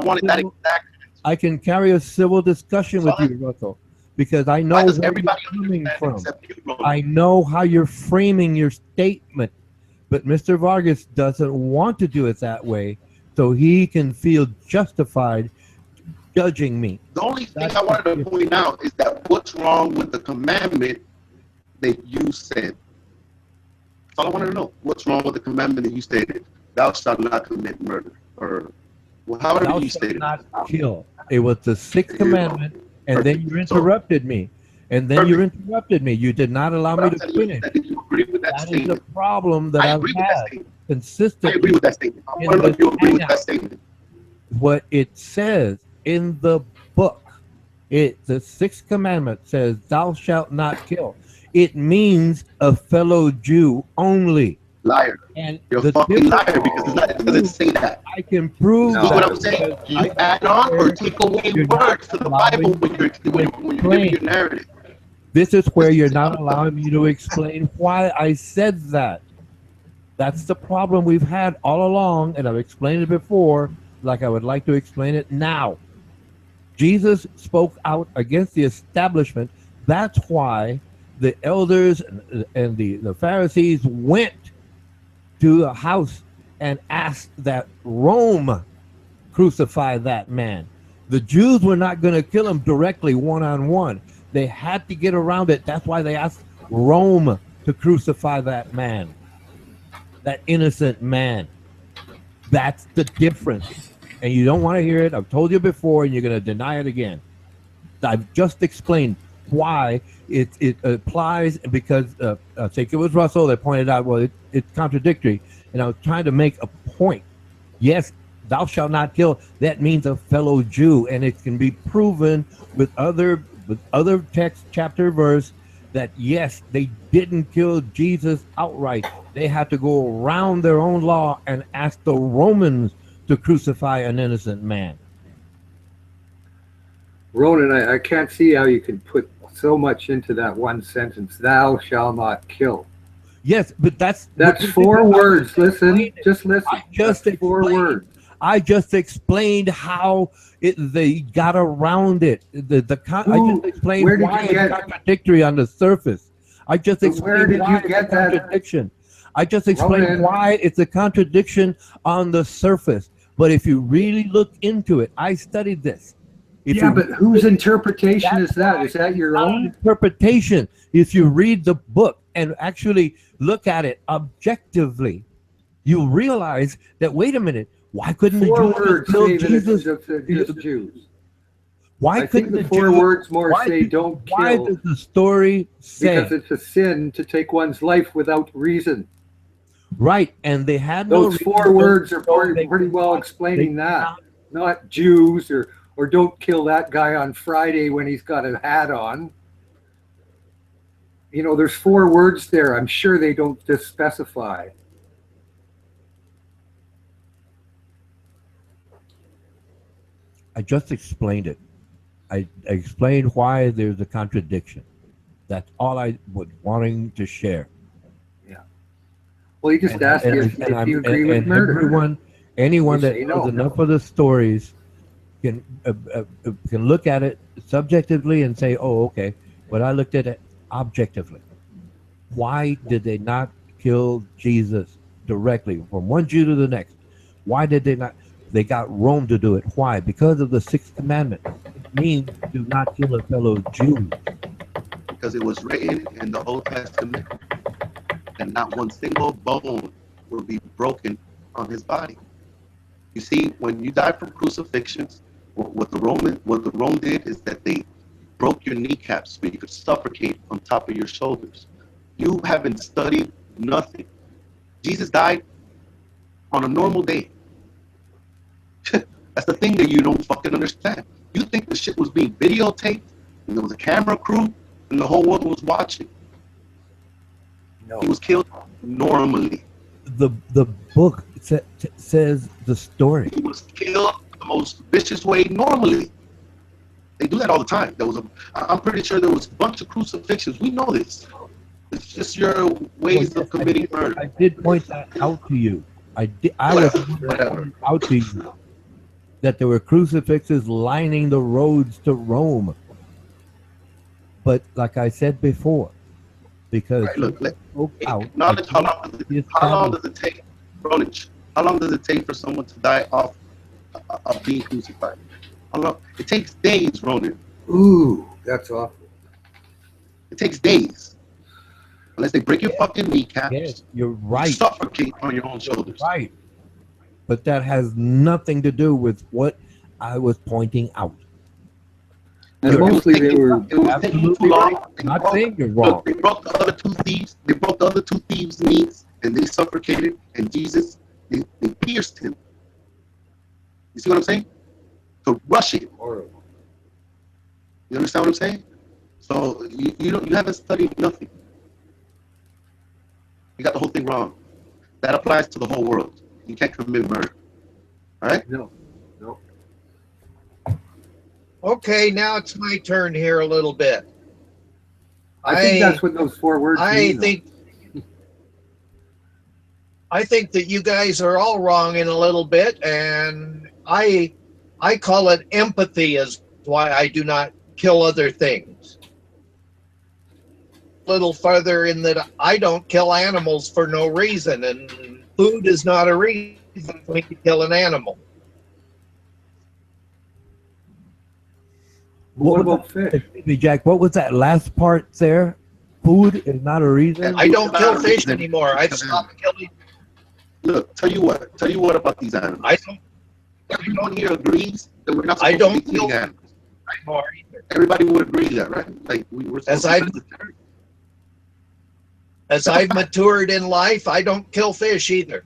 I can carry a civil discussion with you, Russell, because I know where you're coming from. I know how you're framing your statement. But Mr. Vargas doesn't want to do it that way, so he can feel justified judging me. The only thing I wanted to point out is that what's wrong with the commandment that you said? That's all I wanted to know. What's wrong with the commandment that you stated? Thou shalt not commit murder, or however you stated. Thou shalt not kill. It was the sixth commandment, and then you interrupted me. and then you interrupted me. You did not allow me to finish. Did you agree with that That is statement? the problem that I've agree with that had statement. I consistently. agree with that statement. I want to know if you agree with that statement. What it says in the book, the 6th commandment says, "Thou shalt not kill." It means a fellow Jew only. Liar. And You're a fucking liar because it doesn't say that. I can prove That's that. what I'm saying. You add on or take away words to the Bible when you're giving your narrative. This is where you're not allowing me to explain why I said that. That's the problem we've had all along, and I've explained it before, like I would like to explain it now. Jesus spoke out against the establishment. That's why the elders and the Pharisees went to a house and asked that Rome crucify that man. The Jews were not going to kill him directly one-on-one. They had to get around it. That's why they asked Rome to crucify that man, that innocent man. That's the difference. And you don't want to hear it. I've told you before, and you're going to deny it again. I've just explained why it applies, because I think it was Russell that pointed out, well, it's contradictory. And I was trying to make a point. Yes, thou shalt not kill. That means a fellow Jew, and it can be proven with other text, chapter, verse, that yes, they didn't kill Jesus outright. They had to go around their own law and ask the Romans to crucify an innocent man. Ronan, I can't see how you can put so much into that one sentence. Thou shalt not kill. Yes, but that's 4 words. Listen, just listen. Just 4 words. I just explained how they got around it. I just explained why it's contradictory on the surface. I just explained why it's a contradiction. I just explained why it's a contradiction on the surface. But if you really look into it, I studied this. But whose interpretation is that? Is that your own interpretation? If you read the book and actually look at it objectively, you'll realize that, wait a minute, why couldn't the Jews kill Jesus? Jews. Why couldn't the 4 words more say don't kill? Why does the story say? Because it's a sin to take one's life without reason. Right, and they had those 4 words are pretty well explaining that. Not Jews or don't kill that guy on Friday when he's got a hat on. You know, there's 4 words there. I'm sure they don't just specify. I just explained it. I explained why there's a contradiction. That's all I was wanting to share. Yeah. Well, he just asked you if you agree with murder. Anyone that knows enough of the stories can look at it subjectively and say, oh, okay, but I looked at it objectively. Why did they not kill Jesus directly from one Jew to the next? Why did they not? They got Rome to do it. Why? Because of the 6th commandment. It means do not kill a fellow Jew. Because it was written in the Old Testament, and not one single bone will be broken on his body. You see, when you die from crucifixions, what the Rome did is that they broke your kneecaps so you could suffocate on top of your shoulders. You haven't studied nothing. Jesus died on a normal day. That's the thing that you don't fucking understand. You think the shit was being videotaped and there was a camera crew and the whole world was watching. No. He was killed normally. The book says the story. He was killed the most vicious way normally. They do that all the time. I'm pretty sure there was a bunch of crucifixions. We know this. It's just your ways of committing murder. I did point that out to you. I was pointing out to you that there were crucifixes lining the roads to Rome. But like I said before, because how long does it take, Ronich? How long does it take for someone to die off of being crucified? How long? It takes days, Ronan. Ooh, that's awful. It takes days. Unless they break your fucking kneecaps. Yes, you're right. You suffocate on your own shoulders. Right. But that has nothing to do with what I was pointing out. And mostly they were It was taking too long. Not saying you're wrong. They brought the other two thieves. They brought the other two thieves' meats, and they suffocated. And Jesus, they pierced him. You see what I'm saying? To rush it. horrible. You understand what I'm saying? So you haven't studied nothing. You got the whole thing wrong. That applies to the whole world. You can't commit murder. All right? No, no. Okay, now it's my turn here a little bit. I think that's what those 4 words mean. I think that you guys are all wrong in a little bit, and I call it empathy is why I do not kill other things. A little further in that I don't kill animals for no reason, and food is not a reason for me to kill an animal. What about fish? Excuse me, Jack, what was that last part there? Food is not a reason? I don't kill fish anymore. I've stopped killing. Look, tell you what about these animals. Everyone here agrees that we're not supposed to be eating animals. Everybody would agree that, right? Like we're supposed as I've matured in life, I don't kill fish either.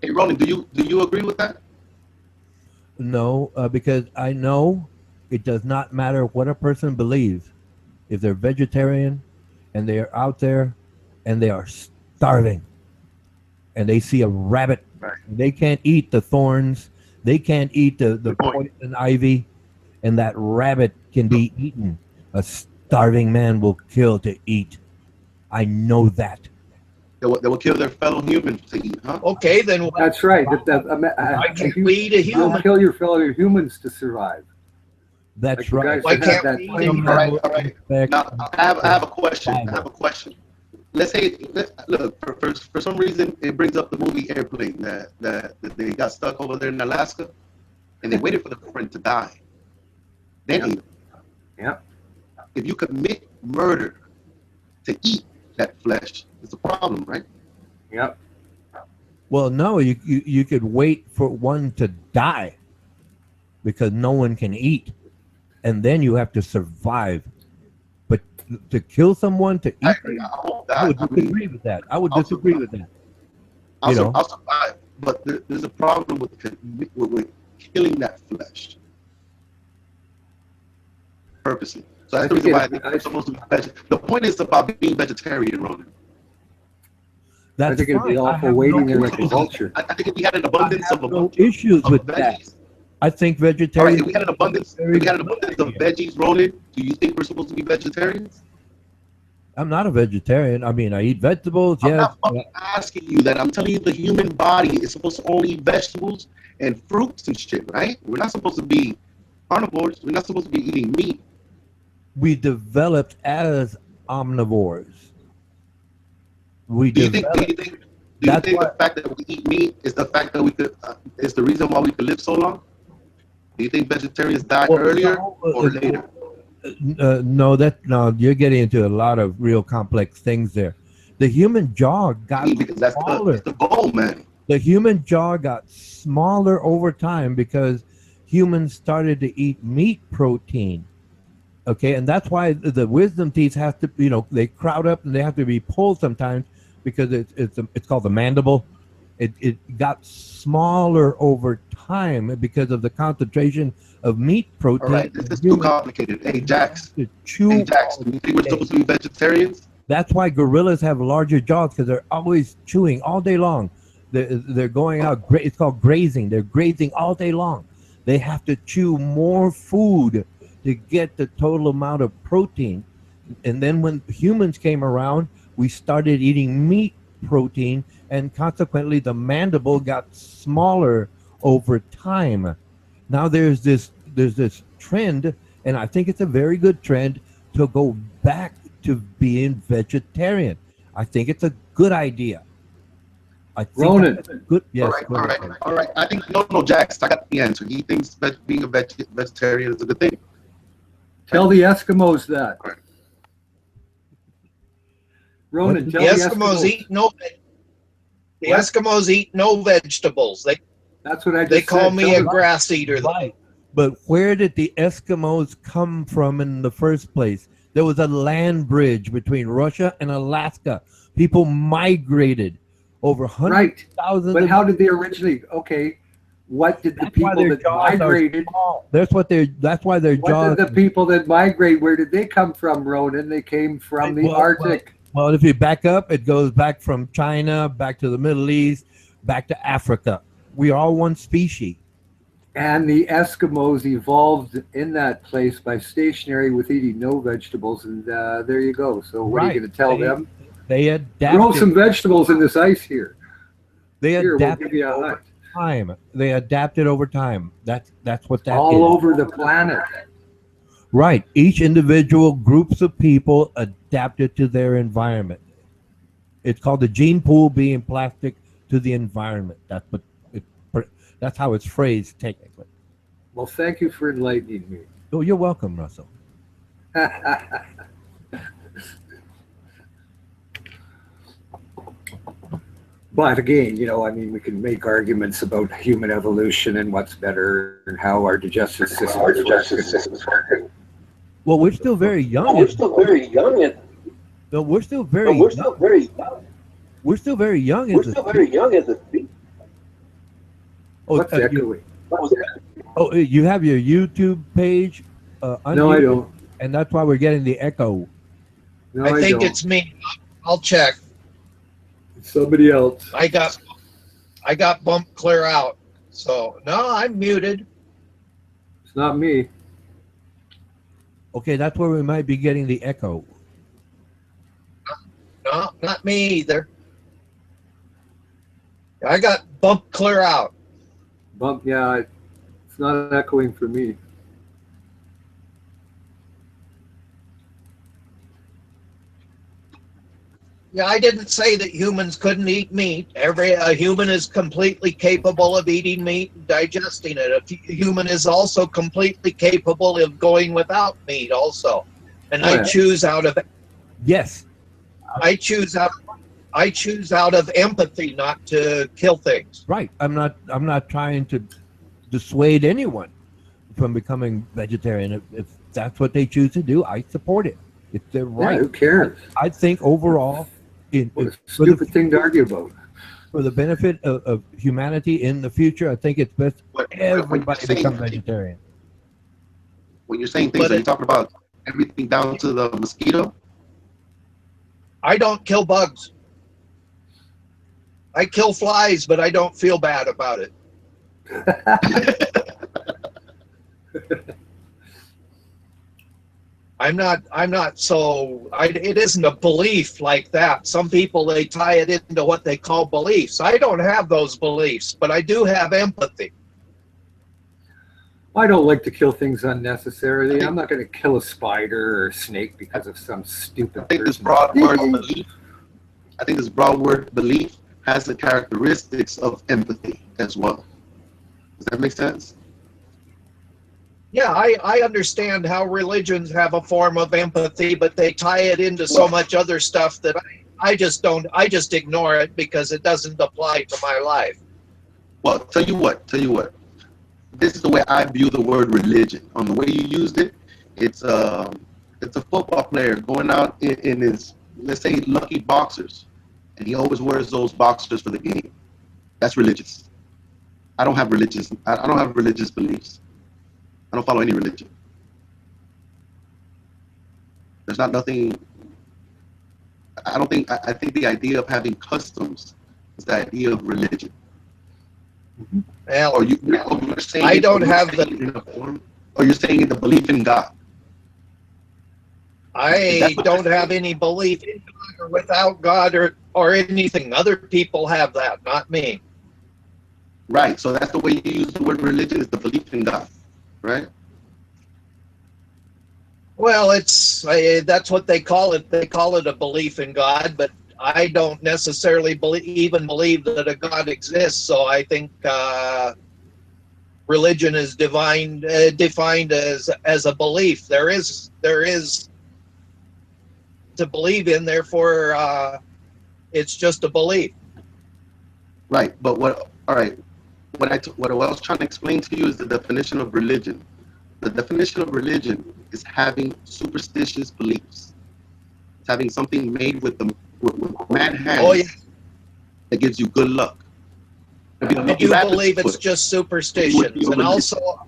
Hey, Ronan, do you agree with that? No, because I know it does not matter what a person believes. If they're vegetarian and they are out there and they are starving and they see a rabbit, they can't eat the thorns, they can't eat the poison ivy, and that rabbit can be eaten. A starving man will kill to eat. I know that. They will kill their fellow humans to eat, huh? Okay, then That's right. why can't we eat a human? You'll kill your fellow humans to survive. That's like right. Why can't we eat a human? All right. Now, I have a question. Let's say, look, for some reason, it brings up the movie Airplane that they got stuck over there in Alaska, and they waited for the friend to die. Then ate him. Yeah. If you commit murder to eat that flesh, it's a problem, right? Yep. Well, no, you could wait for one to die because no one can eat, and then you have to survive. But to kill someone to eat, I would disagree with that. I would disagree with that. I'll survive, but there's a problem with killing that flesh purposely. So that's the reason why I think we're supposed to be vegetarian. The point is about being vegetarian, Ronan. I think it'd be awful waiting there like a vulture. I think if we had an abundance of issues with that. I think All right, vegetarian. if we had an abundance of veggies, Ronan, do you think we're supposed to be vegetarians? I'm not a vegetarian. I mean, I eat vegetables. I'm Yes. not asking you that. I'm telling you the human body is supposed to only eat vegetables and fruits and shit, right? We're not supposed to be carnivores. We're not supposed to be eating meat. We developed as omnivores. Do you think the fact that we eat meat is the fact that we could is the reason why we could live so long? Do you think vegetarians die earlier or later? No, you're getting into a lot of real complex things there. The human jaw got smaller. That's the goal, man. The human jaw got smaller over time because humans started to eat meat protein. Okay, and that's why the wisdom teeth have to, they crowd up and they have to be pulled sometimes because it's called the mandible. It got smaller over time because of the concentration of meat protein. All right, this is too complicated. Hey, Jax. Do you think we're supposed to be vegetarians? That's why gorillas have larger jaws because they're always chewing all day long. They're going out. It's called grazing. They're grazing all day long. They have to chew more food to get the total amount of protein. And then when humans came around, we started eating meat protein, and consequently the mandible got smaller over time. Now there's this trend, and I think it's a very good trend, to go back to being vegetarian. I think it's a good idea. I think Ronan. Good. Yes. All right. I think no, Jax. I got the answer. He thinks being a vegetarian is a good thing. Tell the Eskimos that. Ronan, tell the Eskimos eat no. The Eskimos eat no vegetables. That's what I just They call said. me a grass eater. Right. But where did the Eskimos come from in the first place? There was a land bridge between Russia and Alaska. People migrated over hundreds of thousands But of how did they originally? Okay, what did the That's why people their that jaws are migrated? small. That's why their What jaws. did the people that migrate? Where did they come from, Ronan? They came from the Arctic. Well, if you back up, it goes back from China, back to the Middle East, back to Africa. We are all one species. And the Eskimos evolved in that place by stationary with eating no vegetables, and there you go. So what are you going to tell them? They adapted. Grow some vegetables in this ice here. They Here, we'll adapted give you a over hut. time. They adapted over time. That's what that All is. over the planet. Right. Each individual groups of people adapted to their environment. It's called the gene pool being plastic to the environment. That's how it's phrased technically. Well, thank you for enlightening me. Oh, you're welcome, Russell. But again, I mean, we can make arguments about human evolution and what's better and how our digestive system works. Well, we're still very young. No, we're still very young. We're still very young as a species. Oh, What's echoing? You have your YouTube page? No, I don't. And that's why we're getting the echo. No, I think don't. it's me. I'll check. It's somebody else. I got bumped clear out. So no, I'm muted. It's not me. Okay, that's where we might be getting the echo. No, not me either. I got bumped clear out. Yeah, it's not echoing for me. Yeah, I didn't say that humans couldn't eat meat. A human is completely capable of eating meat and digesting it. A human is also completely capable of going without meat also. And I choose out of Yes. I choose out of empathy not to kill things. Right. I'm not trying to dissuade anyone from becoming vegetarian. If that's what they choose to do, I support it. It's their right. Yeah, who cares? I think overall, what a stupid thing to argue about. For the benefit of humanity in the future, I think it's best everybody become vegetarian. When you're saying things, are you talking about everything down to the mosquito? I don't kill bugs. I kill flies, but I don't feel bad about it. It isn't a belief like that. Some people, they tie it into what they call beliefs. I don't have those beliefs, but I do have empathy. I don't like to kill things unnecessarily. I'm not going to kill a spider or a snake because of some stupid. I think this broad word belief. I think this broad word belief has the characteristics of empathy as well. Does that make sense? Yeah, I understand how religions have a form of empathy, but they tie it into so much other stuff that I just ignore it because it doesn't apply to my life. Well, tell you what. This is the way I view the word religion. On the way you used it, it's a football player going out in his, let's say, lucky boxers, and he always wears those boxers for the game. That's religious. I don't have religious beliefs. I don't follow any religion. There's nothing. I think the idea of having customs is the idea of religion. Well, you're saying I don't have or you're saying the belief in God. I don't have any belief in God or without God or anything. Other people have that, not me. Right. So that's the way you use the word religion, is the belief in God, right? Well, that's what they call it. They call it a belief in God, but I don't necessarily even believe that a God exists. So I think religion is defined as a belief. There is to believe in. Therefore, it's just a belief. Right. But what what I was trying to explain to you is the definition of religion. The definition of religion is having superstitious beliefs. It's having something made with mad hands Oh, yeah. that gives you good luck. I do believe it's just superstitions, and also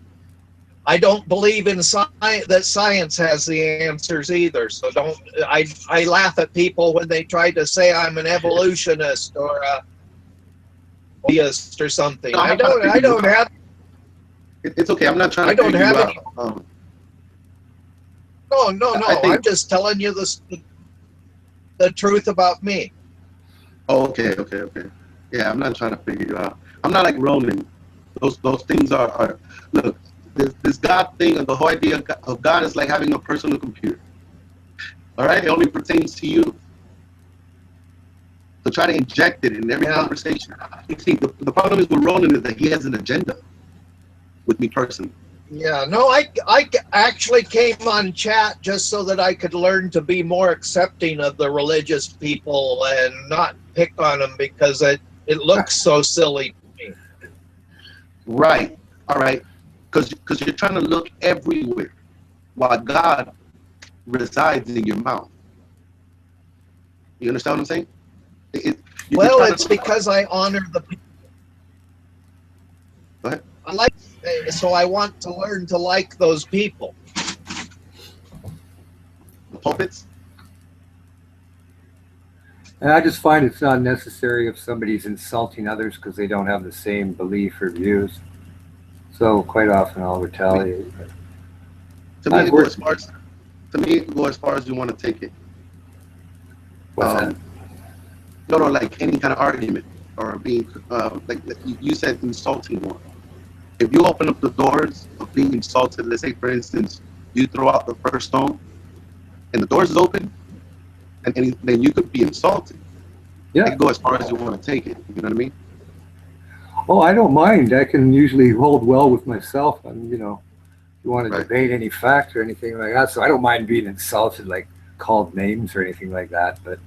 I don't believe in that science has the answers either. So don't. I laugh at people when they try to say I'm an evolutionist or a theist or something. No, I don't have. It's okay. I'm not trying to. I don't figure have you any. out. No. I'm just telling you the truth about me. Oh, okay. Yeah, I'm not trying to figure you out. I'm not like Roman. Those things are look. This God thing, and the whole idea of God is like having a personal computer. All right, it only pertains to you. So try to inject it in every conversation. You see, the problem is with Ronan is that he has an agenda with me personally. Yeah, no, I actually came on chat just so that I could learn to be more accepting of the religious people and not pick on them because it looks so silly to me. Right. All right. Because you're trying to look everywhere while God resides in your mouth. You understand what I'm saying? Well, it's because I honor the people. Go ahead. So I want to learn to like those people. The pulpits? And I just find it's not necessary if somebody's insulting others because they don't have the same belief or views. So quite often I'll retaliate. To me, it goes as far as you want to take it. What's that? No, like any kind of argument or being like you said, insulting one. If you open up the doors of being insulted, let's say for instance, you throw out the first stone, and the doors is open, and then you could be insulted. Yeah. It can go as far as you want to take it. You know what I mean? Oh, I don't mind. I can usually hold well with myself, and if you want to debate any fact or anything like that. So I don't mind being insulted, like called names or anything like that. But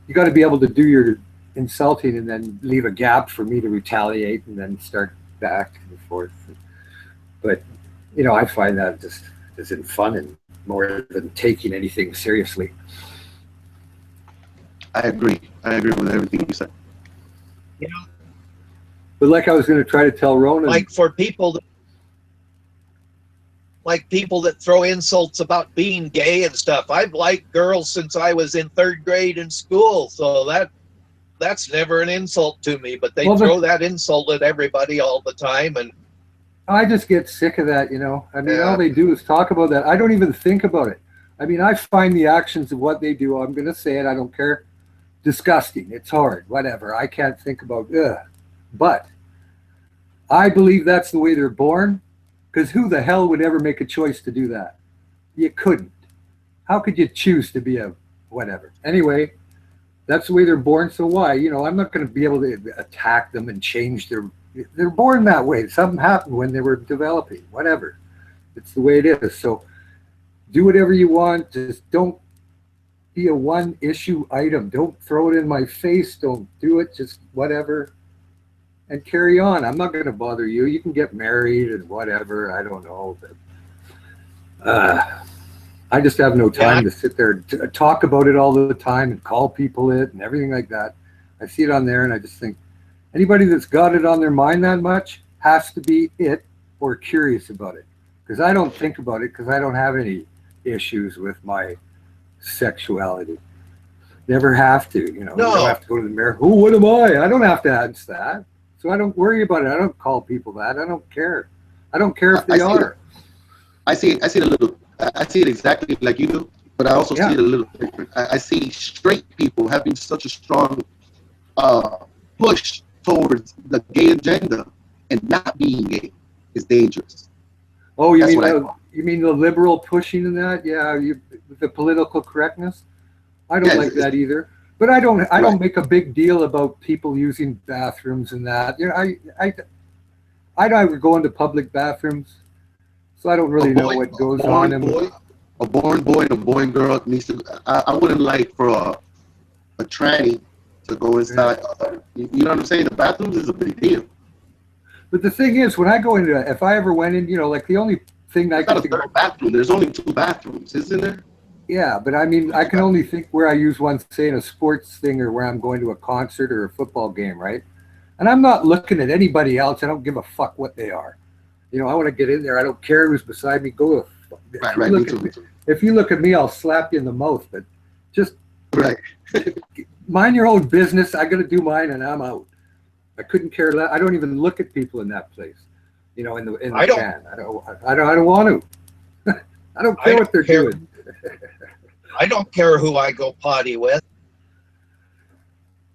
you got to be able to do your insulting and then leave a gap for me to retaliate and then start back and forth. But I find that just isn't fun and more than taking anything seriously. I agree with everything you said. But like I was going to try to tell Ronan, like for people that throw insults about being gay and stuff. I've liked girls since I was in 3rd grade in school, so that's never an insult to me. But they throw that insult at everybody all the time, and I just get sick of that. All they do is talk about that. I don't even think about it. I find the actions of what they do. I'm going to say it. I don't care. Disgusting. It's hard. Whatever. I can't think about. But I believe that's the way they're born. Because who the hell would ever make a choice to do that? You couldn't. How could you choose to be a whatever? Anyway, that's the way they're born. So why? I'm not going to be able to attack them and change they're born that way. Something happened when they were developing. Whatever. It's the way it is. So do whatever you want. Just don't be a one issue item. Don't throw it in my face. Don't do it. Just whatever. And carry on. I'm not going to bother you. You can get married and whatever. I don't know. But, I just have no time to sit there and talk about it all the time and call people it and everything like that. I see it on there and I just think anybody that's got it on their mind that much has to be it or curious about it. Because I don't think about it because I don't have any issues with my sexuality. Never have to. You don't have to go to the mirror. Who? What am I? I don't have to answer that. So I don't worry about it. I don't call people that. I don't care. I don't care if they are. I see it a little. I see it exactly like you do, but I also see it a little different. I see straight people having such a strong push towards the gay agenda, and not being gay is dangerous. Oh, you mean the liberal pushing in that? Yeah, the political correctness. I don't like that either. But I don't make a big deal about people using bathrooms and that. I don't go into public bathrooms, so I don't really know what goes on. A born boy and a born girl needs to. I wouldn't like for a tranny to go inside. You know what I'm saying? The bathrooms is a big deal. But the thing is, when I go into, if I ever went in, like the only thing I can think of, bathroom. There's only 2 bathrooms, isn't there? Yeah, but I mean, I can only think where I use one, say in a sports thing or where I'm going to a concert or a football game, right? And I'm not looking at anybody else. I don't give a fuck what they are. I want to get in there. I don't care who's beside me. Go to if you look at me, I'll slap you in the mouth. But just mind your own business. I got to do mine, and I'm out. I couldn't care less. I don't even look at people in that place. In the can. I don't want to. I don't care what they're doing. I don't care who I go potty with.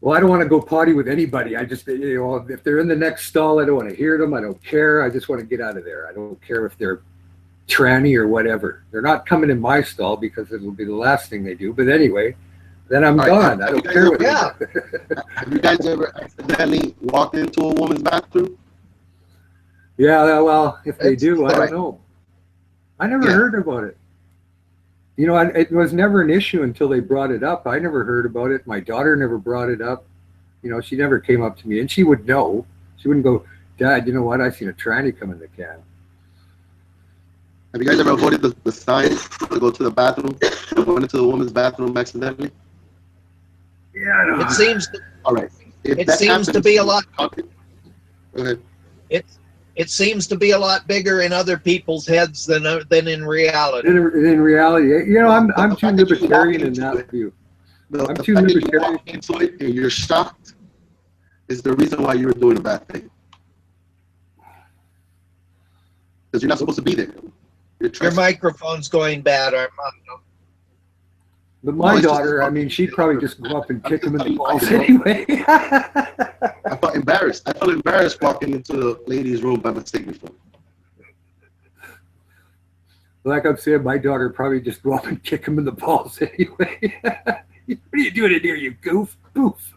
Well, I don't want to go potty with anybody. I just, if they're in the next stall, I don't want to hear them. I don't care. I just want to get out of there. I don't care if they're tranny or whatever. They're not coming in my stall because it'll be the last thing they do. But anyway, then I'm gone. I don't care what they do. Have you guys ever accidentally walked into a woman's bathroom? Yeah, well, if they do, I don't know. I never heard about it. It was never an issue until they brought it up. I never heard about it. My daughter never brought it up. She never came up to me, and she would know. She wouldn't go, Dad, you know what? I seen a tranny come in the can. Have you guys ever avoided the sign to go to the bathroom? Went into the woman's bathroom accidentally? Yeah, I know. It seems. All right. It seems to be a lot. Go ahead. It seems to be a lot bigger in other people's heads than in reality. In reality, I'm too libertarian in that view. I'm too libertarian. You walk into it and you're shocked is the reason why you're doing a bad thing. Because you're not supposed to be there. Your microphone's going bad, Armando. But my daughter, she'd probably just go up and kick him in the balls anyway. I felt embarrassed. I felt embarrassed walking into the ladies' room by mistake before. Like I'm saying, my daughter probably just go up and kick him in the balls anyway. What are you doing in here, you goof? Poof.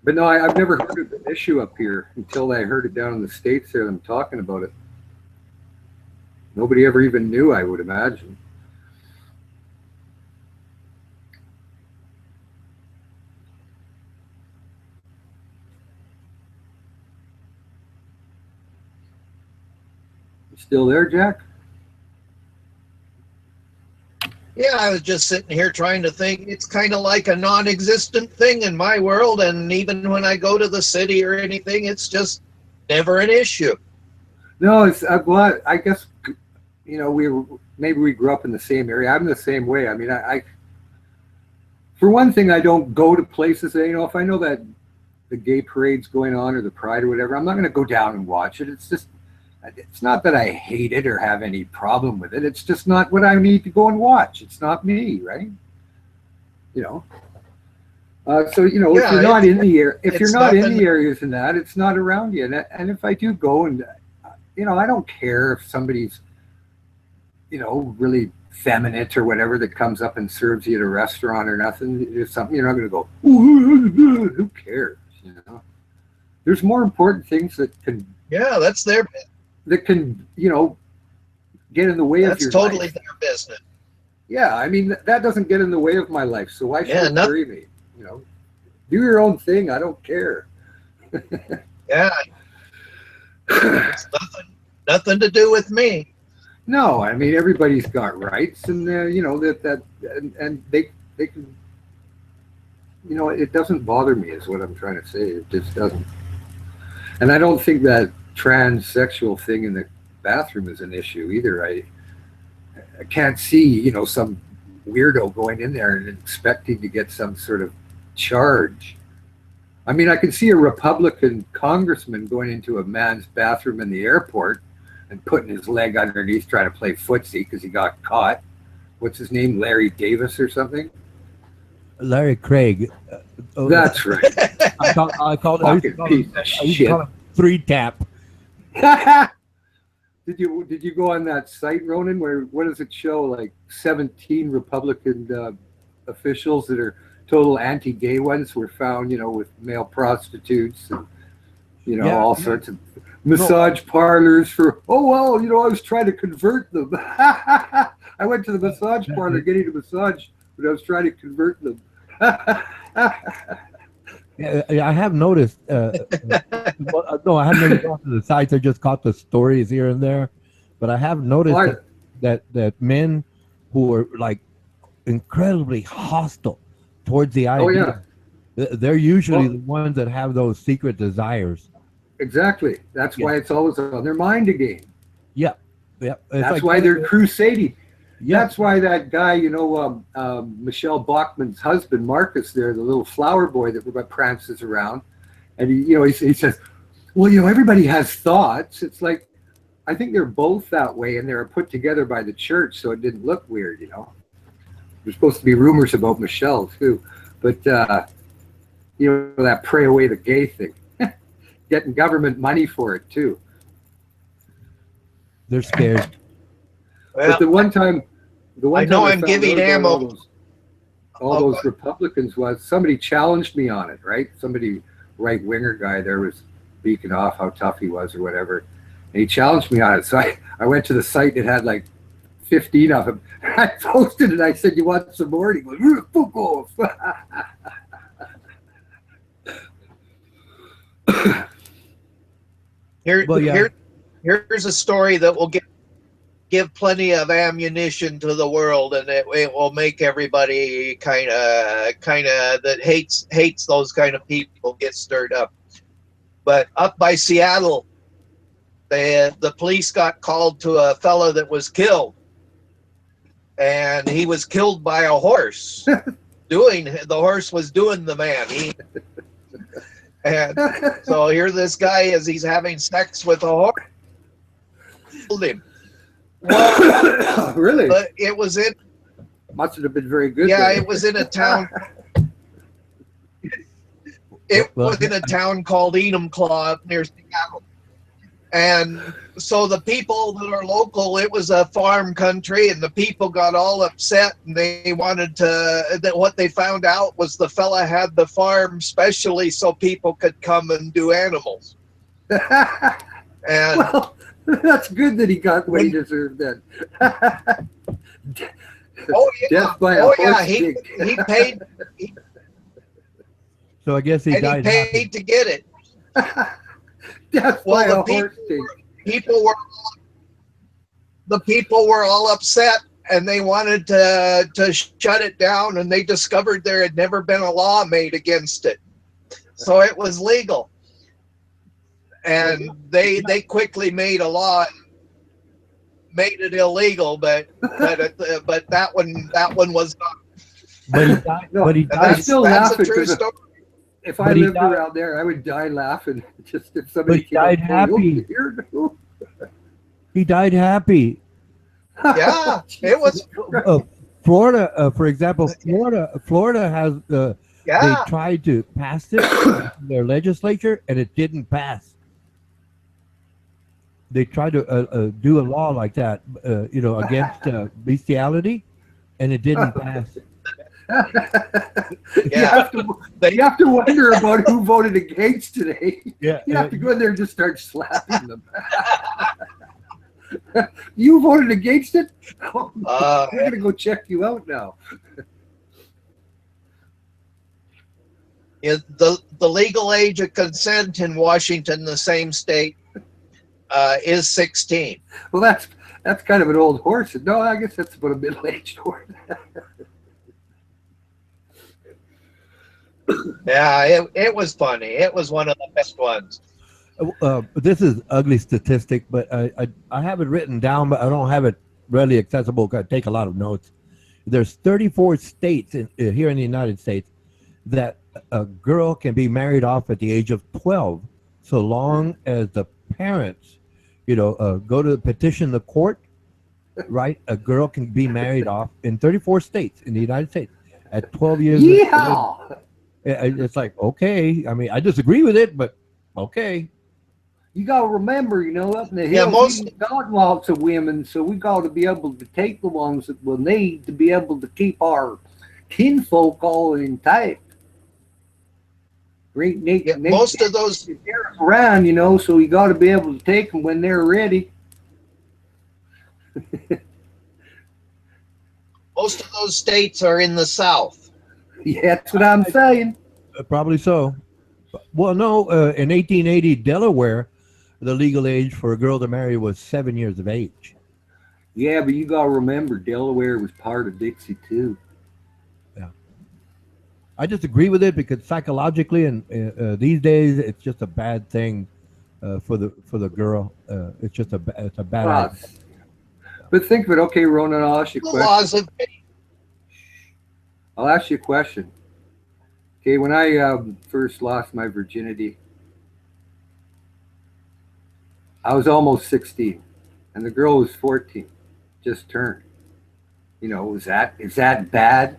But no, I've never heard of an issue up here until I heard it down in the States there, them talking about it. Nobody ever even knew, I would imagine. You still there, Jack? Yeah, I was just sitting here trying to think. It's kind of like a non-existent thing in my world, and even when I go to the city or anything, it's just never an issue. No, it's well, I guess maybe we grew up in the same area. I'm the same way. I for one thing, I don't go to places that, if I know that the gay parade's going on or the pride or whatever, I'm not going to go down and watch it. It's not that I hate it or have any problem with it. It's just not what I need to go and watch. It's not me, right? So if you're not in the area, if you're not in the areas and that, it's not around you. And if I do go and I don't care if somebody's really feminine or whatever that comes up and serves you at a restaurant or nothing. It's something you're not going to go, who cares? There's more important things that can. Yeah, that's their. That can get in the way of your life. That's totally their business. Yeah, that doesn't get in the way of my life. So why should it worry me? Do your own thing. I don't care. Yeah, it's nothing to do with me. No, everybody's got rights, and and they can. It doesn't bother me, is what I'm trying to say. It just doesn't. And I don't think that transsexual thing in the bathroom is an issue either. I can't see, some weirdo going in there and expecting to get some sort of charge. I can see a Republican congressman going into a man's bathroom in the airport and putting his leg underneath trying to play footsie because he got caught. What's his name? Larry Davis or something? Larry Craig. That's right. I called it 3-tap. Did you go on that site, Ronan, where what does it show? Like 17 Republican officials that are total anti-gay ones were found, with male prostitutes and all sorts of massage parlors for. Oh well, I was trying to convert them. I went to the massage parlor getting a massage, but I was trying to convert them. I have noticed. No, I have never gone to the sites. I just caught the stories here and there, but I have noticed that men who are like incredibly hostile towards the idea, they're usually the ones that have those secret desires. Exactly. That's why it's always on their mind again. Yeah, yeah. That's like why they're crusading. Yeah. That's why that guy, Michelle Bachman's husband, Marcus, there, the little flower boy that prances around, and he says, well, everybody has thoughts. It's like, I think they're both that way, and they're put together by the church, so it didn't look weird. There's supposed to be rumors about Michelle too, but that pray away the gay thing, getting government money for it too. They're scared. Well, but the one time I know I'm giving ammo. All those Republicans was somebody challenged me on it, right? Somebody right winger guy there was beaking off how tough he was or whatever, and he challenged me on it. So I went to the site. It had like 15 of them. I posted it. I said, "You want some more?" And he goes, "Fuck off." Here's a story that will give plenty of ammunition to the world, and it will make everybody kind of that hates those kind of people get stirred up. But up by Seattle, the police got called to a fella that was killed, and he was killed by a horse. The horse was doing the man. And so here this guy is, he's having sex with a horse. Killed him. Well, really? But it was in. Must have been very good. Yeah, then. it was in a town. It was in a town called Enumclaw near Seattle. And so the people that are local, it was a farm country, and the people got all upset, and they wanted that what they found out was the fella had the farm specially so people could come and do animals. And well, that's good that he got what he deserved then. Oh yeah, death by a horse he paid. So I guess he died. He paid to get it. Death by a horse dick. The people were all upset, and they wanted to shut it down, and they discovered there had never been a law made against it, so it was legal. And they quickly made a law, made it illegal, but that one was not. But he died. No, but he I died. still That's laugh a true because story. if I lived around there, I would die laughing. Just if somebody But he died came up, happy. He died happy. Yeah, it was. Florida, for example, Florida has they tried to pass it in their legislature, and it didn't pass. They tried to do a law like that, against bestiality, and it didn't pass. You have to wonder about who voted against today. Yeah, you have to go in there and just start slapping them. You voted against it? We're gonna go check you out now. The legal age of consent in Washington, the same state, is 16. Well, that's kind of an old horse. No, I guess that's about a middle-aged horse. Yeah, it was funny. It was one of the best ones. This is ugly statistic, but I have it written down, but I don't have it readily accessible because I take a lot of notes. There's 34 states here in the United States that a girl can be married off at the age of 12, so long as the parents, go to petition the court, right? A girl can be married off in 34 states in the United States at 12 years of age. It's like, okay. I mean, I disagree with it, but okay. You got to remember, up in the hills, we got lots of women, so we got to be able to take the ones that we'll need to be able to keep our kinfolk all intact. Most of those around, so we got to be able to take them when they're ready. Most of those states are in the South. Yeah, that's what I'm saying. Probably so. Well, no, in 1880, Delaware, the legal age for a girl to marry was 7 years of age. Yeah, but you gotta remember, Delaware was part of Dixie too. Yeah. I disagree with it because psychologically, and these days, it's just a bad thing for the girl. It's just it's a bad Well, idea. but think of it. Okay, Ronan, I'll ask you a The question. laws of I'll ask you a question. Okay, when I first lost my virginity, I was almost 16, and the girl was 14, just turned. You know, is that bad?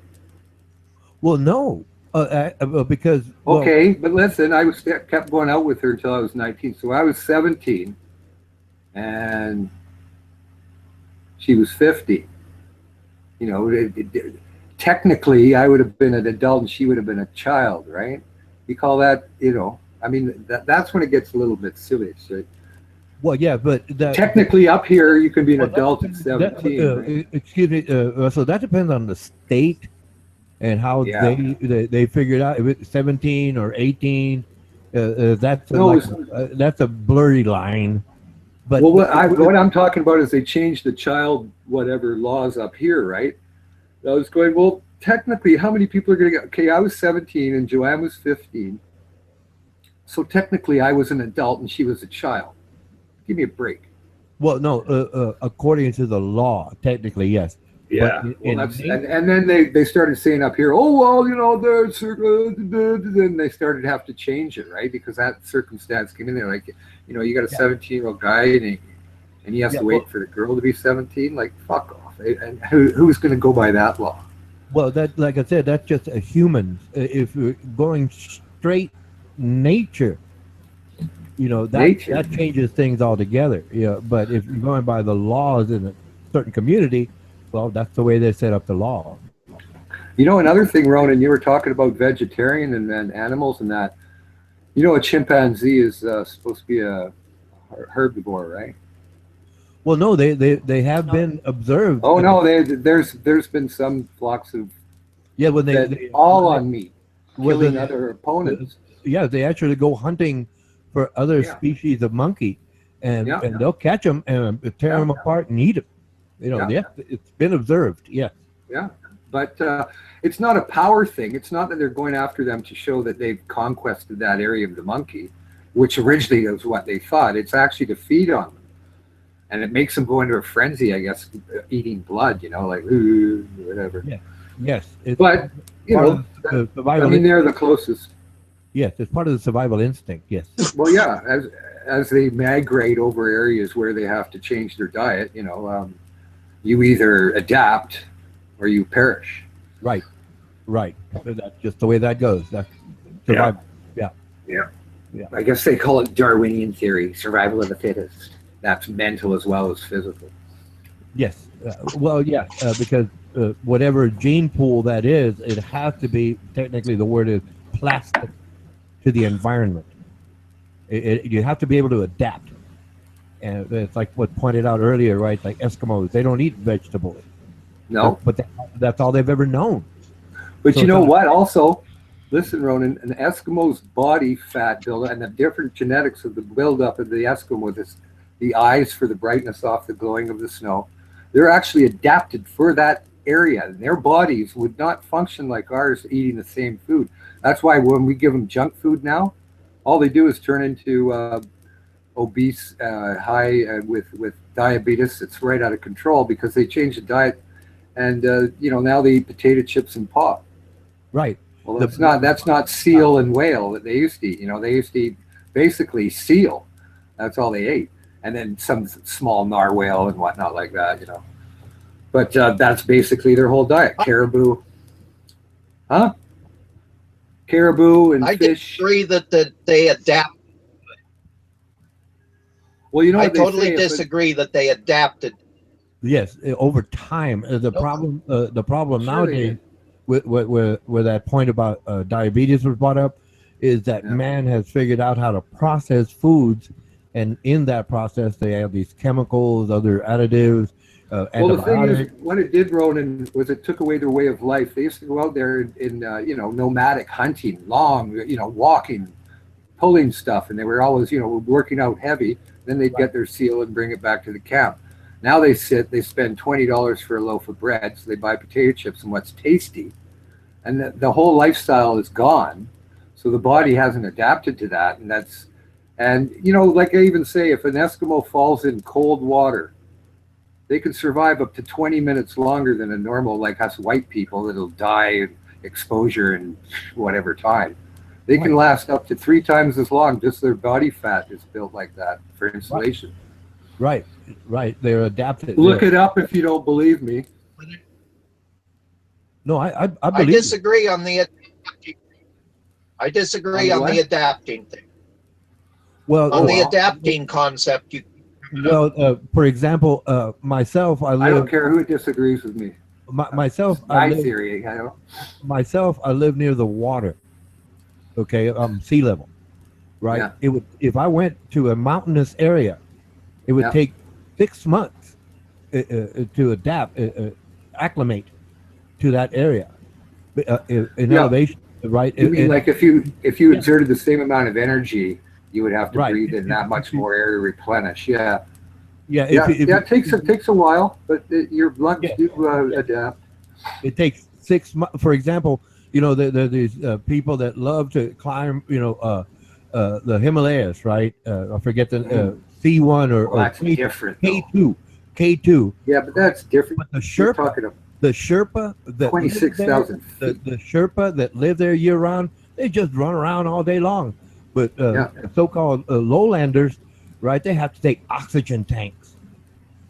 Well, no, because Okay, but listen, kept going out with her until I was 19. So I was 17, and she was 50. You know, technically, I would have been an adult and she would have been a child, right? You call that, you know? I mean, that's when it gets a little bit silly. So well, yeah, but technically, up here, you can be an well, adult at 17. Right? excuse me. So that depends on the state and how Yeah. they figured out if it's 17 or 18. That's No, that's a blurry line. But well, what I'm talking about is they changed the child whatever laws up here, right? I was going, well, technically, how many people are going to get? Okay, I was 17 and Joanne was 15. So technically, I was an adult and she was a child. Give me a break. well, no, according to the law, technically, yes. Yeah. But And then they started saying up here, oh, well, you know, then they started to have to change it, right? Because that circumstance came in there. Like, you know, you got a 17-year-old guy and he has to wait for the girl to be 17. Like, fuck off. And who's going to go by that law? Well, that, like I said, that's just a human. If you're going straight nature, you know, that changes things altogether. Yeah, but if you're going by the laws in a certain community, well, that's the way they set up the law. You know, another thing, Ronan, you were talking about vegetarian and animals and that. You know, a chimpanzee is supposed to be a herbivore, right? Well, no, they have been observed. Oh no, there's been some flocks of when they all on meat, killing other opponents. Yeah, they actually go hunting for other species of monkey, and they'll catch them and tear them apart and eat them. You know, it's been observed. Yeah. Yeah, but it's not a power thing. It's not that they're going after them to show that they've conquested that area of the monkey, which originally was what they thought. It's actually to feed on them. And it makes them go into a frenzy, I guess, eating blood, you know, like, ooh, whatever. Yeah. Yes. But, you know, I mean, they're the closest. Yes, it's part of the survival instinct, yes. Well, yeah, as they migrate over areas where they have to change their diet, you know, you either adapt or you perish. Right. That's just the way that goes. That's survival. Yeah. I guess they call it Darwinian theory, survival of the fittest. That's mental as well as physical. Yes. Because whatever gene pool that is, it has to be, technically the word is plastic to the environment. You have to be able to adapt. And it's like what pointed out earlier, right? Like Eskimos, they don't eat vegetables. No. But that's all they've ever known. But so you know what? Also, listen, Ronan, an Eskimo's body fat buildup and the different genetics of the buildup of the Eskimo, the eyes for the brightness off the glowing of the snow, they're actually adapted for that area. And their bodies would not function like ours eating the same food. That's why when we give them junk food now, all they do is turn into obese, high with diabetes. It's right out of control because they change the diet, and you know, now they eat potato chips and pop. Right. Well, that's not seal and whale that they used to eat. You know, they used to eat basically seal. That's all they ate, and then some small narwhal and whatnot like that. You know, but that's basically their whole diet: caribou, caribou and I fish. disagree that they adapt. Well, you know, I what totally they say, disagree that they adapted. Yes, over time. The problem nowadays, where that point about diabetes was brought up, is that man has figured out how to process foods, and in that process, they have these chemicals, other additives, Well, the thing is, antibiotics. what it did, Ronan, was it took away their way of life. They used to go out there in you know, nomadic hunting, long, you know, walking, pulling stuff, and they were always, you know, working out heavy. Then they'd get their seal and bring it back to the camp. Now they spend $20 for a loaf of bread, so they buy potato chips and what's tasty, and the whole lifestyle is gone. So the body hasn't adapted to that, and you know, like I even say, if an Eskimo falls in cold water, they can survive up to 20 minutes longer than a normal, like us white people, that'll die in exposure in whatever time. They can last up to 3 times as long. Just their body fat is built like that for insulation. Right. They're adapted. Look it up if you don't believe me. No, I I believe. disagree on the adapting thing. Well, On the adapting concept, for example, myself, I I don't live. care who disagrees with me. Myself, My theory. I don't. Myself, I live near the water. Okay, sea level, right? Yeah. It would, if I went to a mountainous area, it would Yeah. take 6 months to adapt, acclimate to that area in Yeah. elevation, right? You mean like if you exerted the same amount of energy, you would have to Right. breathe in that much more air to replenish. Yeah. Yeah, It takes a while, but your lungs do adapt. It takes 6 months. For example, you know, these people that love to climb, you know, the Himalayas, right? I forget the C1 or That's different. though. K2. Yeah, but that's different. But the You're Sherpa, talking about the Sherpa that 26,000 the Sherpa that live there year round, they just run around all day long. But so-called lowlanders, right? They have to take oxygen tanks.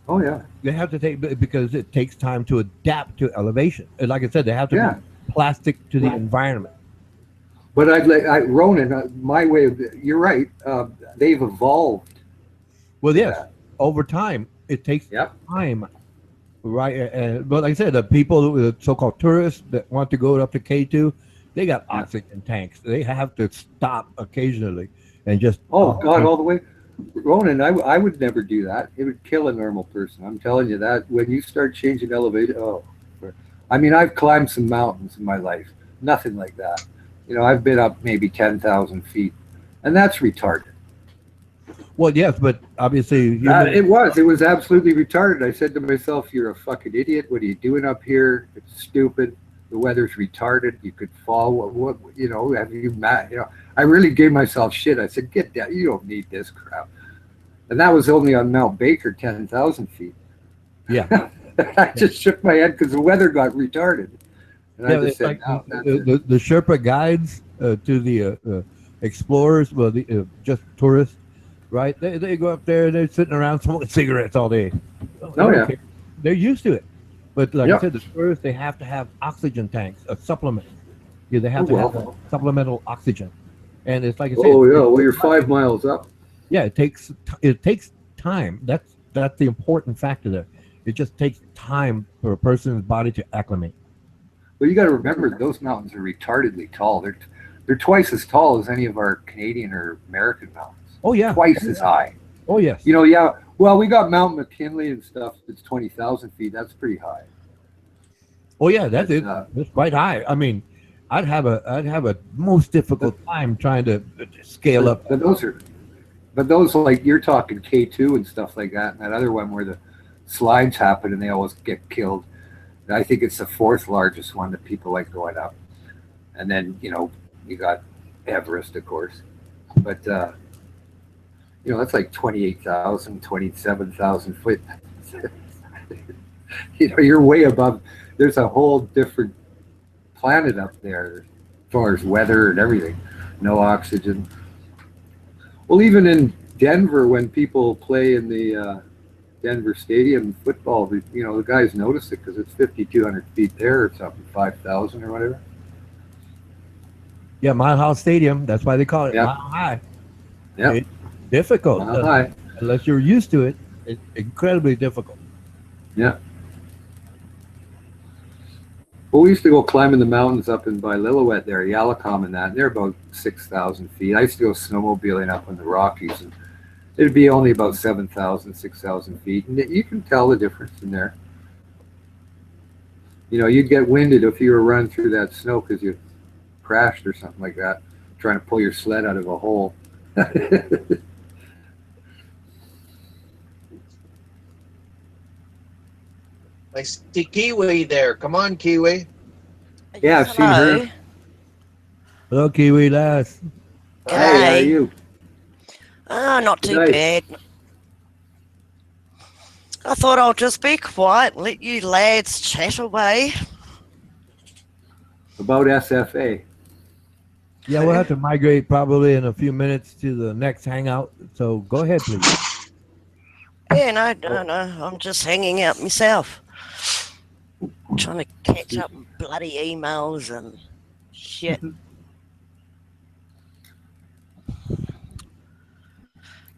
Oh yeah. They have to take, because it takes time to adapt to elevation. And like I said, they have to be plastic to the environment. But Ronan, my way of, you're right. They've evolved. Well, yes, over time, it takes time, right? But like I said, the people, the so-called tourists that want to go up to K2, they got oxygen tanks. They have to stop occasionally and just. Oh God, all the way. Ronan, I would never do that. It would kill a normal person. I'm telling you that. When you start changing elevation, I mean, I've climbed some mountains in my life. Nothing like that. You know, I've been up maybe 10,000 feet, and that's retarded. Well, yes, but obviously it was absolutely retarded. I said to myself, "You're a fucking idiot. What are you doing up here? It's stupid. The weather's retarded. You could fall. What you know? Have you mad? You know." I really gave myself shit. I said, "Get down. You don't need this crap." And that was only on Mount Baker, 10,000 feet. Yeah. I just shook my head because the weather got retarded. And I just said, like the Sherpa guides to the explorers, well, just tourists, right? They go up there and they're sitting around smoking cigarettes all day. They're used to it. But like I said, the tourists, they have to have oxygen tanks, a supplement. Yeah, they have to have supplemental oxygen. And it's like I said. Oh yeah, well you're 5 miles up. Yeah, it takes time. That's the important factor there. It just takes time for a person's body to acclimate. Well, you got to remember those mountains are retardedly tall. They're twice as tall as any of our Canadian or American mountains. Oh yeah, twice as high. Oh yes. You know, well, we got Mount McKinley and stuff. That's 20,000 feet. That's pretty high. Oh yeah, that's it. It's quite high. I mean, I'd have a most difficult time trying to scale up. But those like you're talking K2 and stuff like that, and that other one where the slides happen and they always get killed. I think it's the 4th largest one that people like going up. And then, you know, you got Everest, of course. But, you know, that's like 28,000, 27,000 foot. You know, you're way above. There's a whole different planet up there as far as weather and everything. No oxygen. Well, even in Denver, when people play in the Denver Stadium football, you know, the guys notice it because it's 5,200 feet there or something, 5,000 or whatever. Yeah, Mile High Stadium. That's why they call it Mile High. Yeah, it's difficult. Mile High. Unless you're used to it, it's incredibly difficult. Yeah. Well, we used to go climbing the mountains up in by Lillooet there, Yalacom and that, and they're about 6,000 feet. I used to go snowmobiling up in the Rockies, and It'd be only about 7,000, 6,000 feet, and you can tell the difference in there. You know, you'd get winded if you were running through that snow because you crashed or something like that, trying to pull your sled out of a hole. I see Kiwi there. Come on, Kiwi. Yeah, I've seen her. Hello, Kiwi lass. Hey, how are you? Oh, not too Nice. bad. I thought I'll just be quiet and let you lads chat away. About SFA. Yeah, we'll have to migrate probably in a few minutes to the next hangout. So go ahead, please. Yeah, no. I'm just hanging out myself. Trying to catch up on bloody emails and shit.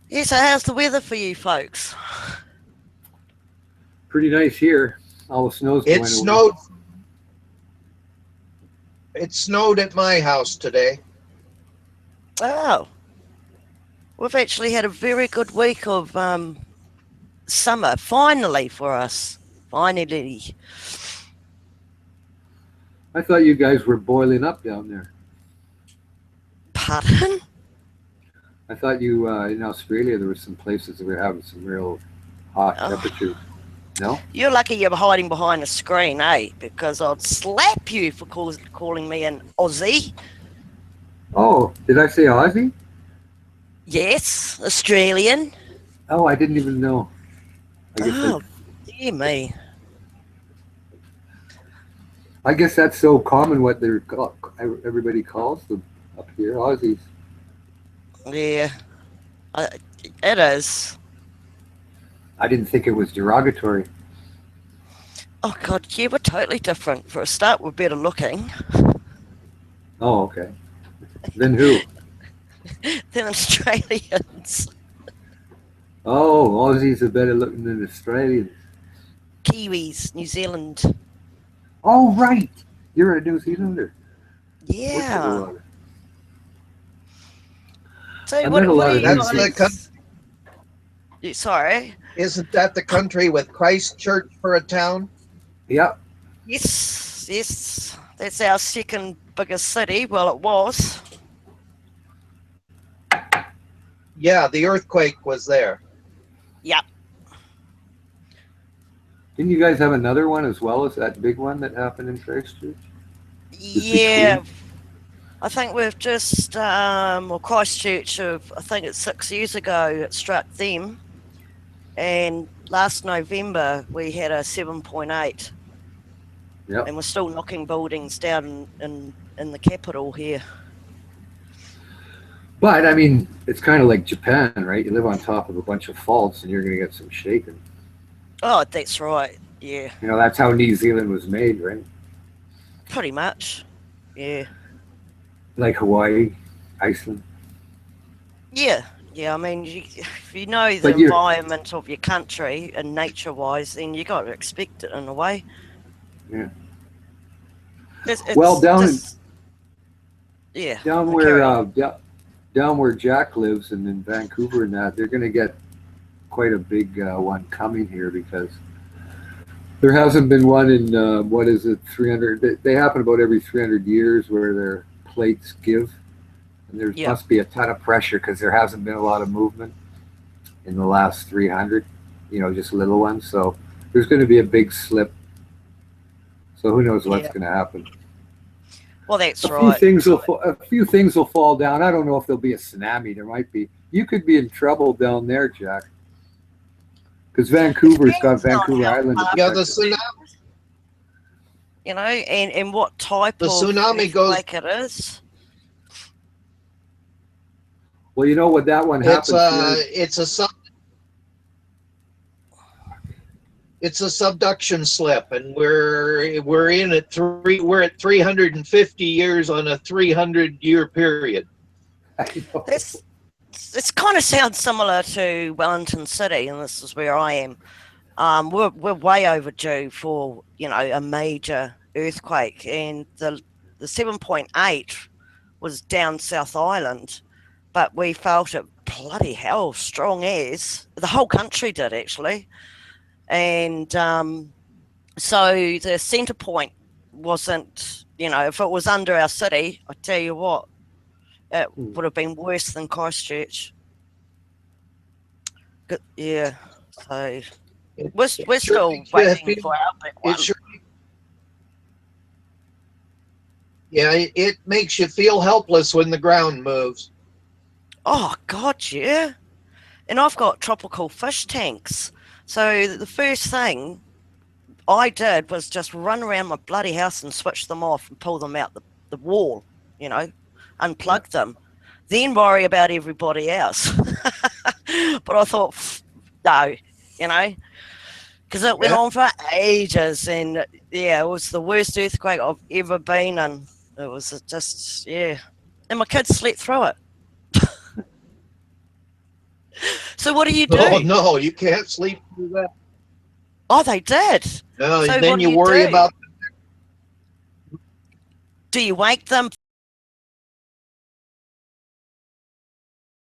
Yeah, so how's the weather for you folks? Pretty nice here. All the snow's going It away. snowed. It snowed at my house today. Oh. We've actually had a very good week of summer, finally, for us. Finally. I thought you guys were boiling up down there. Pardon? I thought you in Australia there were some places that were having some real hot temperatures. No? You're lucky you're hiding behind a screen, eh? Because I'd slap you for calling me an Aussie. Oh, did I say Aussie? Yes, Australian. Oh, I didn't even know. Dear me. I guess that's so common what everybody calls them up here, Aussies. Yeah, it is. I didn't think it was derogatory. Oh, God, yeah, we're totally different. For a start, we're better looking Oh, okay. Then who? than Australians. Oh, Aussies are better looking than Australians. Kiwis, New Zealand. Oh, right. You're a New Zealander. Yeah. So I what met a lot do of you New guys... Sorry? Isn't that the country with Christchurch for a town? Yeah. Yes. That's our second biggest city. Well, it was. Yeah, the earthquake was there. Yep. Didn't you guys have another one as well as that big one that happened in Christchurch? Yeah. I think we've just, Christchurch, I think it's 6 years ago, it struck them. And last November, we had a 7.8. Yep. And we're still knocking buildings down in the capital here. But, I mean, it's kind of like Japan, right? You live on top of a bunch of faults and you're going to get some shaking. Oh, that's right. Yeah. You know, that's how New Zealand was made, right? Pretty much. Yeah. Like Hawaii, Iceland. Yeah. I mean, if you know the But you're- environment of your country and nature-wise, then you got to expect it in a way. Yeah. Well, down where down where Jack lives and in Vancouver and that, they're going to get quite a big one coming here because there hasn't been one in 300. They happen about every 300 years where their plates give, and there must be a ton of pressure because there hasn't been a lot of movement in the last 300. You know, just little ones. So there's going to be a big slip. So who knows what's going to happen? Well, that's a right. Few things will fall down. I don't know if there'll be a tsunami. There might be. You could be in trouble down there, Jack. Because Vancouver's got Vancouver Island. Yeah, the tsunami. You know, and what type The of tsunami goes. like it is. Well, you know what that one happened. It's a subduction slip, and we're in at we're at 350 years on a 300-year period. It's kind of sounds similar to Wellington City, and this is where I am. We're way overdue for a major earthquake, and the 7.8 was down South Island, but we felt it bloody hell strong as. The whole country did, actually. And so the centre point wasn't, you know, if it was under our city, I tell you what, it would have been worse than Christchurch. Yeah, so we're still waiting for our big one. Yeah, it makes you feel helpless when the ground moves. Oh, God, yeah. And I've got tropical fish tanks. So the first thing I did was just run around my bloody house and switch them off and pull them out the wall, you know, unplug them. Then worry about everybody else. But I thought, no, you know, because it went on for ages. And, yeah, it was the worst earthquake I've ever been in. It was just, yeah. And my kids slept through it. So what do you do? Oh, no, you can't sleep through that. Oh, they did. No, so then you worry about... Do you wake them